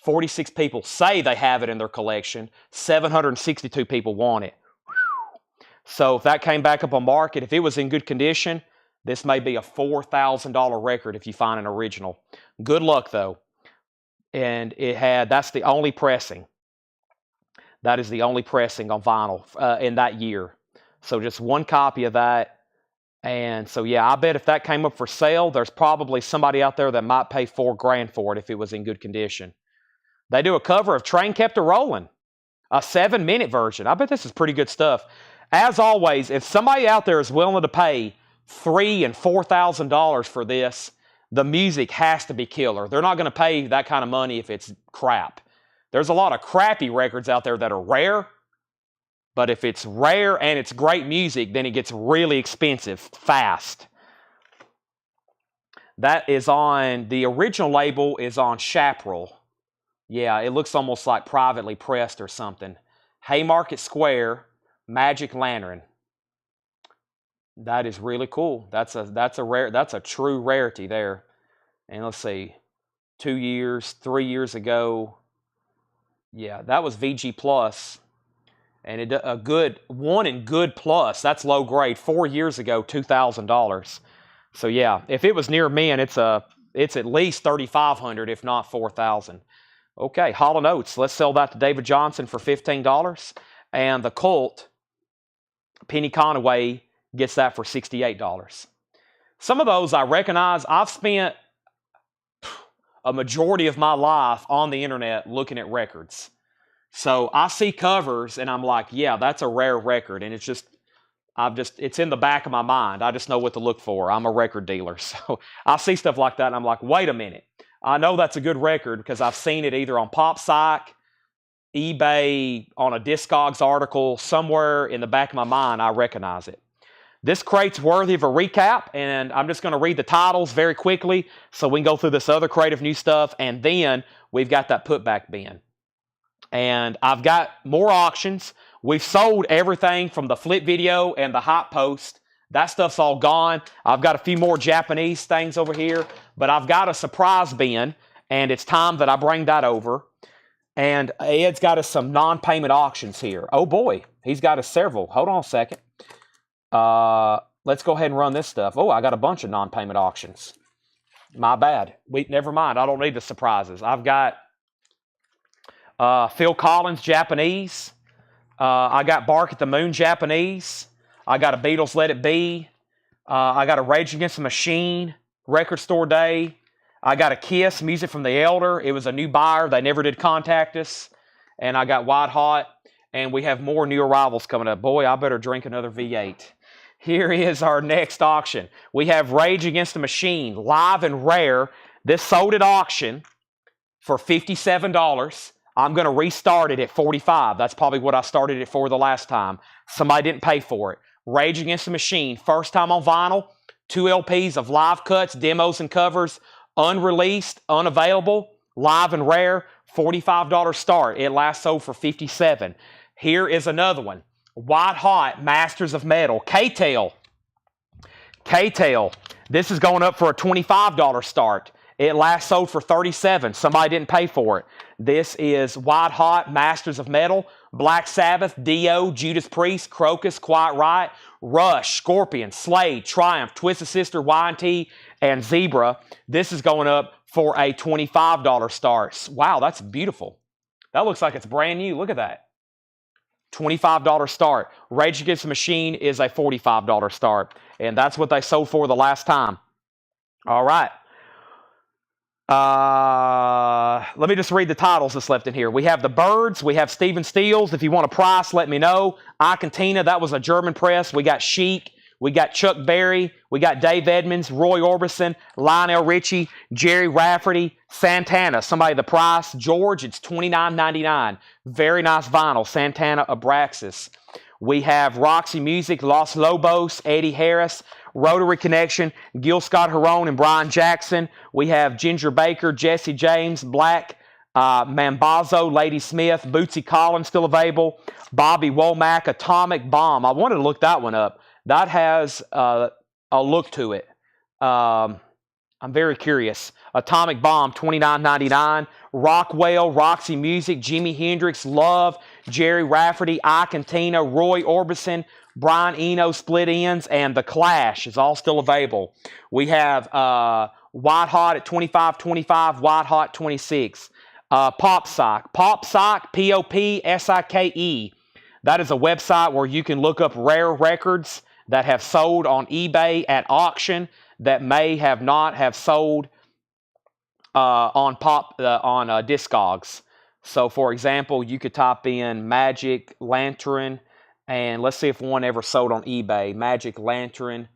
46 people say they have it in their collection. 762 people want it. So if that came back up on market, if it was in good condition, this may be a $4,000 record if you find an original. Good luck, though. And that's the only pressing. That is the only pressing on vinyl in that year. So just one copy of that. And so, yeah, I bet if that came up for sale, there's probably somebody out there that might pay $4,000 for it if it was in good condition. They do a cover of Train Kept a Rolling, a 7-minute version. I bet this is pretty good stuff. As always, if somebody out there is willing to pay $3,000 and $4,000 for this, the music has to be killer. They're not going to pay that kind of money if it's crap. There's a lot of crappy records out there that are rare, but if it's rare and it's great music, then it gets really expensive fast. That is on, the original label is on Chaparral. Yeah, it looks almost like privately pressed or something. Haymarket Square, Magic Lantern. That is really cool. That's a true rarity there. And let's see, 2 years, 3 years ago. Yeah, that was VG Plus. And a good one in good plus. That's low grade. 4 years ago, $2,000. So yeah, if it was near me, and it's at least 3,500, if not 4,000. Okay, Hall & Oates. Let's sell that to David Johnson for $15. And the Colt, Penny Conaway, gets that for $68. Some of those I recognize. I've spent a majority of my life on the internet looking at records. So I see covers and I'm like, yeah, that's a rare record. And it's in the back of my mind. I just know what to look for. I'm a record dealer. So I see stuff like that and I'm like, wait a minute. I know that's a good record because I've seen it either on PopPsych, eBay, on a Discogs article, somewhere in the back of my mind, I recognize it. This crate's worthy of a recap, and I'm just going to read the titles very quickly so we can go through this other crate of new stuff, and then we've got that putback bin. And I've got more auctions. We've sold everything from the flip video and the hot post. That stuff's all gone. I've got a few more Japanese things over here, but I've got a surprise bin, and it's time that I bring that over. And Ed's got us some non-payment auctions here. Oh boy, he's got us several. Hold on a second. Let's go ahead and run this stuff. Oh, I got a bunch of non-payment auctions. My bad. Never mind. I don't need the surprises. I've got Phil Collins Japanese. I got Bark at the Moon Japanese. I got a Beatles Let It Be. I got a Rage Against the Machine Record Store Day. I got a Kiss Music from the Elder. It was a new buyer. They never did contact us. And I got White Hot. And we have more new arrivals coming up. Boy, I better drink another V8. Here is our next auction. We have Rage Against the Machine, live and rare. This sold at auction for $57. I'm going to restart it at $45. That's probably what I started it for the last time. Somebody didn't pay for it. Rage Against the Machine, first time on vinyl. 2 LPs of live cuts, demos, and covers. Unreleased, unavailable, live and rare. $45 start. It last sold for $57. Here is another one. White Hot, Masters of Metal, K-Tail. K-Tail. This is going up for a $25 start. It last sold for $37. Somebody didn't pay for it. This is White Hot, Masters of Metal, Black Sabbath, Dio, Judas Priest, Crocus, Quiet Riot, Rush, Scorpion, Slade, Triumph, Twisted Sister, Y&T, and Zebra. This is going up for a $25 start. Wow, that's beautiful. That looks like it's brand new. Look at that. $25 start. Rage Against the Machine is a $45 start. And that's what they sold for the last time. All right. Let me just read the titles that's left in here. We have The Birds. We have Stephen Stills. If you want a price, let me know. Icantina, that was a German press. We got Chic. We got Chuck Berry. We got Dave Edmunds, Roy Orbison, Lionel Richie, Jerry Rafferty, Santana. Somebody the price. George, it's $29.99. Very nice vinyl. Santana Abraxas. We have Roxy Music, Los Lobos, Eddie Harris, Rotary Connection, Gil Scott-Heron and Brian Jackson. We have Ginger Baker, Jesse James, Black, Mambazo, Lady Smith, Bootsy Collins still available, Bobby Womack, Atomic Bomb. I wanted to look that one up. That has a look to it. I'm very curious. Atomic Bomb, $29.99. Rockwell, Roxy Music, Jimi Hendrix, Love, Jerry Rafferty, Icantina, Roy Orbison, Brian Eno, Split Ends, and The Clash is all still available. We have White Hot at $25.25, White Hot $26. PopPsych, PopPsych, P-O-P-S-I-K-E. That is a website where you can look up rare records that have sold on eBay at auction that may have not have sold on Discogs. So, for example, you could type in Magic Lantern, and let's see if one ever sold on eBay. Magic Lantern.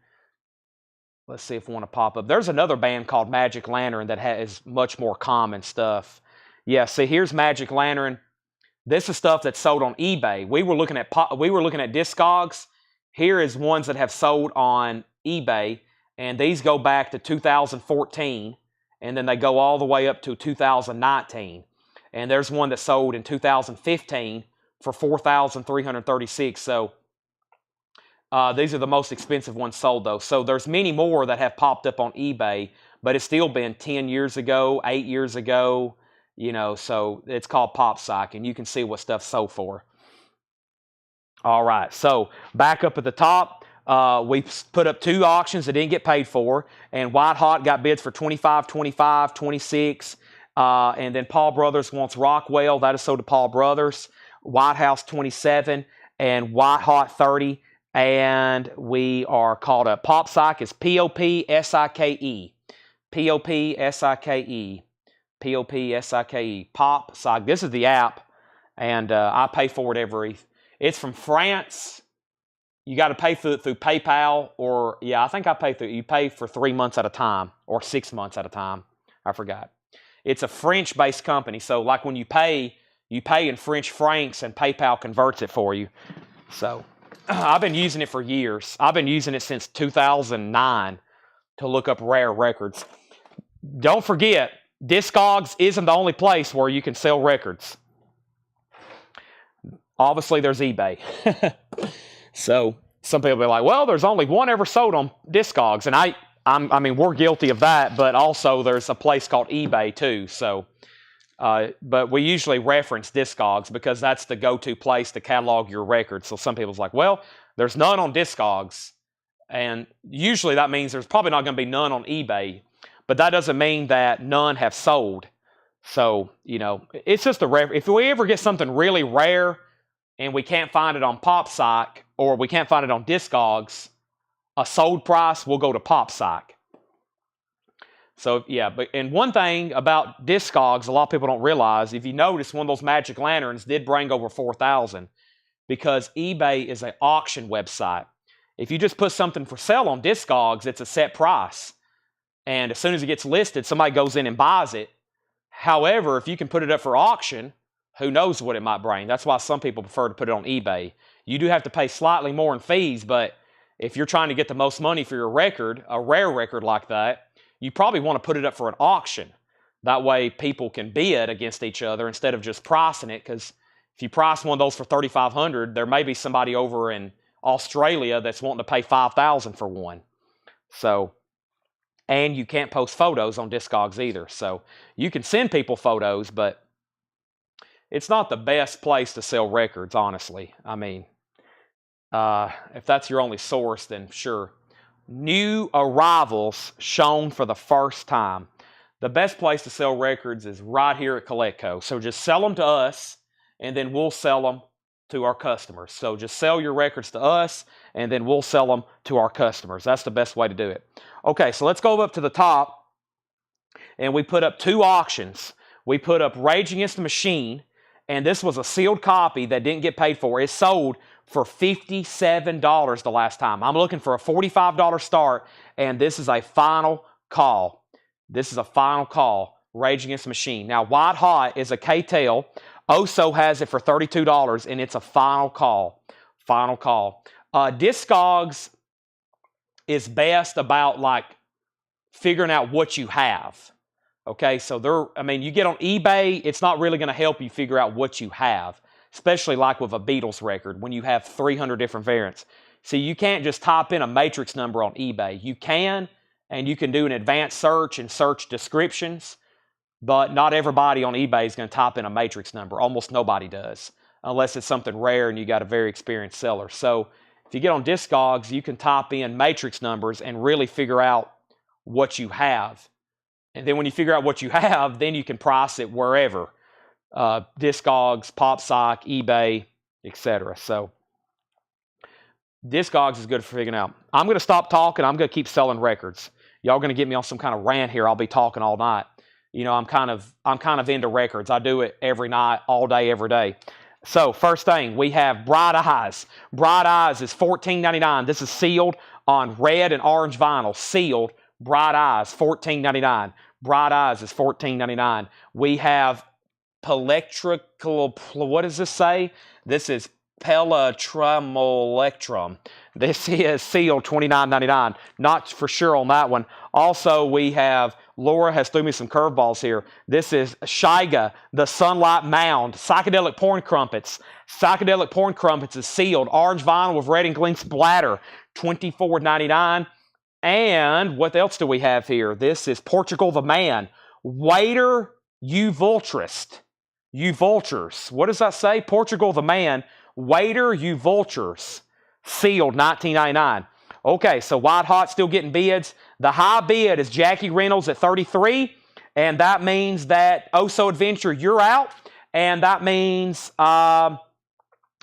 Let's see if one will pop up. There's another band called Magic Lantern that has much more common stuff. Yeah, see, here's Magic Lantern. This is stuff that's sold on eBay. We were looking at Discogs. Here is ones that have sold on eBay, and these go back to 2014, and then they go all the way up to 2019. And there's one that sold in 2015 for $4,336. So These are the most expensive ones sold, though. So there's many more that have popped up on eBay, but it's still been 10 years ago, 8 years ago, so it's called PopPsych, and you can see what stuff's sold for. All right, so back up at the top, we put up 2 auctions that didn't get paid for, and White Hot got bids for $25, $25, $26, and then Paul Brothers wants Rockwell. That is sold to Paul Brothers. White House $27, and White Hot $30, and we are called up. PopPsych is P-O-P-S-I-K-E. P-O-P-S-I-K-E. P-O-P-S-I-K-E. PopPsych. This is the app, and I pay for it It's from France. You got to pay through PayPal, or I think I pay through. You pay for 3 months at a time or 6 months at a time. I forgot. It's a French-based company, so like when you pay in French francs, and PayPal converts it for you. So I've been using it for years. I've been using it since 2009 to look up rare records. Don't forget, Discogs isn't the only place where you can sell records. Obviously, there's eBay. So some people will be like, well, there's only one ever sold on Discogs. And I mean, we're guilty of that, but also there's a place called eBay too. So, but we usually reference Discogs because that's the go-to place to catalog your records. So some people's like, well, there's none on Discogs. And usually that means there's probably not going to be none on eBay. But that doesn't mean that none have sold. So, it's just if we ever get something really rare, and we can't find it on PopPsych, or we can't find it on Discogs, a sold price will go to PopPsych. So, and one thing about Discogs, a lot of people don't realize, if you notice, one of those Magic Lanterns did bring over 4,000, because eBay is an auction website. If you just put something for sale on Discogs, it's a set price. And as soon as it gets listed, somebody goes in and buys it. However, if you can put it up for auction, who knows what it might bring. That's why some people prefer to put it on eBay. You do have to pay slightly more in fees, but if you're trying to get the most money for your record, a rare record like that, you probably want to put it up for an auction. That way people can bid against each other instead of just pricing it, because if you price one of those for $3,500, there may be somebody over in Australia that's wanting to pay $5,000 for one. So, and you can't post photos on Discogs either. So you can send people photos, but it's not the best place to sell records, honestly. I mean, if that's your only source, then sure. New arrivals shown for the first time. The best place to sell records is right here at CollectCo. So just sell them to us, and then we'll sell them to our customers. So just sell your records to us, and then we'll sell them to our customers. That's the best way to do it. Okay, so let's go up to the top, and we put up 2 auctions. We put up Rage Against the Machine, and this was a sealed copy that didn't get paid for. It sold for $57 the last time. I'm looking for a $45 start, and this is a final call. This is a final call, Rage Against the Machine. Now, White Hot is a K-Tail. Oso has it for $32, and it's a final call. Final call. Discogs is best about, like, figuring out what you have. Okay, so you get on eBay, it's not really going to help you figure out what you have, especially like with a Beatles record when you have 300 different variants. See, you can't just type in a matrix number on eBay. You can, and you can do an advanced search and search descriptions, but not everybody on eBay is going to type in a matrix number. Almost nobody does, unless it's something rare and you got a very experienced seller. So if you get on Discogs, you can type in matrix numbers and really figure out what you have. And then when you figure out what you have, then you can price it wherever. Discogs, PopPsych, eBay, etc. So Discogs is good for figuring out. I'm going to stop talking. I'm going to keep selling records. Y'all going to get me on some kind of rant here. I'll be talking all night. I'm kind of into records. I do it every night, all day, every day. So first thing, we have Bright Eyes. Bright Eyes is $14.99. This is sealed on red and orange vinyl. Sealed. Bright Eyes, $14.99. Bright Eyes is $14.99. We have Electrical, what does this say? This is Pelatrumolectrum. This is sealed $29.99. Not for sure on that one. Also, we have, Laura has threw me some curveballs here. This is Shiga, the Sunlight Mound, Psychedelic Porn Crumpets. Psychedelic Porn Crumpets is sealed. Orange vinyl with red and green splatter, $24.99. And what else do we have here? This is Portugal the Man. Waiter, you vulturist. You vultures. What does that say? Portugal the Man. Waiter, you vultures. Sealed, $19.99. Okay, so White Hot still getting bids. The high bid is Jackie Reynolds at $33, and that means that Oh So Adventure, you're out, and that means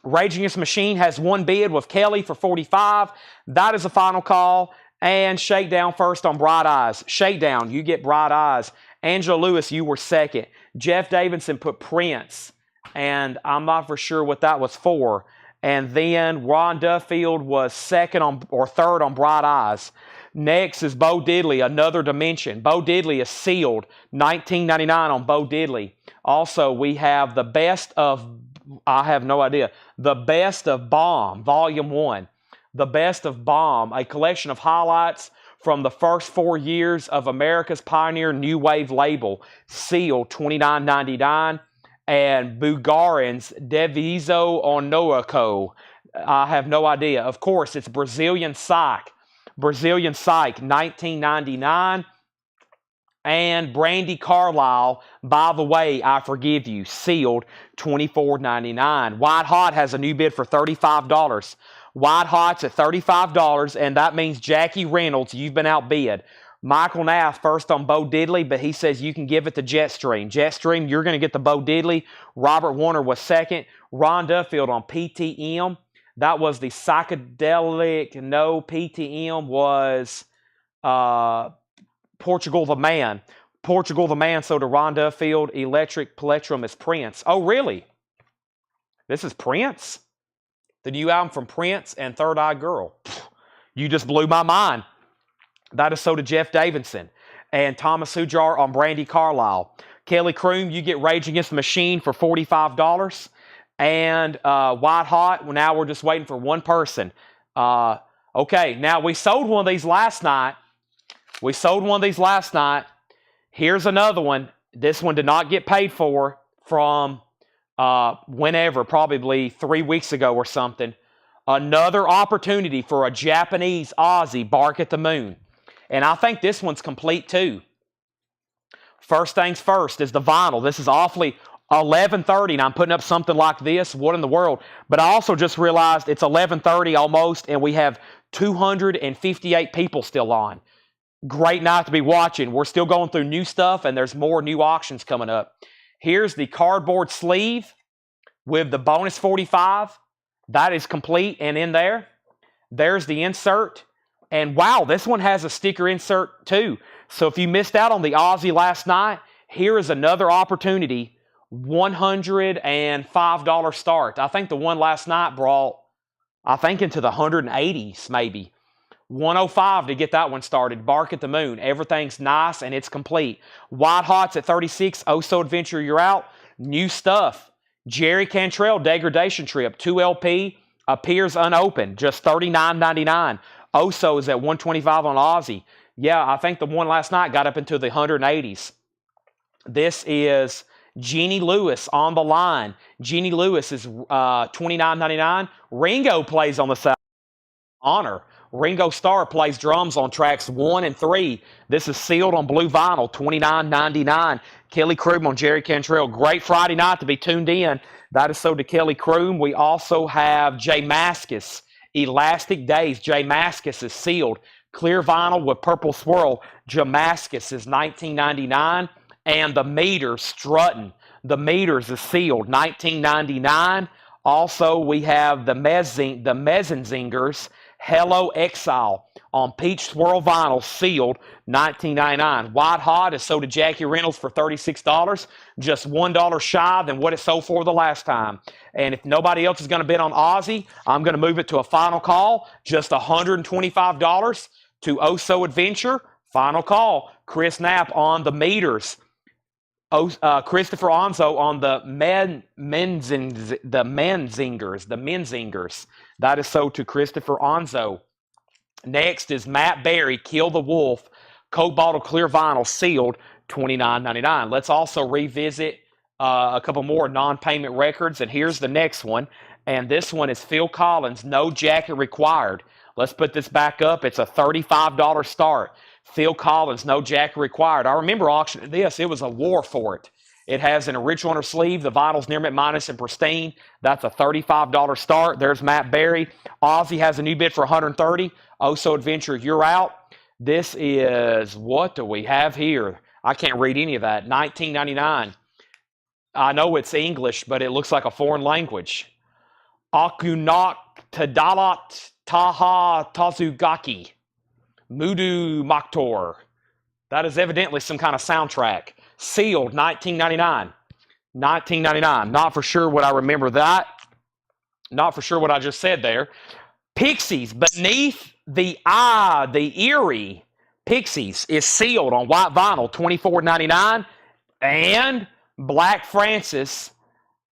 Rage Against the Machine has one bid with Kelly for $45. That is the final call. And Shakedown first on Bright Eyes. Shakedown, you get Bright Eyes. Angela Lewis, you were second. Jeff Davidson put Prince, and I'm not for sure what that was for. And then Ron Duffield was second on or third on Bright Eyes. Next is Bo Diddley, Another Dimension. Bo Diddley is sealed, $19.99 on Bo Diddley. Also, we have the best of, I have no idea, the Best of Bomb, Volume 1. The Best of Bomb, a collection of highlights from the first 4 years of America's pioneer new wave label, sealed, $29.99. And Bugarin's Deviso Onoako, I have no idea. Of course, it's Brazilian Psych. Brazilian Psych, $19.99. And Brandy Carlisle, By the Way, I Forgive You, sealed, $24.99. White Hot has a new bid for $35. White Hot's at $35, and that means Jackie Reynolds, you've been outbid. Michael Nath first on Bo Diddley, but he says you can give it to Jetstream. Jetstream, you're going to get the Bo Diddley. Robert Warner was second. Ron Duffield on PTM. That was the psychedelic. No, PTM was Portugal the Man. Portugal the Man, so to Ron Duffield. Electric Plectrum is Prince. Oh, really? This is Prince? The new album from Prince and Third Eye Girl. You just blew my mind. That is so to Jeff Davidson. And Thomas Hujar on Brandy Carlisle. Kelly Croom, you get Rage Against the Machine for $45. And White Hot, well, now we're just waiting for one person. Okay, now we sold one of these last night. Here's another one. This one did not get paid for from whenever, probably 3 weeks ago or something. Another opportunity for a Japanese Aussie, Bark at the Moon. And I think this one's complete too. First things first is the vinyl. This is awfully 11:30 and I'm putting up something like this. What in the world? But I also just realized it's 11:30 almost and we have 258 people still on. Great night to be watching. We're still going through new stuff and there's more new auctions coming up. Here's the cardboard sleeve with the bonus 45. That is complete and in there. There's the insert. And wow, this one has a sticker insert too. So if you missed out on the Aussie last night, here is another opportunity. $105 start. I think the one last night brought, I think into the 180s maybe. 105 to get that one started. Bark at the Moon. Everything's nice and it's complete. White Hot's at 36. Oh So Adventure, you're out. New stuff. Jerry Cantrell, Degradation Trip. 2 LP. Appears unopened. Just $39.99. Oh So is at 125 on Aussie. Yeah, I think the one last night got up into the 180s. This is Jeannie Lewis on the line. Jeannie Lewis is $29.99. Ringo plays on the side. Honor. Ringo Starr plays drums on tracks 1 and 3. This is sealed on blue vinyl, $29.99. Kelly Croom on Jerry Cantrell. Great Friday night to be tuned in. That is so to Kelly Croom. We also have Jay Mascis, Elastic Days. Jay Mascis is sealed. Clear vinyl with purple swirl. Jamascus is $19.99. And the Meters, Strutting. The Meters is sealed, $19.99. Also, we have the Mezenzingers, Hello Exile on Peach Swirl Vinyl, sealed, $19.99. White Hot is sold to Jackie Reynolds for $36, just $1 shy than what it sold for the last time. And if nobody else is going to bid on Aussie, I'm going to move it to a final call, just $125 to Oh So Adventure. Final call, Chris Knapp on the Meters. Christopher Onzo on the Menzingers. That is sold to Christopher Onzo. Next is Matt Berry, Kill the Wolf, Coke bottle clear vinyl sealed, $29.99. Let's also revisit a couple more non-payment records, and here's the next one. And this one is Phil Collins, No Jacket Required. Let's put this back up. It's a $35 start. Phil Collins, No Jacket Required. I remember auctioning this. It was a war for it. It has an original on her sleeve. The vinyl's near mint minus and pristine. That's a $35 start. There's Matt Berry. Ozzy has a new bid for $130. Oso Adventure, You're Out. This is, what do we have here? I can't read any of that. $19.99. I know it's English, but it looks like a foreign language. Akunak Tadalat Taha Tazugaki. Mudu Maktor. That is evidently some kind of soundtrack. Sealed, $19.99. $19.99. Not for sure what I remember that. Not for sure what I just said there. Pixies, Beneath the Eye, the Eerie Pixies is sealed on white vinyl, $24.99. And Black Francis,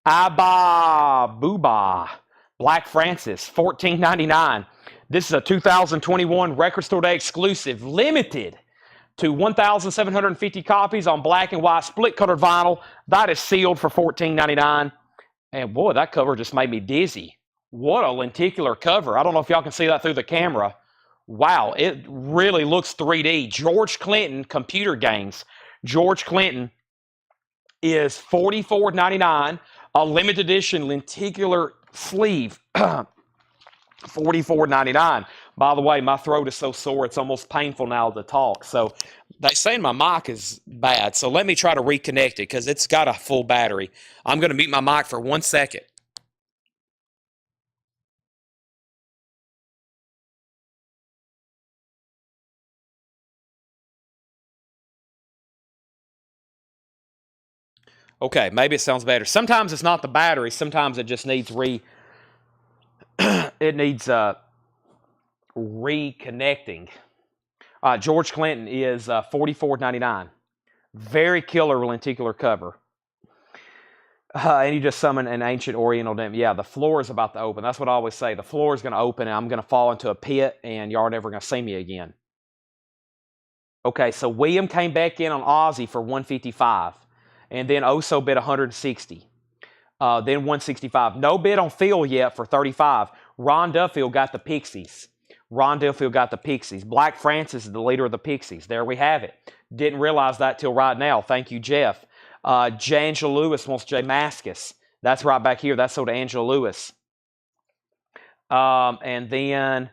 Abba Booba. Black Francis, $14.99. This is a 2021 Record Store Day exclusive, limited to 1,750 copies on black and white split-colored vinyl. That is sealed for $14.99. And boy, that cover just made me dizzy. What a lenticular cover. I don't know if y'all can see that through the camera. Wow, it really looks 3D. George Clinton Computer Games. George Clinton is $44.99. A limited edition lenticular sleeve. $44.99. By the way, my throat is so sore, it's almost painful now to talk. So they're saying my mic is bad. So let me try to reconnect it because it's got a full battery. I'm going to mute my mic for 1 second. Okay, maybe it sounds better. Sometimes it's not the battery. Sometimes it just needs reconnecting. George Clinton is $44.99. Very killer lenticular cover. And you just summon an ancient oriental demon. Yeah, the floor is about to open. That's what I always say. The floor is going to open and I'm going to fall into a pit and y'all are never going to see me again. Okay, so William came back in on Ozzy for $155. And then Oso bid $160. Then $165. No bid on Phil yet for $35. Ron Duffield got the Pixies. Black Francis is the leader of the Pixies. There we have it. Didn't realize that till right now. Thank you, Jeff. J. Angela Lewis wants J. Mascis. That's right back here. That's sold to Angela Lewis. And then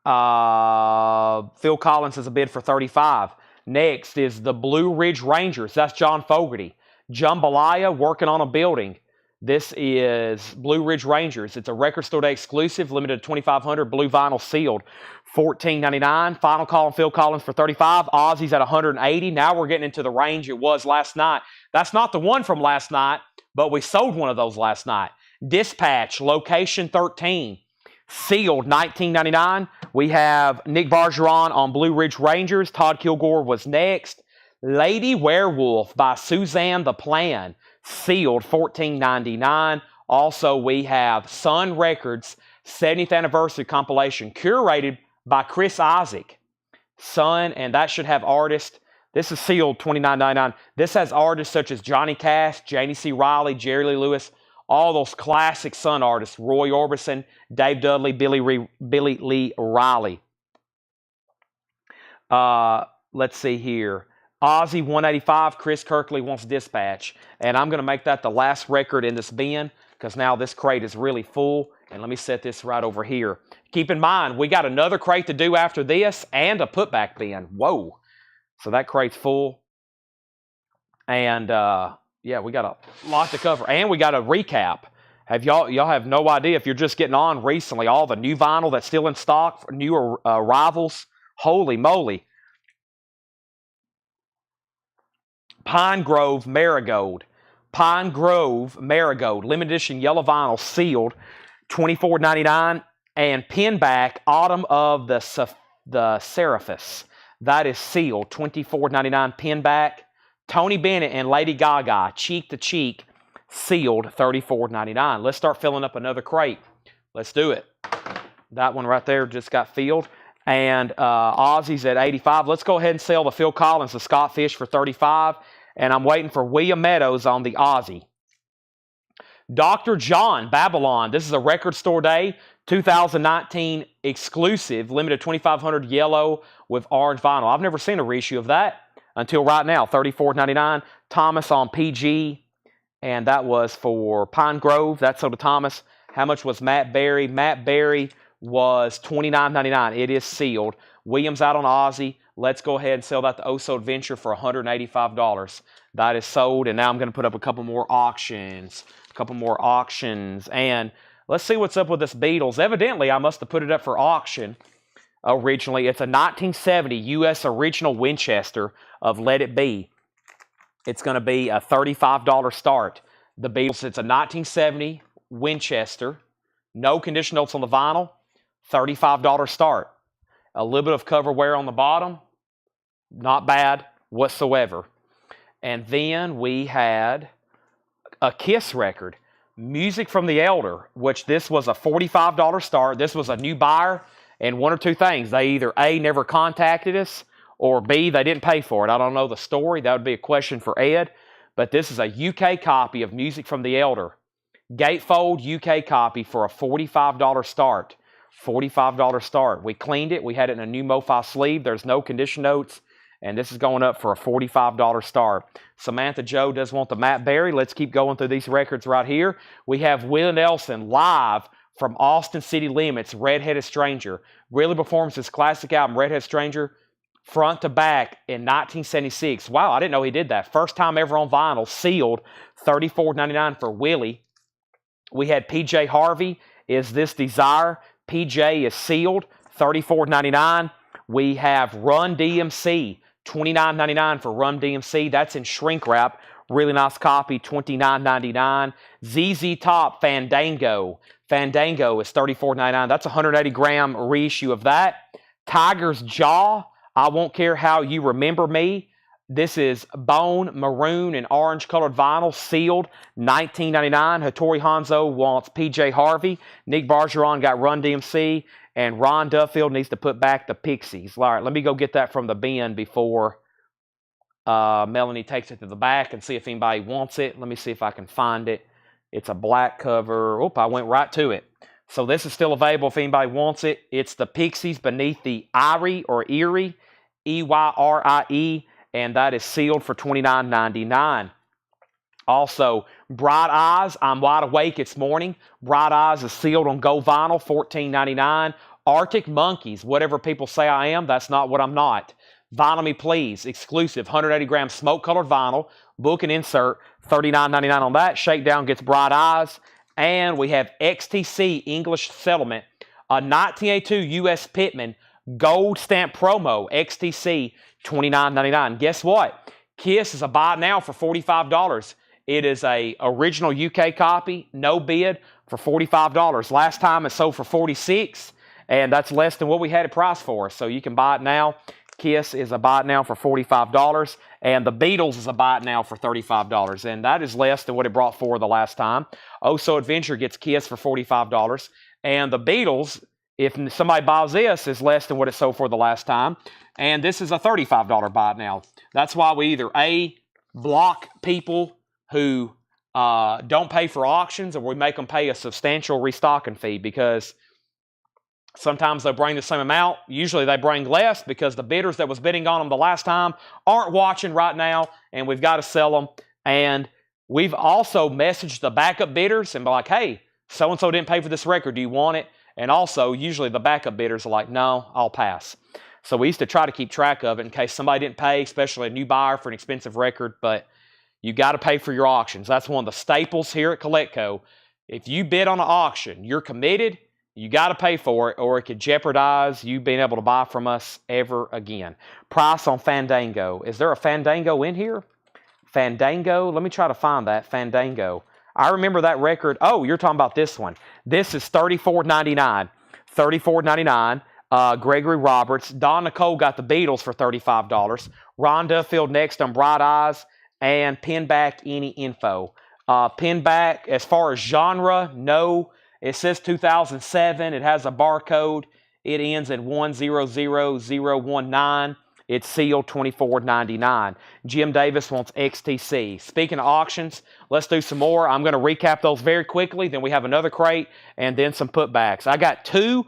Phil Collins has a bid for $35. Next is the Blue Ridge Rangers. That's John Fogerty. Jambalaya working on a building. This is Blue Ridge Rangers. It's a Record Store Day exclusive, limited to 2,500, blue vinyl sealed, $14.99. Final call on Phil Collins for $35. Ozzy's at $180. Now we're getting into the range it was last night. That's not the one from last night, but we sold one of those last night. Dispatch, Location 13, sealed, $19.99. We have Nick Bargeron on Blue Ridge Rangers. Todd Kilgore was next. Lady Werewolf by Suzanne the Plan, sealed, $14.99. Also, we have Sun Records 70th Anniversary Compilation, curated by Chris Isaac. Sun, and that should have artists. This is sealed, $29.99. This has artists such as Johnny Cash, Janie C. Riley, Jerry Lee Lewis, all those classic Sun artists, Roy Orbison, Dave Dudley, Billy Lee Riley. Let's see here. Ozzy, $185. Chris Kirkley wants Dispatch. And I'm going to make that the last record in this bin because now this crate is really full. And let me set this right over here. Keep in mind, we got another crate to do after this and a putback bin. Whoa. So that crate's full. And, yeah, we got a lot to cover. And we got a recap. Y'all have no idea if you're just getting on recently, all the new vinyl that's still in stock, new arrivals. Holy moly. Pine Grove Marigold. Limited edition yellow vinyl sealed, $24.99. And Pinback Autumn of the Seraphis. That is sealed, $24.99 Pinback. Tony Bennett and Lady Gaga, Cheek to Cheek, sealed, $34.99. Let's start filling up another crate. Let's do it. That one right there just got filled. And Ozzy's at 85. Let's go ahead and sell the Phil Collins, the Scott Fish for 35. And I'm waiting for William Meadows on the Ozzy. Dr. John, Babylon. This is a Record Store Day 2019 exclusive, limited 2500 yellow with orange vinyl. I've never seen a reissue of that until right now, $34.99. Thomas on PG, and that was for Pine Grove. That's sold to Thomas. How much was Matt Berry? Matt Berry was $29.99. It is sealed. Williams out on Ozzy. Let's go ahead and sell that to Oso Adventure for $185. That is sold, and now I'm going to put up a couple more auctions. And let's see what's up with this Beatles. Evidently, I must have put it up for auction originally. It's a 1970 U.S. original Winchester of Let It Be. It's going to be a $35 start. The Beatles, it's a 1970 Winchester. No condition notes on the vinyl. $35 start. A little bit of cover wear on the bottom. Not bad whatsoever. And then we had a Kiss record. Music from the Elder, which this was a $45 start. This was a new buyer. And one or two things. They either A, never contacted us, or B, they didn't pay for it. I don't know the story. That would be a question for Ed. But this is a UK copy of Music from the Elder. Gatefold UK copy for a $45 start. $45 start. We cleaned it. We had it in a new MoFi sleeve. There's no condition notes. And this is going up for a $45 start. Samantha Joe does want the Matt Berry. Let's keep going through these records right here. We have Willie Nelson live from Austin City Limits, Red-Headed Stranger. Really performs his classic album, Red-Headed Stranger, front to back in 1976. Wow, I didn't know he did that. First time ever on vinyl, sealed, $34.99 for Willie. We had PJ Harvey, Is This Desire? PJ is sealed, $34.99. We have Run DMC, $29.99 for Run DMC. That's in shrink wrap. Really nice copy, $29.99. ZZ Top Fandango. Fandango is $34.99. That's a 180-gram reissue of that. Tiger's Jaw, I Won't Care How You Remember Me. This is bone, maroon, and orange-colored vinyl, sealed, $19.99. Hattori Hanzo wants PJ Harvey. Nick Bargeron got Run DMC. And Ron Duffield needs to put back the Pixies. All right, let me go get that from the bin before Melanie takes it to the back and see if anybody wants it. Let me see if I can find it. It's a black cover. Oop, I went right to it. So this is still available if anybody wants it. It's the Pixies Beneath the Eyrie or Erie, E-Y-R-I-E, and that is sealed for $29.99. Also, Bright Eyes, I'm Wide Awake, It's Morning. Bright Eyes is sealed on Go Vinyl, $14.99. Arctic Monkeys, Whatever People Say I Am, That's Not What I'm Not. Vinyl Me Please, exclusive, 180-gram smoke-colored vinyl, book and insert, $39.99 on that. Shakedown gets Bright Eyes. And we have XTC English Settlement, a 1982 U.S. Pitman gold stamp promo, XTC, $29.99. Guess what? Kiss is a buy now for $45. It is a original UK copy, no bid, for $45. Last time it sold for $46, and that's less than what we had it priced for. So you can buy it now. Kiss is a buy it now for $45, and the Beatles is a buy it now for $35, and that is less than what it brought for the last time. Oso Adventure gets Kiss for $45, and the Beatles, if somebody buys this, is less than what it sold for the last time, and this is a $35 buy it now. That's why we either A, block people who don't pay for auctions, or we make them pay a substantial restocking fee, because sometimes they bring the same amount. Usually they bring less because the bidders that was bidding on them the last time aren't watching right now, and we've got to sell them. And we've also messaged the backup bidders and be like, hey, so-and-so didn't pay for this record. Do you want it? And also, usually the backup bidders are like, no, I'll pass. So we used to try to keep track of it in case somebody didn't pay, especially a new buyer for an expensive record. But you got to pay for your auctions. That's one of the staples here at Coletco. If you bid on an auction, you're committed. You got to pay for it, or it could jeopardize you being able to buy from us ever again. Price on Fandango. Is there a Fandango in here? Fandango. Let me try to find that. Fandango. I remember that record. Oh, you're talking about this one. This is $34.99. $34.99. Gregory Roberts. Don Nicole got the Beatles for $35. Ron Duffield next on Bright Eyes. and pin back any info. Pin back as far as genre, no. It says 2007. It has a barcode. It ends in 100019. It's sealed $24.99. Jim Davis wants XTC. Speaking of auctions, let's do some more. I'm going to recap those very quickly. Then we have another crate and then some putbacks. I got two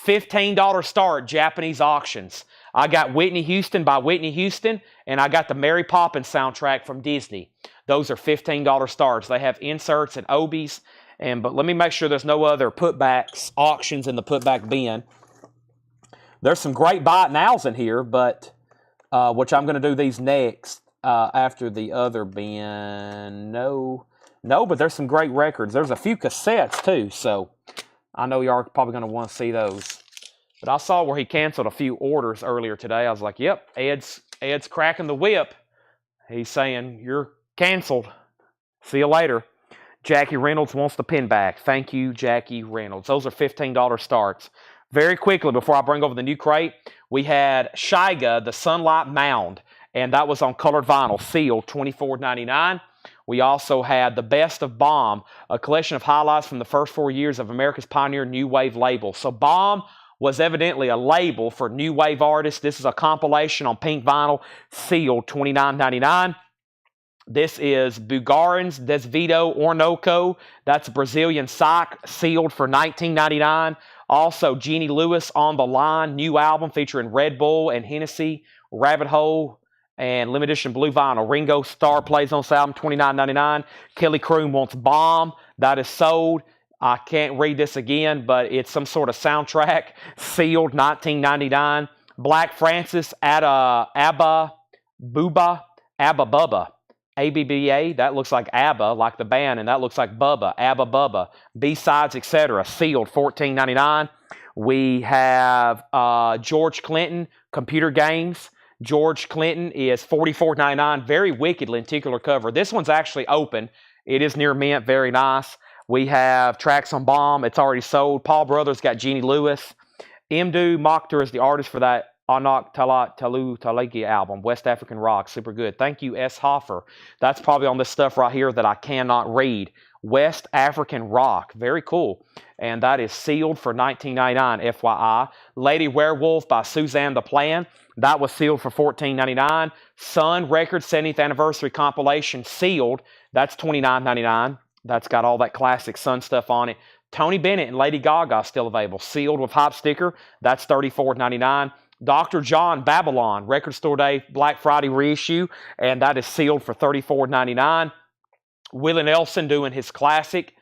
$15 start Japanese auctions. I got Whitney Houston by Whitney Houston, and I got the Mary Poppins soundtrack from Disney. Those are $15 starts. They have inserts and obies. But let me make sure there's no other putbacks, auctions in the putback bin. There's some great buy it nows in here, but which I'm going to do these next after the other bin. No, but there's some great records. There's a few cassettes too, so I know you are probably going to want to see those. But I saw where he canceled a few orders earlier today. I was like, yep, Ed's cracking the whip. He's saying, you're canceled. See you later. Jackie Reynolds wants the pin back. Thank you, Jackie Reynolds. Those are $15 starts. Very quickly, before I bring over the new crate, we had Shiga, the Sunlight Mound, and that was on colored vinyl, sealed, $24.99. We also had The Best of Bomb, a collection of highlights from the first 4 years of America's pioneer New Wave label. So Bomb was evidently a label for New Wave artists. This is a compilation on pink vinyl, sealed, $29.99. This is Bugarins Desvido Orinoco. That's a Brazilian sock, sealed for $19.99. Also, Jeannie Lewis On the Line, new album featuring Red Bull and Hennessy, Rabbit Hole, and limited edition blue vinyl. Ringo Starr plays on this album, $29.99. Kelly Croom wants Bomb. That is sold. I can't read this again, but it's some sort of soundtrack, sealed, $19.99. Black Francis, Abba Bubba, ABBA, that looks like ABBA, like the band, and that looks like Bubba, Abba Bubba. B-sides, etc., sealed, $14.99. We have George Clinton, Computer Games. George Clinton is $44.99, very wicked lenticular cover. This one's actually open. It is near mint, very nice. We have tracks on Bomb. It's already sold. Paul Brothers got Jeannie Lewis. Mdu Mokhtar is the artist for that Anak Talu Taleki album, West African Rock, super good. Thank you, S. Hoffer. That's probably on this stuff right here that I cannot read. West African Rock, very cool. And that is sealed for $19.99, FYI. Lady Werewolf by Suzanne the Plan. That was sealed for $14.99. Sun Records 70th Anniversary Compilation, sealed. That's $29.99. That's got all that classic Sun stuff on it. Tony Bennett and Lady Gaga still available, sealed with hop sticker. That's $34.99. Dr. John Babylon, Record Store Day Black Friday reissue, and that is sealed for $34.99. Willie Nelson doing his classic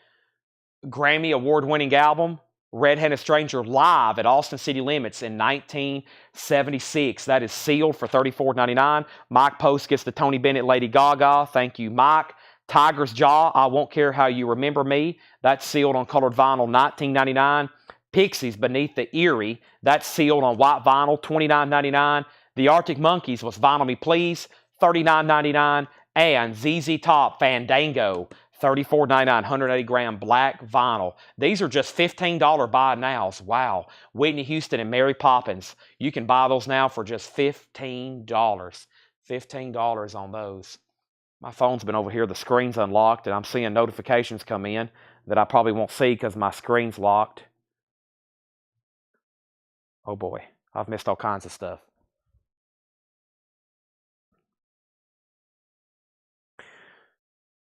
Grammy award-winning album, Red-Handed Stranger, live at Austin City Limits in 1976. That is sealed for $34.99. Mike Post gets the Tony Bennett Lady Gaga. Thank you, Mike. Tiger's Jaw, I Won't Care How You Remember Me. That's sealed on colored vinyl, $19.99. Pixies, Beneath the Eerie. That's sealed on white vinyl, $29.99. The Arctic Monkeys was Vinyl Me Please, $39.99. And ZZ Top, Fandango, $34.99, 180-gram black vinyl. These are just $15 buy nows. Wow. Whitney Houston and Mary Poppins. You can buy those now for just $15. $15 on those. My phone's been over here. The screen's unlocked, and I'm seeing notifications come in that I probably won't see because my screen's locked. Oh boy, I've missed all kinds of stuff.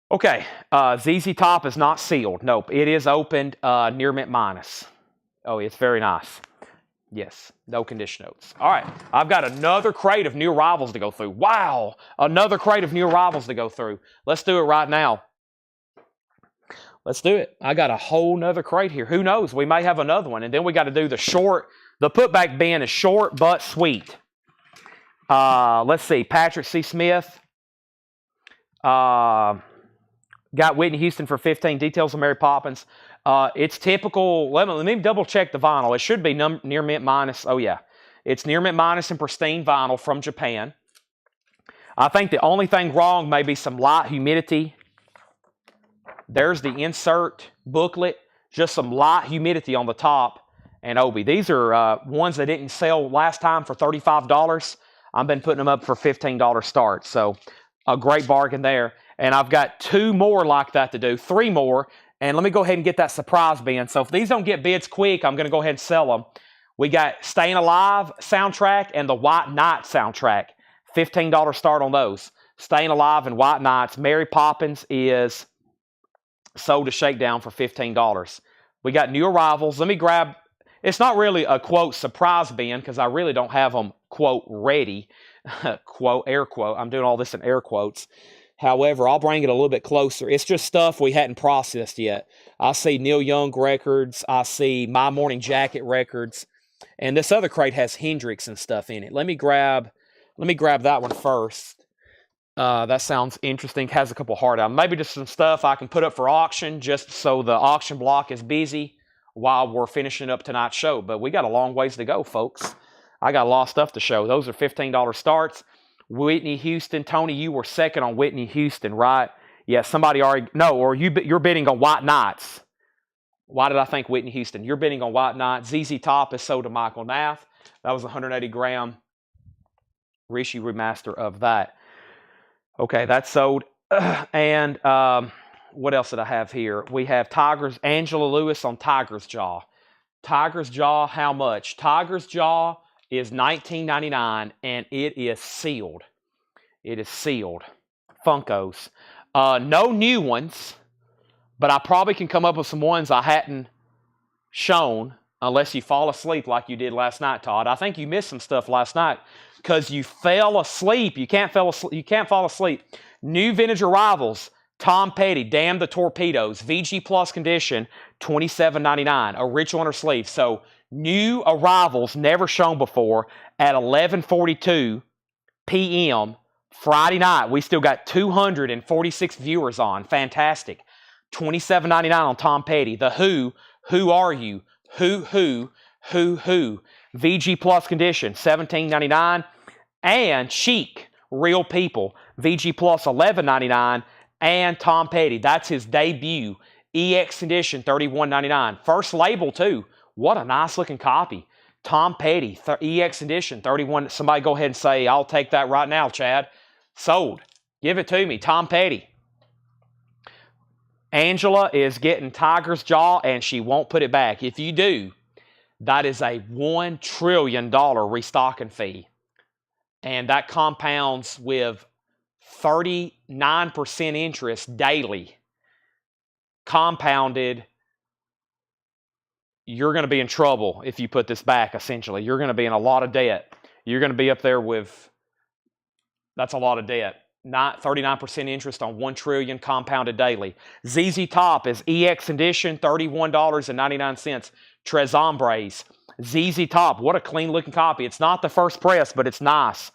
Okay, ZZ Top is not sealed. Nope, it is opened near mint minus. Oh, it's very nice. Yes, no condition notes. All right, I've got another crate of new arrivals to go through. Wow, another crate of new arrivals to go through. Let's do it right now. Let's do it. I got a whole nother crate here. Who knows? We may have another one. And then we got to do the short. The putback bin is short but sweet. Let's see. Patrick C. Smith. Got Whitney Houston for 15. Details of Mary Poppins. It's typical. Let me double check the vinyl. It should be near mint minus. Oh, yeah. It's near mint minus and pristine vinyl from Japan. I think the only thing wrong may be some light humidity. There's the insert booklet. Just some light humidity on the top and obi. These are ones that didn't sell last time for $35. I've been putting them up for $15 start. So A great bargain there. And I've got 2 more like that to do, 3 more. And let me go ahead and get that surprise bin. So if these don't get bids quick, I'm going to go ahead and sell them. We got Staying Alive soundtrack and the White Knight soundtrack. $15 start on those. Staying Alive and White Knights. Mary Poppins is sold to Shakedown for $15. We got New Arrivals. Let me grab, it's not really a quote surprise bin because I really don't have them quote ready. Quote, air quote. I'm doing all this in air quotes. However, I'll bring it a little bit closer. It's just stuff we hadn't processed yet. I see Neil Young records. I see My Morning Jacket records. And this other crate has Hendrix and stuff in it. Let me grab that one first. That sounds interesting. Has a couple hard out. Maybe just some stuff I can put up for auction just so the auction block is busy while we're finishing up tonight's show. But we got a long ways to go, folks. I got a lot of stuff to show. Those are $15 starts. Whitney Houston. Tony, you were second on Whitney Houston, right? Yeah, somebody already... No, or you're bidding on White Knights. Why did I think Whitney Houston? You're bidding on White Knights. ZZ Top is sold to Michael Nath. That was a 180-gram Rishi remaster of that. Okay, that's sold. And what else did I have here? We have Angela Lewis on Tiger's Jaw. Tiger's Jaw, how much? Tiger's Jaw is $19.99, and it is sealed. It is sealed. Funkos. No new ones, but I probably can come up with some ones I hadn't shown unless you fall asleep like you did last night, Todd. I think you missed some stuff last night because you fell asleep. You can't fall asleep. New vintage arrivals. Tom Petty, Damn the Torpedoes, VG Plus condition, $27.99. Original inner sleeve. So new arrivals, never shown before, at 11:42 p.m. Friday night. We still got 246 viewers on. Fantastic. $27.99 on Tom Petty. The Who Are You? Who? VG Plus condition, $17.99. And Chic, Real People, VG Plus, $11.99. And Tom Petty, that's his debut. EX edition, $31.99. First label, too. What a nice looking copy. Tom Petty, EX edition, $31. Somebody go ahead and say, I'll take that right now, Chad. Sold. Give it to me. Tom Petty. Angela is getting Tiger's Jaw, and she won't put it back. If you do, that is a $1 trillion restocking fee. And that compounds with 39% interest daily. Compounded, you're going to be in trouble if you put this back, essentially. You're going to be in a lot of debt. You're going to be up there with, that's a lot of debt. 39% interest on $1 trillion compounded daily. ZZ Top is EX edition, $31.99. Tres Hombres. ZZ Top, what a clean looking copy. It's not the first press, but it's nice.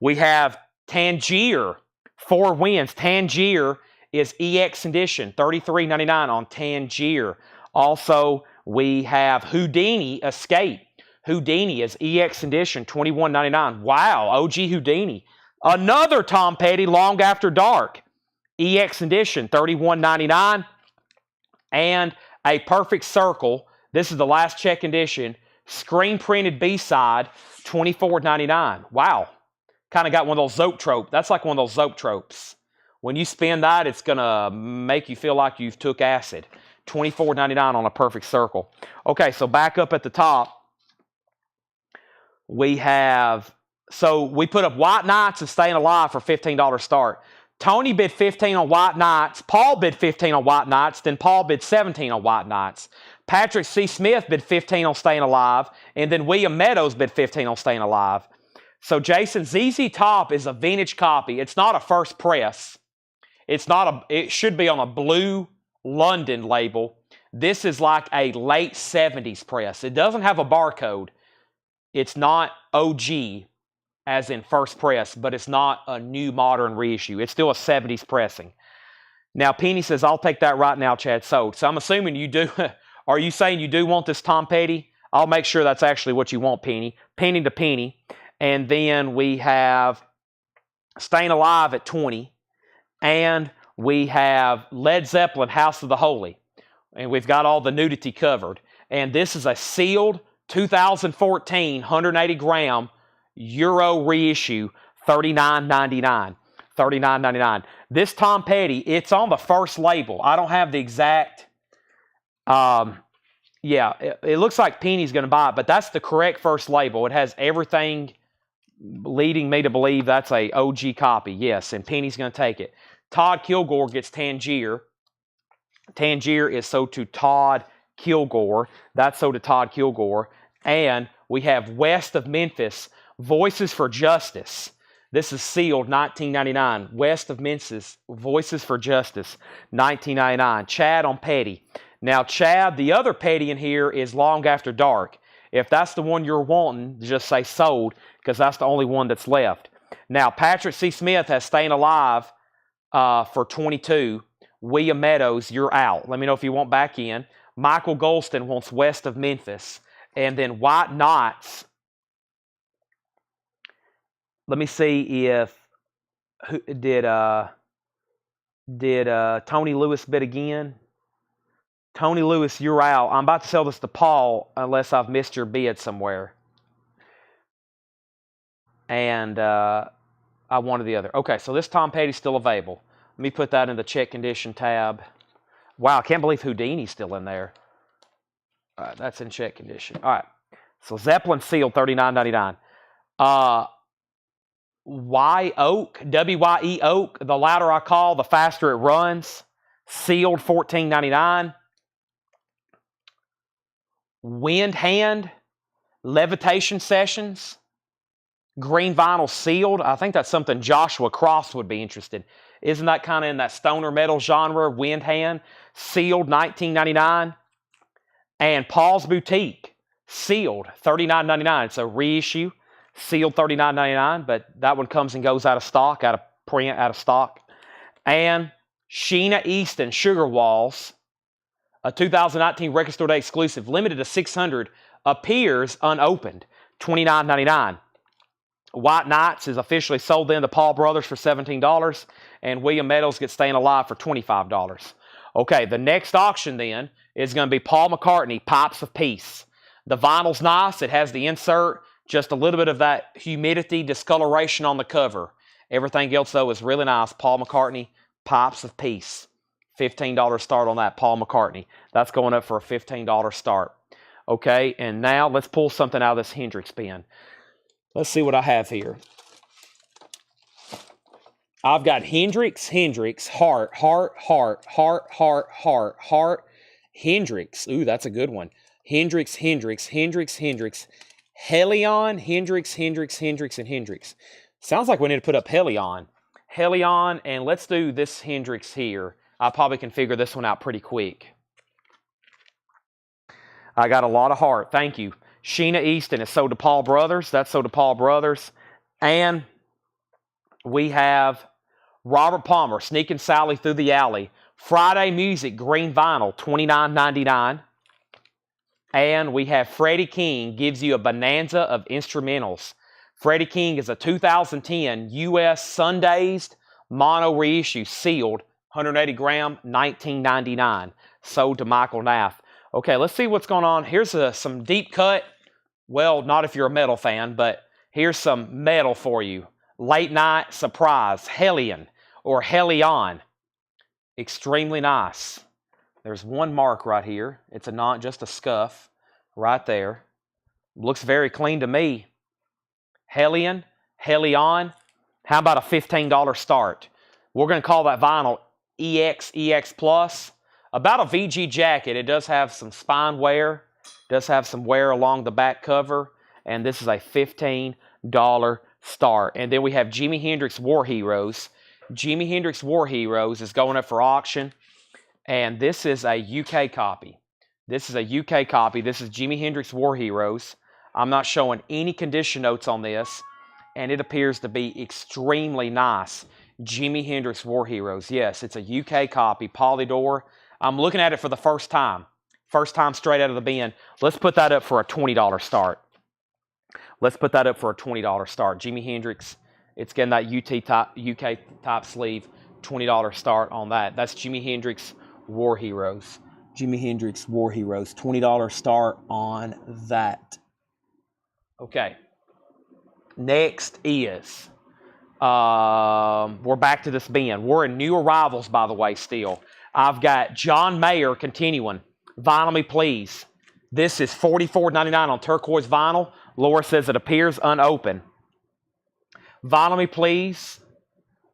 We have Tangier, 4 wins. Tangier is EX edition, $33.99 on Tangier. Also, we have Houdini Escape. Houdini is EX edition, $21.99. Wow, OG Houdini. Another Tom Petty, Long After Dark. EX edition, $31.99. And a Perfect Circle. This is the last check edition. Screen printed B-side, $24.99. Wow. Kind of got one of those Zoetrope. That's like one of those Zoetropes. When you spin that, it's going to make you feel like you've took acid. $24.99 on a Perfect Circle. Okay, so back up at the top. We have, so we put up White Knights and Staying Alive for $15 start. Tony bid $15 on White Knights. Paul bid $15 on White Knights. Then Paul bid $17 on White Knights. Patrick C. Smith bid $15 on Staying Alive. And then William Meadows bid $15 on Staying Alive. So Jason, ZZ Top is a vintage copy. It's not a first press. It should be on a blue London label. This is like a late 70s press. It doesn't have a barcode. It's not OG as in first press, but it's not a new modern reissue. It's still a 70s pressing. Now, Penny says, I'll take that right now, Chad. Sold. So I'm assuming you do. Are you saying you do want this Tom Petty? I'll make sure that's actually what you want, Penny. Penny to Penny. And then we have Staying Alive at $20. And we have Led Zeppelin, House of the Holy. And we've got all the nudity covered. And this is a sealed 2014 180-gram Euro reissue, $39.99. $39.99. This Tom Petty, it's on the first label. I don't have the exact. Yeah, it looks like Penny's going to buy it, but that's the correct first label. It has everything leading me to believe that's a OG copy. Yes, and Penny's going to take it. Todd Kilgore gets Tangier. Tangier is sold to Todd Kilgore. That's sold to Todd Kilgore. And we have West of Memphis, Voices for Justice. This is sealed, $19.99. West of Memphis, Voices for Justice, $19.99. Chad on Petty. Now, Chad, the other Petty in here is Long After Dark. If that's the one you're wanting, just say sold, because that's the only one that's left. Now, Patrick C. Smith has Staying Alive for $22. William Meadows, you're out. Let me know if you want back in. Michael Golston wants West of Memphis. And then White Knots. Let me see if did Tony Lewis bid again? Tony Lewis, you're out. I'm about to sell this to Paul unless I've missed your bid somewhere. And I wanted the other. Okay, so this Tom Petty's still available. Let me put that in the check condition tab. Wow, I can't believe Houdini's still in there. All right, that's in check condition. All right, so Zeppelin sealed, $39.99. Y Oak, WYE Oak, the louder I call, the faster it runs. Sealed, $14.99. Wind Hand, Levitation Sessions, green vinyl sealed. I think that's something Joshua Cross would be interested in. Isn't that kind of in that stoner metal genre? Wind Hand, sealed, $19.99. And Paul's Boutique, sealed, $39.99. It's a reissue, sealed, $39.99, but that one comes and goes out of stock, out of print, out of stock. And Sheena Easton, Sugar Walls, a 2019 Record Store Day exclusive, limited to 600, appears unopened, $29.99. White Knights is officially sold in to Paul Brothers for $17, and William Meadows gets Staying Alive for $25. Okay, the next auction then is going to be Paul McCartney, Pipes of Peace. The vinyl's nice. It has the insert, just a little bit of that humidity discoloration on the cover. Everything else, though, is really nice. Paul McCartney, Pipes of Peace. $15 start on that, Paul McCartney. That's going up for a $15 start. Okay, and now let's pull something out of this Hendrix bin. Let's see what I have here. I've got Hendrix, Heart, Hendrix. Ooh, that's a good one. Hendrix, Helion, Hendrix, and Hendrix. Sounds like we need to put up Helion. Helion, and let's do this Hendrix here. I probably can figure this one out pretty quick. I got a lot of heart. Thank you. Sheena Easton is sold to Paul Brothers. That's sold to Paul Brothers. And we have Robert Palmer, Sneaking Sally Through the Alley. Friday Music, green vinyl, $29.99. And we have Freddie King, gives you a bonanza of instrumentals. Freddie King is a 2010 U.S. Sundazed mono reissue, sealed, 180 gram, $19.99. Sold to Michael Nath. Okay, let's see what's going on. Here's some deep cut. Well, not if you're a metal fan, but here's some metal for you. Late Night Surprise, Hellion or Helion. Extremely nice. There's one mark right here. It's not just a scuff right there. Looks very clean to me. Helion, Helion. How about a $15 start? We're going to call that vinyl EX Plus. About a VG jacket. It does have some spine wear. Does have some wear along the back cover. And this is a $15 start. And then we have Jimi Hendrix War Heroes. Jimi Hendrix War Heroes is going up for auction. And this is a UK copy. This is a UK copy. This is Jimi Hendrix War Heroes. I'm not showing any condition notes on this. And it appears to be extremely nice. Jimi Hendrix War Heroes. Yes, it's a UK copy. Polydor. I'm looking at it for the first time. First time straight out of the bin. Let's put that up for a $20 start. Let's put that up for a $20 start. Jimi Hendrix. It's getting that UK type sleeve. $20 start on that. That's Jimi Hendrix War Heroes. Jimi Hendrix War Heroes. $20 start on that. Okay. Next is We're back to this bin. We're in new arrivals, by the way, still. I've got John Mayer continuing. Vinyl Me Please. This is $44.99 on turquoise vinyl. Laura says it appears unopened. Vinyl Me Please.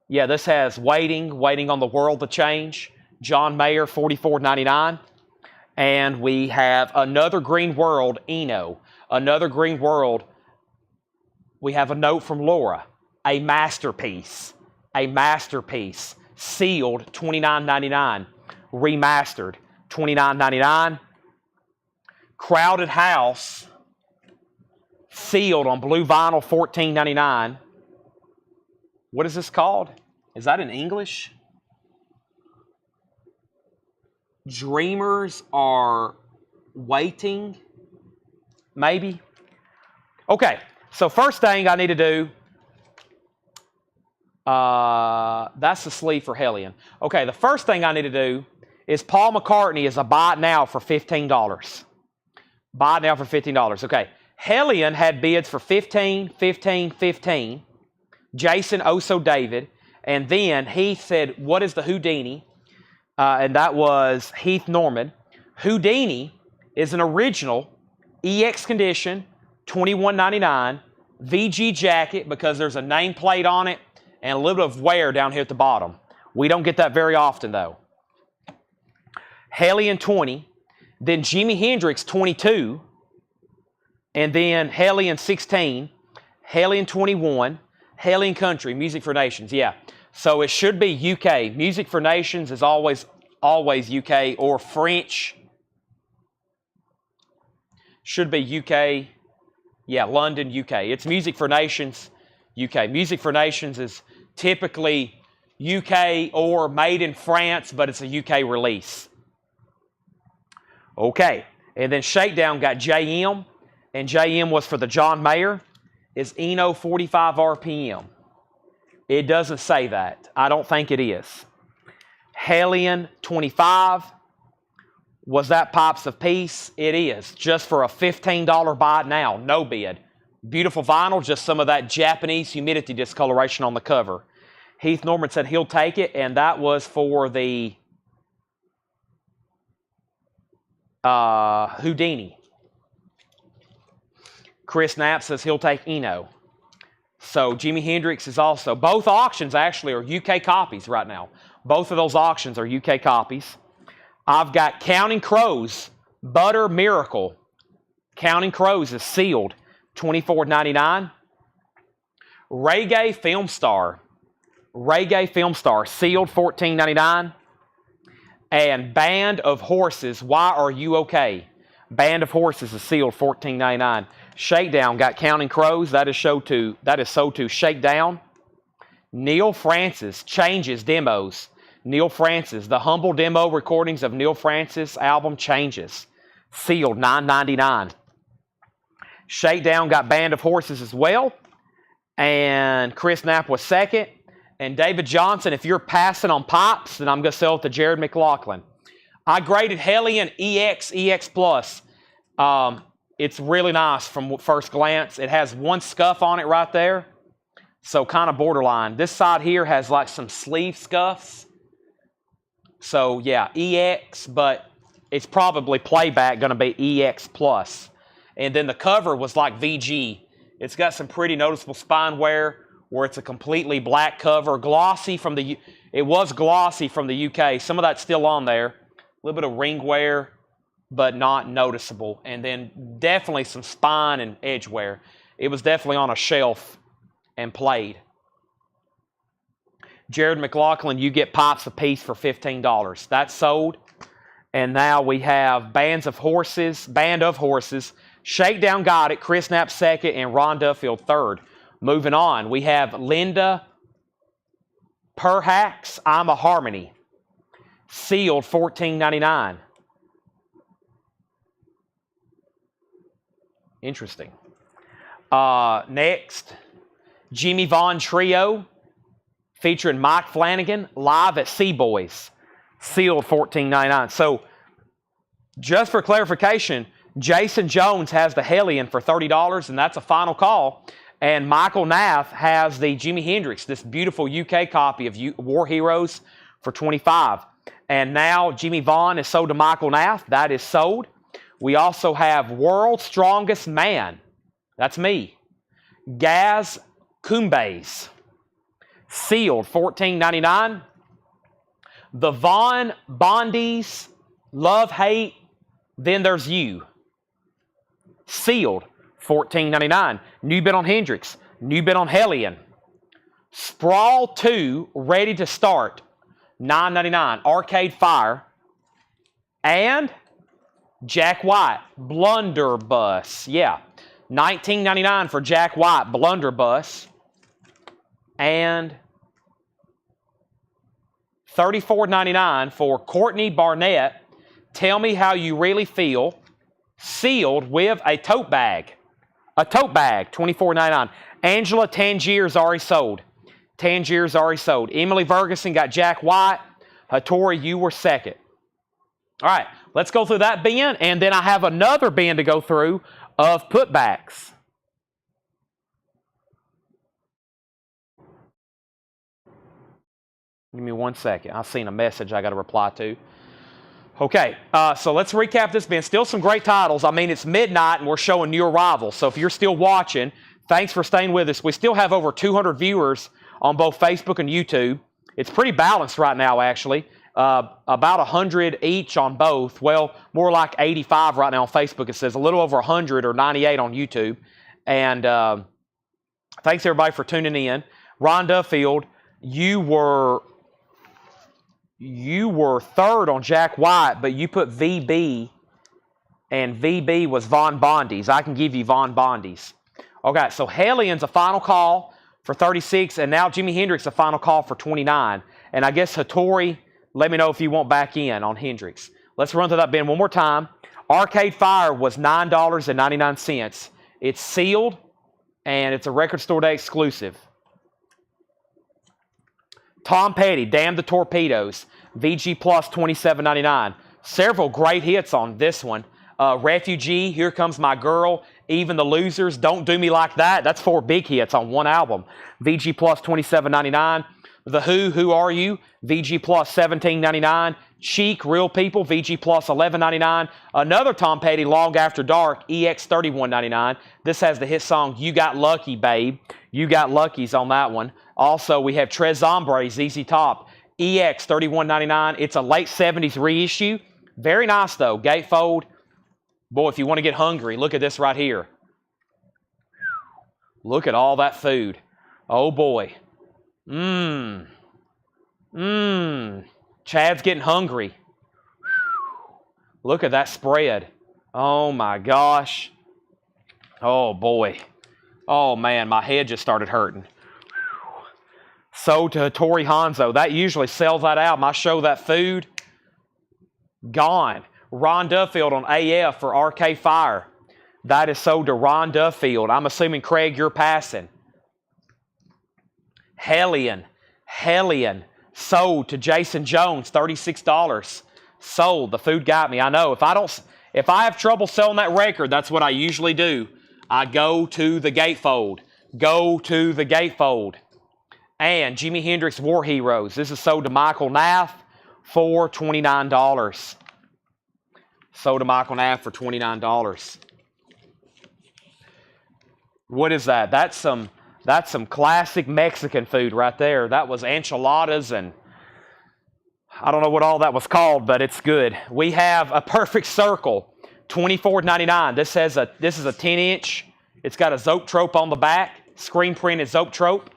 Yeah, this has Waiting on the World to Change. John Mayer, $44.99. And we have Another Green World, Eno. Another Green World. We have a note from Laura. A masterpiece. A masterpiece. Sealed, $29.99. Remastered, $29.99. Crowded House. Sealed on blue vinyl, $14.99. What is this called? Is that in English? Dreamers Are Waiting. Maybe. Okay. So first thing I need to do, that's the sleeve for Hellion. Okay, the first thing I need to do is Paul McCartney is a buy it now for $15. Buy it now for $15. Okay, Hellion had bids for $15, $15, $15. Jason Oso David, and then Heath said, what is the Houdini? And that was Heath Norman. Houdini is an original EX condition, $21.99, VG jacket because there's a nameplate on it and a little bit of wear down here at the bottom. We don't get that very often though. Hellion 20, then Jimi Hendrix 22, and then Hellion 16, Hellion 21, Hellion Country, Music for Nations, yeah. So it should be UK. Music for Nations is always UK or French. Should be UK. Yeah, London, UK. It's Music for Nations, UK. Music for Nations is typically UK or made in France, but it's a UK release. Okay, and then Shakedown got JM, and JM was for the John Mayer. Is Eno 45 RPM? It doesn't say that. I don't think it is. Hellion 25. Was that Pipes of Peace? It is. Just for a $15 buy now. No bid. Beautiful vinyl. Just some of that Japanese humidity discoloration on the cover. Heath Norman said he'll take it. And that was for the Houdini. Chris Knapp says he'll take Eno. So Jimi Hendrix is also. Both auctions actually are UK copies right now. Both of those auctions are UK copies. I've got Counting Crows, Butter Miracle. Counting Crows is sealed, $24.99. Reggae Film Star. Reggae Film Star, sealed, $14.99. And Band of Horses, Why Are You Okay? Band of Horses is sealed, $14.99. Shakedown got Counting Crows. That is sold to Shakedown. Neil Francis changes demos. Neil Francis, the humble demo recordings of Neil Francis album Changes. Sealed, $9.99. Shakedown got Band of Horses as well. And Chris Knapp was second. And David Johnson, if you're passing on pipes, then I'm going to sell it to Jared McLaughlin. I graded Hellion EX Plus. It's really nice from first glance. It has one scuff on it right there. So kind of borderline. This side here has like some sleeve scuffs. So yeah, EX, but it's probably playback going to be EX Plus. And then the cover was like VG. It's got some pretty noticeable spine wear where it's a completely black cover. Glossy from the, it was glossy from the UK. Some of that's still on there. A little bit of ring wear, but not noticeable. And then definitely some spine and edge wear. It was definitely on a shelf and played. Jared McLaughlin, you get Pipes a piece for $15. That's sold. And now we have Band of Horses. Shakedown got it. Chris Knapp second and Ron Duffield third. Moving on, we have Linda Perhacs, I'm a Harmony. Sealed, $14.99. Interesting. Next, Jimmy Vaughn Trio featuring Mike Flanagan live at Seaboys. Sealed, $14.99. So, just for clarification, Jason Jones has the Hellion for $30, and that's a final call. And Michael Nath has the Jimi Hendrix, this beautiful UK copy of War Heroes for $25. And now Jimmy Vaughn is sold to Michael Nath. That is sold. We also have World's Strongest Man. That's me. Gaz Kumbes. Sealed, $14.99. The Vaughn Bondies, Love, Hate, Then There's You. Sealed, $14.99. New bid on Hendrix. New bid on Hellion. Sprawl 2, Ready to Start, $9.99. Arcade Fire. And Jack White, Blunderbuss. Yeah, $19.99 for Jack White, Blunderbuss. And $34.99 for Courtney Barnett, Tell Me How You Really Feel, sealed with a tote bag. A tote bag, $24.99. Angela Tangier's already sold. Tangier's already sold. Emily Ferguson got Jack White. Hattori, you were second. All right, let's go through that bin, and then I have another bin to go through of putbacks. Give me 1 second. I've seen a message I got to reply to. Okay, so let's recap this bin. Still some great titles. I mean, it's midnight and we're showing new arrivals. So if you're still watching, thanks for staying with us. We still have over 200 viewers on both Facebook and YouTube. It's pretty balanced right now, actually. About 100 each on both. Well, more like 85 right now on Facebook. It says a little over 100 or 98 on YouTube. And thanks everybody for tuning in. Ron Duffield, you were third on Jack White, but you put VB, and VB was Vaughn Bondies. I can give you Vaughn Bondies. Okay, so Hellion's a final call for 36, and now Jimi Hendrix a final call for 29. And I guess Hattori, let me know if you want back in on Hendrix. Let's run through that bin one more time. Arcade Fire was $9.99. It's sealed, and it's a Record Store Day exclusive. Tom Petty, Damn the Torpedoes, VG Plus, $27.99. Several great hits on this one. Refugee, Here Comes My Girl, Even the Losers, Don't Do Me Like That. That's 4 big hits on one album. VG Plus, $27.99. The Who Are You? VG Plus, $17.99. Cheek, Real People, VG Plus, $11.99. Another Tom Petty, Long After Dark, EX, $31.99. This has the hit song, You Got Lucky, Babe. You Got Lucky's on that one. Also, we have Tres Hombres, ZZ Top, EX, $31.99. It's a late 70s reissue. Very nice, though. Gatefold. Boy, if you want to get hungry, look at this right here. Look at all that food. Oh, boy. Chad's getting hungry. Look at that spread. Oh, my gosh. Oh, boy. Oh, man, my head just started hurting. Sold to Hattori Hanzo. That usually sells that out. I show that food. Gone. Ron Duffield on AF for Arcade Fire. That is sold to Ron Duffield. I'm assuming, Craig, you're passing. Hellion. Sold to Jason Jones, $36. Sold. The food got me. I know. If I have trouble selling that record, that's what I usually do. I go to the gatefold. And Jimi Hendrix War Heroes. This is sold to Michael Nath for $29. Sold to Michael Nath for $29. What is that? That's some classic Mexican food right there. That was enchiladas, and I don't know what all that was called, but it's good. We have a Perfect Circle, $24.99. This is a 10-inch. It's got a Zoetrope on the back. Screen printed Zoetrope.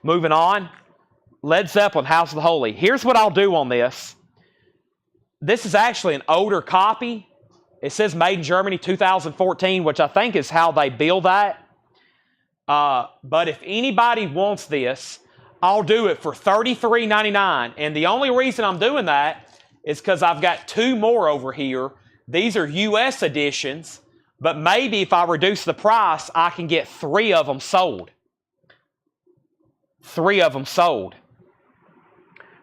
Moving on. Led Zeppelin, House of the Holy. Here's what I'll do on this. This is actually an older copy. It says made in Germany 2014, which I think is how they build that. But if anybody wants this, I'll do it for $33.99. And the only reason I'm doing that is because I've got 2 more over here. These are U.S. editions, but maybe if I reduce the price, I can get 3 of them sold. 3 of them sold.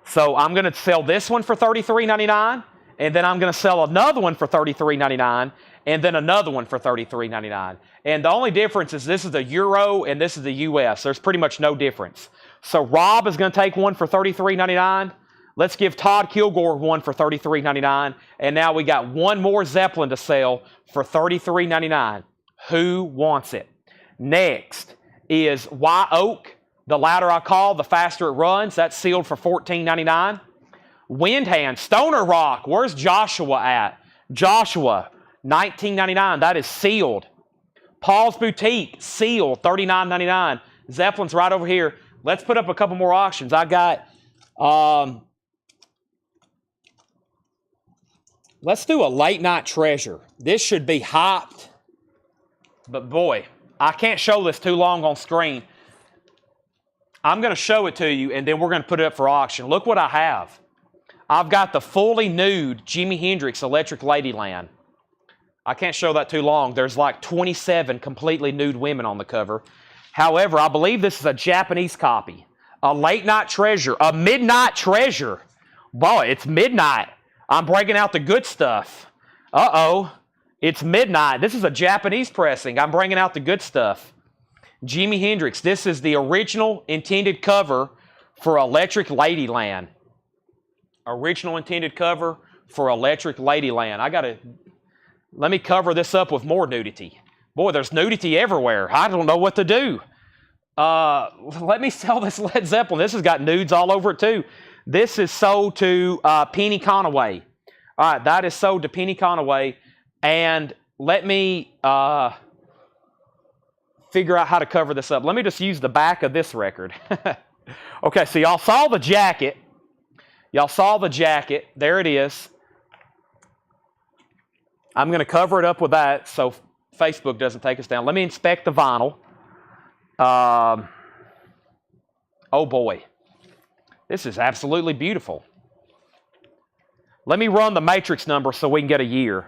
So I'm going to sell this one for $33.99, and then I'm going to sell another one for $33.99, and then another one for $33.99. And the only difference is this is the Euro and this is the US. There's pretty much no difference. So Rob is going to take one for $33.99. Let's give Todd Kilgore one for $33.99. And now we got one more Zeppelin to sell for $33.99. Who wants it? Next is Y Oak. The louder I call, the faster it runs. That's sealed for $14.99. Windhand, Stoner Rock. Where's Joshua at? Joshua, $19.99. That is sealed. Paul's Boutique, sealed, $39.99. Zeppelin's right over here. Let's put up a couple more auctions. I got, let's do a late night treasure. This should be hyped. But boy, I can't show this too long on screen. I'm going to show it to you, and then we're going to put it up for auction. Look what I have. I've got the fully nude Jimi Hendrix Electric Ladyland. I can't show that too long. There's like 27 completely nude women on the cover. However, I believe this is a Japanese copy. A late night treasure. A midnight treasure. Boy, it's midnight. I'm breaking out the good stuff. Uh-oh. It's midnight. This is a Japanese pressing. I'm bringing out the good stuff. Jimi Hendrix. This is the original intended cover for Electric Ladyland. Original intended cover for Electric Ladyland. Let me cover this up with more nudity. Boy, there's nudity everywhere. I don't know what to do. Let me sell this Led Zeppelin. This has got nudes all over it too. This is sold to Penny Conaway. All right, that is sold to Penny Conaway. And let me figure out how to cover this up. Let me just use the back of this record. Okay, so y'all saw the jacket. Y'all saw the jacket. There it is. I'm going to cover it up with that so Facebook doesn't take us down. Let me inspect the vinyl. Oh boy. This is absolutely beautiful. Let me run the matrix number so we can get a year.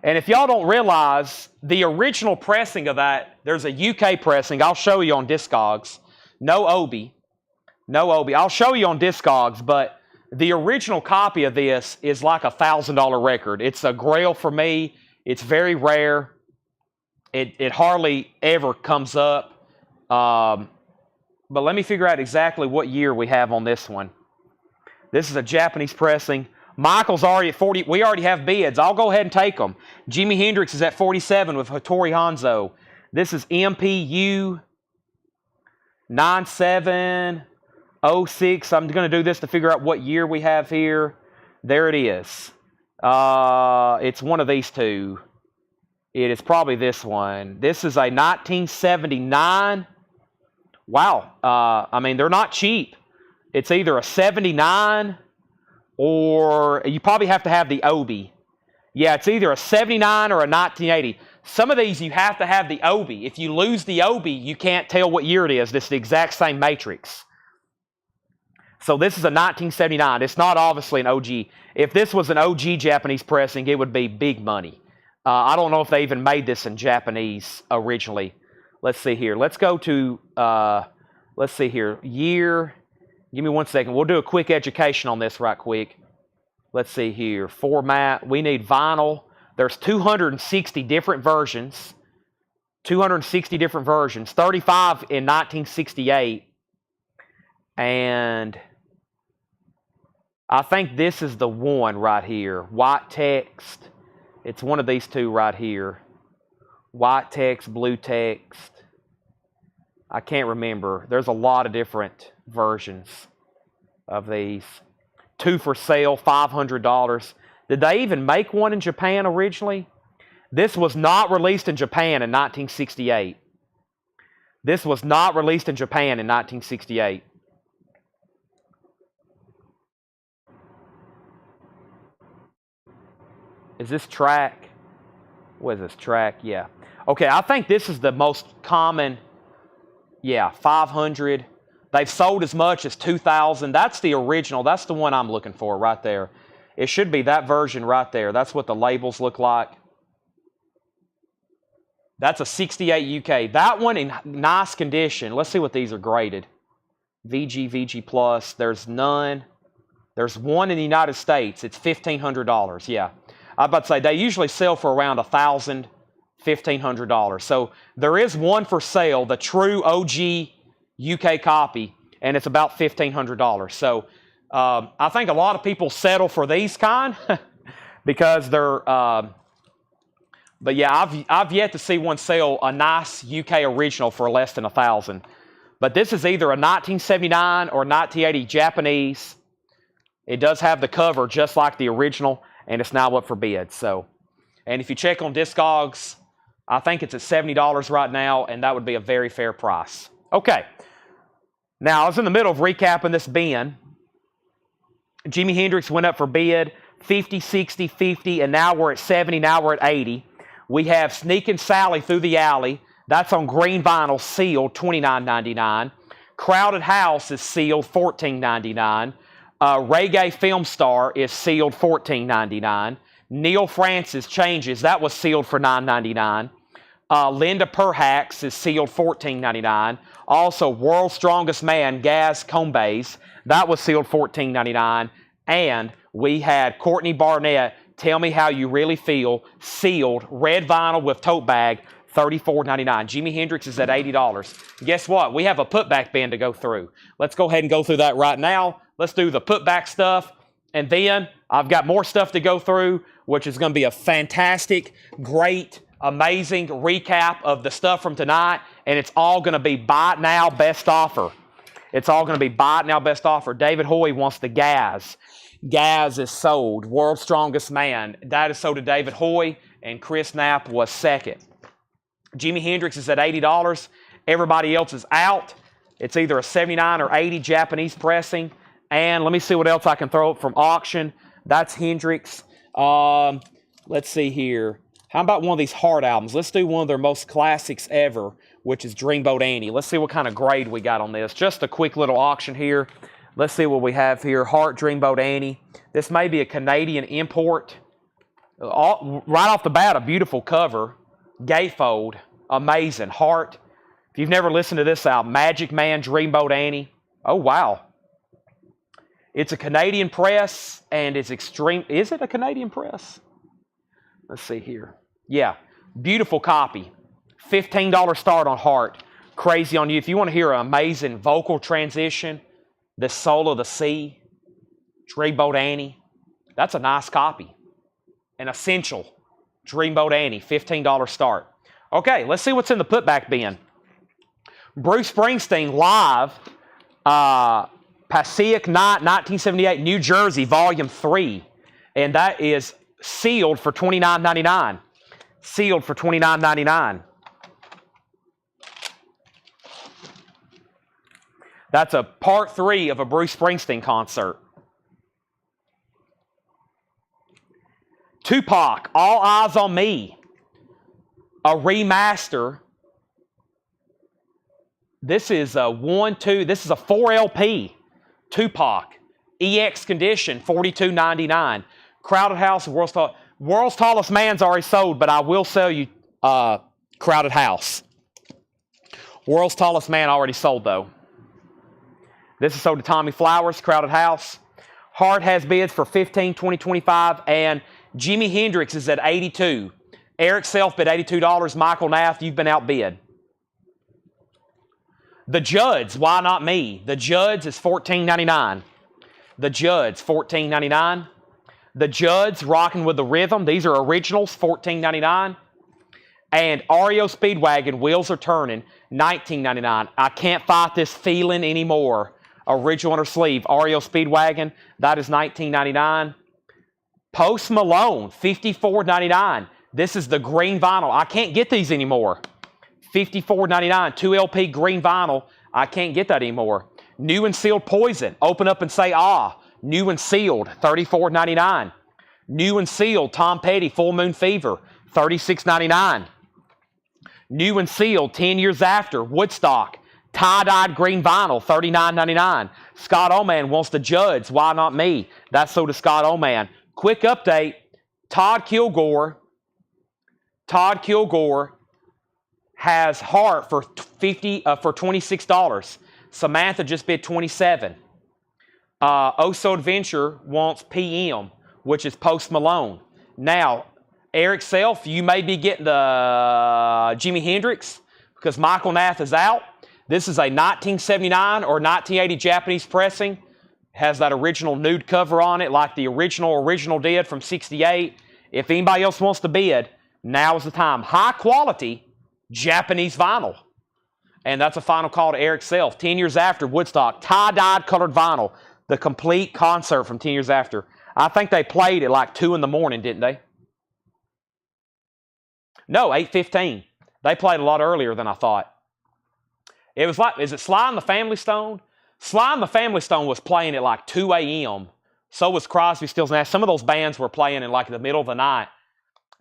And if y'all don't realize, the original pressing of that, there's a UK pressing. I'll show you on Discogs. No Obi. No Obi. I'll show you on Discogs, but the original copy of this is like a $1,000 record. It's a grail for me. It's very rare. It hardly ever comes up. But let me figure out exactly what year we have on this one. This is a Japanese pressing. Michael's already at 40. We already have bids. I'll go ahead and take them. Jimi Hendrix is at 47 with Hattori Hanzo. This is MPU 9706. I'm going to do this to figure out what year we have here. There it is. It's one of these two. It is probably this one. This is a 1979. Wow. I mean, they're not cheap. It's either a 79 or you probably have to have the Obi. Yeah, it's either a 79 or a 1980. Some of these you have to have the Obi. If you lose the Obi, you can't tell what year it is. This is the exact same matrix. So this is a 1979. It's not obviously an OG. If this was an OG Japanese pressing, it would be big money. I don't know if they even made this in Japanese originally. Let's see here. Let's go to, let's see here. Year. Give me 1 second. We'll do a quick education on this right quick. Let's see here. Format. We need vinyl. There's 260 different versions. 260 different versions. 35 in 1968. And I think this is the one right here. White text. It's one of these two right here. White text, blue text. I can't remember. There's a lot of different versions of these. 2 for sale, $500. Did they even make one in Japan originally? This was not released in Japan in 1968. This was not released in Japan in 1968. Is this track? What is this track? Yeah. Okay, I think this is the most common. Yeah, 500. They've sold as much as 2,000. That's the original. That's the one I'm looking for right there. It should be that version right there. That's what the labels look like. That's a 68 UK. That one in nice condition. Let's see what these are graded. VG, VG Plus. There's none. There's one in the United States. It's $1,500. Yeah. I'm about to say they usually sell for around $1,000, $1,500. So there is one for sale, the true OG UK copy, and it's about $1,500. So I think a lot of people settle for these kind because they're. But yeah, I've yet to see one sell a nice UK original for less than $1,000. But this is either a 1979 or 1980 Japanese. It does have the cover just like the original, and it's now up for bid. So, and if you check on Discogs, I think it's at $70 right now, and that would be a very fair price. Okay. Now, I was in the middle of recapping this bin. Jimi Hendrix went up for bid, 50, 60, 50, and now we're at 70, now we're at 80. We have Sneakin' Sally Through the Alley. That's on green vinyl, sealed, $29.99. Crowded House is sealed, $14.99. Reggae Film Star is sealed, $14.99. Neil Francis Changes, that was sealed for $9.99. Linda Perhacs is sealed, $14.99. Also, World's Strongest Man, Gaz Combes, that was sealed, $14.99. And we had Courtney Barnett, Tell Me How You Really Feel, sealed, red vinyl with tote bag, $34.99. Jimi Hendrix is at $80. Guess what? We have a putback bin to go through. Let's go ahead and go through that right now. Let's do the putback stuff. And then I've got more stuff to go through, which is going to be a fantastic, great, amazing recap of the stuff from tonight. And it's all going to be buy it now, best offer. It's all going to be buy it now, best offer. David Hoy wants the Gaz. Gaz is sold. World's Strongest Man. That is sold to David Hoy, and Chris Knapp was second. Jimi Hendrix is at $80. Everybody else is out. It's either a 79 or 80 Japanese pressing. And let me see what else I can throw up from auction. That's Hendrix. Let's see here. How about one of these Heart albums? Let's do one of their most classics ever, which is Dreamboat Annie. Let's see what kind of grade we got on this. Just a quick little auction here. Let's see what we have here. Heart, Dreamboat Annie. This may be a Canadian import. Right off the bat, a beautiful cover. Gatefold. Amazing. Heart. If you've never listened to this album, Magic Man, Dreamboat Annie. Oh, wow. It's a Canadian press, and it's extreme. Is it a Canadian press? Let's see here. Yeah. Beautiful copy. $15 start on Heart. Crazy on You. If you want to hear an amazing vocal transition, The Soul of the Sea, Dreamboat Annie, that's a nice copy. An essential. Dreamboat Annie, $15 start. Okay, let's see what's in the putback bin. Bruce Springsteen live, Passaic Night, 1978, New Jersey, Volume 3. And that is sealed for $29.99. Sealed for $29.99. That's a part 3 of a Bruce Springsteen concert. Tupac, All Eyes on Me. A remaster. This is a 4 LP. Tupac. EX condition, $42.99. Crowded House, World's Tallest Man's already sold, but I will sell you Crowded House. World's Tallest Man already sold, though. This is sold to Tommy Flowers, Crowded House. Heart has bids for $15, $20, $25, and Jimi Hendrix is at $82. Eric Self bid $82. Michael Nath, you've been outbid. The Judds, Why Not Me? The Judds is $14.99. The Judds, $14.99. The Judds, Rockin' with the Rhythm. These are originals, $14.99. And REO Speedwagon, Wheels Are Turning, $19.99. I Can't Fight This Feeling Anymore. Original under sleeve. REO Speedwagon, that is $19.99. Post Malone, $54.99. This is the green vinyl. I can't get these anymore. $54.99. 2 LP green vinyl. I can't get that anymore. New and Sealed Poison. Open Up and Say Ah. New and Sealed. $34.99. New and Sealed Tom Petty Full Moon Fever. $36.99. New and Sealed 10 Years After. Woodstock. Tie-dyed green vinyl. $39.99. Scott Oman wants the Judds. Why Not Me? That's sold to Scott Oman. Quick update. Todd Kilgore has Heart for $26. Samantha just bid $27. Oh So Adventure wants PM, which is Post Malone. Now, Eric Self, you may be getting the Jimi Hendrix because Michael Nath is out. This is a 1979 or 1980 Japanese pressing. Has that original nude cover on it like the original did from 68. If anybody else wants to bid, now is the time. High quality Japanese vinyl. And that's a final call to Eric Self. 10 years after, Woodstock, tie-dyed colored vinyl. The complete concert from 10 years after. I think they played at like 2 in the morning, didn't they? No, 8:15. They played a lot earlier than I thought. It was like, is it Sly and the Family Stone? Sly and the Family Stone was playing at like 2 a.m. So was Crosby, Stills, Nash. Some of those bands were playing in like the middle of the night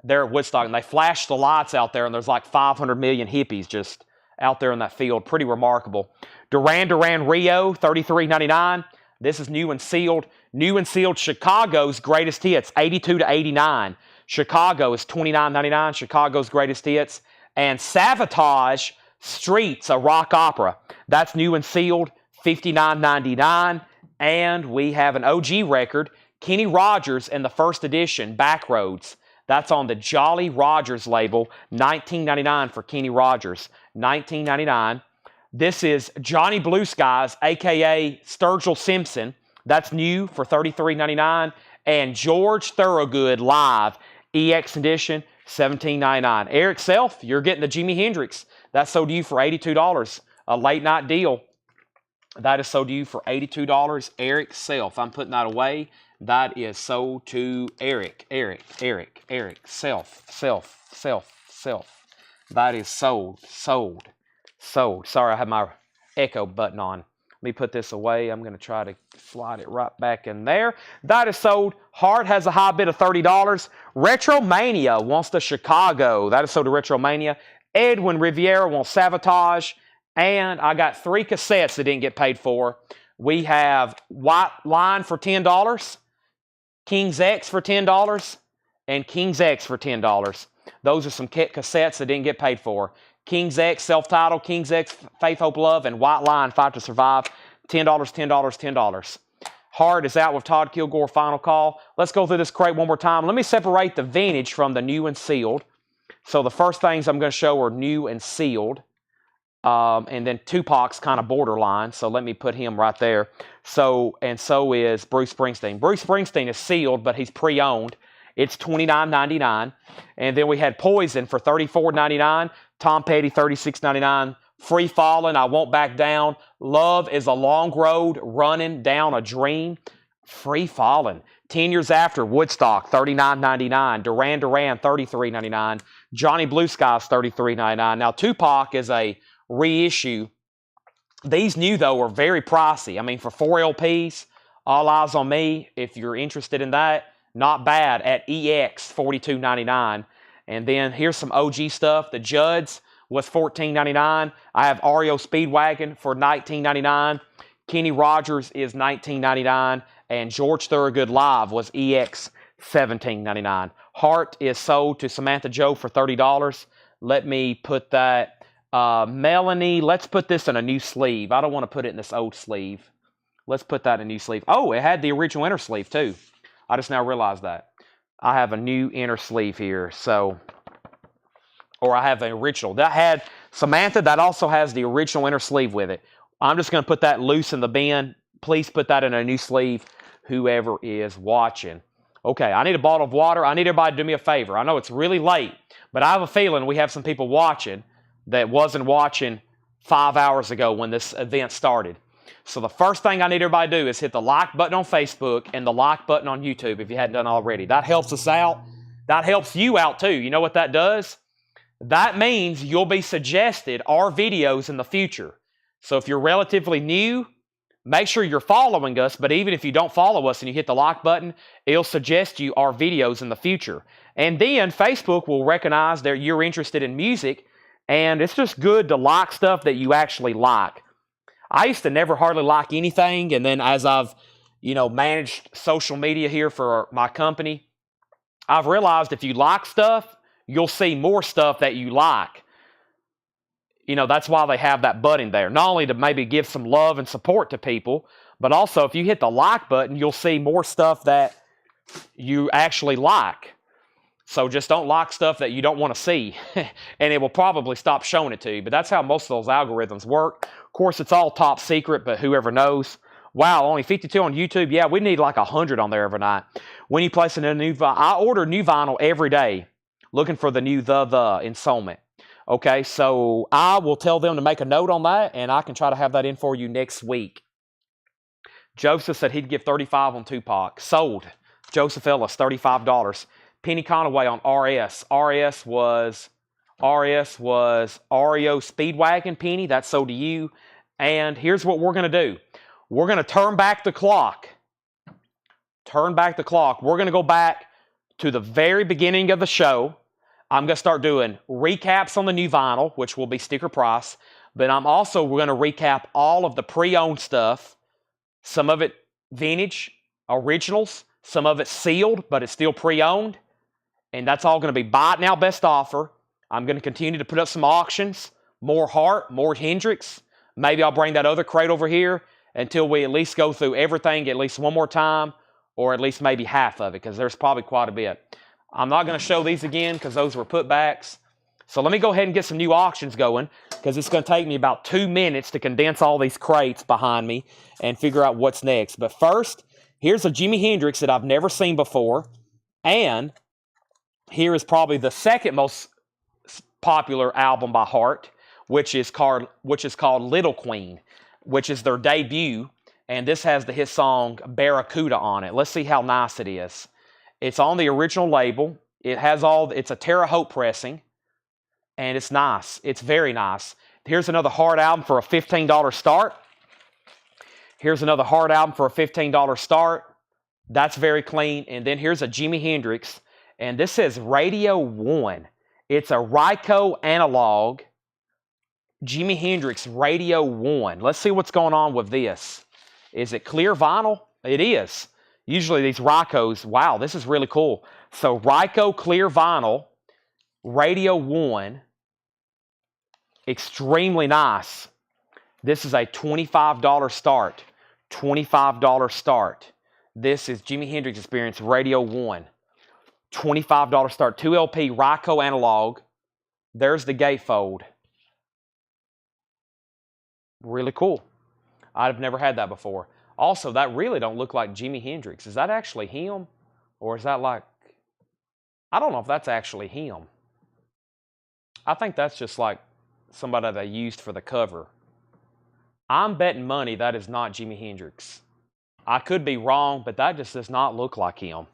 there at Woodstock. And they flashed the lights out there, and there's like 500 million hippies just out there in that field. Pretty remarkable. Duran Duran Rio, $33.99. This is new and sealed. New and sealed Chicago's greatest hits, 82 to 89. Chicago is $29.99. Chicago's greatest hits. And Savatage Streets, a rock opera. That's new and sealed, $59.99. And we have an OG record, Kenny Rogers and the first edition, Backroads. That's on the Jolly Rogers label, $19.99 for Kenny Rogers, $19.99. This is Johnny Blue Skies, a.k.a. Sturgill Simpson. That's new for $33.99. And George Thorogood Live, EX edition, $17.99. Eric Self, you're getting the Jimi Hendrix. That's sold to you for $82. A late night deal. That is sold to you for $82. Eric Self. I'm putting that away. That is sold to Eric. Self. That is sold. Sorry, I have my echo button on. Let me put this away. I'm going to try to slide it right back in there. That is sold. Heart has a high bid of $30. Retromania wants the Chicago. That is sold to Retromania. Edwin Riviera wants Savatage. And I got 3 cassettes that didn't get paid for. We have White Line for $10, King's X for $10, and King's X for $10. Those are some cassettes that didn't get paid for. King's X, self-titled, King's X, Faith, Hope, Love, and White Line, Fight to Survive, $10, $10, $10. Heart is out with Todd Kilgore, final call. Let's go through this crate one more time. Let me separate the vintage from the new and sealed. So the first things I'm going to show are new and sealed. And then Tupac's kind of borderline, so let me put him right there. So is Bruce Springsteen. Bruce Springsteen is sealed, but he's pre-owned. It's $29.99. And then we had Poison for $34.99. Tom Petty, $36.99. Free Fallin', I Won't Back Down. Love is a Long Road, Running Down a Dream. Free Fallin'. 10 years after, Woodstock, $39.99. Duran Duran, $33.99. Johnny Blue Skies, $33.99. Now, Tupac is a reissue. These new, though, are very pricey. I mean, for 4 LPs, All Eyes on Me, if you're interested in that, not bad at EX, $42.99. And then here's some OG stuff. The Judds was $14.99. I have REO Speedwagon for $19.99. Kenny Rogers is $19.99. And George Thorogood Live was EX, $17.99. Heart is sold to Samantha Joe for $30. Let me put that. Melanie, let's put this in a new sleeve. I don't want to put it in this old sleeve. Let's put that in a new sleeve. Oh, it had the original inner sleeve too. I just now realized that. I have a new inner sleeve here. Or I have the original. That had Samantha, that also has the original inner sleeve with it. I'm just going to put that loose in the bin. Please put that in a new sleeve, whoever is watching. Okay, I need a bottle of water. I need everybody to do me a favor. I know it's really late, but I have a feeling we have some people watching that wasn't watching 5 hours ago when this event started. So the first thing I need everybody to do is hit the like button on Facebook and the like button on YouTube if you hadn't done already. That helps us out. That helps you out too. You know what that does? That means you'll be suggested our videos in the future. So if you're relatively new, make sure you're following us. But even if you don't follow us and you hit the like button, it'll suggest you our videos in the future. And then Facebook will recognize that you're interested in music. And it's just good to like stuff that you actually like. I used to never hardly like anything. And then as I've, managed social media here for my company, I've realized if you like stuff, you'll see more stuff that you like. That's why they have that button there. Not only to maybe give some love and support to people, but also if you hit the like button, you'll see more stuff that you actually like. So just don't like stuff that you don't want to see, and it will probably stop showing it to you. But that's how most of those algorithms work. Of course, it's all top secret, but whoever knows. Wow, only 52 on YouTube. Yeah, we need like 100 on there every night. When you place in a new vinyl, I order new vinyl every day, looking for the new The installment. Okay, so I will tell them to make a note on that, and I can try to have that in for you next week. Joseph said he'd give 35 on Tupac. Sold. Joseph Ellis, $35. Penny Conaway on RS. RS was REO Speedwagon, Penny. That's sold to you. And here's what we're going to do. We're going to turn back the clock. Turn back the clock. We're going to go back to the very beginning of the show. I'm going to start doing recaps on the new vinyl, which will be sticker price. But I'm also going to recap all of the pre-owned stuff. Some of it vintage, originals. Some of it sealed, but it's still pre-owned. And that's all going to be buy it now, best offer. I'm going to continue to put up some auctions. More Hart, more Hendrix. Maybe I'll bring that other crate over here until we at least go through everything at least one more time, or at least maybe half of it, because there's probably quite a bit. I'm not going to show these again because those were putbacks. So let me go ahead and get some new auctions going, because it's going to take me about 2 minutes to condense all these crates behind me and figure out what's next. But first, here's a Jimi Hendrix that I've never seen before, and here is probably the second most popular album by Hart, which is called Little Queen, which is their debut, and this has the hit song Barracuda on it. Let's see how nice it is. It's on the original label. It's a Terre Haute pressing, and it's nice. It's very nice. Here's another Hart album for a $15 start. Here's another Hart album for a $15 start. That's very clean. And then here's a Jimi Hendrix, and this says Radio 1. It's a Ryco analog Jimi Hendrix Radio 1. Let's see what's going on with this. Is it clear vinyl? It is. Usually these Rycos, wow, this is really cool. So Ryco clear vinyl, Radio 1, extremely nice. This is a $25 start. $25 start. This is Jimi Hendrix Experience Radio 1. $25 start. 2 LP Ryco analog. There's the gatefold. Really cool. I've never had that before. Also, that really don't look like Jimi Hendrix. Is that actually him? Or is that like... I don't know if that's actually him. I think that's just like somebody they used for the cover. I'm betting money that is not Jimi Hendrix. I could be wrong, but that just does not look like him.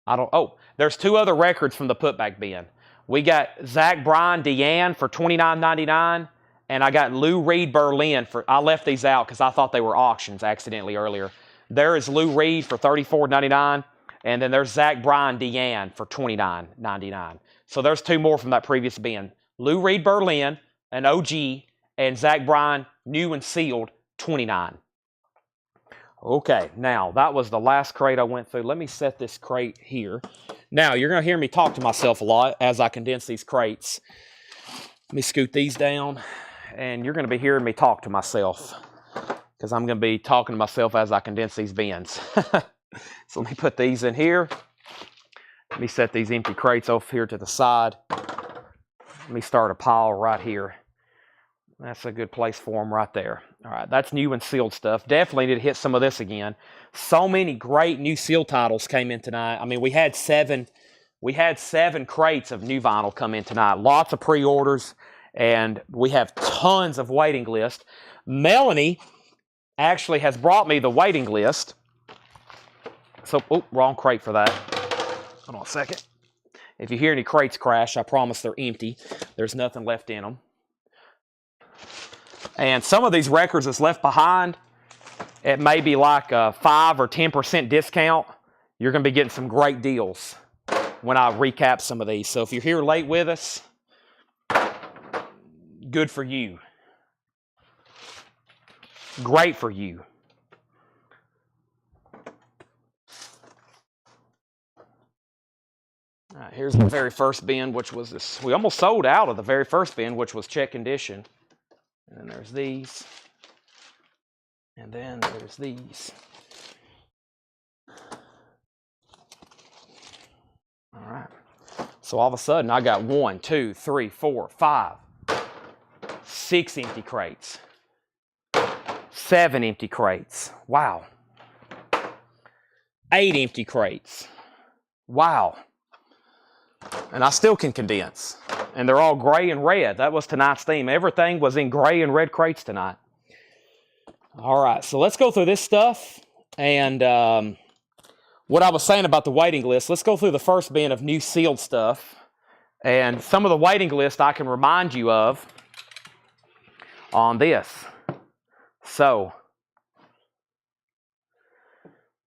Oh, there's 2 other records from the putback bin. We got Zach Bryan Deanne for $29.99. And I got Lou Reed Berlin for... I left these out because I thought they were auctions accidentally earlier. There is Lou Reed for $34.99. And then there's Zach Bryan Deanne for $29.99. So there's 2 more from that previous bin. Lou Reed Berlin, an OG, and Zach Bryan, new and sealed, $29. Okay, now that was the last crate I went through. Let me set this crate here. Now, you're going to hear me talk to myself a lot as I condense these crates. Let me scoot these down. And you're going to be hearing me talk to myself, because I'm going to be talking to myself as I condense these bins. So let me put these in here. Let me set these empty crates off here to the side. Let me start a pile right here. That's a good place for them right there. All right, that's new and sealed stuff. Definitely need to hit some of this again. So many great new seal titles came in tonight. I mean, we had seven crates of new vinyl come in tonight. Lots of pre-orders. And we have tons of waiting list. Melanie actually has brought me the waiting list. So, wrong crate for that. Hold on a second. If you hear any crates crash, I promise they're empty. There's nothing left in them. And some of these records that's left behind, it may be like a 5 or 10% discount. You're going to be getting some great deals when I recap some of these. So if you're here late with us, good for you. Great for you. All right, here's the very first bin, which was this. We almost sold out of the very first bin, which was check condition. And then there's these. And then there's these. All right. So all of a sudden, I got 1, 2, 3, 4, 5, 6 empty crates. 7 empty crates. Wow. 8 empty crates. Wow. And I still can condense. And they're all gray and red. That was tonight's theme. Everything was in gray and red crates tonight. All right, so let's go through this stuff. And what I was saying about the waiting list, let's go through the first bin of new sealed stuff. And some of the waiting list I can remind you of on this. So,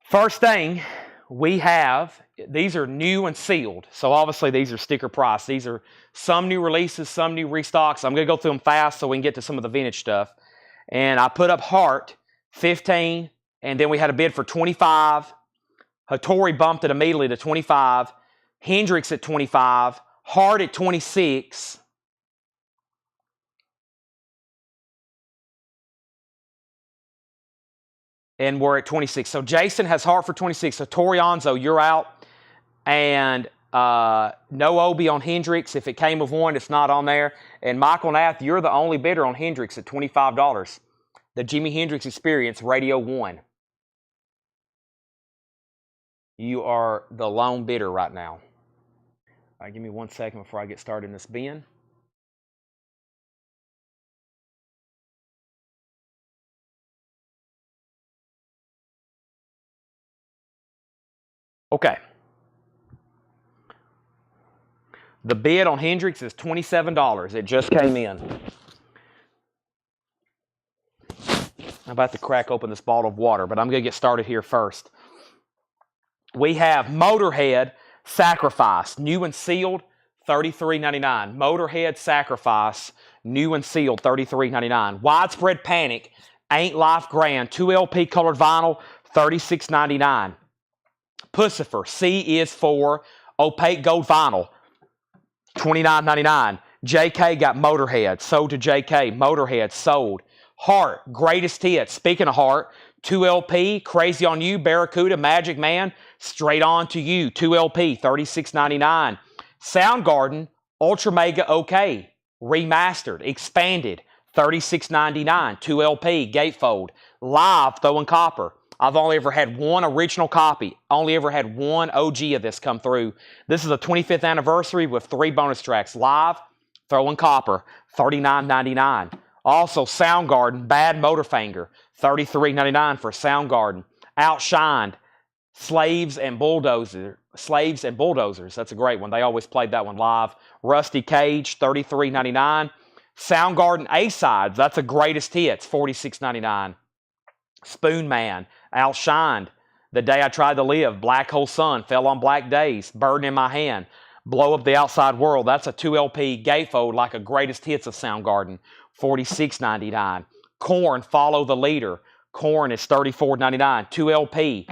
first thing we have, these are new and sealed. So obviously these are sticker price. These are some new releases, some new restocks. I'm going to go through them fast so we can get to some of the vintage stuff. And I put up Hart, 15, and then we had a bid for 25. Hattori bumped it immediately to 25. Hendrix at 25. Hart at 26. And we're at 26. So Jason has Hart for 26. So Tori Onzo, you're out. And no Obi on Hendrix. If it came with one, it's not on there. And Michael Nath, you're the only bidder on Hendrix at $25. The Jimi Hendrix Experience Radio 1. You are the lone bidder right now. All right, give me 1 second before I get started in this bin. Okay. The bid on Hendrix is $27. It just came in. I'm about to crack open this bottle of water, but I'm going to get started here first. We have Motorhead Sacrifice, new and sealed, $33.99. Motorhead Sacrifice, new and sealed, $33.99. Widespread Panic, Ain't Life Grand, 2 LP colored vinyl, $36.99. Pussifer, C is for opaque gold vinyl, $29.99. JK got Motorhead, sold to JK. Motorhead sold. Hart, Greatest Hits. Speaking of Hart, 2 LP, Crazy on You, Barracuda, Magic Man, Straight On to You, 2 LP, $36.99. Soundgarden, Ultra Mega OK, remastered, expanded, $36.99. 2 LP, Gatefold. Live, Throwing Copper. I've only ever had one original copy. Only ever had one OG of this come through. This is a 25th anniversary with 3 bonus tracks. Live, Throwing Copper, $39.99. Also, Soundgarden, Bad Motorfinger, $33.99 for Soundgarden. Outshined, Slaves and Bulldozers. That's a great one. They always played that one live. Rusty Cage, $33.99. Soundgarden A-Sides, that's a Greatest Hits, $46.99. Spoon Man, Outshined, The Day I Tried to Live, Black Hole Sun, Fell on Black Days, Burden in My Hand, Blow Up the Outside World, that's a 2 LP gatefold like a Greatest Hits of Soundgarden, $46.99. Korn, Follow the Leader, Korn is $34.99, 2 LP.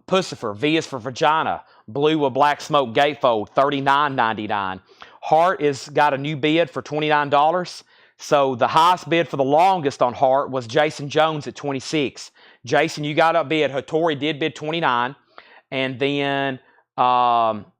Pussifer, V is for Vagina, Blue with Black Smoke gatefold, $39.99. Hart is got a new bid for $29. So the highest bid for the longest on Hart was Jason Jones at 26. Jason, you got upbid. Hattori did bid 29. And then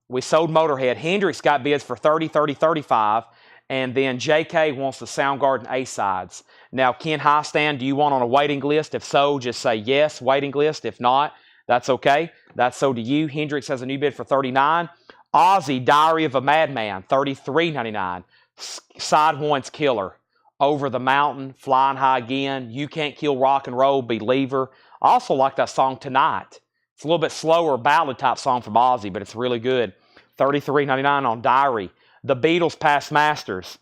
we sold Motorhead. Hendrix got bids for 30, 30, 35. And then JK wants the Soundgarden A-Sides. Now, Ken Highstand, do you want on a waiting list? If so, just say yes, waiting list. If not, that's okay. That's so to you. Hendrix has a new bid for 39. Ozzy, Diary of a Madman, $33.99. Side One's Killer. Over the Mountain, Flying High Again, You Can't Kill Rock and Roll, Believer. I also like that song Tonight. It's a little bit slower ballad type song from Ozzy, but it's really good. $33.99 on Diary. The Beatles Past Masters.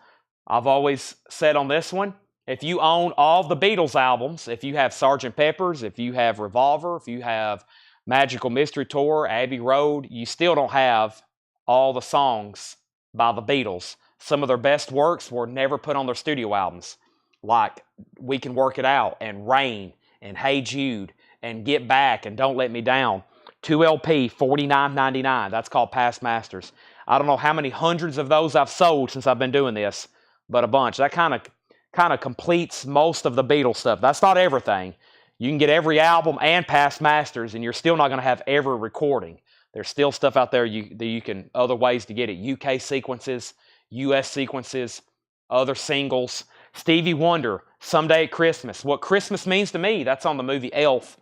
I've always said on this one, if you own all the Beatles albums, if you have Sgt. Pepper's, if you have Revolver, if you have Magical Mystery Tour, Abbey Road, you still don't have all the songs by the Beatles. Some of their best works were never put on their studio albums, like We Can Work It Out, and Rain, and Hey Jude, and Get Back, and Don't Let Me Down. 2 LP, $49.99. That's called Past Masters. I don't know how many hundreds of those I've sold since I've been doing this, but a bunch. That kind of completes most of the Beatles stuff. That's not everything. You can get every album and Past Masters, and you're still not going to have every recording. There's still stuff out there that you can, other ways to get it. UK sequences, US sequences, other singles. Stevie Wonder, Someday at Christmas. What Christmas Means to Me, that's on the movie Elf.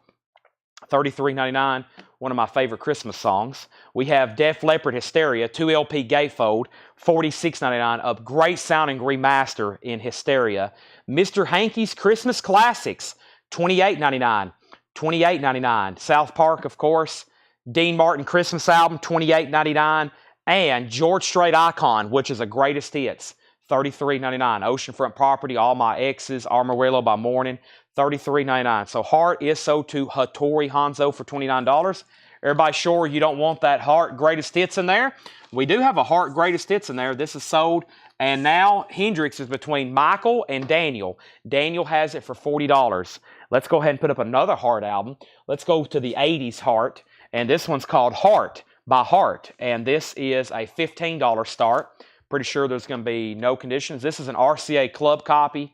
$33.99, one of my favorite Christmas songs. We have Def Leppard Hysteria, 2 LP gatefold, $46.99, a great sounding remaster in Hysteria. Mr. Hankey's Christmas Classics, $28.99. $28.99. South Park, of course. Dean Martin Christmas album, $28.99. And George Strait Icon, which is a greatest hits, $33.99. Oceanfront Property, All My Exes, Amarillo by Morning, $33.99. So Heart is so to Hattori Hanzo for $29. Everybody sure you don't want that Heart Greatest Hits in there? We do have a Heart Greatest Hits in there. This is sold. And now Hendrix is between Michael and Daniel. Daniel has it for $40. Let's go ahead and put up another Heart album. Let's go to the 80s Heart. And this one's called Heart by Heart. And this is a $15 start. Pretty sure there's going to be no conditions. This is an RCA Club copy.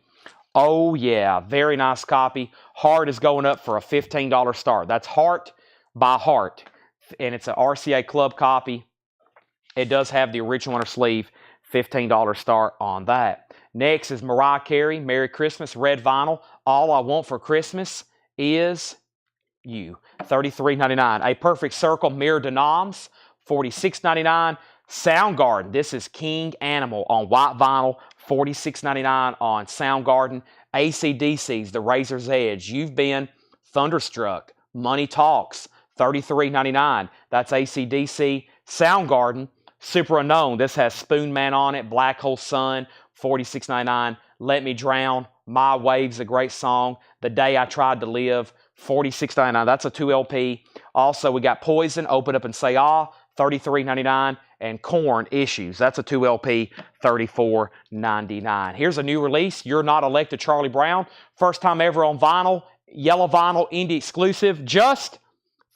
Oh, yeah. Very nice copy. Heart is going up for a $15 start. That's Heart by Heart. And it's an RCA Club copy. It does have the original inner sleeve. $15 start on that. Next is Mariah Carey, Merry Christmas, red vinyl. All I Want for Christmas Is You. $33.99. A Perfect Circle, Mirror de Noms. $46.99. Soundgarden, this is King Animal on white vinyl. $46.99 on Soundgarden. AC/DC's The Razor's Edge, You've Been, Thunderstruck, Money Talks, $33.99. That's AC/DC. Soundgarden, Super Unknown, this has Spoon Man on it. Black Hole Sun, $46.99. Let Me Drown, My Waves, a great song. The Day I Tried to Live, $46.99. That's a 2 LP. Also, we got Poison, Open Up and Say Ah, $33.99. And Korn, Issues, that's a 2 LP, $34.99. Here's a new release, You're Not Elected, Charlie Brown. First time ever on vinyl, yellow vinyl, indie exclusive, just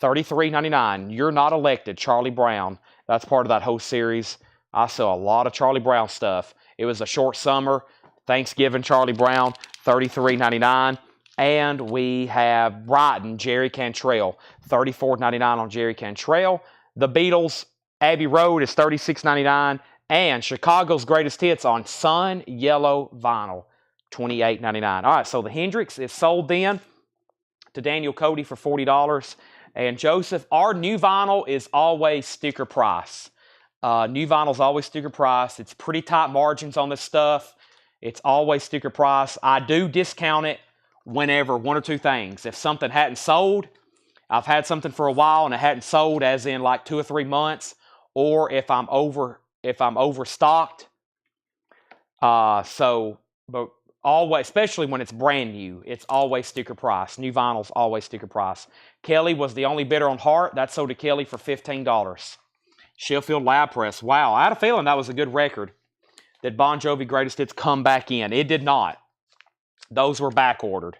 $33.99. You're Not Elected, Charlie Brown. That's part of that whole series. I sell a lot of Charlie Brown stuff. It was a short summer, Thanksgiving Charlie Brown, $33.99. And we have Brighton, Jerry Cantrell, $34.99 on Jerry Cantrell. The Beatles, Abbey Road is $36.99. And Chicago's Greatest Hits on Sun Yellow Vinyl, $28.99. All right, so the Hendrix is sold then to Daniel Cody for $40. And Joseph, our new vinyl is always sticker price. New vinyl is always sticker price. It's pretty tight margins on this stuff. It's always sticker price. I do discount it whenever, one or two things. If something hadn't sold, I've had something for a while and it hadn't sold, as in like 2 or 3 months, or if I'm overstocked. But always, especially when it's brand new, it's always sticker price. New vinyl's always sticker price. Kelly was the only bidder on Heart. That sold to Kelly for $15. Sheffield Lab Press. Wow, I had a feeling that was a good record. Did Bon Jovi Greatest Hits come back in? It did not. Those were back ordered.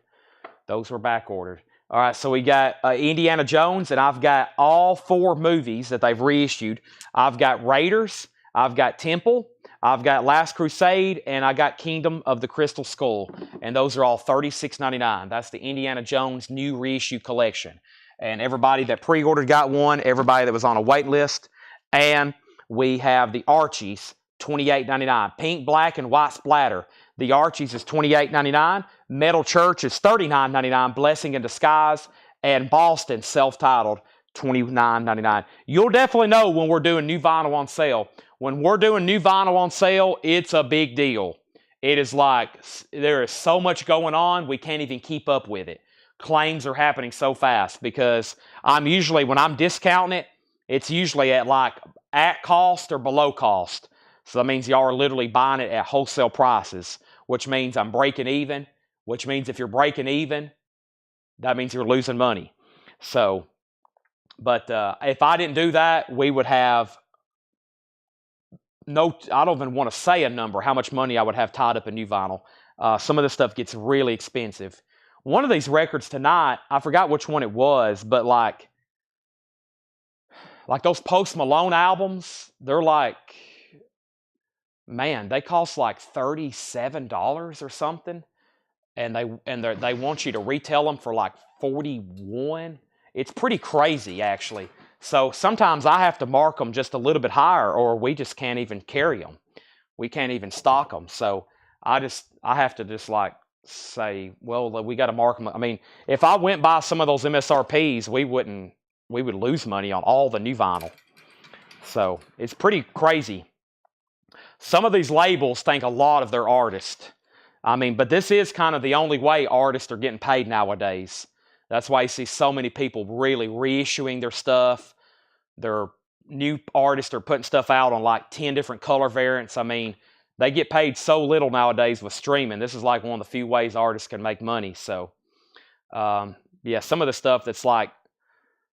All right, so we got Indiana Jones, and I've got all 4 movies that they've reissued. I've got Raiders, I've got Temple, I've got Last Crusade, and I got Kingdom of the Crystal Skull. And those are all $36.99. That's the Indiana Jones new reissue collection. And everybody that pre-ordered got one, everybody that was on a wait list. And we have the Archies, $28.99. Pink, black, and white splatter. The Archies is $28.99. Metal Church is $39.99. Blessing in Disguise. And Boston, self-titled, $29.99. You'll definitely know when we're doing new vinyl on sale. When we're doing new vinyl on sale, it's a big deal. It is like there is so much going on, we can't even keep up with it. Claims are happening so fast because I'm usually, when I'm discounting it, it's usually at cost or below cost. So that means y'all are literally buying it at wholesale prices, which means I'm breaking even, which means if you're breaking even, that means you're losing money. So, but if I didn't do that, we would have I don't even want to say a number, how much money I would have tied up in new vinyl. Some of this stuff gets really expensive. One of these records tonight, I forgot which one it was, but like those Post Malone albums, they're like, man, they cost like $37 or something, and they want you to retail them for like $41. It's pretty crazy, actually. So sometimes I have to mark them just a little bit higher, or we just can't even carry them. We can't even stock them. So I have to just like say, well, we got to mark them. I mean, if I went by some of those MSRPs, we would lose money on all the new vinyl. So it's pretty crazy. Some of these labels think a lot of their artists. I mean, but this is kind of the only way artists are getting paid nowadays. That's why you see so many people really reissuing their stuff. Their new artists are putting stuff out on like 10 different color variants. I mean, they get paid so little nowadays with streaming. This is like one of the few ways artists can make money. So, yeah, some of the stuff that's like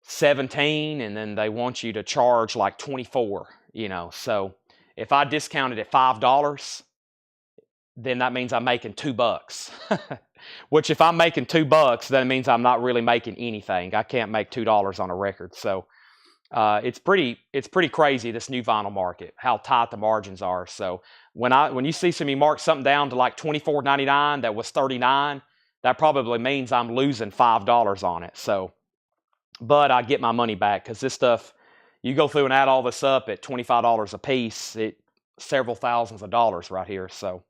17 and then they want you to charge like 24, you know. So if I discount it at $5, then that means I'm making $2. Which if I'm making $2, that means I'm not really making anything. I can't make $2 on a record. So it's pretty crazy, this new vinyl market, how tight the margins are. So when you see me mark something down to like $24.99 that was $39, that probably means I'm losing $5 on it. So, but I get my money back because this stuff, you go through and add all this up at $25 a piece, several thousands of dollars right here. So,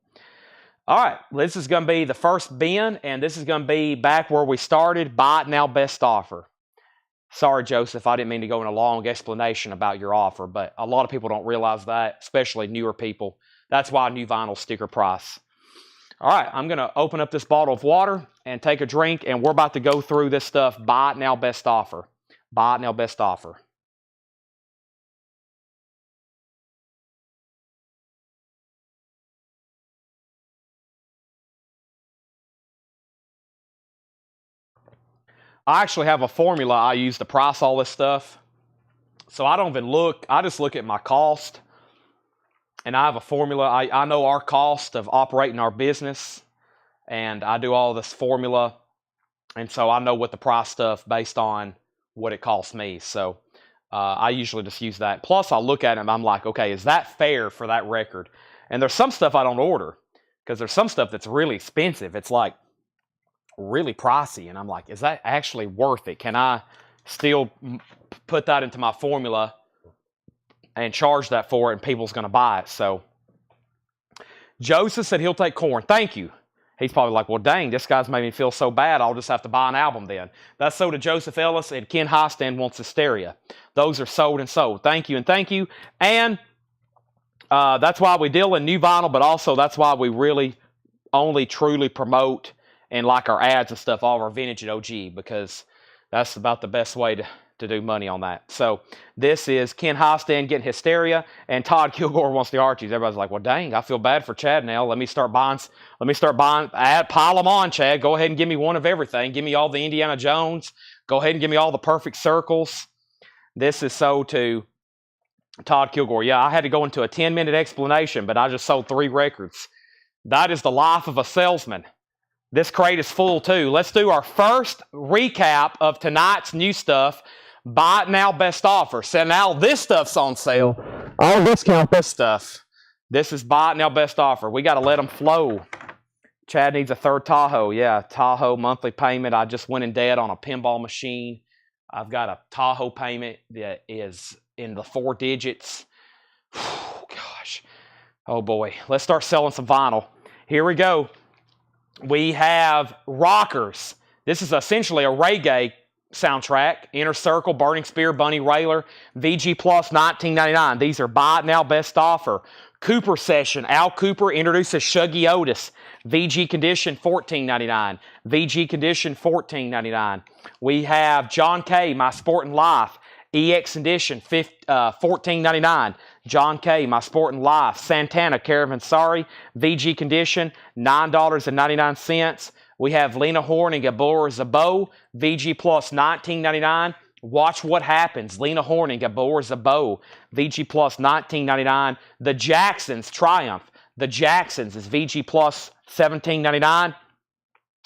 all right, this is going to be the first bin, and this is going to be back where we started, buy it now, best offer. Sorry, Joseph, I didn't mean to go in a long explanation about your offer, but a lot of people don't realize that, especially newer people. That's why new vinyl sticker price. All right, I'm going to open up this bottle of water and take a drink, and we're about to go through this stuff, buy it now, best offer. Buy it now, best offer. I actually have a formula I use to price all this stuff. So I don't even look, I just look at my cost. And I have a formula. I know our cost of operating our business. And I do all this formula. And so I know what the price stuff based on what it costs me. So I usually just use that. Plus I look at it and I'm like, okay, is that fair for that record? And there's some stuff I don't order. Because there's some stuff that's really expensive. It's like really pricey, and I'm like, is that actually worth it? Can I still put that into my formula and charge that for it, and people's going to buy it? So Joseph said he'll take corn. Thank you. He's probably like, well, dang, this guy's made me feel so bad, I'll just have to buy an album then. That's sold to Joseph Ellis, and Ken Hostin wants Hysteria. Those are sold and sold. Thank you and thank you. And that's why we deal in new vinyl, but also that's why we really only truly promote and like our ads and stuff, all of our vintage at OG, because that's about the best way to do money on that. So this is Ken Hostin getting Hysteria, and Todd Kilgore wants the Archies. Everybody's like, well, dang, I feel bad for Chad now. Let me start buying, pile them on, Chad. Go ahead and give me one of everything. Give me all the Indiana Jones. Go ahead and give me all the Perfect Circles. This is sold to Todd Kilgore. Yeah, I had to go into a 10-minute explanation, but I just sold 3 records. That is the life of a salesman. This crate is full too. Let's do our first recap of tonight's new stuff. Buy it now, best offer. So now this stuff's on sale. I'll discount this stuff. This is buy it now, best offer. We got to let them flow. Chad needs a third Tahoe. Yeah, Tahoe monthly payment. I just went in debt on a pinball machine. I've got a Tahoe payment that is in the 4 digits. Gosh. Oh boy. Let's start selling some vinyl. Here we go. We have Rockers. This is essentially a reggae soundtrack. Inner Circle, Burning Spear, Bunny Railer, VG Plus, $19.99. These are buy it now, best offer. Cooper Session. Al Cooper introduces Shuggy Otis. VG Condition, $14.99. VG Condition, $14.99. We have John Kay, My Sportin' Life. EX Edition, $14.99. John Kay, My Sportin' Life. Santana, Caravanserai, VG Condition, $9.99. We have Lena Horne and Gabor Szabo, VG Plus, $19.99. Watch What Happens, Lena Horne and Gabor Szabo, VG Plus, $19.99. The Jacksons, Triumph. The Jacksons is VG Plus, $17.99.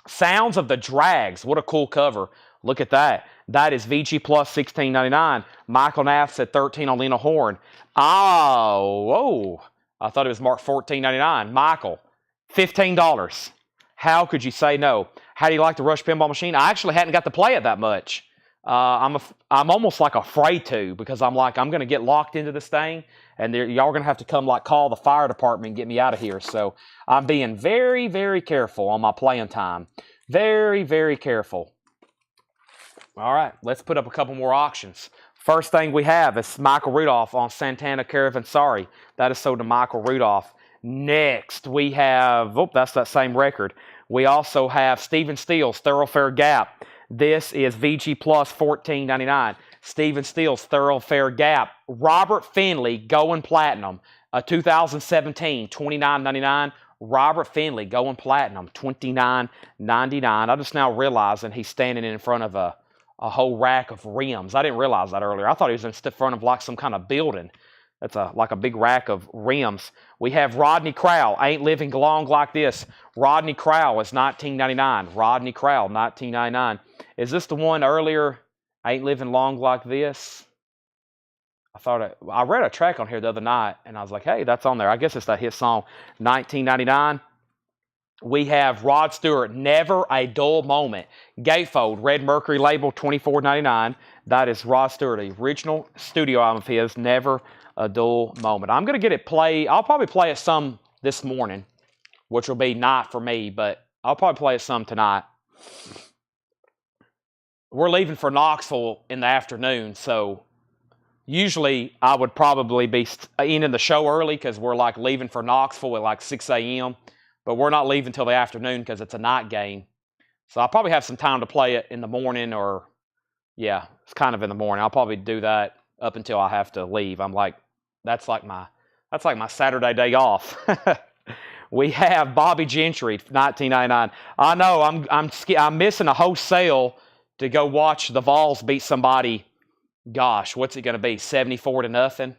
Sounds of the Drags, what a cool cover. Look at that. That is VG Plus, $16.99. Michael Knapp said $13 on Lena Horne. Oh, whoa. I thought it was marked $14.99. Michael, $15. How could you say no? How do you like the Rush pinball machine? I actually hadn't got to play it that much. I'm almost like afraid to, because I'm like, I'm going to get locked into this thing, and y'all are going to have to come like call the fire department and get me out of here. So I'm being very, very careful on my playing time. Very, very careful. All right, let's put up a couple more auctions. First thing we have is Michael Rudolph on Santana Caravansari. That is sold to Michael Rudolph. Next, we have, that's that same record. We also have Stephen Steele's Thoroughfare Gap. This is VG Plus $14.99. Stephen Steele's Thoroughfare Gap. Robert Finley going platinum. 2017 $29.99. Robert Finley going platinum $29.99. I just now realizing he's standing in front of a whole rack of rims. I didn't realize that earlier. I thought he was in front of like some kind of building. That's like a big rack of rims. We have Rodney Crowell, Ain't Living Long Like This. Rodney Crowell is $19.99. Rodney Crowell, $19.99. Is this the one earlier, Ain't Living Long Like This? I read a track on here the other night, and I was like, hey, that's on there. I guess it's that hit song, $19.99. We have Rod Stewart, Never a Dull Moment. Gatefold, Red Mercury label, $24.99. That is Rod Stewart, the original studio album of his, Never a Dull Moment. I'm going to get it played. I'll probably play it some this morning, which will be not for me, but I'll probably play it some tonight. We're leaving for Knoxville in the afternoon, so usually I would probably be ending the show early because we're like leaving for Knoxville at like 6 a.m., but we're not leaving till the afternoon because it's a night game. So I'll probably have some time to play it in the morning, or, yeah, it's kind of in the morning. I'll probably do that up until I have to leave. I'm like, that's like my Saturday day off. We have Bobby Gentry, $19.99. I know I'm missing a whole sale to go watch the Vols beat somebody. Gosh, what's it going to be? 74-0.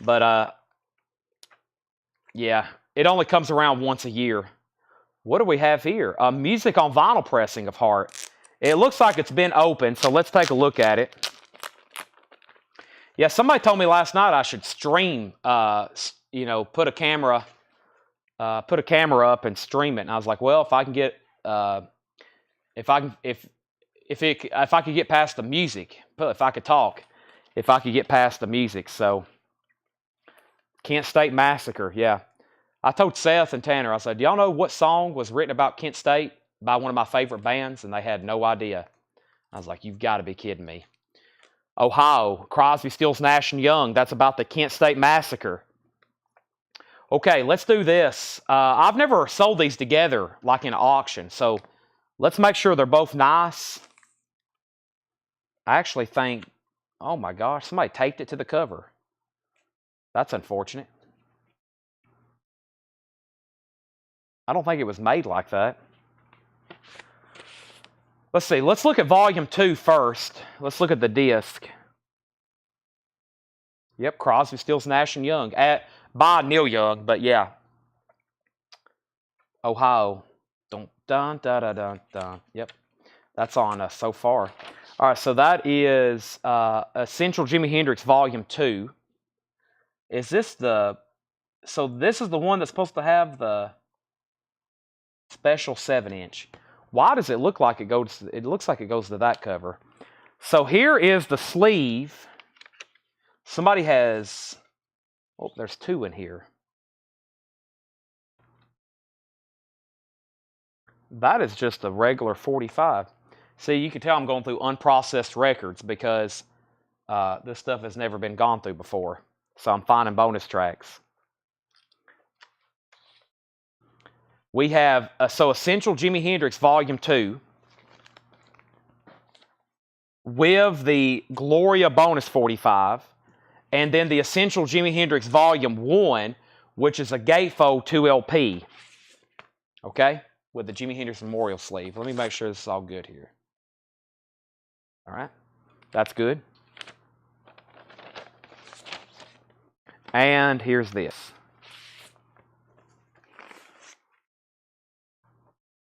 But yeah, it only comes around once a year. What do we have here? Music on vinyl pressing of Heart. It looks like it's been open, so let's take a look at it. Yeah, somebody told me last night I should stream. Put a camera up and stream it. And I was like, well, if I can get, if I could get past the music, if I could get past the music. So, Kent State Massacre, yeah. I told Seth and Tanner, I said, do y'all know what song was written about Kent State by one of my favorite bands? And they had no idea. I was like, you've got to be kidding me. Ohio, Crosby, Stills, Nash & Young. That's about the Kent State Massacre. Okay, let's do this. I've never sold these together like in an auction, so let's make sure they're both nice. I actually think, oh my gosh, somebody taped it to the cover. That's unfortunate. I don't think it was made like that. Let's see. Let's look at Volume 2 first. Let's look at the disc. Yep, Crosby, Stills, Nash & Young. By Neil Young, but yeah. Ohio. Dun, dun, dun, dun, dun, dun. Yep, that's on us so far. All right, so that is Essential Jimi Hendrix Volume 2. Is this the... So this is the one that's supposed to have the special 7-inch. Why does it look like it goes? It looks like it goes to that cover. So here is the sleeve. Somebody has... Oh, there's two in here. That is just a regular 45. See, you can tell I'm going through unprocessed records because this stuff has never been gone through before. So I'm finding bonus tracks. We have, Essential Jimi Hendrix Volume 2 with the Gloria bonus 45, and then the Essential Jimi Hendrix Volume 1, which is a gatefold 2 LP, okay, with the Jimi Hendrix Memorial sleeve. Let me make sure this is all good here. All right, that's good. And here's this.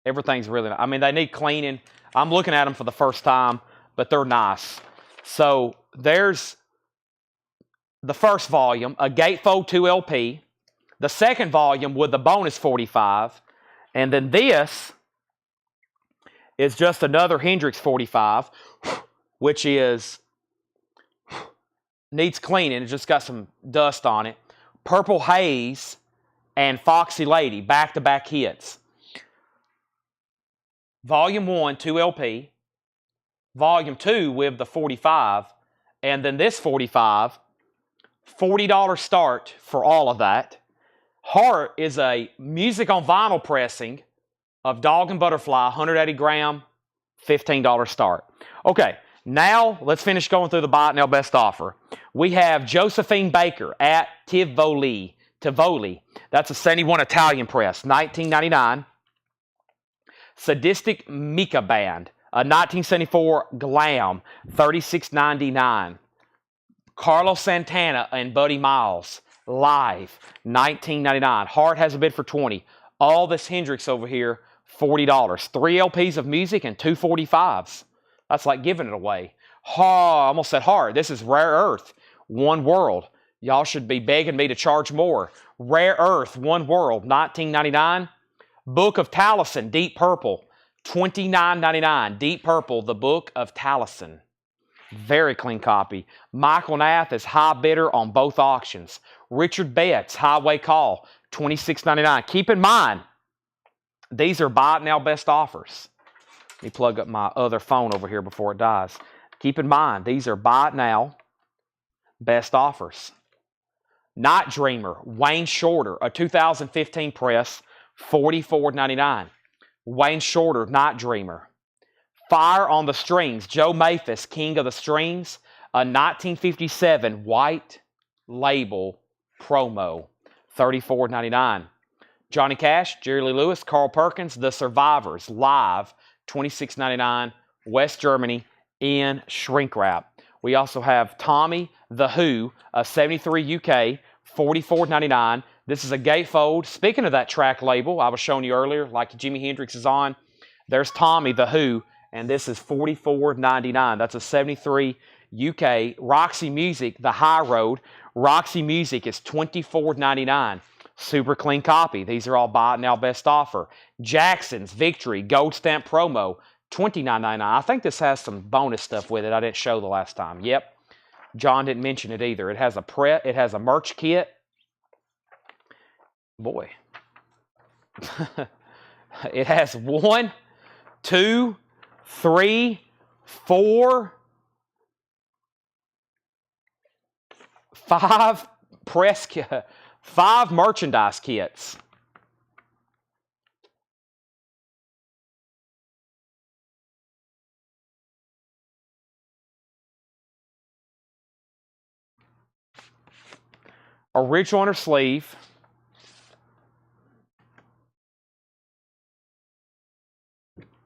Everything's really nice. I mean, they need cleaning. I'm looking at them for the first time, but they're nice. So there's the first volume, a gatefold 2 LP. The second volume with the bonus 45. And then this is just another Hendrix 45, which needs cleaning. It just got some dust on it. Purple Haze and Foxy Lady, back-to-back hits. Volume 1, 2 LP. Volume 2 with the 45. And then this 45, $40 start for all of that. Heart is a music on vinyl pressing of Dog and Butterfly, 180 gram, $15 start. Okay, now let's finish going through the Buy It Now Best Offer. We have Josephine Baker at Tivoli. That's a 71 Italian press, $19.99. Sadistic Mika Band, a 1974 Glam, $36.99. Carlos Santana and Buddy Miles, live, $19.99. Heart has a bid for $20. All this Hendrix over here, $40. 3 LPs of music and 2 45s. That's like giving it away. I almost said Heart. This is Rare Earth, One World. Y'all should be begging me to charge more. Rare Earth, One World, $19.99. Book of Taliesin, Deep Purple, $29.99. Deep Purple, the Book of Taliesin. Very clean copy. Michael Nath is high bidder on both auctions. Richard Betts, Highway Call, $26.99. Keep in mind, these are Buy It Now Best Offers. Let me plug up my other phone over here before it dies. Keep in mind, these are Buy It Now Best Offers. Night Dreamer, Wayne Shorter, a 2015 press, $44.99. Wayne Shorter, Night Dreamer. Fire on the Strings, Joe Maphis, King of the Strings, a 1957 white label promo, $34.99. Johnny Cash, Jerry Lee Lewis, Carl Perkins, The Survivors, live, $26.99, West Germany, in shrink wrap. We also have Tommy The Who, a 73 UK, $44.99. This is a gatefold. Speaking of that track label I was showing you earlier, like Jimi Hendrix is on, there's Tommy The Who, and this is $44.99. That's a 73 UK. Roxy Music, The High Road. Roxy Music is $24.99. Super clean copy. These are all Buy It Now Best Offer. Jackson's Victory Gold Stamp Promo, $29.99. I think this has some bonus stuff with it I didn't show the last time. Yep. John didn't mention it either. It has a merch kit. Boy. It has 1, 2, 3, 4, 5 press kits. 5 merchandise kits. Original on her sleeve.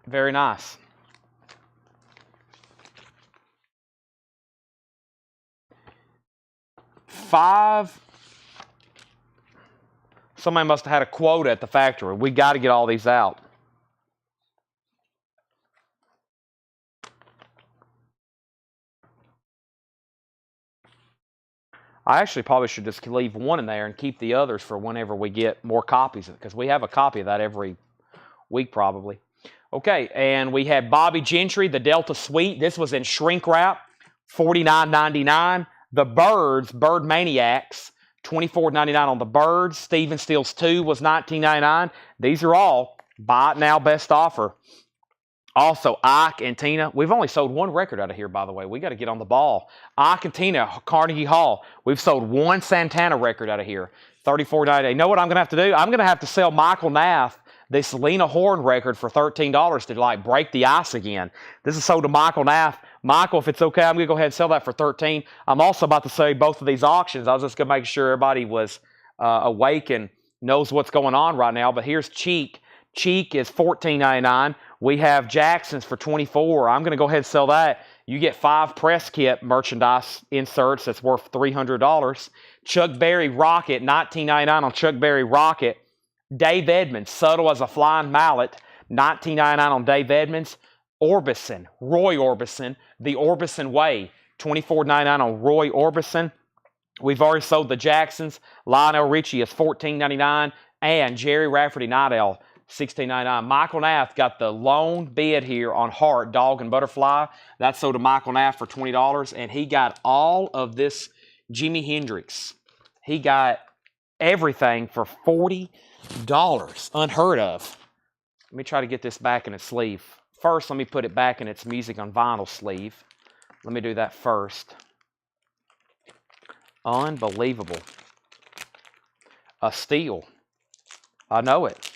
Very nice. Somebody must have had a quota at the factory. We got to get all these out. I actually probably should just leave one in there and keep the others for whenever we get more copies of it, because we have a copy of that every week probably. Okay, and we had Bobby Gentry, the Delta Suite. This was in shrink wrap, $49.99. The Byrds, Bird Maniacs, $24.99 on the Byrds. Stephen Stills 2 was $19.99. These are all Buy It Now Best Offer. Also, Ike and Tina. We've only sold 1 record out of here, by the way. We got to get on the ball. Ike and Tina, Carnegie Hall. We've sold 1 Santana record out of here, $34.98. You know what I'm going to have to do? I'm going to have to sell Michael Nath this Lena Horne record for $13 to like break the ice again. This is sold to Michael Nath. Michael, if it's okay, I'm going to go ahead and sell that for $13. I'm also about to say both of these auctions. I was just going to make sure everybody was awake and knows what's going on right now. But here's Cheek. Cheek is $14.99. We have Jackson's for $24. I'm going to go ahead and sell that. You get 5 press kit merchandise inserts that's worth $300. Chuck Berry Rocket, $19.99 on Chuck Berry Rocket. Dave Edmunds, Subtle as a Flying Mallet, $19.99 on Dave Edmunds. Orbison, Roy Orbison, The Orbison Way, $24.99 on Roy Orbison. We've already sold the Jacksons. Lionel Richie is $14.99. And Jerry Rafferty Night Owl, $16.99. Michael Nath got the lone bid here on Heart, Dog, and Butterfly. That sold to Michael Nath for $20, and he got all of this Jimi Hendrix. He got everything for $40. Unheard of. Let me try to get this back in its sleeve. First, let me put it back in its Music on Vinyl sleeve. Let me do that first. Unbelievable. A steal. I know it.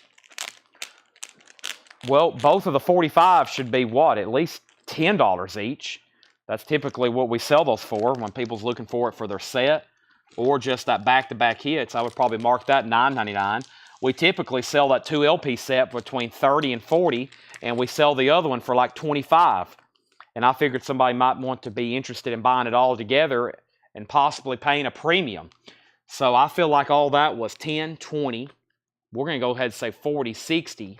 Well, both of the 45 should be what? At least $10 each. That's typically what we sell those for when people's looking for it for their set or just that back-to-back hits. I would probably mark that $9.99. We typically sell that 2 LP set between $30 and $40, and we sell the other one for like $25. And I figured somebody might want to be interested in buying it all together and possibly paying a premium. So I feel like all that was $10, $20. We're going to go ahead and say $40, $60,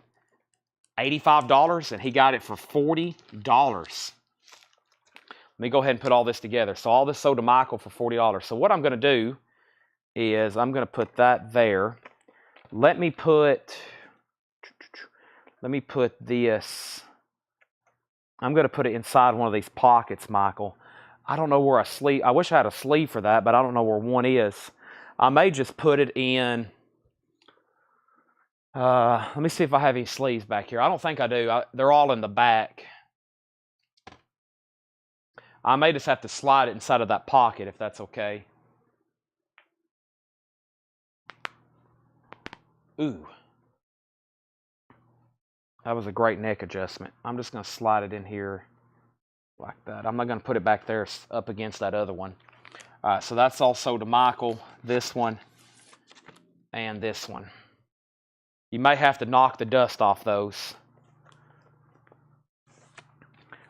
$85, and he got it for $40. Let me go ahead and put all this together. So all this sold to Michael for $40. So what I'm going to do is I'm going to put that there. Let me put this. I'm going to put it inside one of these pockets, Michael. I don't know where a sleeve. I wish I had a sleeve for that, but I don't know where one is. I may just put it in. Let me see if I have any sleeves back here. I don't think I do. They're all in the back. I may just have to slide it inside of that pocket if that's okay. Ooh. That was a great neck adjustment. I'm just going to slide it in here like that. I'm not going to put it back there up against that other one. All right, so that's also to Michael, this one, and this one. You may have to knock the dust off those.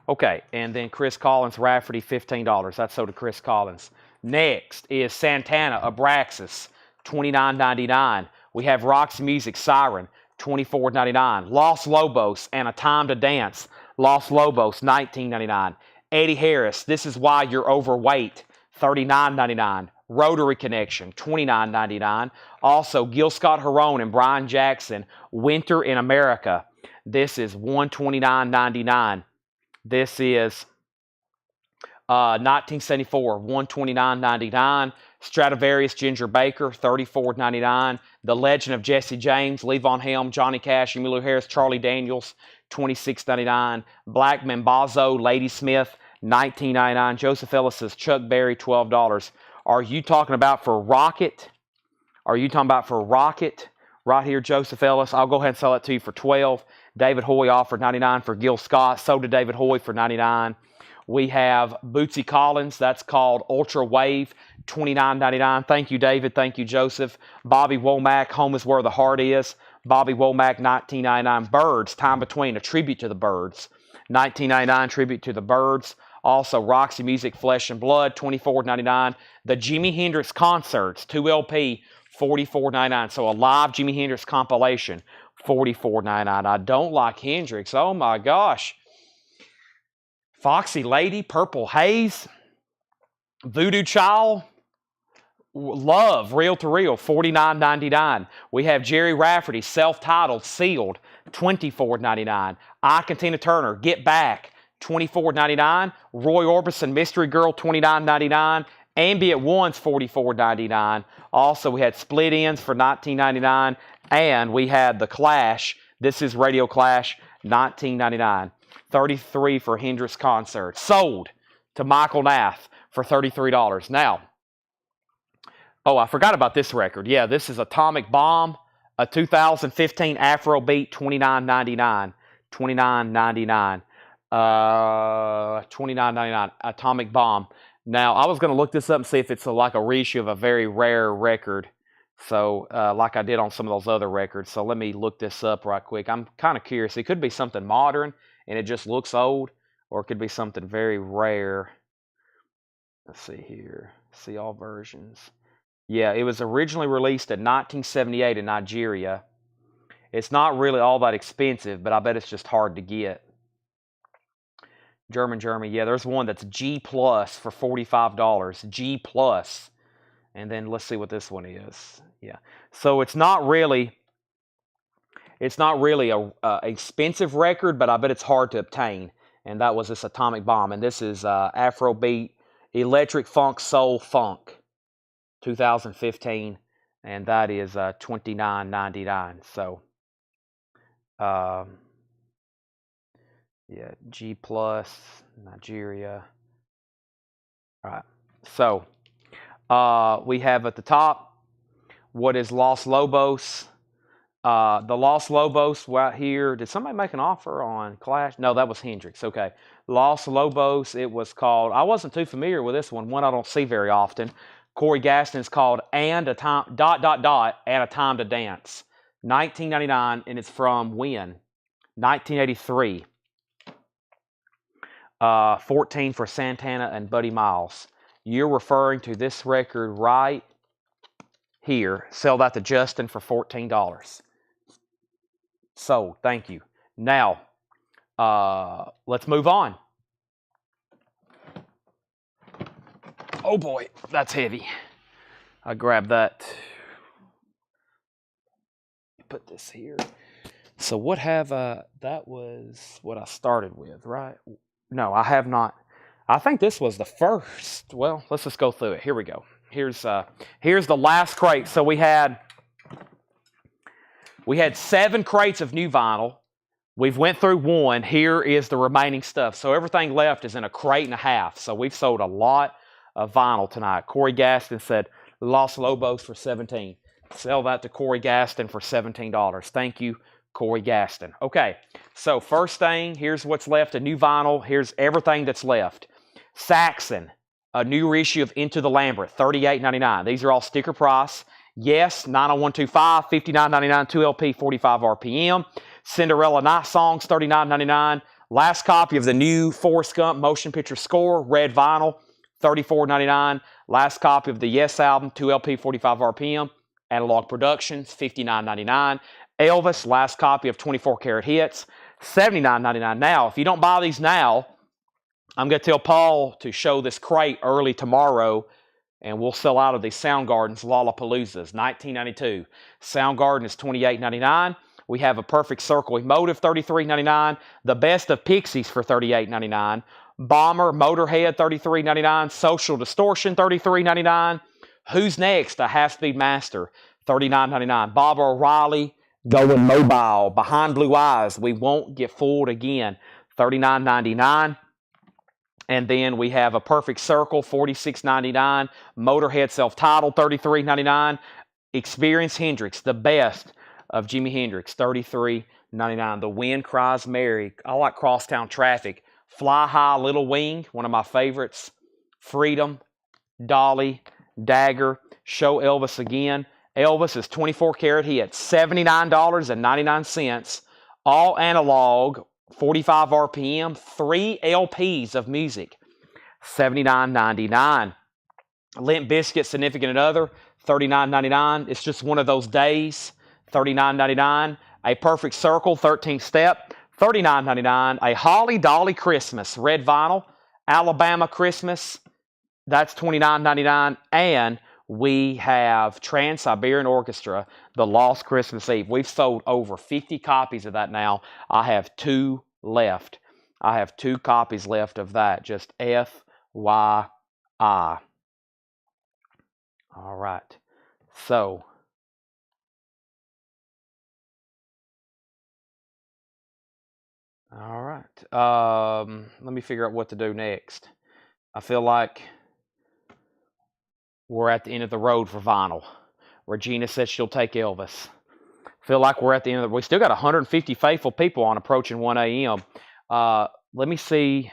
Okay, and then Chris Collins, Rafferty, $15. That's sold to Chris Collins. Next is Santana, Abraxas, $29.99. We have Roxy Music, Siren, $24.99. Los Lobos and A Time to Dance, Los Lobos, $19.99. Eddie Harris, This Is Why You're Overweight, $39.99. Rotary Connection, $29.99. Also, Gil Scott-Heron and Brian Jackson, Winter in America. This is $129.99. This is 1974, $129.99. Stradivarius, Ginger Baker, $34.99. The Legend of Jesse James, Levon Helm, Johnny Cash, Emmylou Harris, Charlie Daniels, $26.99. Black Mambazo, Ladysmith, $19.99. Joseph Ellis's Chuck Berry, $12. Are you talking about for Rocket? Are you talking about for Rocket? Right here, Joseph Ellis. I'll go ahead and sell it to you for $12. David Hoy offered $99 for Gil Scott. Sold to David Hoy for $99. We have Bootsy Collins. That's called Ultra Wave, $29.99. Thank you, David. Thank you, Joseph. Bobby Womack, Home is Where the Heart Is. Bobby Womack, $19.99. Birds, Time Between, a tribute to the Birds. $19.99, tribute to the Birds. Also, Roxy Music, Flesh and Blood, $24.99. The Jimi Hendrix Concerts, 2 LP, $44.99. So a live Jimi Hendrix compilation, $44.99. I don't like Hendrix. Oh my gosh. Foxy Lady, Purple Haze, Voodoo Child, Love, Reel to Reel, $49.99. We have Jerry Rafferty, self-titled, Sealed, $24.99. Ike and Tina Turner, Get Back, $24.99. Roy Orbison, Mystery Girl, $29.99. Ambient Ones, $44.99. Also, we had Split Ends for $19.99. And we had The Clash, This Is Radio Clash, $19.99. $33 for Hendrix Concert. Sold to Michael Nath for $33. Now, oh, I forgot about this record. Yeah, this is Atomic Bomb, a 2015 Afrobeat, $29.99. $29.99. $29.99. Atomic Bomb. Now, I was going to look this up and see if it's like a reissue of a very rare record. So, like I did on some of those other records. So, let me look this up right quick. I'm kind of curious. It could be something modern and it just looks old, or it could be something very rare. Let's see here. See all versions. Yeah, it was originally released in 1978 in Nigeria. It's not really all that expensive, but I bet it's just hard to get. Germany. Yeah, there's one that's G Plus for $45. G Plus. And then let's see what this one is. Yeah. So it's not really It's not really a expensive record, but I bet it's hard to obtain. And that was this Atomic Bomb. And this is Afrobeat, Electric Funk, Soul Funk, 2015. And that is $29.99. So, yeah, G Plus, Nigeria. All right. So, we have at the top what is Los Lobos. The Los Lobos right here. Did somebody make an offer on Clash? No, that was Hendrix. Okay. Los Lobos, it was called, I wasn't too familiar with this one I don't see very often. Corey Gaston's called And a Time, and a Time to Dance. $19.99, and it's from when? 1983. 14 for Santana and Buddy Miles. You're referring to this record right here. Sell that to Justin for $14. So, thank you. Now, let's move on. Oh boy, that's heavy. I grabbed that. Put this here. So what have that was what I started with, right? No, I have not. I think this was the first. Well, let's just go through it. Here we go. Here's the last crate. So we had 7 crates of new vinyl. We've went through 1. Here is the remaining stuff. So everything left is in a crate and a half. So we've sold a lot of vinyl tonight. Corey Gaston said Los Lobos for $17. Sell that to Corey Gaston for $17. Thank you, Corey Gaston. Okay, so first thing, here's what's left, a new vinyl. Here's everything that's left. Saxon, a new reissue of Into the Lambert, $38.99. These are all sticker price. Yes, 90125, $59.99, 2LP, 45 RPM. Cinderella Night Songs, $39.99. Last copy of the new Forrest Gump motion picture score, red vinyl, $34.99. Last copy of the Yes album, 2LP, 45 RPM. Analog Productions, $59.99. Elvis, last copy of 24 Karat Hits, $79.99. Now, if you don't buy these now, I'm going to tell Paul to show this crate early tomorrow, and we'll sell out of these Soundgarden's Lollapaloozas, $19.92. Soundgarden is $28.99. We have a Perfect Circle Emotive, $33.99. The Best of Pixies for $38.99. Bomber, Motorhead, $33.99. Social Distortion, $33.99. Who's Next? A Half-Speed Master, $39.99. Bob O'Reilly, Going Mobile, Behind Blue Eyes, We Won't Get Fooled Again, $39.99. And then we have a Perfect Circle, $46.99. Motorhead Self-Titled, $33.99. Experience Hendrix, The Best of Jimi Hendrix, $33.99. The Wind Cries Mary. I like Crosstown Traffic. Fly High, Little Wing, one of my favorites. Freedom, Dolly, Dagger, Show Elvis Again. Elvis is 24 Karat Hits, $79.99. All analog, 45 RPM, 3 LPs of music, $79.99. Limp Bizkit, Significant Other, $39.99. It's Just One of Those Days, $39.99. A Perfect Circle, 13th Step, $39.99. A Holly Dolly Christmas, red vinyl, Alabama Christmas, that's $29.99. And we have Trans-Siberian Orchestra, The Lost Christmas Eve. We've sold over 50 copies of that now. I have 2 left. I have 2 copies left of that. Just FYI. All right. So, all right. Let me figure out what to do next. I feel like we're at the end of the road for vinyl. Regina says she'll take Elvis. Feel like we're at the end of the... We still got 150 faithful people on approaching 1 a.m. Let me see.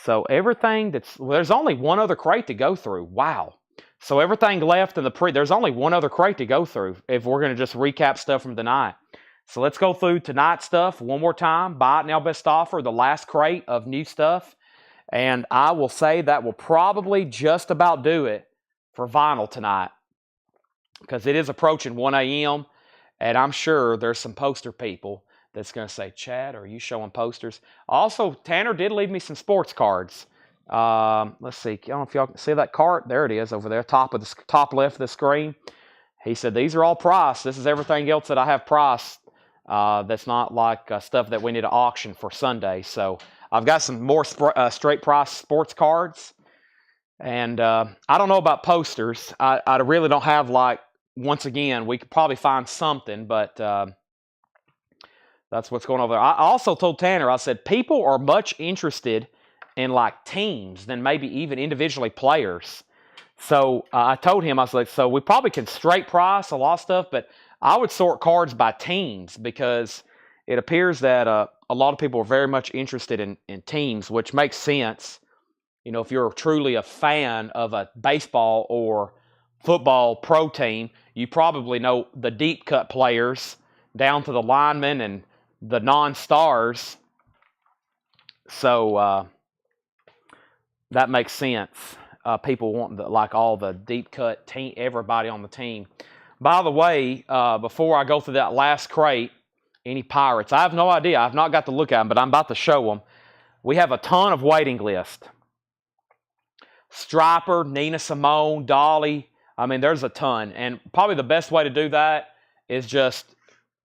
So everything that's... Well, there's only one other crate to go through. Wow. So everything left in the there's only one other crate to go through if we're going to just recap stuff from tonight. So let's go through tonight's stuff one more time. Buy it now, best offer. The last crate of new stuff. And I will say that will probably just about do it for vinyl tonight, because it is approaching 1 a.m. and I'm sure there's some poster people that's going to say, Chad, are you showing posters? Also, Tanner did leave me some sports cards. Let's see. I don't know if y'all can see that cart. There it is over there, top left of the screen. He said, these are all priced. This is everything else that I have priced That's not like stuff that we need to auction for Sunday. So I've got some more straight price sports cards. And I don't know about posters. I really don't have, like, once again, we could probably find something, but that's what's going on there. I also told Tanner, I said, people are much interested in, like, teams than maybe even individually players. So I told him, I was like, so we probably can straight price a lot of stuff, but I would sort cards by teams because it appears that a lot of people are very much interested in teams, which makes sense. You know, if you're truly a fan of a baseball or football pro team, you probably know the deep cut players down to the linemen and the non-stars. So that makes sense. People want like all the deep cut team, everybody on the team. By the way, before I go through that last crate, any Pirates, I have no idea. I've not got to look at them, but I'm about to show them. We have a ton of waiting list. Striper, Nina Simone, Dolly. I mean, there's a ton. And probably the best way to do that is just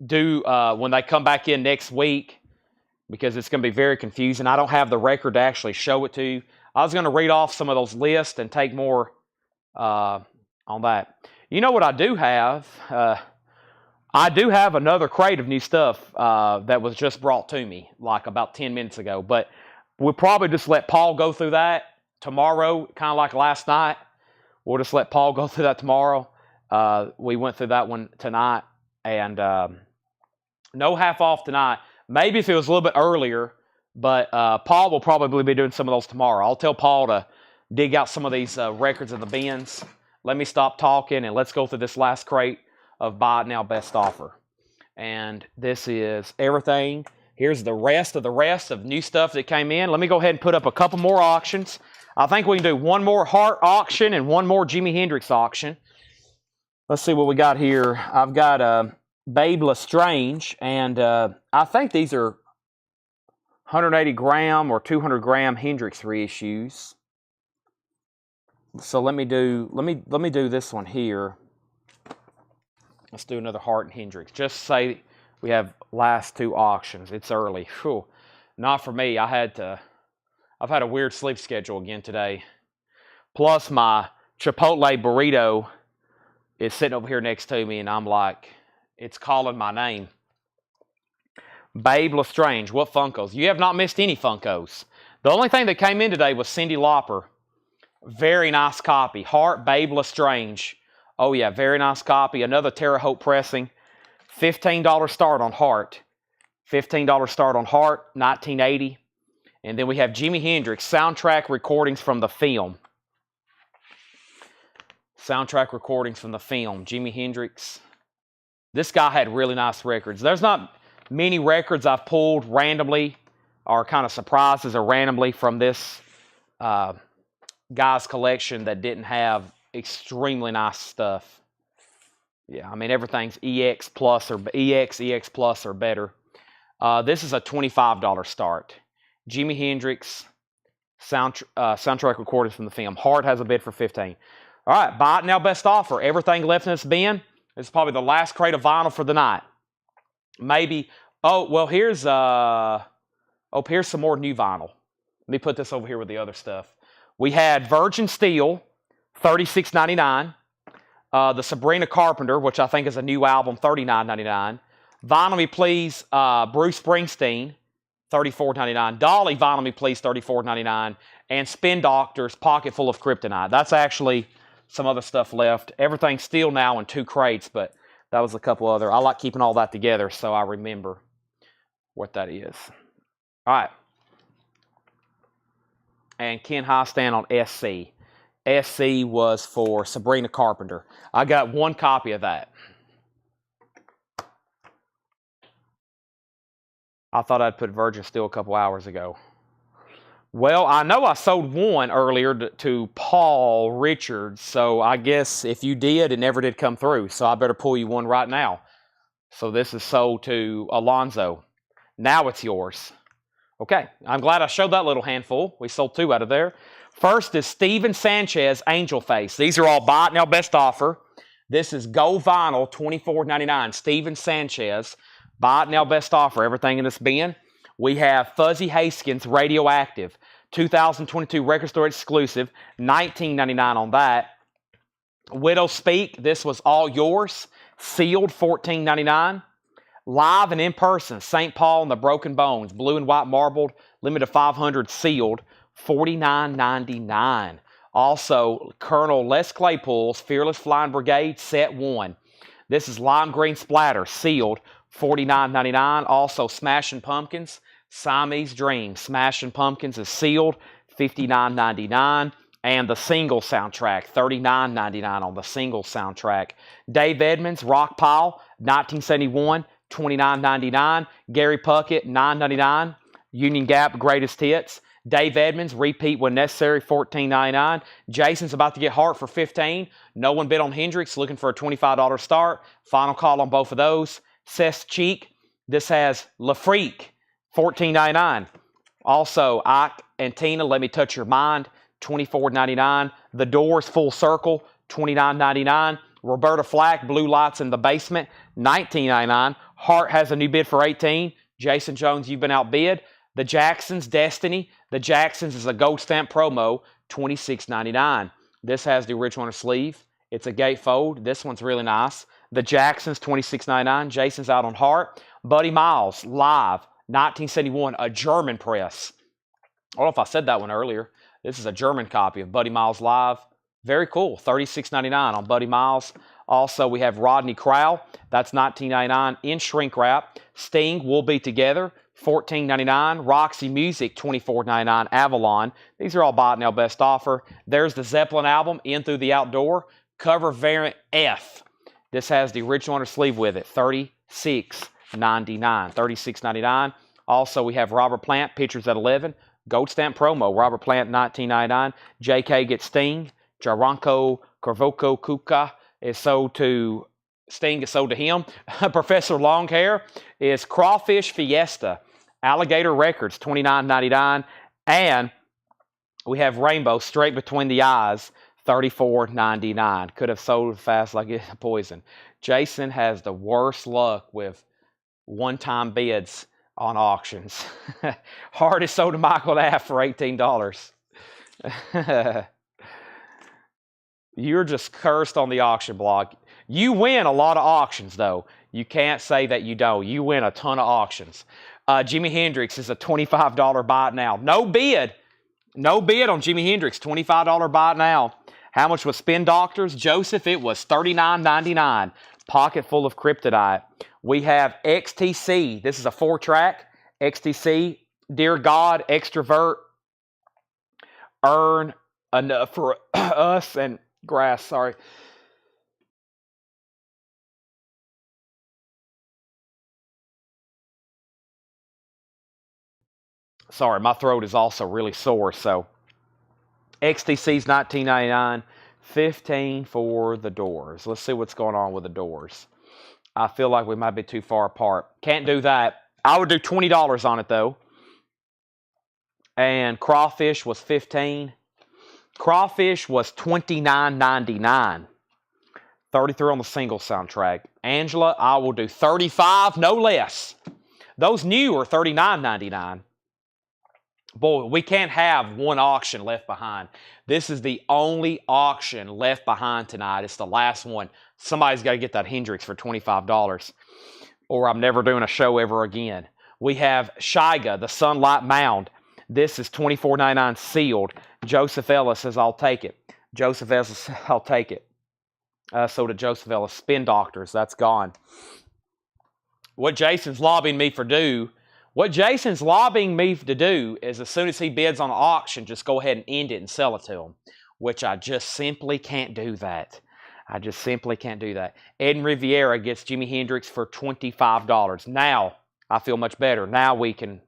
do when they come back in next week, because it's going to be very confusing. I don't have the record to actually show it to you. I was going to read off some of those lists and take more on that. You know what I do have? I do have another crate of new stuff that was just brought to me like about 10 minutes ago. But we'll probably just let Paul go through that tomorrow, kind of like last night. We'll just let Paul go through that tomorrow. We went through that one tonight. And no half off tonight. Maybe if it was a little bit earlier. But Paul will probably be doing some of those tomorrow. I'll tell Paul to dig out some of these records of the bins. Let me stop talking and let's go through this last crate of Buy It Now Best Offer. And this is everything. Here's the rest of new stuff that came in. Let me go ahead and put up a couple more auctions. I think we can do one more Hart auction and one more Jimi Hendrix auction. Let's see what we got here. I've got Babe Lestrange, and I think these are 180 gram or 200 gram Hendrix reissues. So let me do this one here. Let's do another Hart and Hendrix. Just say we have last two auctions. It's early. Whew. Not for me. I've had a weird sleep schedule again today. Plus my Chipotle burrito is sitting over here next to me, and I'm like, it's calling my name. Babe Lestrange, what Funkos? You have not missed any Funkos. The only thing that came in today was Cyndi Lauper. Very nice copy. Hart, Babe Lestrange. Oh yeah, very nice copy. Another Terre Haute pressing. $15 start on Hart. $15 start on Hart, 1980. And then we have Jimi Hendrix, soundtrack recordings from the film. Soundtrack recordings from the film. Jimi Hendrix. This guy had really nice records. There's not many records I've pulled randomly or kind of surprises or randomly from this guy's collection that didn't have extremely nice stuff. Yeah, I mean, everything's EX Plus or better. This is a $25 start. Jimi Hendrix, soundtrack recordings from the film. Hart has a bid for $15. All right, Buy It Now Best Offer. Everything left in this bin. This is probably the last crate of vinyl for the night. Maybe, here's some more new vinyl. Let me put this over here with the other stuff. We had Virgin Steel, $36.99. The Sabrina Carpenter, which I think is a new album, $39.99. Vinyl Me Please, Bruce Springsteen, $34.99. Dolly, Vinyl Me Please, $34.99. And Spin Doctors, Pocket Full of Kryptonite. That's actually some other stuff left. Everything's still now in 2 crates, but that was a couple other. I like keeping all that together so I remember what that is. All right. And Ken Highstand on SC. SC was for Sabrina Carpenter. I got one copy of that. I thought I'd put Virgin Steel a couple hours ago. Well, I know I sold one earlier to Paul Richards, so I guess if you did, it never did come through, so I better pull you one right now. So this is sold to Alonzo. Now it's yours. Okay, I'm glad I showed that little handful. We sold 2 out of there. First is Steven Sanchez, Angel Face. These are all Buy It Now Best Offer. This is Gold Vinyl, $24.99. Steven Sanchez. Buy it now, best offer. Everything in this bin. We have Fuzzy Haskins Radioactive, 2022 Record Store exclusive, $19.99 on that. Widow Speak, this was all yours, sealed, $14.99. Live and in person, St. Paul and the Broken Bones, blue and white marbled, limited 500 sealed, $49.99. Also, Colonel Les Claypool's Fearless Flying Brigade, set 1. This is lime green splatter, sealed, $49.99. Also, Smashing Pumpkins, Siamese Dream. Smashing Pumpkins is sealed, $59.99. And the single soundtrack, $39.99 on the single soundtrack. Dave Edmunds, Rock Pile, 1971, $29.99. Gary Puckett, $9.99. Union Gap, Greatest Hits. Dave Edmunds, Repeat When Necessary, $14.99. Jason's about to get Heart for $15. No one bid on Hendrix, looking for a $25 start. Final call on both of those. Seth Cheek, this has La Freak, $14.99. Also, Ike and Tina, Let Me Touch Your Mind, $24.99. The Doors, Full Circle, $29.99. Roberta Flack, Blue Lights in the Basement, $19.99. Heart has a new bid for $18. Jason Jones, you've been outbid. The Jacksons, Destiny. The Jacksons is a gold stamp promo, $26.99. This has the original on the sleeve. It's a gatefold. This one's really nice. The Jacksons, $26.99. Jason's out on Heart. Buddy Miles, live, 1971, a German press. I don't know if I said that one earlier. This is a German copy of Buddy Miles live. Very cool, $36.99 on Buddy Miles. Also, we have Rodney Crowell. That's $19.99 in shrink wrap. Sting, We'll Be Together, $14.99. Roxy Music, $24.99. Avalon. These are all buy it now, best offer. There's the Zeppelin album, In Through the Outdoor. Cover variant F. This has the original on the sleeve with it, $36.99. $36.99. Also, we have Robert Plant, Pictures at 11. Gold stamp promo, Robert Plant, $19.99. JK gets Sting. Jaranko Korvoko Kuka is sold to Sting, is sold to him. Professor Longhair is Crawfish Fiesta. Alligator Records, $29.99. And we have Rainbow, Straight Between the Eyes, $34.99. Could have sold fast like it's poison. Jason has the worst luck with one-time bids on auctions. Heart is sold to Michael Aff for $18. You're just cursed on the auction block. You win a lot of auctions, though. You can't say that you don't. You win a ton of auctions. Jimi Hendrix is a $25 buy it now. No bid. No bid on Jimi Hendrix. $25 buy it now. How much was Spin Doctors? Joseph, it was $39.99. Pocket full of kryptonite. We have XTC. This is a 4-track. XTC, Dear God, Extrovert, Earn Enough for Us, and Grass. Sorry. Sorry, my throat is also really sore. So XTC's $19.99. $15 for the Doors. Let's see what's going on with the Doors. I feel like we might be too far apart. Can't do that. I would do $20 on it, though. And Crawfish was $15. Crawfish was $29.99. 33 on the single soundtrack. Angela, I will do $35, no less. Those new are $39.99. Boy, we can't have one auction left behind. This is the only auction left behind tonight. It's the last one. Somebody's got to get that Hendrix for $25, or I'm never doing a show ever again. We have Shiga, the Sunlight Mound. This is $24.99 sealed. Joseph Ellis says, I'll take it. Joseph Ellis says, I'll take it. So did Joseph Ellis. Spin Doctors, that's gone. What Jason's lobbying me to do is as soon as he bids on an auction, just go ahead and end it and sell it to him, which I just simply can't do that. I just simply can't do that. Eden Riviera gets Jimi Hendrix for $25. Now, I feel much better. Now I'm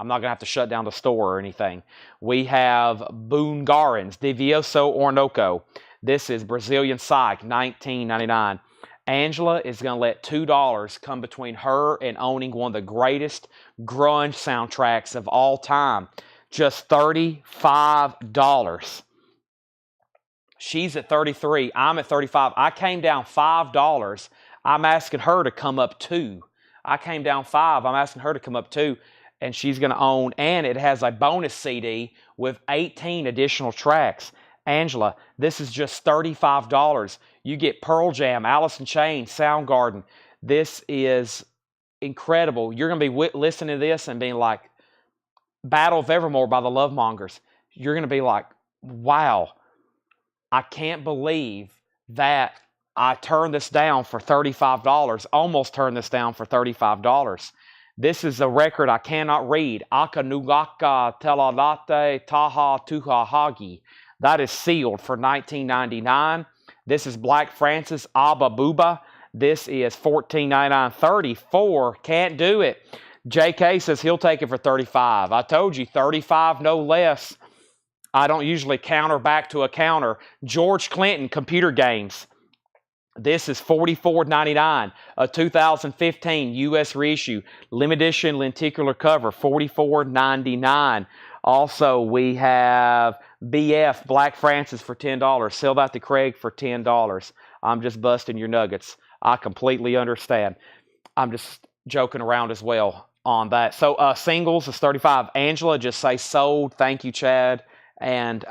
not going to have to shut down the store or anything. We have Boone Garens, Divioso Orinoco. This is Brazilian Psych, $19.99. Angela is going to let $2 come between her and owning one of the greatest grunge soundtracks of all time. Just $35. She's at $33. I'm at $35. I came down $5. I'm asking her to come up $2. I came down 5. I'm asking her to come up 2, and she's going to own, and it has a bonus CD with 18 additional tracks. Angela, this is just $35. You get Pearl Jam, Alice in Chains, Soundgarden. This is incredible. You're going to be listening to this and being like, Battle of Evermore by the Lovemongers. You're going to be like, wow, I can't believe that I turned this down for $35, almost turned this down for $35. This is a record I cannot read. Akanugaka Telalate Taha Tuhahagi. That is sealed for $19.99. This is Black Francis Abba Booba. This is $14.99. 34. Can't do it. JK says he'll take it for 35. I told you, 35, no less. I don't usually counter back to a counter. George Clinton Computer Games. This is $44.99. A 2015 U.S. reissue. Limited edition lenticular cover. $44.99. Also, we have BF Black Francis for $10. Sell that to Craig for $10. I'm just busting your nuggets. I completely understand. I'm just joking around as well on that. So singles is $35. Angela, just say sold. Thank you, Chad. And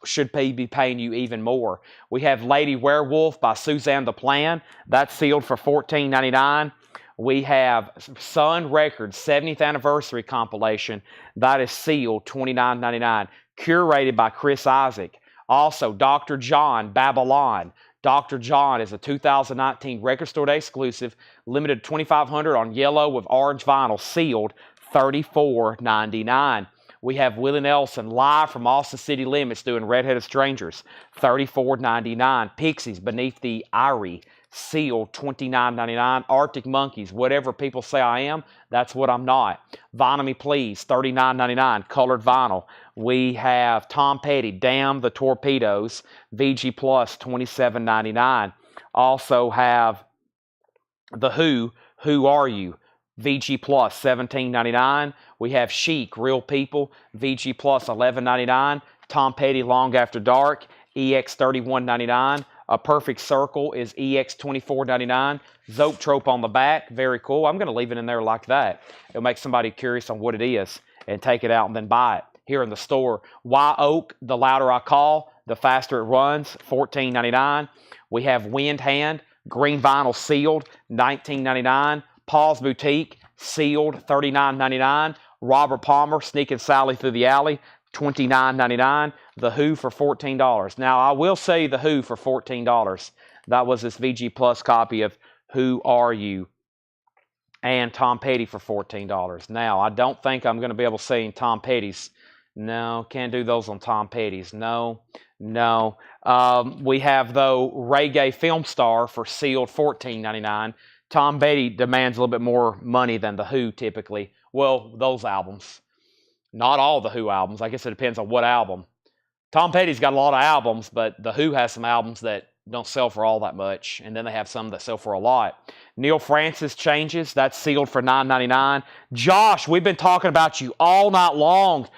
should be paying you even more. We have Lady Werewolf by Suzanne the Plan. That's sealed for $14.99. We have Sun Records 70th Anniversary Compilation. That is sealed $29.99. Curated by Chris Isaac. Also, Dr. John Babylon. Dr. John is a 2019 Record Store Day exclusive. Limited 2,500 on yellow with orange vinyl. Sealed $34.99. We have Willie Nelson live from Austin City Limits doing Redheaded Strangers, $34.99. Pixies, Beneath the Eyrie, sealed $29.99. Arctic Monkeys, whatever people say I am, that's what I'm not. Vinyl Me Please, $39.99. Colored vinyl. We have Tom Petty, Damn the Torpedoes, VG Plus, $27.99. Also have The Who Are You? VG Plus, $17.99. We have Chic, Real People, VG Plus, $11.99. Tom Petty, Long After Dark, EX, $31.99. A Perfect Circle is EX, $24.99. Zoetrope on the back, very cool. I'm going to leave it in there like that. It'll make somebody curious on what it is and take it out and then buy it here in the store. Y Oak, The Louder I Call, The Faster It Runs, $14.99. We have Wind Hand, green vinyl sealed, $19.99. Paul's Boutique, sealed, $39.99. Robert Palmer, Sneaking Sally Through the Alley, $29.99. The Who for $14. Now, I will say The Who for $14. That was this VG Plus copy of Who Are You? And Tom Petty for $14. Now, I don't think I'm going to be able to sing Tom Petty's. No, can't do those on Tom Petty's. No. We have, though, Reggae Film Star for sealed $14.99. Tom Petty demands a little bit more money than The Who typically. Well, those albums. Not all The Who albums. I guess it depends on what album. Tom Petty's got a lot of albums, but The Who has some albums that don't sell for all that much. And then they have some that sell for a lot. Neil Francis Changes. That's sealed for $9.99. Josh, we've been talking about you all night long.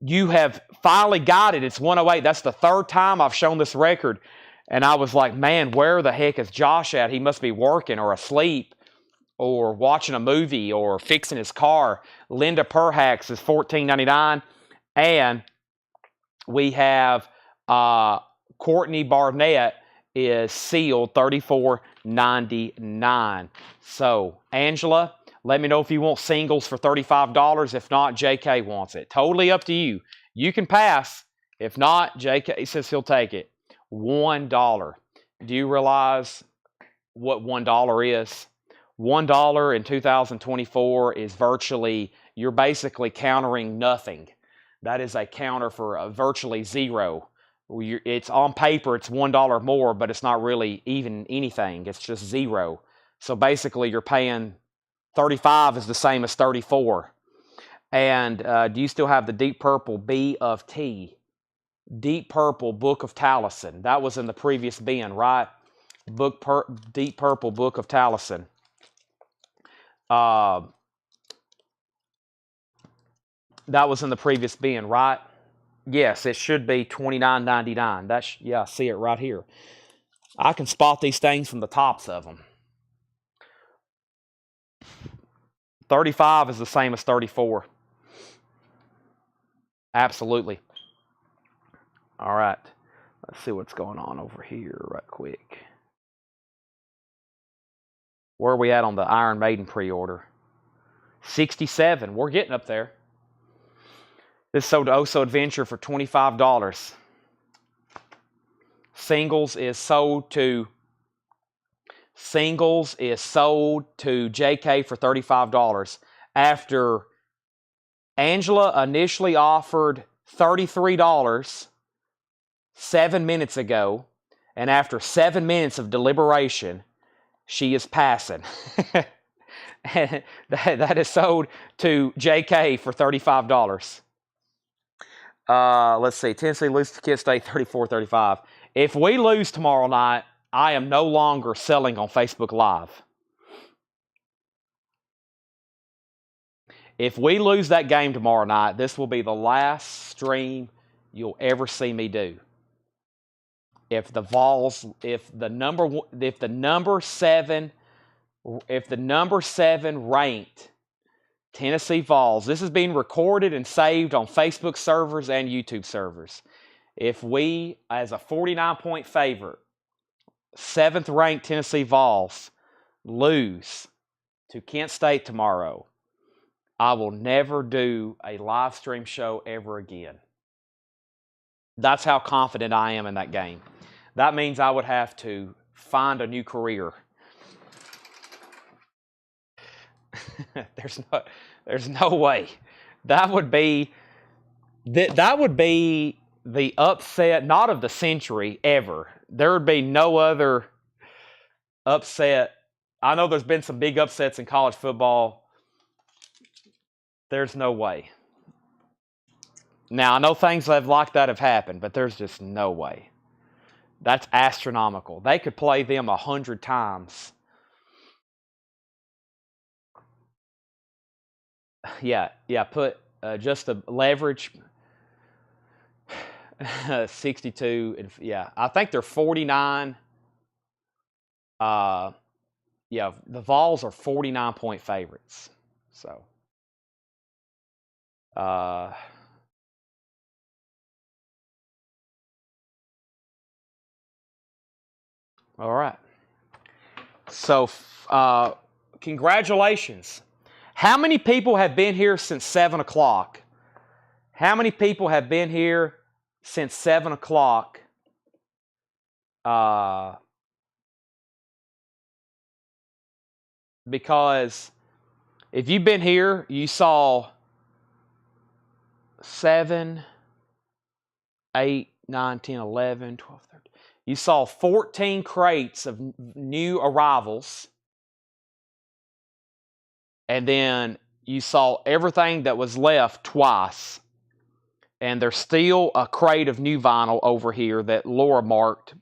You have finally got it. It's 108. That's the third time I've shown this record. And I was like, man, where the heck is Josh at? He must be working or asleep or watching a movie or fixing his car. Linda Perhax is $14.99. And we have Courtney Barnett is sealed $34.99. So, Angela, let me know if you want singles for $35. If not, JK wants it. Totally up to you. You can pass. If not, JK says he'll take it. $1. Do you realize what $1 is? $1 in 2024 is virtually, you're basically countering nothing. That is a counter for virtually zero. It's on paper, it's $1 more, but it's not really even anything. It's just zero. So basically, you're paying 35 is the same as 34. And do you still have the Deep Purple B of T? Deep Purple Book of Taliesin. That was in the previous bin, right? Deep Purple Book of Taliesin. That was in the previous bin, right? Yes, it should be $29.99. Yeah, I see it right here. I can spot these things from the tops of them. 35 is the same as 34. Absolutely. All right. Let's see what's going on over here right quick. Where are we at on the Iron Maiden pre-order? 67. We're getting up there. This sold to Oso Adventure for $25. Singles is sold to JK for $35. After Angela initially offered $33 7 minutes ago, and after 7 minutes of deliberation, she is passing. And that is sold to JK for $35. Let's see. Tennessee loses to Kent State 34-35. If we lose tomorrow night, I am no longer selling on Facebook Live. If we lose that game tomorrow night, this will be the last stream you'll ever see me do. If the number 7 ranked Tennessee Vols, this is being recorded and saved on Facebook servers and YouTube servers. If we, as a 49-point favorite, 7th ranked Tennessee Vols, lose to Kent State tomorrow, I will never do a live stream show ever again. That's how confident I am in that game. That means I would have to find a new career. There's no way. That would be the upset, not of the century ever. There would be no other upset. I know there's been some big upsets in college football. There's no way. Now, I know things like that have happened, but there's just no way. That's astronomical. They could play them 100 times. Yeah, put just the leverage 62. And yeah, I think they're 49. The Vols are 49-point favorites. So, all right. So, congratulations. How many people have been here since 7 o'clock? How many people have been here since 7 o'clock? Because if you've been here, you saw 7, 8, 9, 10, 11, 12, 13. You saw 14 crates of new arrivals. And then you saw everything that was left twice. And there's still a crate of new vinyl over here that Laura marked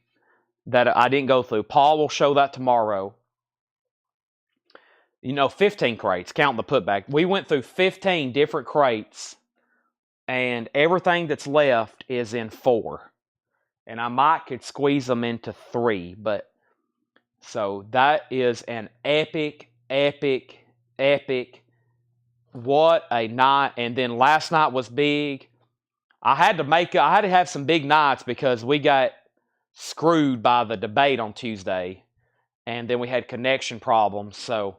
that I didn't go through. Paul will show that tomorrow. 15 crates, counting the putback. We went through 15 different crates, and everything that's left is in 4. And I might could squeeze them into 3, but so that is an epic. What a night. And then last night was big. I had to have some big nights because we got screwed by the debate on Tuesday, and then we had connection problems. So,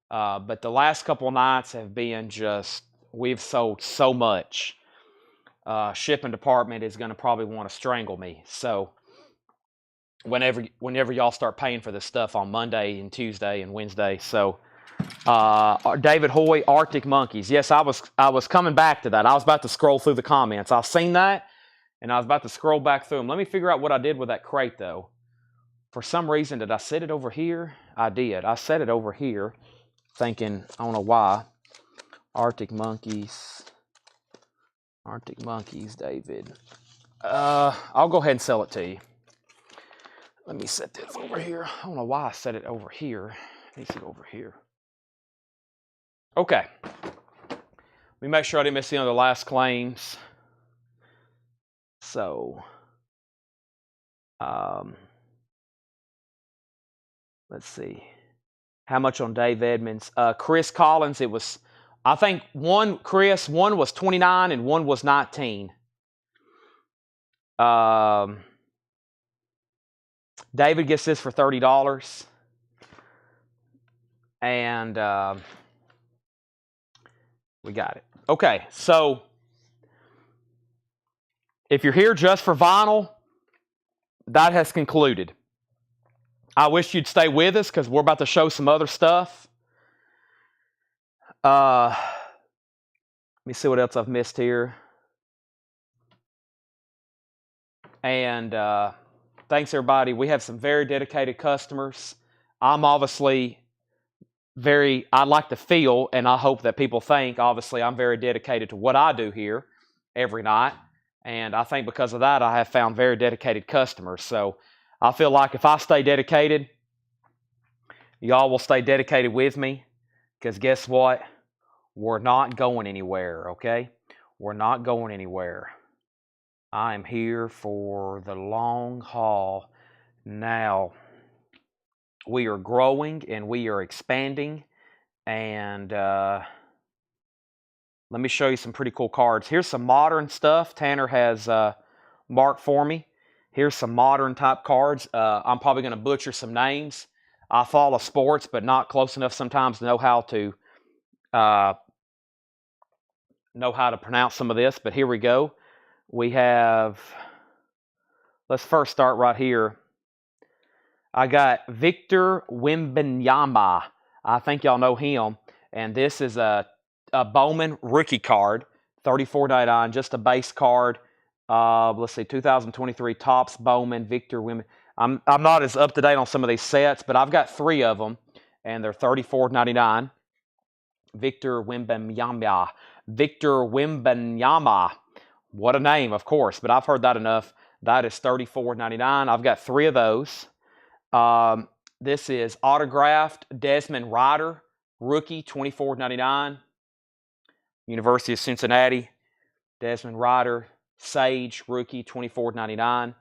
but the last couple of nights have been we've sold so much. Shipping department is going to probably want to strangle me. So, whenever y'all start paying for this stuff on Monday and Tuesday and Wednesday. So, David Hoy, Arctic Monkeys. Yes, I was coming back to that. I was about to scroll through the comments. I've seen that, and I was about to scroll back through them. Let me figure out what I did with that crate, though. For some reason, did I set it over here? I did. I set it over here, thinking, I don't know why. Arctic Monkeys, David. I'll go ahead and sell it to you. Let me set this over here. I don't know why I set it over here. Let me see over here. Okay. Let me make sure I didn't miss any of the last claims. So, let's see. How much on Dave Edmonds? Chris Collins, it was, I think one was 29 and one was 19. David gets this for $30. And we got it. Okay, so if you're here just for vinyl, that has concluded. I wish you'd stay with us because we're about to show some other stuff. Let me see what else I've missed here. And thanks, everybody. We have some very dedicated customers. I'm obviously I like to feel, and I hope that people think, obviously, I'm very dedicated to what I do here every night. And I think because of that, I have found very dedicated customers. So I feel like if I stay dedicated, y'all will stay dedicated with me. Because guess what? We're not going anywhere, okay? We're not going anywhere. I am here for the long haul. Now, we are growing and we are expanding. And let me show you some pretty cool cards. Here's some modern stuff Tanner has marked for me. Here's some modern type cards. I'm probably going to butcher some names. I follow sports, but not close enough sometimes to know how to pronounce some of this. But here we go. We have, let's first start right here. I got Victor Wembanyama. I think y'all know him. And this is a Bowman rookie card, $34.99, just a base card. Let's see, 2023 Topps Bowman Victor Wembanyama. I'm not as up to date on some of these sets, but I've got 3 of them, and they're $34.99. Victor Wembanyama. Victor Wembanyama. What a name, of course, but I've heard that enough. That is $34.99. I've got 3 of those. This is autographed Desmond Ryder, rookie, $24.99. University of Cincinnati, Desmond Ryder, Sage, rookie, $24.99.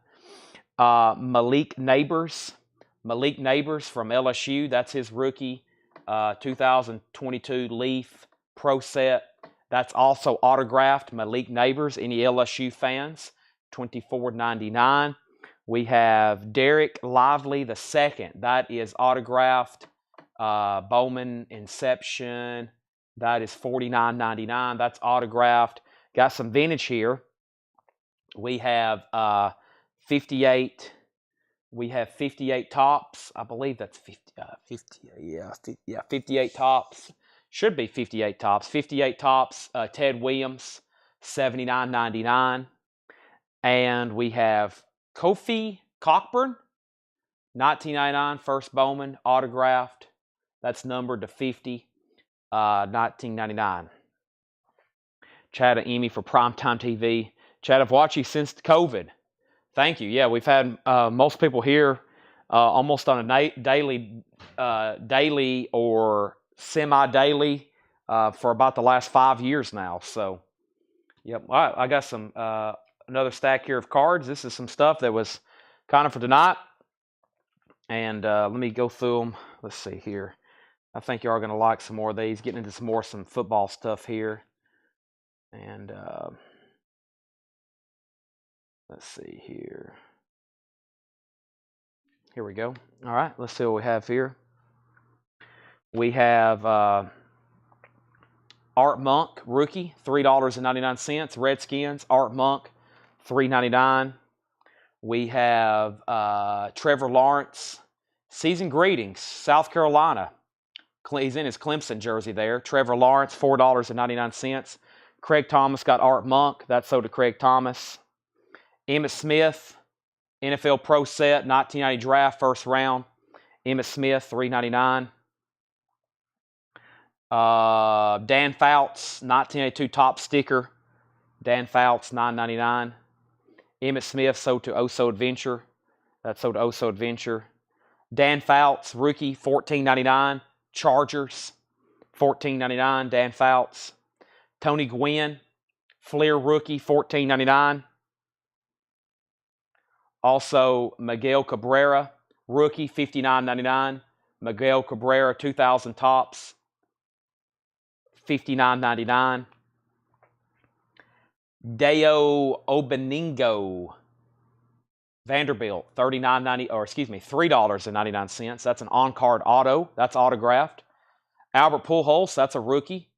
Malik Neighbors from LSU, that's his rookie, 2022 Leaf Pro Set. That's also autographed, Malik Neighbors. Any LSU fans, $24.99. We have Derek Lively II. That is autographed, Bowman Inception. That is $49.99. That's autographed. Got some vintage here. We have 58. We have 58 Topps. I believe that's 58 Topps. Should be 58 Topps. 58 Topps, Ted Williams, $79.99. And we have Kofi Cockburn, $19.99, first Bowman, autographed. That's numbered to 50, $19.99. Chad Amy for Primetime TV. Chad, I've watched you since COVID. Thank you. Yeah, we've had most people here almost on a daily or semi-daily for about the last 5 years now. So, yep. All right, I got some another stack here of cards. This is some stuff that was kind of for tonight. And let me go through them. Let's see here. I think you are going to like some more of these. Getting into some football stuff here. And let's see here. Here we go. All right, let's see what we have here. We have Art Monk, rookie, $3.99. Redskins, Art Monk, $3.99. We have Trevor Lawrence, season greetings, South Carolina. He's in his Clemson jersey there. Trevor Lawrence, $4.99. Craig Thomas got Art Monk. That's so to Craig Thomas. Emmitt Smith, NFL Pro Set, 1990 Draft, first round. Emmitt Smith, $3.99. Dan Fouts, 1982 Top Sticker. Dan Fouts, $9.99. Emmitt Smith, sold to Oso Adventure. That's sold to Oso Adventure. Dan Fouts, rookie, $14.99. Chargers, $14.99. Dan Fouts. Tony Gwynn, Fleer rookie, $14.99. Also, Miguel Cabrera, rookie, $59.99. Miguel Cabrera, 2000 tops, $59.99. Deo Obeningo, Vanderbilt, $3.99. That's an on-card auto. That's autographed. Albert Pujols, that's a rookie.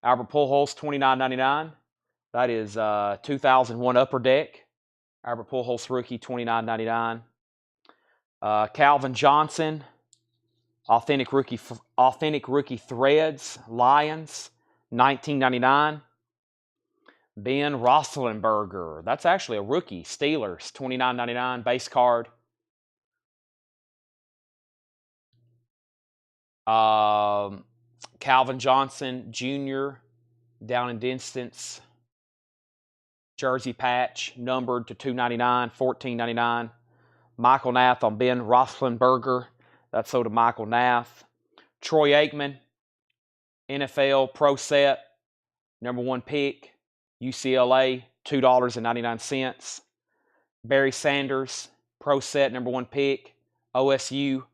Albert Pujols, $29.99. That is 2001 Upper Deck. Albert Pujols rookie, $29.99. Calvin Johnson, authentic rookie threads, Lions, $19.99. Ben Roethlisberger, that's actually a rookie, Steelers, $29.99, base card. Calvin Johnson Jr., down in distance, jersey patch, numbered to $2.99, $14.99. Michael Nath on Ben Roethlisberger, that's sold to Michael Nath. Troy Aikman, NFL Pro Set, number 1 pick, UCLA, $2.99. Barry Sanders, Pro Set, number 1 pick, OSU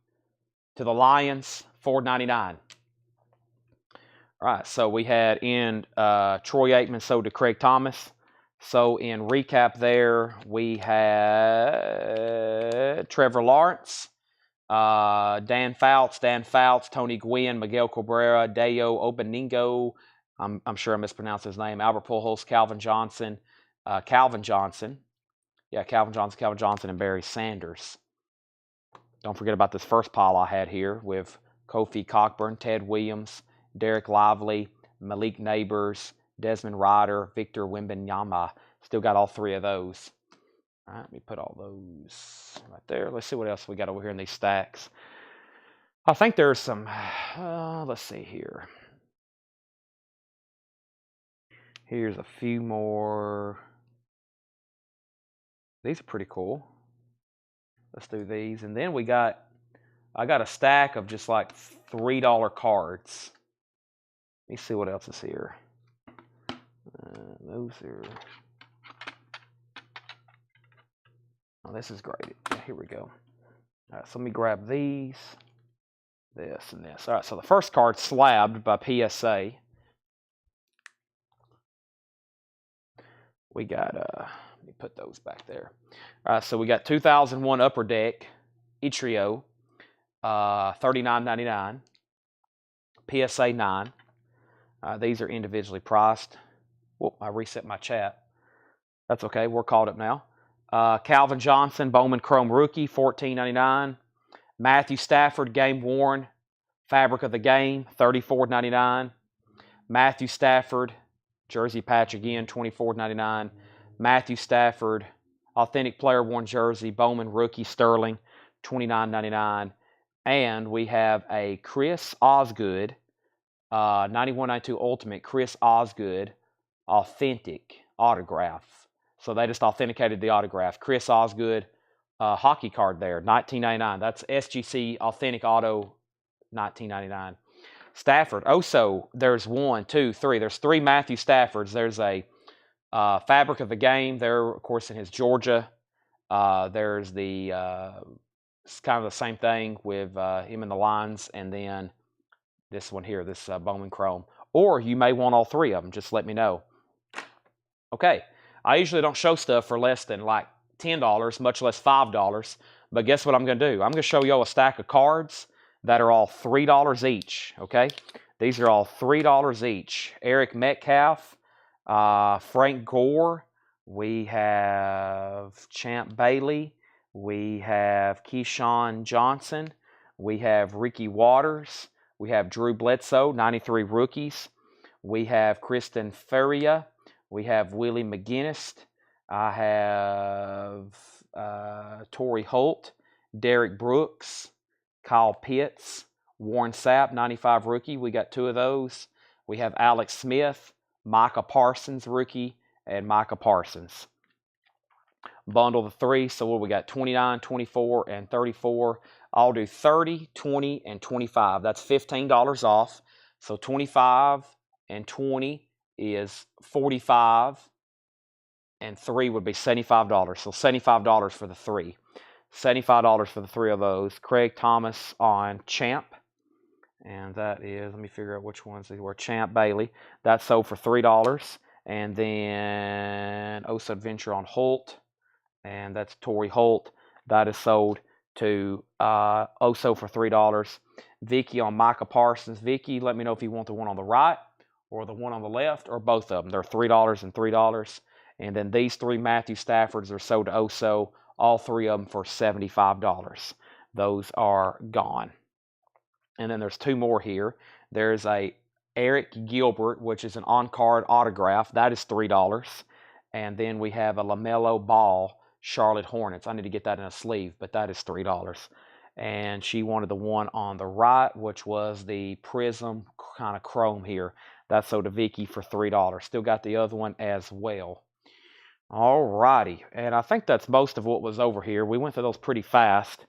to the Lions, $4.99. All right, so we had in Troy Aikman sold to Craig Thomas. So in recap there, we had Trevor Lawrence, Dan Fouts, Tony Gwynn, Miguel Cabrera, Deo Obeningo, I'm sure I mispronounced his name, Albert Pujols, Calvin Johnson, and Barry Sanders. Don't forget about this first pile I had here with Kofi Cockburn, Ted Williams, Derek Lively, Malik Neighbors, Desmond Ryder, Victor Wembanyama. Still got all 3 of those. All right, let me put all those right there. Let's see what else we got over here in these stacks. I think there's some, let's see here. Here's a few more. These are pretty cool. Let's do these. And then I got a stack of just like $3 cards. Let me see what else is here. Those are... Oh, this is great. Yeah, here we go. All right, so let me grab these, this, and this. All right, so the first card, slabbed by PSA. We got, let me put those back there. All right, so we got 2001 Upper Deck, Itrio, $39.99, PSA 9. These are individually priced. Whoop, I reset my chat. That's okay, we're caught up now. Calvin Johnson, Bowman Chrome Rookie, $14.99. Matthew Stafford, Game Worn, Fabric of the Game, $34.99. Matthew Stafford, jersey patch again, $24.99. Matthew Stafford, authentic player worn jersey, Bowman Rookie Sterling, $29.99. And we have a Chris Osgood, 91-92 Ultimate, Chris Osgood, authentic autograph. So they just authenticated the autograph. Chris Osgood, hockey card there, $19.99. That's SGC Authentic Auto, $19.99. Stafford. So there's 1, 2, 3. There's 3 Matthew Staffords. There's a Fabric of the Game there, of course, in his Georgia. There's the it's kind of the same thing with him and the Lions, and then this one here, this Bowman Chrome. Or you may want all 3 of them. Just let me know. Okay. I usually don't show stuff for less than like $10, much less $5. But guess what I'm going to do? I'm going to show y'all a stack of cards that are all $3 each, okay? These are all $3 each. Eric Metcalf, Frank Gore, we have Champ Bailey, we have Keyshawn Johnson, we have Ricky Waters, we have Drew Bledsoe, 93 rookies, we have Kristen Feria, we have Willie McGinnis. I have Torrey Holt, Derek Brooks, Kyle Pitts, Warren Sapp, 95 rookie. We got 2 of those. We have Alex Smith, Micah Parsons rookie, and Micah Parsons. Bundle the 3. So what we got? 29, 24, and 34. I'll do 30, 20, and 25. That's $15 off. So 25 and 20 is $45, and 3 would be $75. So $75 for the 3. $75 for the 3 of those. Craig Thomas on Champ. And that is, let me figure out which ones these were. Champ Bailey. That sold for $3. And then Oso Adventure on Holt. And that's Torrey Holt. That is sold to Oso for $3. Vicky on Micah Parsons. Vicky, let me know if you want the one on the right or the one on the left or both of them. They're $3 and $3. And then these 3 Matthew Staffords are sold to Oso. All 3 of them for $75. Those are gone. And then there's 2 more here. There's a Eric Gilbert, which is an on-card autograph. That is $3. And then we have a LaMelo Ball, Charlotte Hornets. I need to get that in a sleeve, but that is $3. And she wanted the one on the right, which was the Prism kind of chrome here. That's sold to Vicky for $3. Still got the other one as well. All righty. And I think that's most of what was over here. We went through those pretty fast.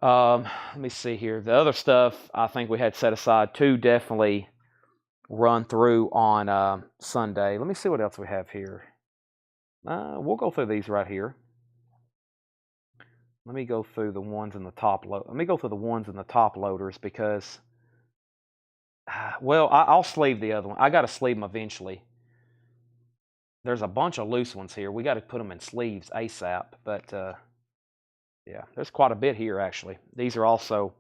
Let me see here. The other stuff I think we had set aside to definitely run through on Sunday. Let me see what else we have here. We'll go through these right here. Let me go through the ones in the top load. Let me go through the ones in the top loaders because, well, I'll sleeve the other one. I got to sleeve them eventually. There's a bunch of loose ones here. We got to put them in sleeves ASAP, but yeah, there's quite a bit here actually. These are also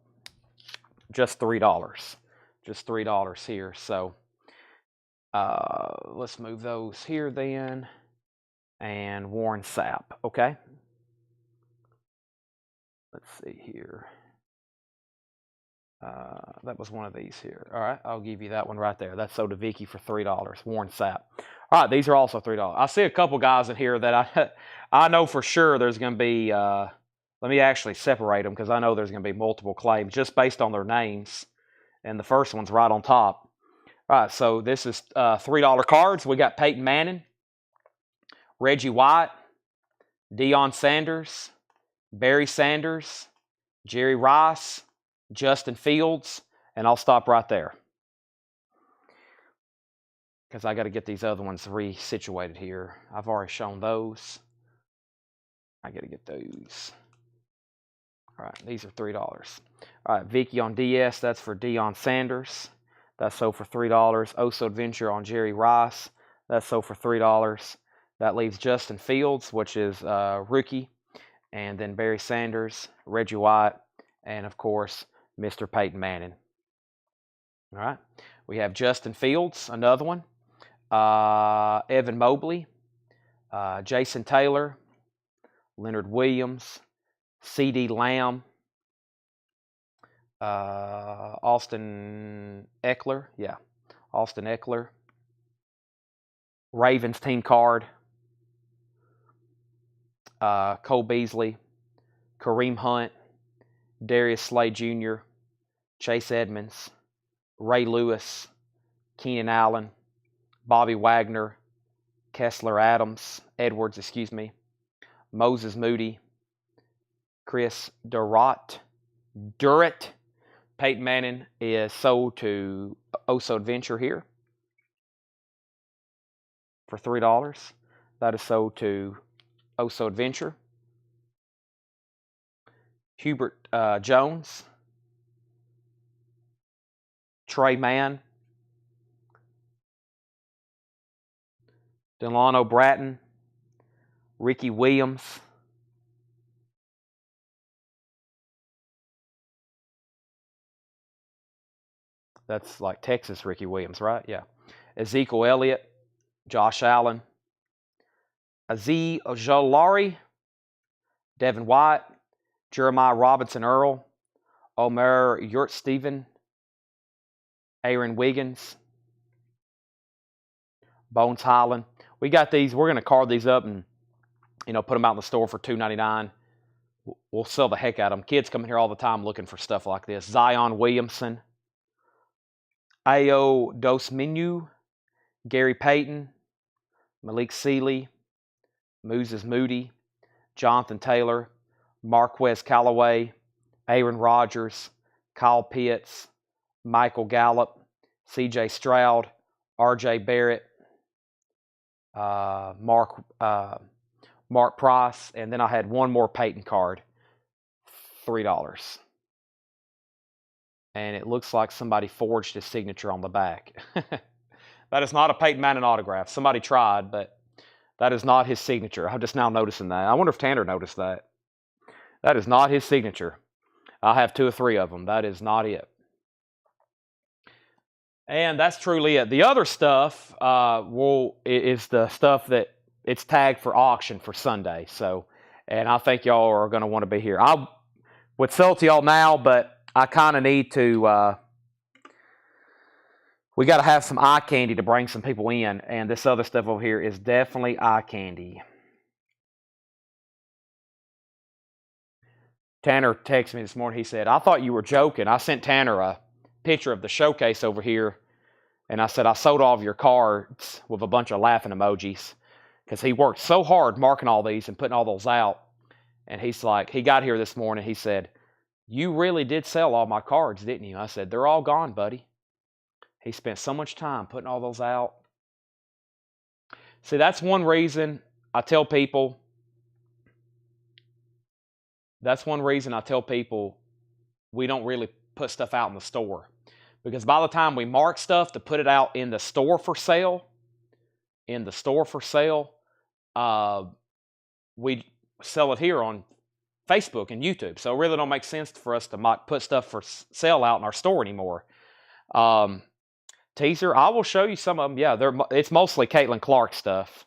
just $3. Just $3 here. So let's move those here then. And Warren Sapp, okay? Let's see here. That was one of these here. All right, I'll give you that one right there. That's sold to Vicky for $3. Warren Sapp. All right, these are also $3. I see a couple guys in here that I know for sure there's going to be. Let me actually separate them because I know there's going to be multiple claims just based on their names. And the first one's right on top. All right, so this is $3 cards. We got Peyton Manning, Reggie White, Deion Sanders, Barry Sanders, Jerry Rice, Justin Fields, and I'll stop right there because I got to get these other ones resituated here. I've already shown those. I got to get those. All right, these are $3. All right, Vicky on DS, that's for Deion Sanders. That's sold for $3. Oso Adventure on Jerry Rice. That's sold for $3. That leaves Justin Fields, which is rookie. And then Barry Sanders, Reggie White, and of course, Mr. Peyton Manning. All right, we have Justin Fields, another one. Evan Mobley, Jason Taylor, Leonard Williams, C.D. Lamb, Austin Eckler, Austin Eckler, Ravens team card, Cole Beasley, Kareem Hunt, Darius Slay Jr., Chase Edmonds, Ray Lewis, Keenan Allen, Bobby Wagner, Edwards, Moses Moody, Chris Durrett. Peyton Manning is sold to Oso Adventure here for $3. That is sold to Oso Adventure. Hubert Jones, Trey Mann, Delano Bratton, Ricky Williams, that's like Texas Ricky Williams, right? Yeah. Ezekiel Elliott, Josh Allen, Azeez Ojulari, Devin White, Jeremiah Robinson Earl, Omer Yurtseven, Aaron Wiggins, Bones Highland. We got these. We're going to card these up and put them out in the store for $2.99. We'll sell the heck out of them. Kids come in here all the time looking for stuff like this. Zion Williamson, Ayo Dosminu, Gary Payton, Malik Sealy, Moses Moody, Jonathan Taylor, Marquez Callaway, Aaron Rodgers, Kyle Pitts, Michael Gallup, C.J. Stroud, R.J. Barrett, Mark Price, and then I had one more Peyton card. $3. And it looks like somebody forged his signature on the back. That is not a Peyton Manning autograph. Somebody tried, but that is not his signature. I'm just now noticing that. I wonder if Tanner noticed that. That is not his signature. I have 2 or 3 of them. That is not it. And that's truly it. The other stuff is the stuff that it's tagged for auction for Sunday. So, and I think y'all are going to want to be here. I would sell to y'all now, but I kind of need to, we got to have some eye candy to bring some people in. And this other stuff over here is definitely eye candy. Tanner texted me this morning. He said, I thought you were joking. I sent Tanner a picture of the showcase over here. And I said, I sold all of your cards with a bunch of laughing emojis. Because he worked so hard marking all these and putting all those out. And he's like, he got here this morning. He said, you really did sell all my cards, didn't you? I said, they're all gone, buddy. He spent so much time putting all those out. See, that's one reason I tell people, we don't really put stuff out in the store. Because by the time we mark stuff to put it out in the store for sale, we sell it here on Facebook and YouTube. So it really don't make sense for us to put stuff for sale out in our store anymore. Teaser, I will show you some of them. Yeah, it's mostly Caitlin Clark stuff,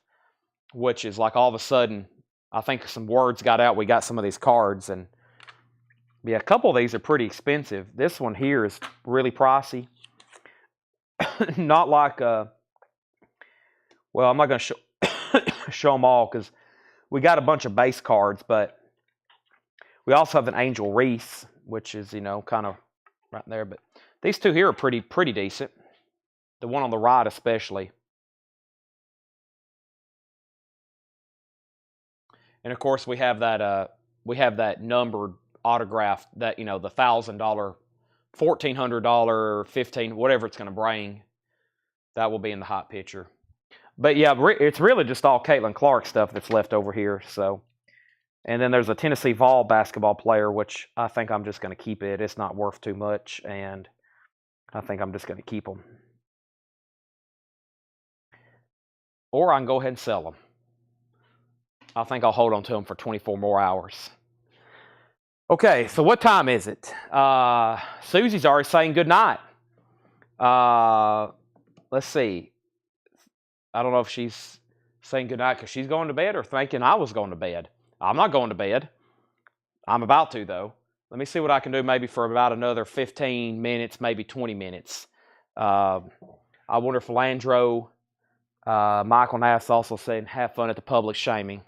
which is like all of a sudden, I think some words got out. We got some of these cards, and yeah, a couple of these are pretty expensive. This one here is really pricey. Not like, well, I'm not going to show them all because we got a bunch of base cards, but we also have an Angel Reese, which is, kind of right there. But these two here are pretty decent. The one on the right especially. And of course we have that numbered autograph that, the $1,000, $1,400, $1,500, whatever it's going to bring. That will be in the hot picture. But yeah, it's really just all Caitlin Clark stuff that's left over here. So, and then there's a Tennessee Vol basketball player, which I think I'm just going to keep it. It's not worth too much, and I think I'm just going to keep them. Or I can go ahead and sell them. I think I'll hold on to them for 24 more hours. Okay, so what time is it? Susie's already saying good night. Let's see. I don't know if she's saying good night because she's going to bed or thinking I was going to bed. I'm not going to bed. I'm about to, though. Let me see what I can do maybe for about another 15 minutes, maybe 20 minutes. I wonder if Landro, Michael Nass also saying, have fun at the public shaming.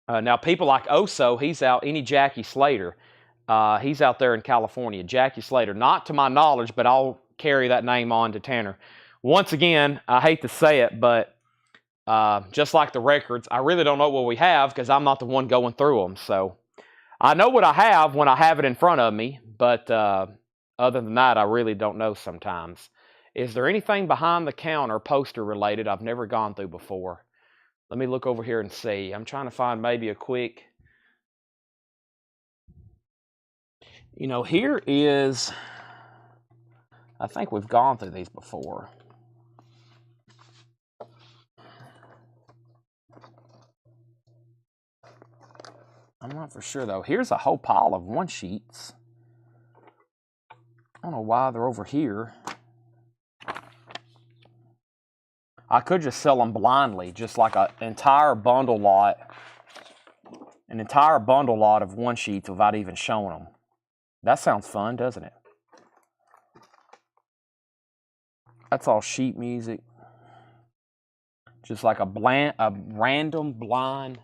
Now, people like Oso, he's out, any Jackie Slater, he's out there in California. Jackie Slater, not to my knowledge, but I'll carry that name on to Tanner. Once again, I hate to say it, but just like the records, I really don't know what we have because I'm not the one going through them. So I know what I have when I have it in front of me, but other than that, I really don't know sometimes. Is there anything behind the counter poster related I've never gone through before? Let me look over here and see. I'm trying to find maybe a quick... here is... I think we've gone through these before. I'm not for sure, though. Here's a whole pile of one-sheets. I don't know why they're over here. I could just sell them blindly, just like an entire bundle lot. An entire bundle lot of one-sheets without even showing them. That sounds fun, doesn't it? That's all sheet music. Just like a random blind.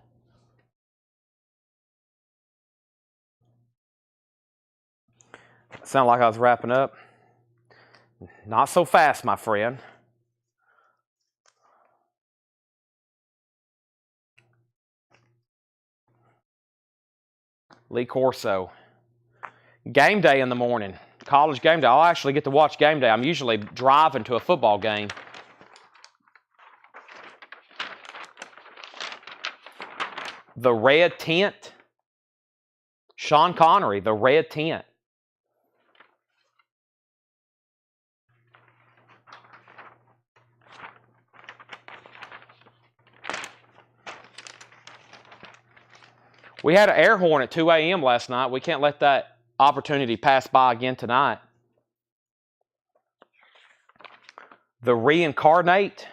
Sound like I was wrapping up? Not so fast, my friend. Lee Corso. Game day in the morning. College game day. I'll actually get to watch game day. I'm usually driving to a football game. The red tent. Sean Connery, the red tent. We had an air horn at 2 a.m. last night. We can't let that opportunity pass by again tonight. The Reincarnate.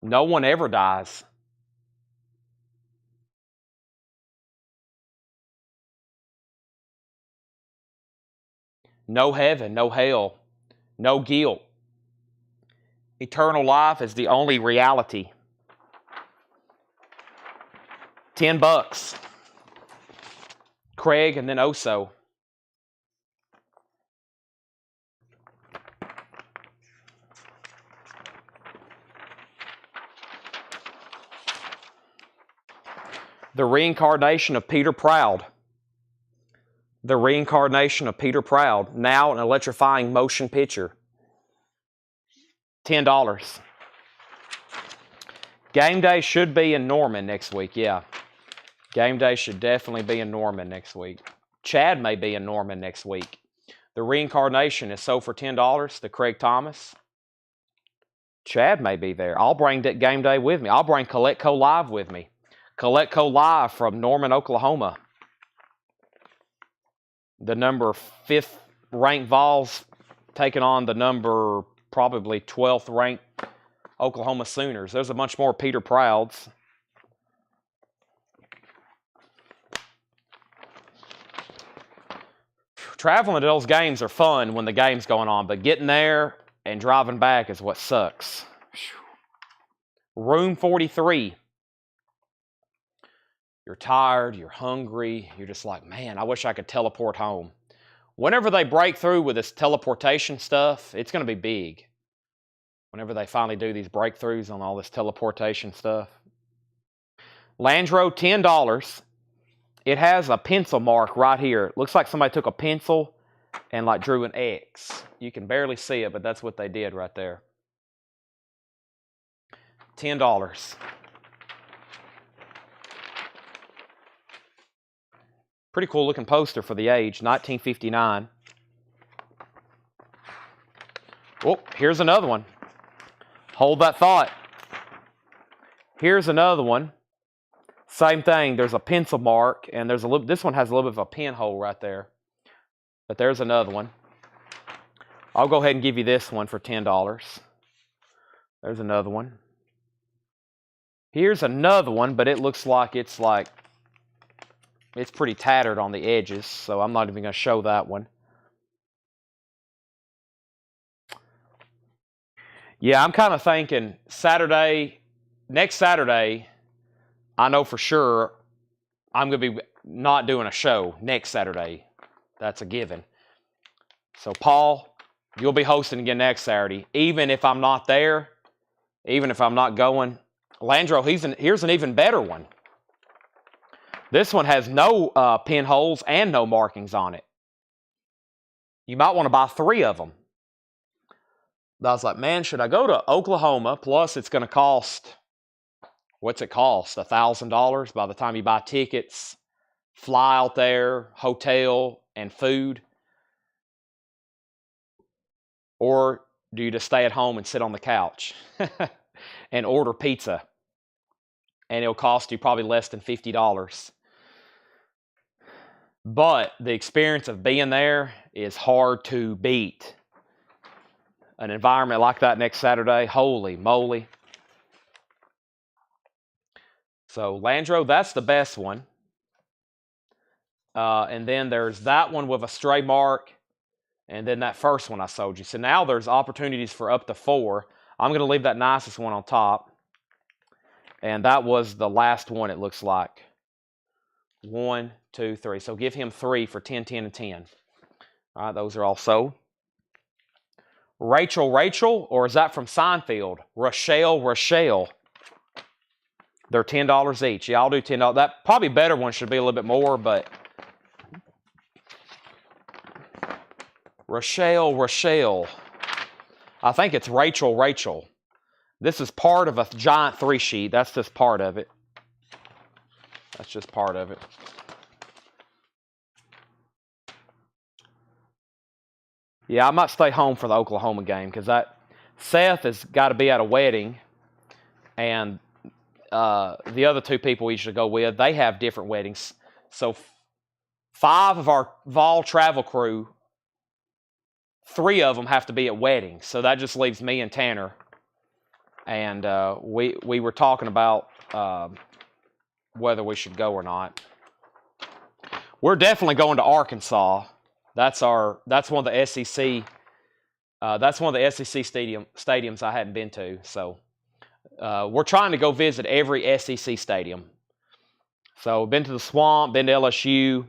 No one ever dies. No heaven, no hell, no guilt. Eternal life is the only reality. $10. Craig and then Oso. The Reincarnation of Peter Proud. The Reincarnation of Peter Proud. Now an electrifying motion picture. $10. Game day should be in Norman next week, yeah. Game day should definitely be in Norman next week. Chad may be in Norman next week. The Reincarnation is sold for $10, the Craig Thomas. Chad may be there. I'll bring that game day with me. I'll bring Coletco Live with me. Coletco Live from Norman, Oklahoma. The number 5th ranked Vols taking on the number probably 12th ranked Oklahoma Sooners. There's a bunch more Peter Prouds. Traveling to those games are fun when the game's going on, but getting there and driving back is what sucks. Room 43. You're tired, you're hungry, you're just like, man, I wish I could teleport home. Whenever they break through with this teleportation stuff, it's going to be big. Whenever they finally do these breakthroughs on all this teleportation stuff. Landro, $10. It has a pencil mark right here. It looks like somebody took a pencil and like drew an X. You can barely see it, but that's what they did right there. $10. Pretty cool looking poster for the age, 1959. Oh, here's another one. Hold that thought. Here's another one. Same thing. There's a pencil mark, and there's a little. This one has a little bit of a pinhole right there. But there's another one. I'll go ahead and give you this one for $10. There's another one. Here's another one, but it looks like it's pretty tattered on the edges, so I'm not even going to show that one. Yeah, I'm kind of thinking next Saturday, I know for sure I'm going to be not doing a show next Saturday. That's a given. So, Paul, you'll be hosting again next Saturday. Even if I'm not there, even if I'm not going. Landro, here's an even better one. This one has no pinholes and no markings on it. You might want to buy 3 of them. I was like, man, should I go to Oklahoma? Plus, it's going to cost, what's it cost? $1,000 by the time you buy tickets, fly out there, hotel, and food. Or do you just stay at home and sit on the couch and order pizza? And it'll cost you probably less than $50. But the experience of being there is hard to beat. An environment like that next Saturday, holy moly. So Landro, that's the best one. And then there's that one with a stray mark, and then that first one I sold you. So now there's opportunities for up to 4. I'm going to leave that nicest one on top. And that was the last one, it looks like. 1, 2, 3. So give him 3 for 10, 10, and 10. All right, those are all sold. Rachel, or is that from Seinfeld? Rochelle. They're $10 each. Yeah, I'll do $10. That probably better one should be a little bit more, but Rochelle. I think it's Rachel. This is part of a giant 3-sheet. That's just part of it. That's just part of it. Yeah, I might stay home for the Oklahoma game because Seth has got to be at a wedding, and the other 2 people we should go with, they have different weddings. So 5 of our Vol travel crew, 3 of them have to be at weddings. So that just leaves me and Tanner. And we were talking about whether we should go or not. We're definitely going to Arkansas. That's one of the SEC. That's one of the SEC stadiums I hadn't been to. So we're trying to go visit every SEC stadium. So been to the Swamp, been to LSU,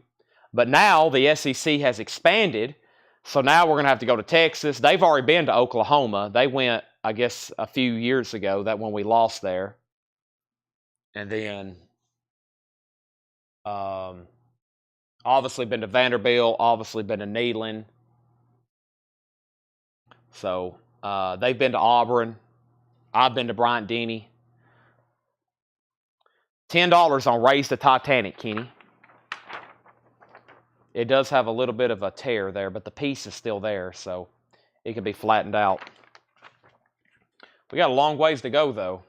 but now the SEC has expanded. So now we're going to have to go to Texas. They've already been to Oklahoma. They went, I guess, a few years ago. That when we lost there, and then obviously been to Vanderbilt. Obviously been to Neyland. So they've been to Auburn. I've been to Bryant-Denny. $10 on Raise the Titanic, Kenny. It does have a little bit of a tear there, but the piece is still there, so it can be flattened out. We got a long ways to go, though.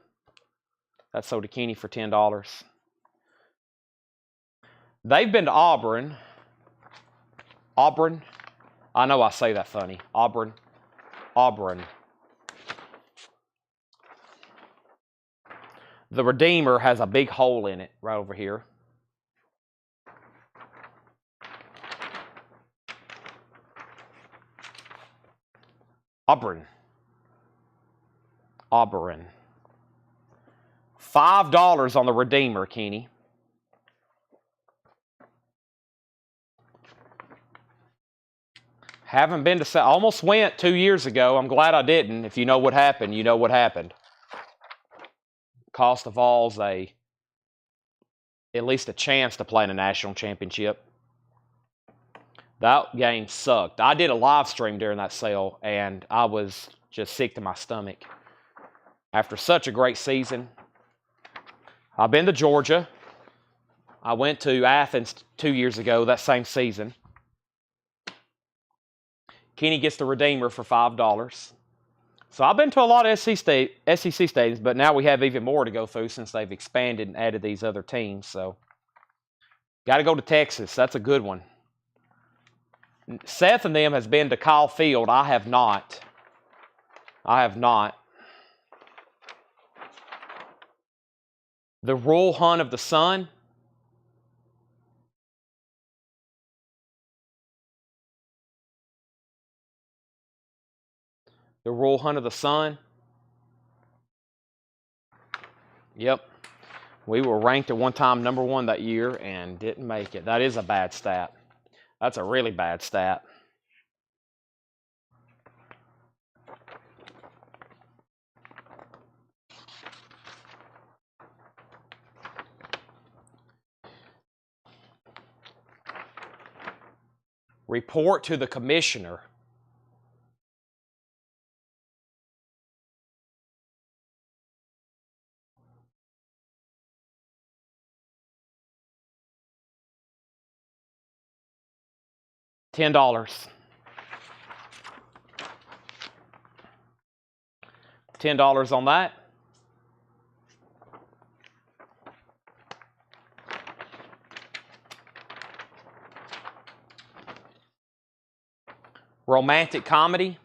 That's sold to Kenny for $10. They've been to Auburn. Auburn. I know I say that funny. Auburn. The Redeemer has a big hole in it right over here. Auburn. $5 on the Redeemer, Kenny. Haven't been to... Almost went 2 years ago. I'm glad I didn't. If you know what happened, you know what happened. Cost the Vols at least a chance to play in a national championship. That game sucked. I did a live stream during that sale, and I was just sick to my stomach. After such a great season. I've been to Georgia. I went to Athens 2 years ago, that same season. Kenny gets the Redeemer for $5. So I've been to a lot of SEC stadiums, but now we have even more to go through since they've expanded and added these other teams. So got to go to Texas. That's a good one. Seth and them has been to Kyle Field. I have not. The Royal Hunt of the Sun. The Royal Hunt of the Sun. Yep. We were ranked at one time #1 that year and didn't make it. That is a bad stat. That's a really bad stat. Report to the commissioner. $10. $10 on that. Romantic comedy.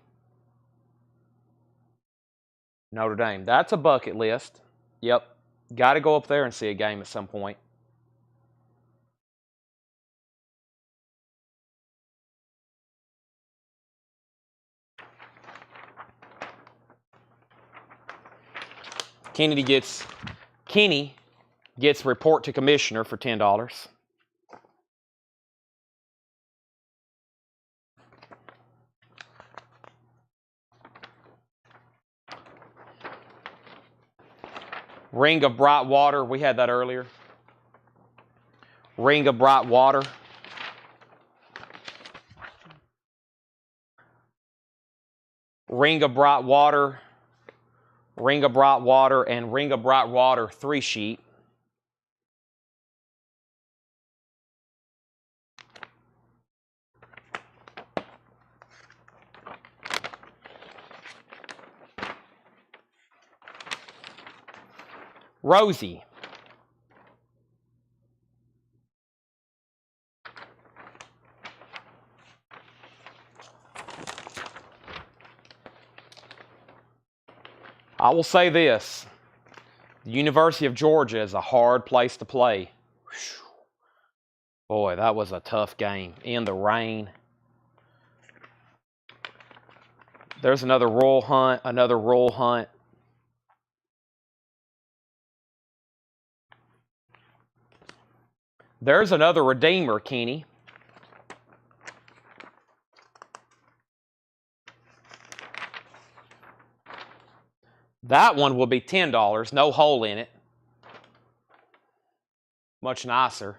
Notre Dame. That's a bucket list. Yep. Got to go up there and see a game at some point. Kenny gets report to commissioner for $10. Ring of Bright Water. We had that earlier. Ring of Bright Water. Ring of Bright Water. Ring of Bright Water, and Ring of Bright Water 3 sheet. Rosie. I will say this. The University of Georgia is a hard place to play. Whew. Boy, that was a tough game. In the rain. There's another Royal Hunt, another Royal Hunt. There's another Redeemer, Kenny. That one will be $10, no hole in it. Much nicer.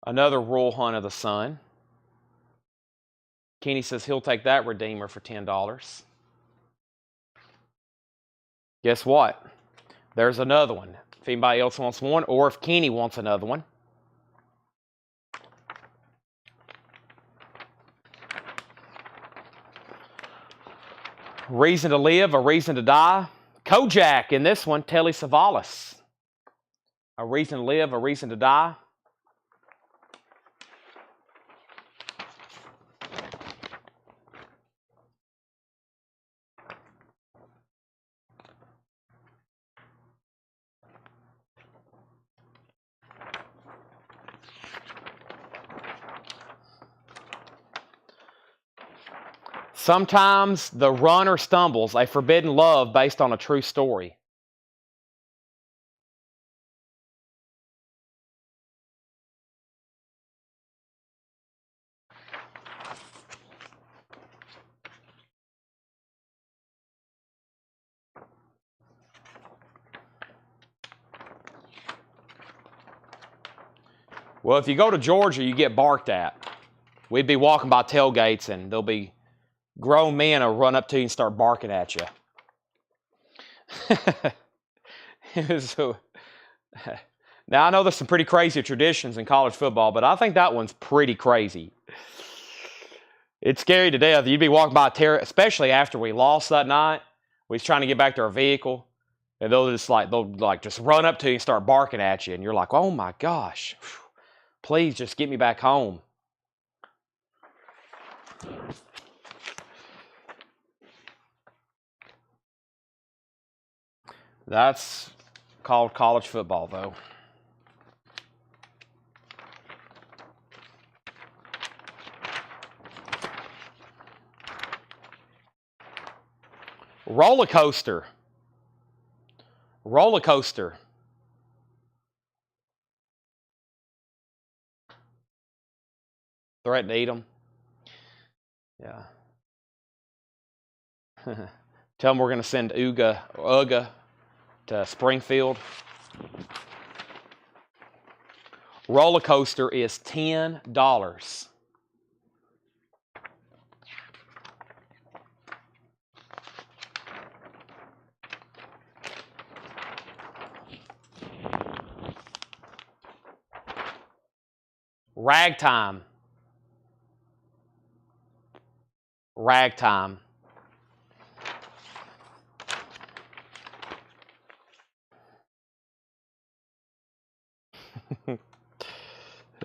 Another Royal Hunt of the Sun. Kenny says he'll take that Redeemer for $10. Guess what? There's another one. If anybody else wants one, or if Kenny wants another one. Reason to Live, A Reason to Die. Kojak in this one, Telly Savalas. A Reason to Live, A Reason to Die. Sometimes the runner stumbles, a forbidden love based on a true story. Well, if you go to Georgia, you get barked at. We'd be walking by tailgates and there'll be grown men will run up to you and start barking at you. Now, I know there's some pretty crazy traditions in college football, but I think that one's pretty crazy. It's scary to death. You'd be walking by, especially after we lost that night. We was trying to get back to our vehicle, and they'll just run up to you and start barking at you, and you're like, oh my gosh, please just get me back home. That's called college football, though. Roller coaster. Roller coaster. Threaten to eat them. Yeah. Tell them we're going to send Uga to Springfield. Roller coaster is $10. Ragtime. Ragtime.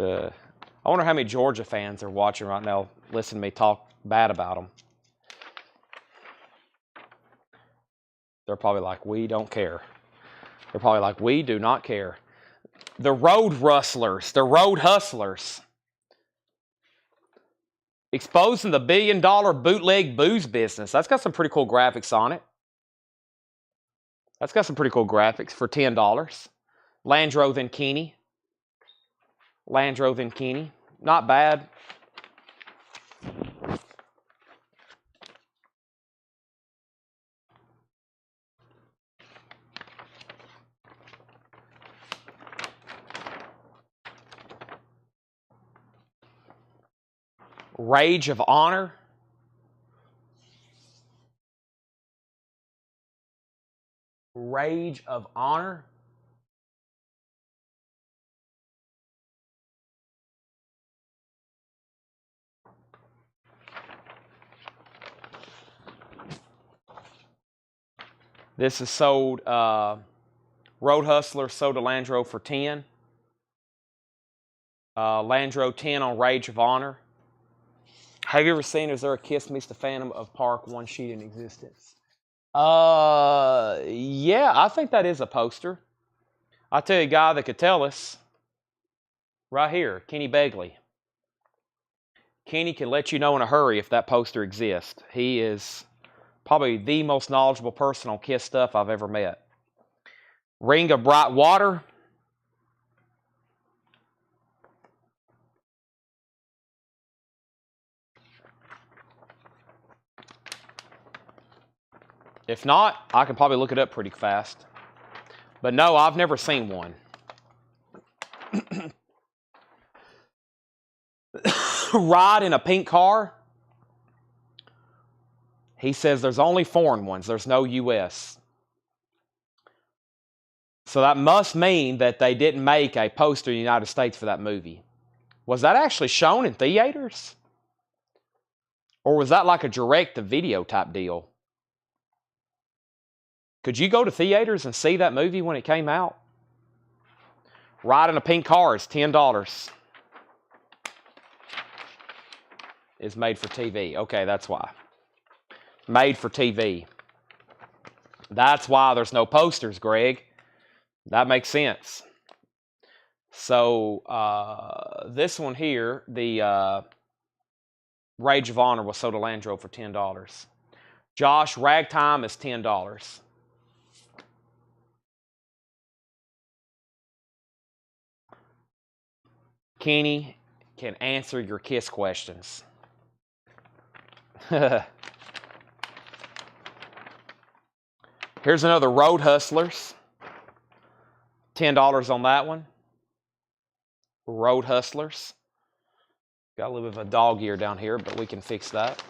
I wonder how many Georgia fans are watching right now, listening to me talk bad about them. They're probably like, we don't care. They're probably like, we do not care. The Road Rustlers, the Road Hustlers. Exposing the billion-dollar bootleg booze business. That's got some pretty cool graphics on it. That's got some pretty cool graphics for $10. Landro Vinkini. Landro Vinkini. Not bad. Rage of Honor. Rage of Honor. This is sold, Road Hustler sold to Landro for 10. Landro 10 on Rage of Honor. Have you ever seen, is there a Kiss Meets the Phantom of Park one sheet in existence? Yeah, I think that is a poster. I'll tell you a guy that could tell us. Right here, Kenny Begley. Kenny can let you know in a hurry if that poster exists. He is probably the most knowledgeable person on Kiss stuff I've ever met. Ring of Bright Water. If not, I can probably look it up pretty fast. But no, I've never seen one. Ride in a pink car. He says there's only foreign ones. There's no U.S. So that must mean that they didn't make a poster in the United States for that movie. Was that actually shown in theaters? Or was that like a direct-to-video type deal? Could you go to theaters and see that movie when it came out? Ride in a pink car is $10. Is made for TV. Okay, that's why. Made for TV. That's why there's no posters, Greg. That makes sense. So this one here, the Rage of Honor was sold to Landro for $10. Josh, Ragtime is $10. Kenny can answer your Kiss questions. Here's another Road Hustlers. $10 on that one. Road Hustlers. Got a little bit of a dog ear down here, but we can fix that.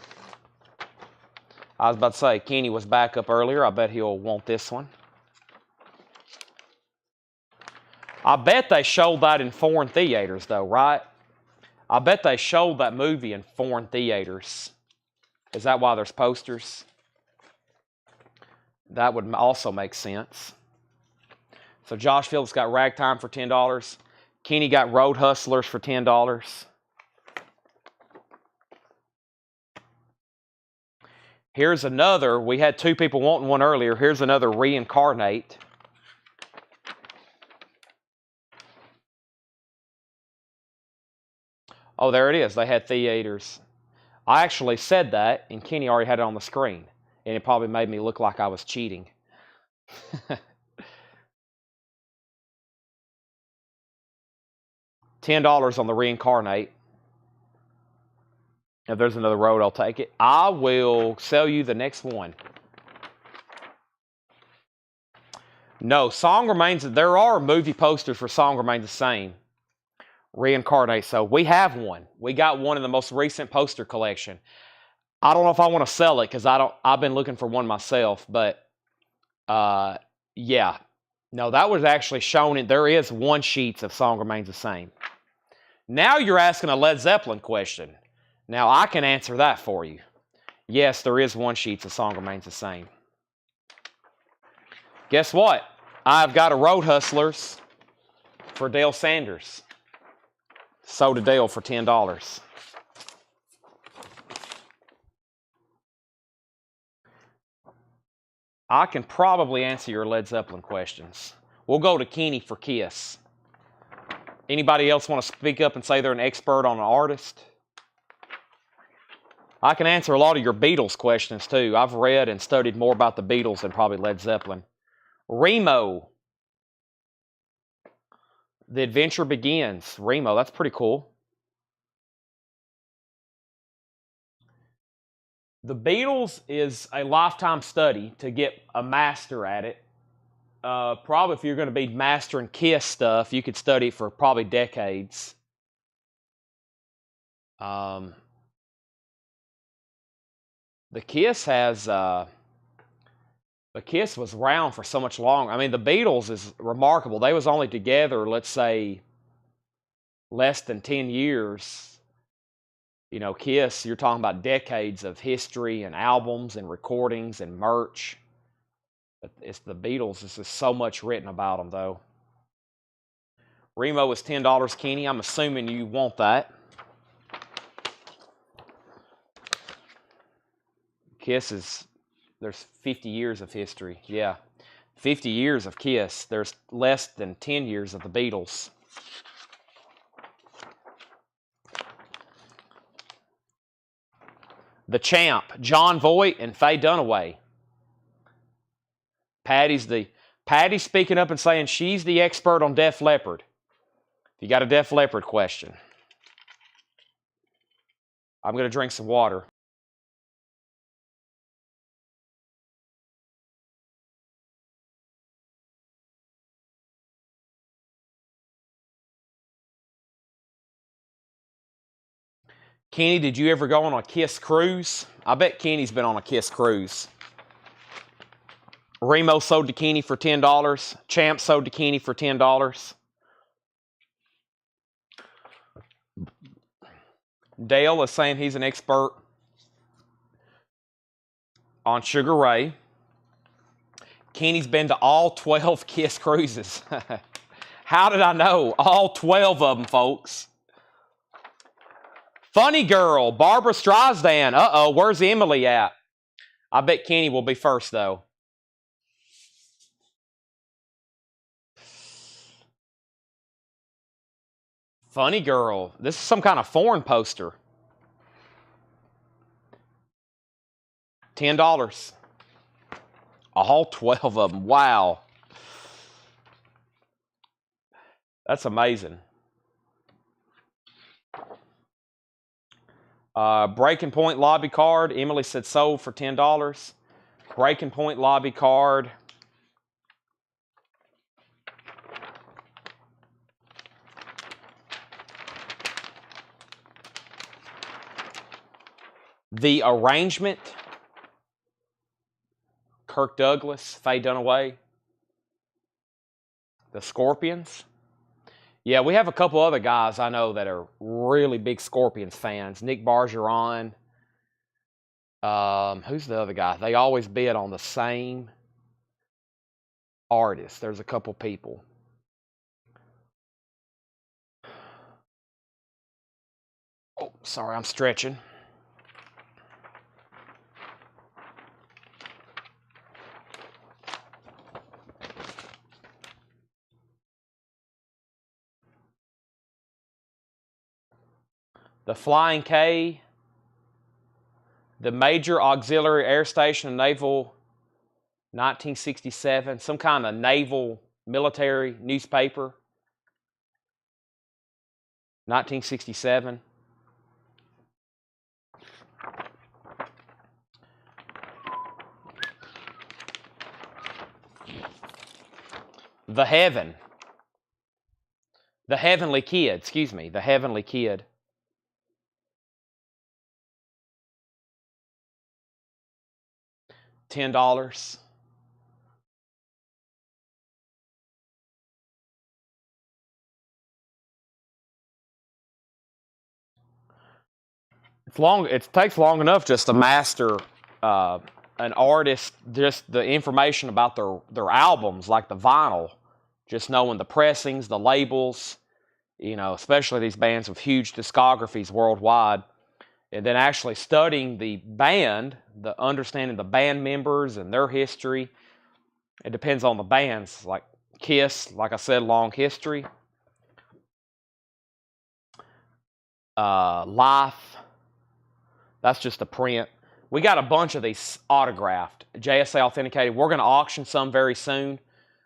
I was about to say, Kenny was back up earlier. I bet he'll want this one. I bet they showed that in foreign theaters, though, right? I bet they showed that movie in foreign theaters. Is that why there's posters? That would also make sense. So Josh Phillips got Ragtime for $10. Kenny got Road Hustlers for $10. Here's another. We had two people wanting one earlier. Here's another Reincarnate. Oh, there it is. They had theaters. I actually said that, and Kenny already had it on the screen. And it probably made me look like I was cheating. $10 on the Reincarnate. If there's another road, I'll take it. I will sell you the next one. No, Song Remains. There are movie posters for Song Remains the Same. Reincarnate. So we have one. We got one in the most recent poster collection. I don't know if I want to sell it because I've been looking for one myself, but yeah. No, that was actually shown in, there is one sheet of Song Remains the Same. Now you're asking a Led Zeppelin question. Now I can answer that for you. Yes, there is one sheet of Song Remains the Same. Guess what? I've got a Road Hustlers for Dale Sanders. Sold to Dale for $10. I can probably answer your Led Zeppelin questions. We'll go to Kenny for Kiss. Anybody else want to speak up and say they're an expert on an artist? I can answer a lot of your Beatles questions too. I've read and studied more about the Beatles than probably Led Zeppelin. Remo. The Adventure Begins. Remo, that's pretty cool. The Beatles is a lifetime study to get a master at it. Probably if you're going to be mastering Kiss stuff, you could study for probably decades. The Kiss has the Kiss was around for so much longer. I mean, the Beatles is remarkable. They was only together, let's say, less than 10 years. You know, Kiss, you're talking about decades of history and albums and recordings and merch. But it's the Beatles. There's just so much written about them, though. Remo is $10, Kenny. I'm assuming you want that. Kiss is, there's 50 years of history. Yeah, 50 years of Kiss. There's less than 10 years of the Beatles. The Champ, John Voight and Faye Dunaway. Patty's speaking up and saying she's the expert on Def Leppard. If you got a Def Leppard question. I'm going to drink some water. Kenny, did you ever go on a Kiss cruise? I bet Kenny's been on a Kiss cruise. Remo sold to Kenny for $10. Champ sold to Kenny for $10. Dale is saying he's an expert on Sugar Ray. Kenny's been to all 12 Kiss cruises. How did I know? All 12 of them, folks. Funny Girl, Barbara Streisand. Uh-oh, where's Emily at? I bet Kenny will be first, though. Funny Girl. This is some kind of foreign poster. $10. All 12 of them. Wow. That's amazing. Breaking Point lobby card. Emily said sold for $10. Breaking Point lobby card. The Arrangement. Kirk Douglas, Faye Dunaway. The Scorpions. Yeah, we have a couple other guys I know that are really big Scorpions fans. Nick Bargeron. Who's the other guy? They always bid on the same artist. There's a couple people. Oh, sorry, I'm stretching. The Flying K, the Major Auxiliary Air Station Naval, 1967, some kind of naval military newspaper, 1967. The Heaven, the Heavenly Kid, excuse me, the Heavenly Kid. $10. It's long. It takes long enough just to master an artist, just the information about their albums, like the vinyl, just knowing the pressings, the labels, you know, especially these bands with huge discographies worldwide. And then actually studying the band, understanding the band members and their history. It depends on the bands. Like Kiss, like I said, long history. Life, that's just a print. We got a bunch of these autographed, JSA authenticated. We're going to auction some very soon.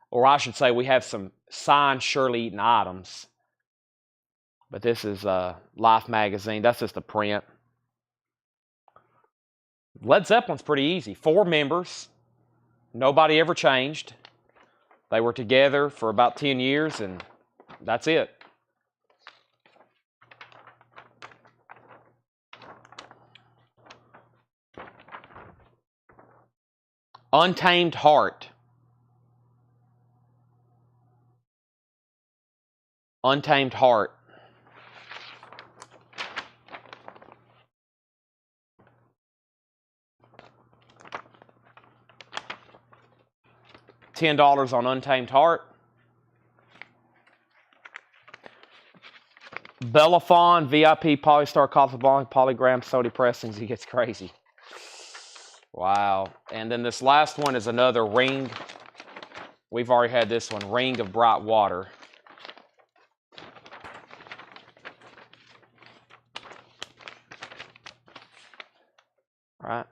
Or I should say we have some signed Shirley Eaton items. But this is Life magazine. That's just a print. Led Zeppelin's pretty easy. 4 members. Nobody ever changed. They were together for about 10 years, and that's it. Untamed Heart. Untamed Heart. $10 on Untamed Heart. Bellafon VIP Polystar Casablanca Polygram Sody Pressings. He gets crazy. Wow. And then this last one is another ring. We've already had this one. Ring of Bright Water. All right.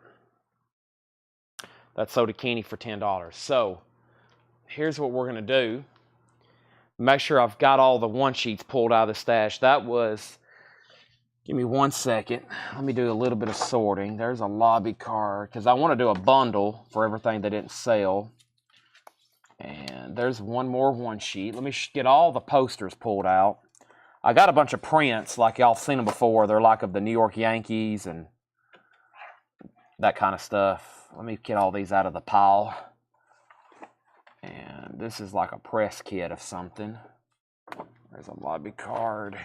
That's Sodakini for $10. So here's what we're going to do. Make sure I've got all the one sheets pulled out of the stash. That was, give me 1 second. Let me do a little bit of sorting. There's a lobby card because I want to do a bundle for everything that didn't sell. And there's one more one sheet. Let me get all the posters pulled out. I got a bunch of prints like y'all seen them before. They're like of the New York Yankees and that kind of stuff. Let me get all these out of the pile. And this is like a press kit of something. There's a lobby card.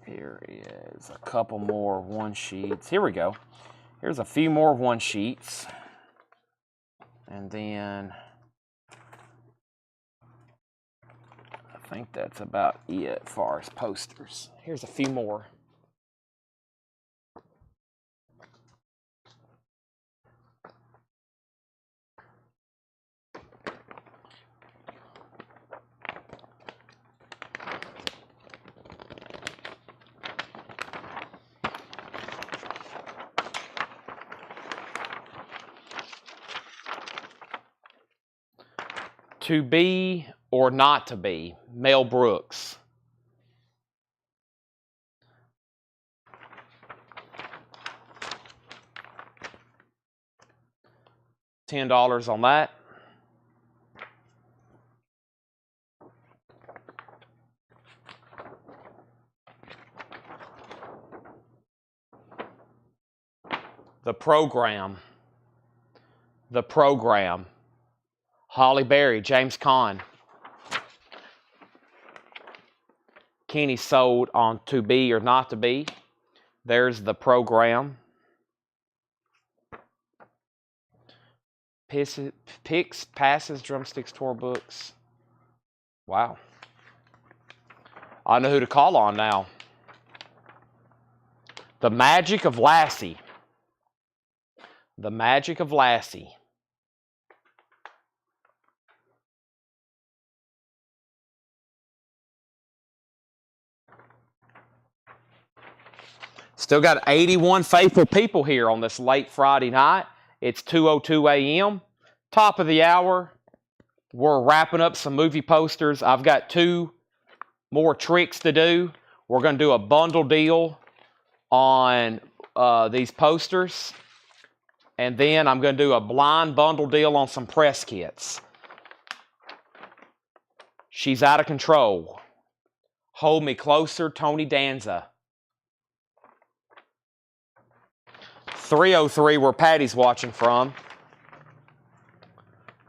Here is a couple more one sheets. Here we go. Here's a few more one sheets. And then I think that's about it as far as posters. Here's a few more. To Be or Not to Be, Mel Brooks. $10 on that. The Program. The Program. Holly Berry, James Caan. Kenny sold on To Be or Not to Be. There's The Program. Picks, Passes, Drumsticks, Tour Books. Wow. I know who to call on now. The Magic of Lassie. The Magic of Lassie. Still got 81 faithful people here on this late Friday night. It's 2:02 a.m. Top of the hour. We're wrapping up some movie posters. I've got 2 more tricks to do. We're going to do a bundle deal on these posters. And then I'm going to do a blind bundle deal on some press kits. She's Out of Control. Hold Me Closer, Tony Danza. 303 where Patty's watching from.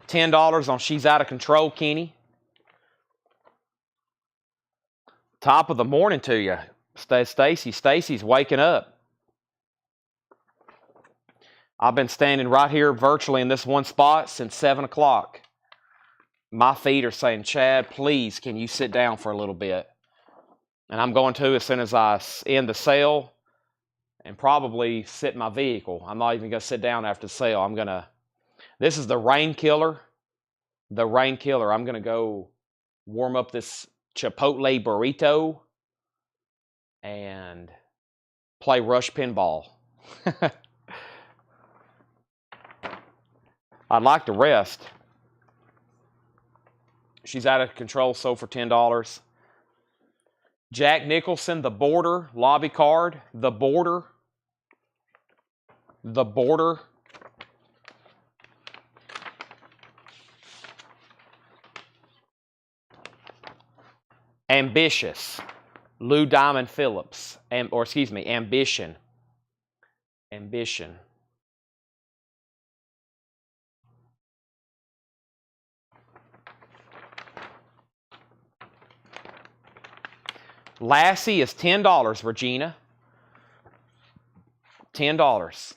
$10 on She's Out of Control, Kenny. Top of the morning to you, Stacy. Stacy's waking up. I've been standing right here virtually in this one spot since 7 o'clock. My feet are saying, Chad, please, can you sit down for a little bit? And I'm going to as soon as I end the sale and probably sit in my vehicle. I'm not even going to sit down after the sale. This is the Rain Killer. The Rain Killer. I'm going to go warm up this Chipotle burrito and play Rush Pinball. I'd like to rest. She's Out of Control, sold for $10. Jack Nicholson, The Border, lobby card. The Border. The Border. Ambitious. Lou Diamond Phillips. Ambition. Ambition. Lassie is $10, Regina. $10.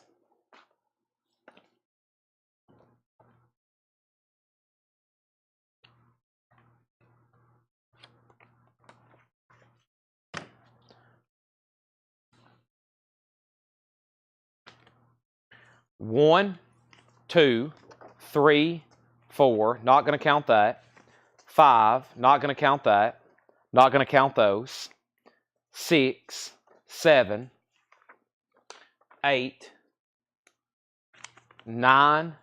One, two, three, four. Not going to count that. 5. Not going to count that. Not going to count those. 6, 7, 8, 9,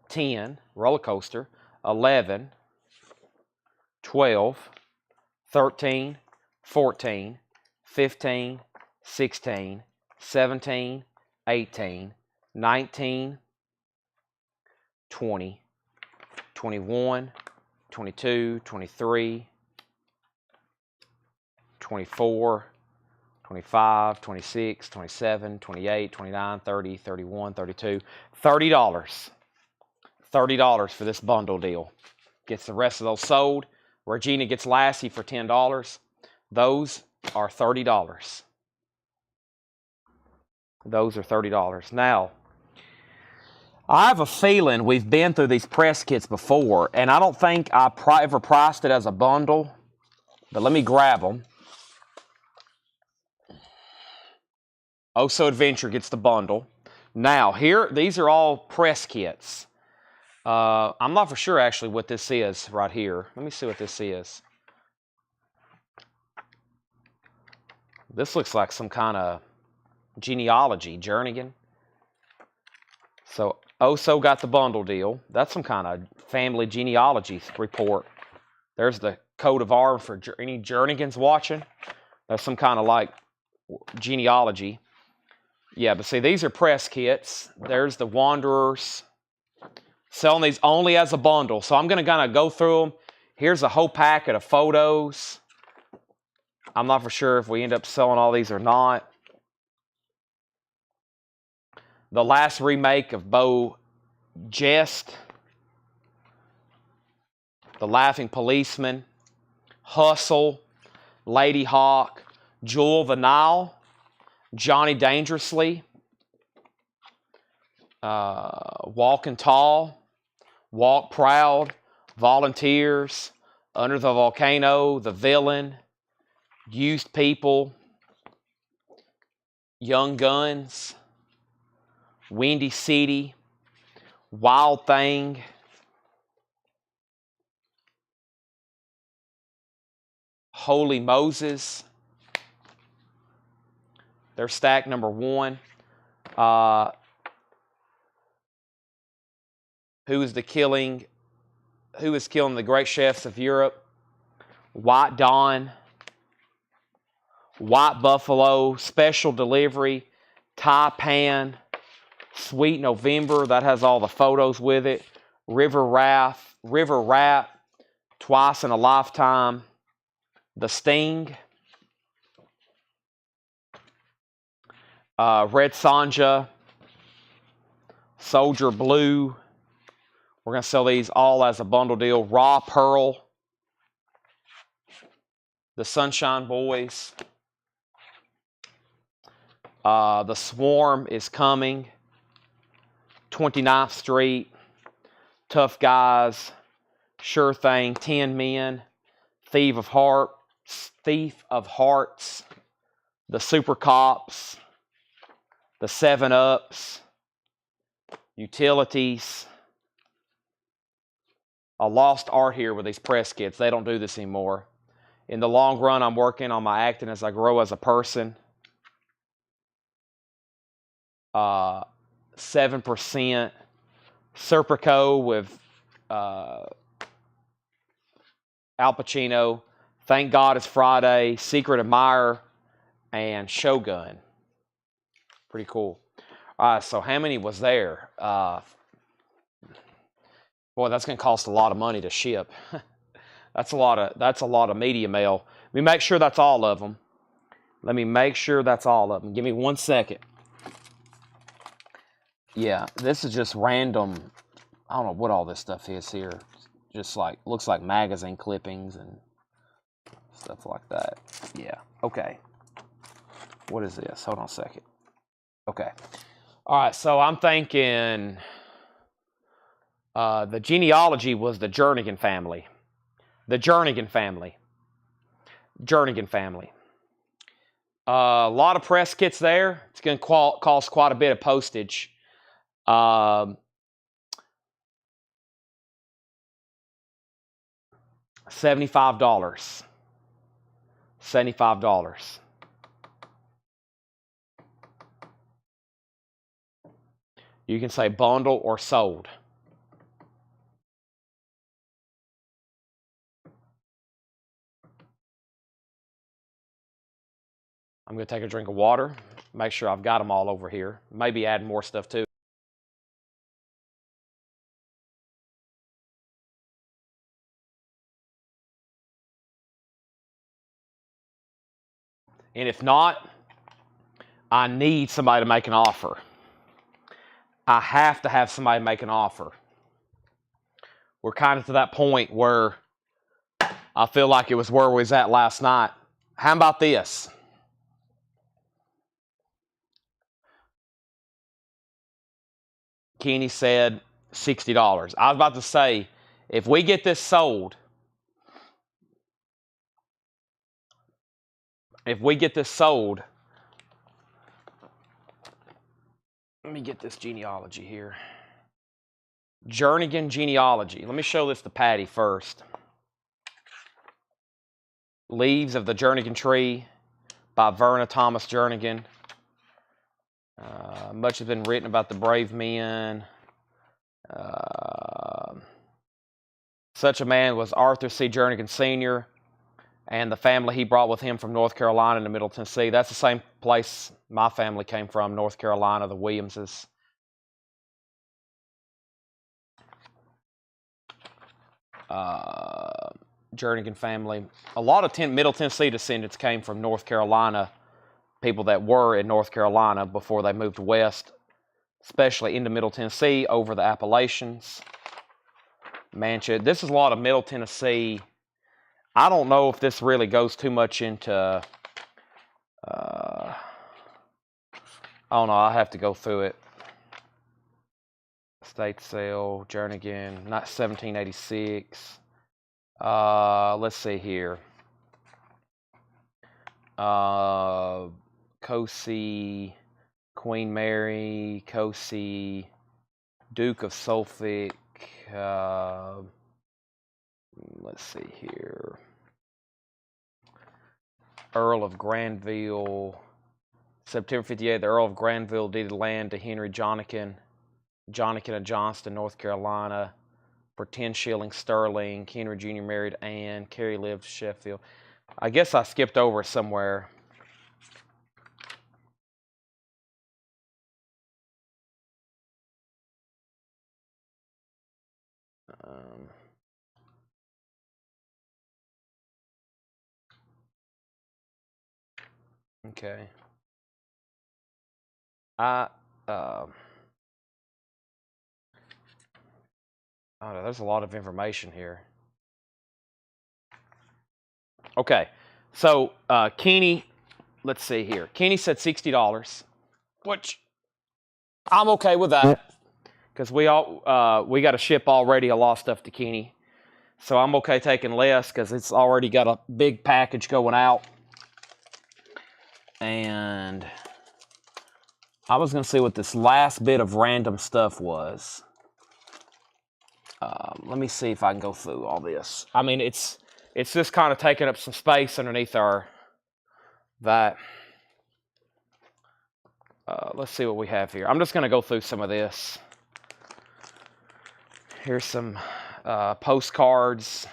10. Roller coaster. 11, 12, 13, 14, 15, 16, 17, 18, 19, 20, 21, 22, 23, 24, 25, 26, 27, 28, 29, 30, 31, 32, $30. $30 for this bundle deal. Gets the rest of those sold. Regina gets Lassie for $10. Those are $30. Those are $30. Now, I have a feeling we've been through these press kits before, and I don't think I ever priced it as a bundle, but let me grab them. Oh So Adventure gets the bundle. Now, here, these are all press kits. I'm not for sure, actually, what this is right here. Let me see what this is. This looks like some kind of genealogy, Jernigan. So, Oh So got the bundle deal. That's some kind of family genealogy report. There's the coat of arms for any Jernigans watching. That's some kind of like genealogy. Yeah, but see, these are press kits. There's the Wanderers. Selling these only as a bundle. So I'm going to kind of go through them. Here's a whole packet of photos. I'm not for sure if we end up selling all these or not. The last remake of Bo Jest. The Laughing Policeman. Hustle. Lady Hawk. Jewel the Nile. Johnny Dangerously. Walking Tall. Walk Proud. Volunteers. Under the Volcano. The Villain. Used People. Young Guns. Windy City. Wild Thing. Holy Moses. They're stacked number 1. Who is killing the great chefs of Europe? White Dawn. White Buffalo. Special Delivery. Taipan. Sweet November. That has all the photos with it. River Rat. Twice in a Lifetime. The Sting. Red Sonja. Soldier Blue. We're going to sell these all as a bundle deal. Raw Pearl. The Sunshine Boys. The Swarm is coming. 29th Street. Tough Guys. Sure Thing. 10 Men. Thief of Hearts. The Super Cops. The 7-Ups. Utilities. A lost art here with these press kits. They don't do this anymore. In the long run, I'm working on my acting as I grow as a person. 7%. Serpico with Al Pacino. Thank God It's Friday. Secret Admirer. And Shogun. Pretty cool. All right, so how many was there? Boy, that's going to cost a lot of money to ship. That's a lot of media mail. Let me make sure that's all of them. Give me 1 second. Yeah, this is just random. I don't know what all this stuff is here. Just like, looks like magazine clippings and Stuff like that. Yeah. Okay. What is this? Hold on a second. Okay. All right. So I'm thinking the genealogy was the Jernigan family. The Jernigan family. Jernigan family. A lot of press kits there. It's going to cost quite a bit of postage. $75. $75. You can say bundle or sold. I'm going to take a drink of water, make sure I've got them all over here. Maybe add more stuff too. And if not, I need somebody to make an offer. I have to have somebody make an offer. We're kind of to that point where I feel like it was where we was at last night. How about this? Kenny said $60. I was about to say, if we get this sold, let me get this genealogy here. Jernigan genealogy. Let me show this to Patty first. Leaves of the Jernigan Tree by Verna Thomas Jernigan. Much has been written about the brave men. Such a man was Arthur C. Jernigan Sr. and the family he brought with him from North Carolina to Middle Tennessee. That's the same place my family came from, North Carolina, the Williamses. Jernigan family. A lot of Middle Tennessee descendants came from North Carolina, people that were in North Carolina before they moved west, especially into Middle Tennessee over the Appalachians. Manchester. This is a lot of Middle Tennessee. I don't know if this really goes too much into, I don't know, I'll have to go through it. State sale, Jernigan, not 1786. Let's see here. Cossey, Queen Mary, Cossey, Duke of Suffolk. Let's see here. Earl of Granville. September 58, the Earl of Granville deeded land to Henry Jonikin of Johnston, North Carolina, for 10 shillings sterling. Henry Jr. married Anne. Carrie lived in Sheffield. I guess I skipped over somewhere. Okay. Oh, there's a lot of information here. Okay, so Kenny, let's see here. Kenny said $60, which I'm okay with that because we got to ship already a lot of stuff to Kenny, so I'm okay taking less because it's already got a big package going out. And I was gonna see what this last bit of random stuff was. Let me see if I can go through all this. I mean, it's just kind of taking up some space underneath that. Let's see what we have here. I'm just going to go through some of this. Here's some postcards.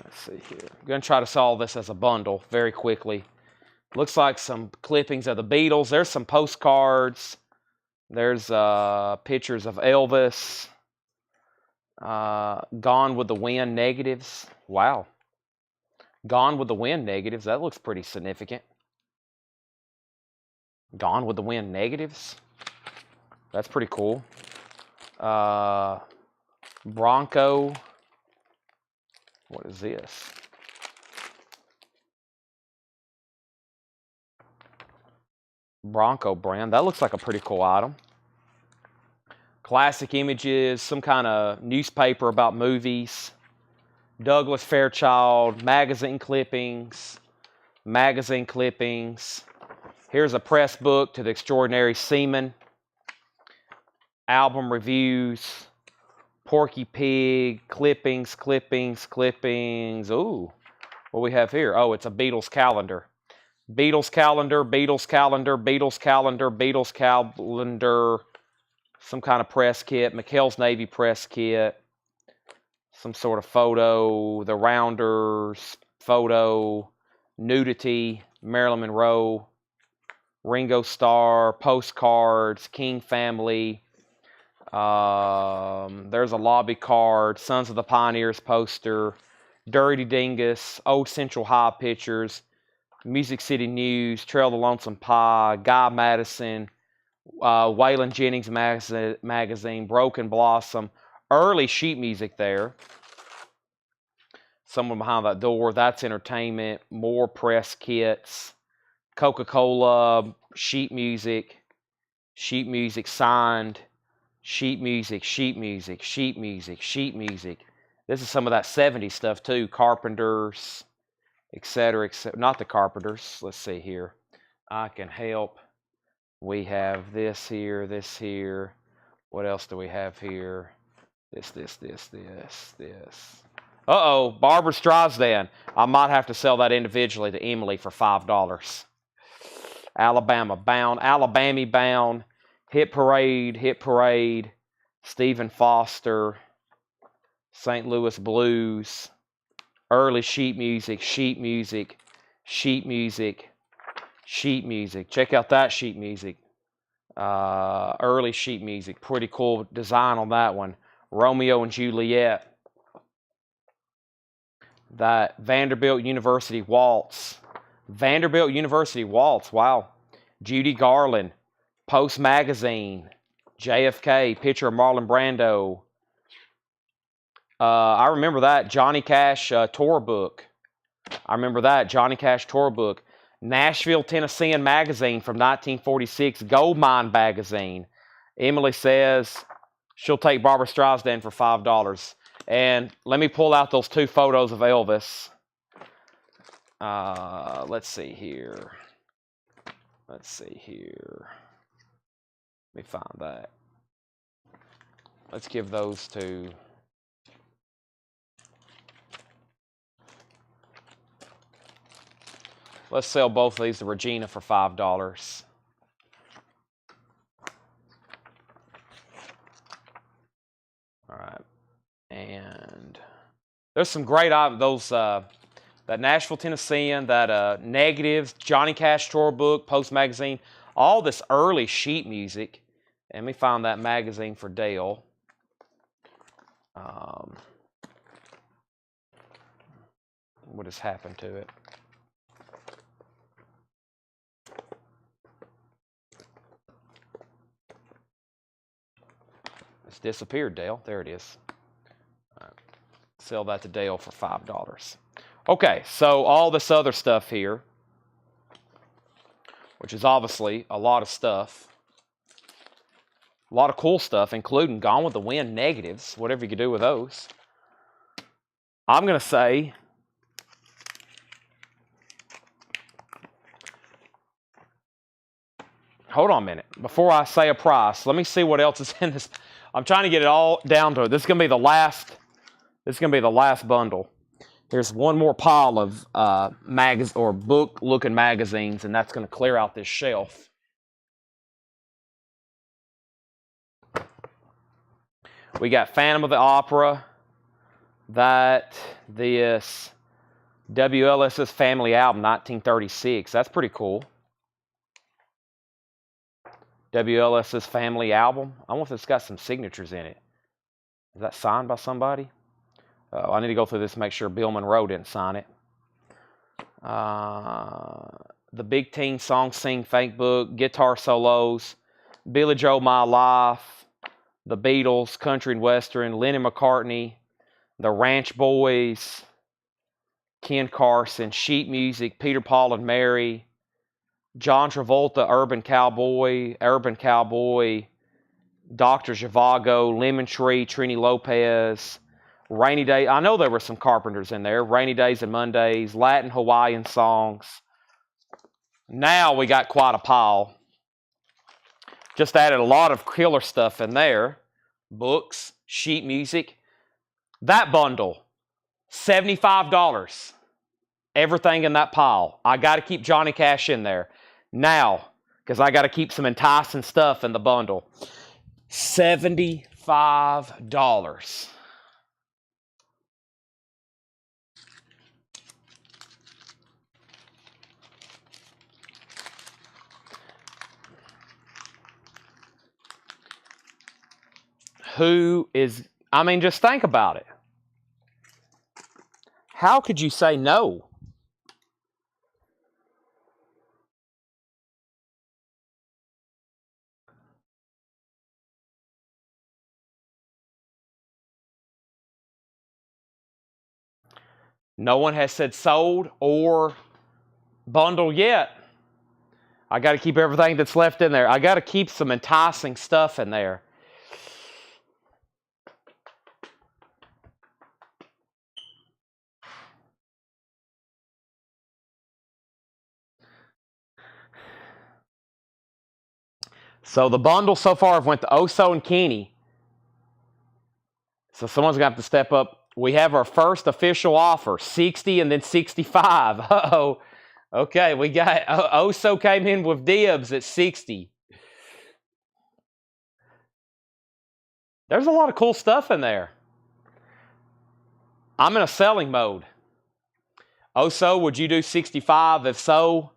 Let's see here. I'm going to try to solve this as a bundle very quickly. Looks like some clippings of the Beatles. There's some postcards. There's pictures of Elvis. Gone with the Wind negatives. Wow. Gone with the Wind negatives. That looks pretty significant. Gone with the Wind negatives. That's pretty cool. Bronco. What is this? Bronco brand. That looks like a pretty cool item. Classic Images, some kind of newspaper about movies. Douglas Fairchild, magazine clippings. Magazine clippings. Here's a press book to the Extraordinary Seaman. Album reviews. Porky Pig, clippings, clippings, clippings. Ooh, what we have here? Oh, it's a Beatles calendar. Beatles calendar, Beatles calendar, Beatles calendar, Beatles calendar. Some kind of press kit, McHale's Navy press kit. Some sort of photo, the Rounders photo, nudity, Marilyn Monroe, Ringo Starr, postcards, King family. There's a lobby card, Sons of the Pioneers poster, Dirty Dingus, Old Central High pictures, Music City News, Trail of the Lonesome Pie, Guy Madison, Waylon Jennings magazine, Broken Blossom, early sheet music there. Someone behind that door, that's entertainment, more press kits, Coca-Cola, sheet music signed, sheet music, sheet music, sheet music, sheet music. This is some of that 70s stuff too, Carpenters, etc., etc. Not the Carpenters. Let's see here. I Can Help. We have this here, this here. What else do we have here? This. Uh-oh, Barbra Streisand. I might have to sell that individually to Emily for $5. Alabama Bound. Hit Parade. Stephen Foster. St. Louis Blues. Early sheet music. Check out that sheet music. Early sheet music. Pretty cool design on that one. Romeo and Juliet. That Vanderbilt University Waltz. Wow. Judy Garland. Post Magazine. JFK. Picture of Marlon Brando. I remember that. Johnny Cash tour book. Nashville, Tennessean magazine from 1946. Goldmine magazine. Emily says she'll take Barbra Streisand for $5. And let me pull out those two photos of Elvis. Let's see here. Let me find that. Let's give those to... Let's sell both of these to Regina for $5. All right. And there's some great items. That Nashville, Tennessean, that Negatives, Johnny Cash tour book, Post Magazine, all this early sheet music. And let me find that magazine for Dale. What has happened to it? It's disappeared, Dale. There it is. All right. Sell that to Dale for $5. Okay, so all this other stuff here, which is obviously a lot of stuff. A lot of cool stuff, including Gone with the Wind negatives, whatever you could do with those. I'm going to say... Hold on a minute. Before I say a price, let me see what else is in this. I'm trying to get it all down to it. This is going to be the last. This is going to be the last bundle. There's one more pile of book-looking magazines, and that's going to clear out this shelf. We got Phantom of the Opera. This WLS's Family Album, 1936. That's pretty cool. WLS's Family Album. I wonder if it's got some signatures in it. Is that signed by somebody? I need to go through this and make sure Bill Monroe didn't sign it. The Big Teen Song Sing Fake Book, Guitar Solos, Billy Joe My Life, the Beatles, country and western, Lennon McCartney, the Ranch Boys, Ken Carson, sheet music, Peter, Paul and Mary, John Travolta, Urban Cowboy, Dr. Zhivago, Lemon Tree, Trini Lopez, Rainy Day. I know there were some Carpenters in there. Rainy Days and Mondays, Latin Hawaiian songs. Now we got quite a pile. Just added a lot of killer stuff in there. Books, sheet music. That bundle, $75. Everything in that pile. I got to keep Johnny Cash in there. Now, because I got to keep some enticing stuff in the bundle. $75. Just think about it. How could you say no? No one has said sold or bundle yet. I got to keep everything that's left in there. I got to keep some enticing stuff in there. So the bundle so far have went to Oso and Kenny. So someone's going to have to step up. We have our first official offer, 60 and then 65. Uh-oh. Okay, we got Oso came in with dibs at 60. There's a lot of cool stuff in there. I'm in a selling mode. Oso, would you do 65? If so,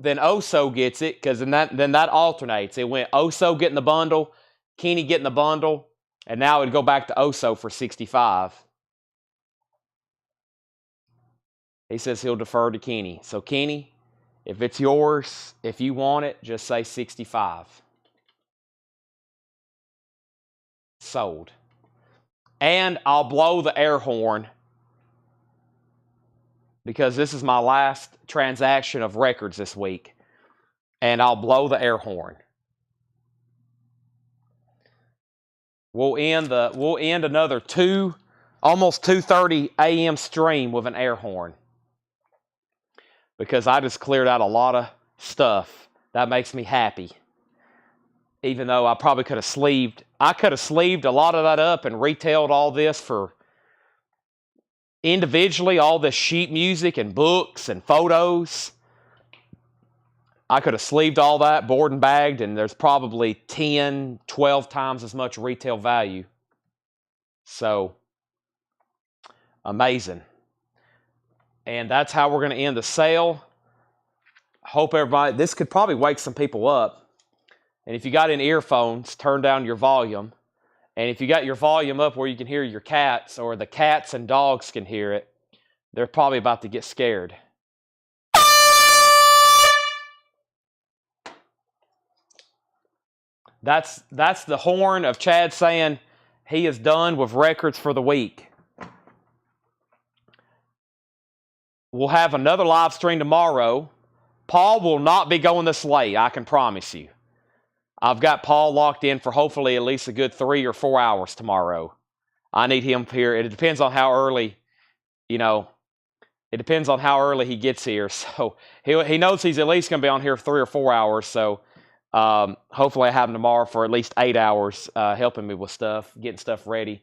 then Oso gets it, because then that alternates. It went Oso getting the bundle, Kenny getting the bundle, and now it'd go back to Oso for 65. He says he'll defer to Kenny. So Kenny, if it's yours, if you want it, just say 65. Sold. And I'll blow the air horn, because this is my last transaction of records this week. And I'll blow the air horn. We'll end another almost 2:30 a.m. stream with an air horn, because I just cleared out a lot of stuff. That makes me happy. Even though I probably could have sleeved a lot of that up and retailed all this for individually, all this sheet music and books and photos. I could have sleeved all that, board and bagged, and there's probably 10, 12 times as much retail value. So, amazing. And that's how we're going to end the sale. Hope everybody, this could probably wake some people up. And if you got in earphones, turn down your volume. And if you got your volume up where you can hear your cats, or the cats and dogs can hear it, they're probably about to get scared. That's the horn of Chad saying he is done with records for the week. We'll have another live stream tomorrow. Paul will not be going this late, I can promise you. I've got Paul locked in for hopefully at least a good 3 or 4 hours tomorrow. I need him here. It depends on how early, it depends on how early he gets here. So he knows he's at least going to be on here 3 or 4 hours. So hopefully I have him tomorrow for at least 8 hours, helping me with stuff, getting stuff ready.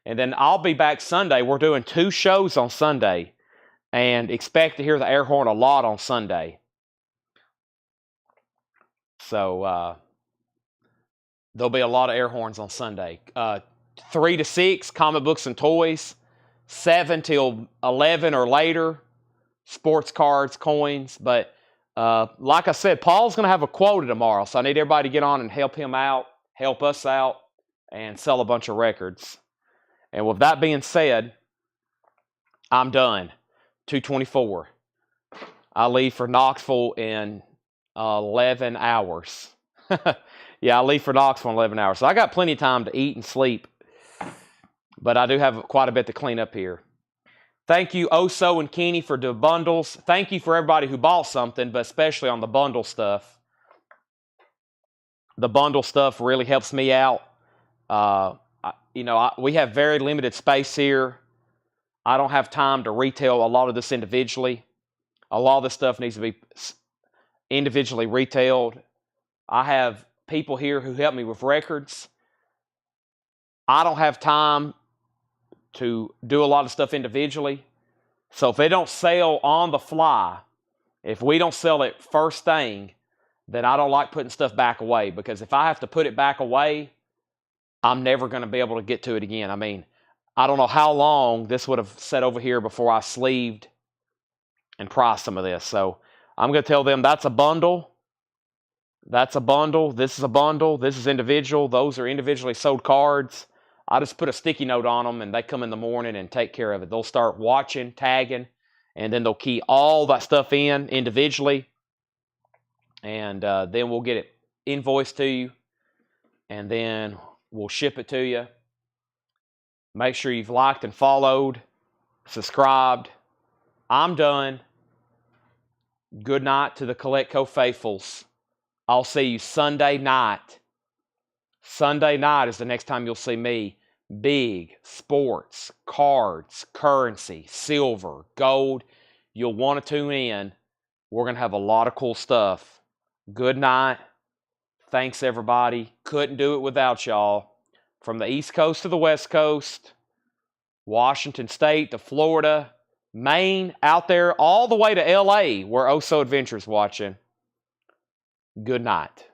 And then I'll be back Sunday. We're doing 2 shows on Sunday, and expect to hear the air horn a lot on Sunday. So there'll be a lot of air horns on Sunday. 3 to 6, comic books and toys. 7 till 11 or later, sports cards, coins. But like I said, Paul's going to have a quota tomorrow, so I need everybody to get on and help him out, help us out, and sell a bunch of records. And with that being said, I'm done. 2:24. I leave for Knoxville in 11 hours. Yeah, I leave for Knoxville in 11 hours. So I got plenty of time to eat and sleep. But I do have quite a bit to clean up here. Thank you, Oso and Kenny, for the bundles. Thank you for everybody who bought something, but especially on the bundle stuff. The bundle stuff really helps me out. We have very limited space here. I don't have time to retail a lot of this individually. A lot of this stuff needs to be individually retailed. I have people here who help me with records. I don't have time to do a lot of stuff individually. So if they don't sell on the fly, if we don't sell it first thing, then I don't like putting stuff back away, because if I have to put it back away, I'm never going to be able to get to it again. I mean, I don't know how long this would have sat over here before I sleeved and priced some of this. So I'm going to tell them that's a bundle. That's a bundle. This is a bundle. This is individual. Those are individually sold cards. I just put a sticky note on them, and they come in the morning and take care of it. They'll start watching, tagging, and then they'll key all that stuff in individually, and then we'll get it invoiced to you, and then we'll ship it to you. Make sure you've liked and followed, subscribed. I'm done. Good night to the CollectCo faithfuls. I'll see you Sunday night. Sunday night is the next time you'll see me. Big, sports, cards, currency, silver, gold. You'll want to tune in. We're going to have a lot of cool stuff. Good night. Thanks, everybody. Couldn't do it without y'all. From the East Coast to the West Coast, Washington State to Florida, Maine, out there, all the way to LA, where Oso Adventure's watching. Good night.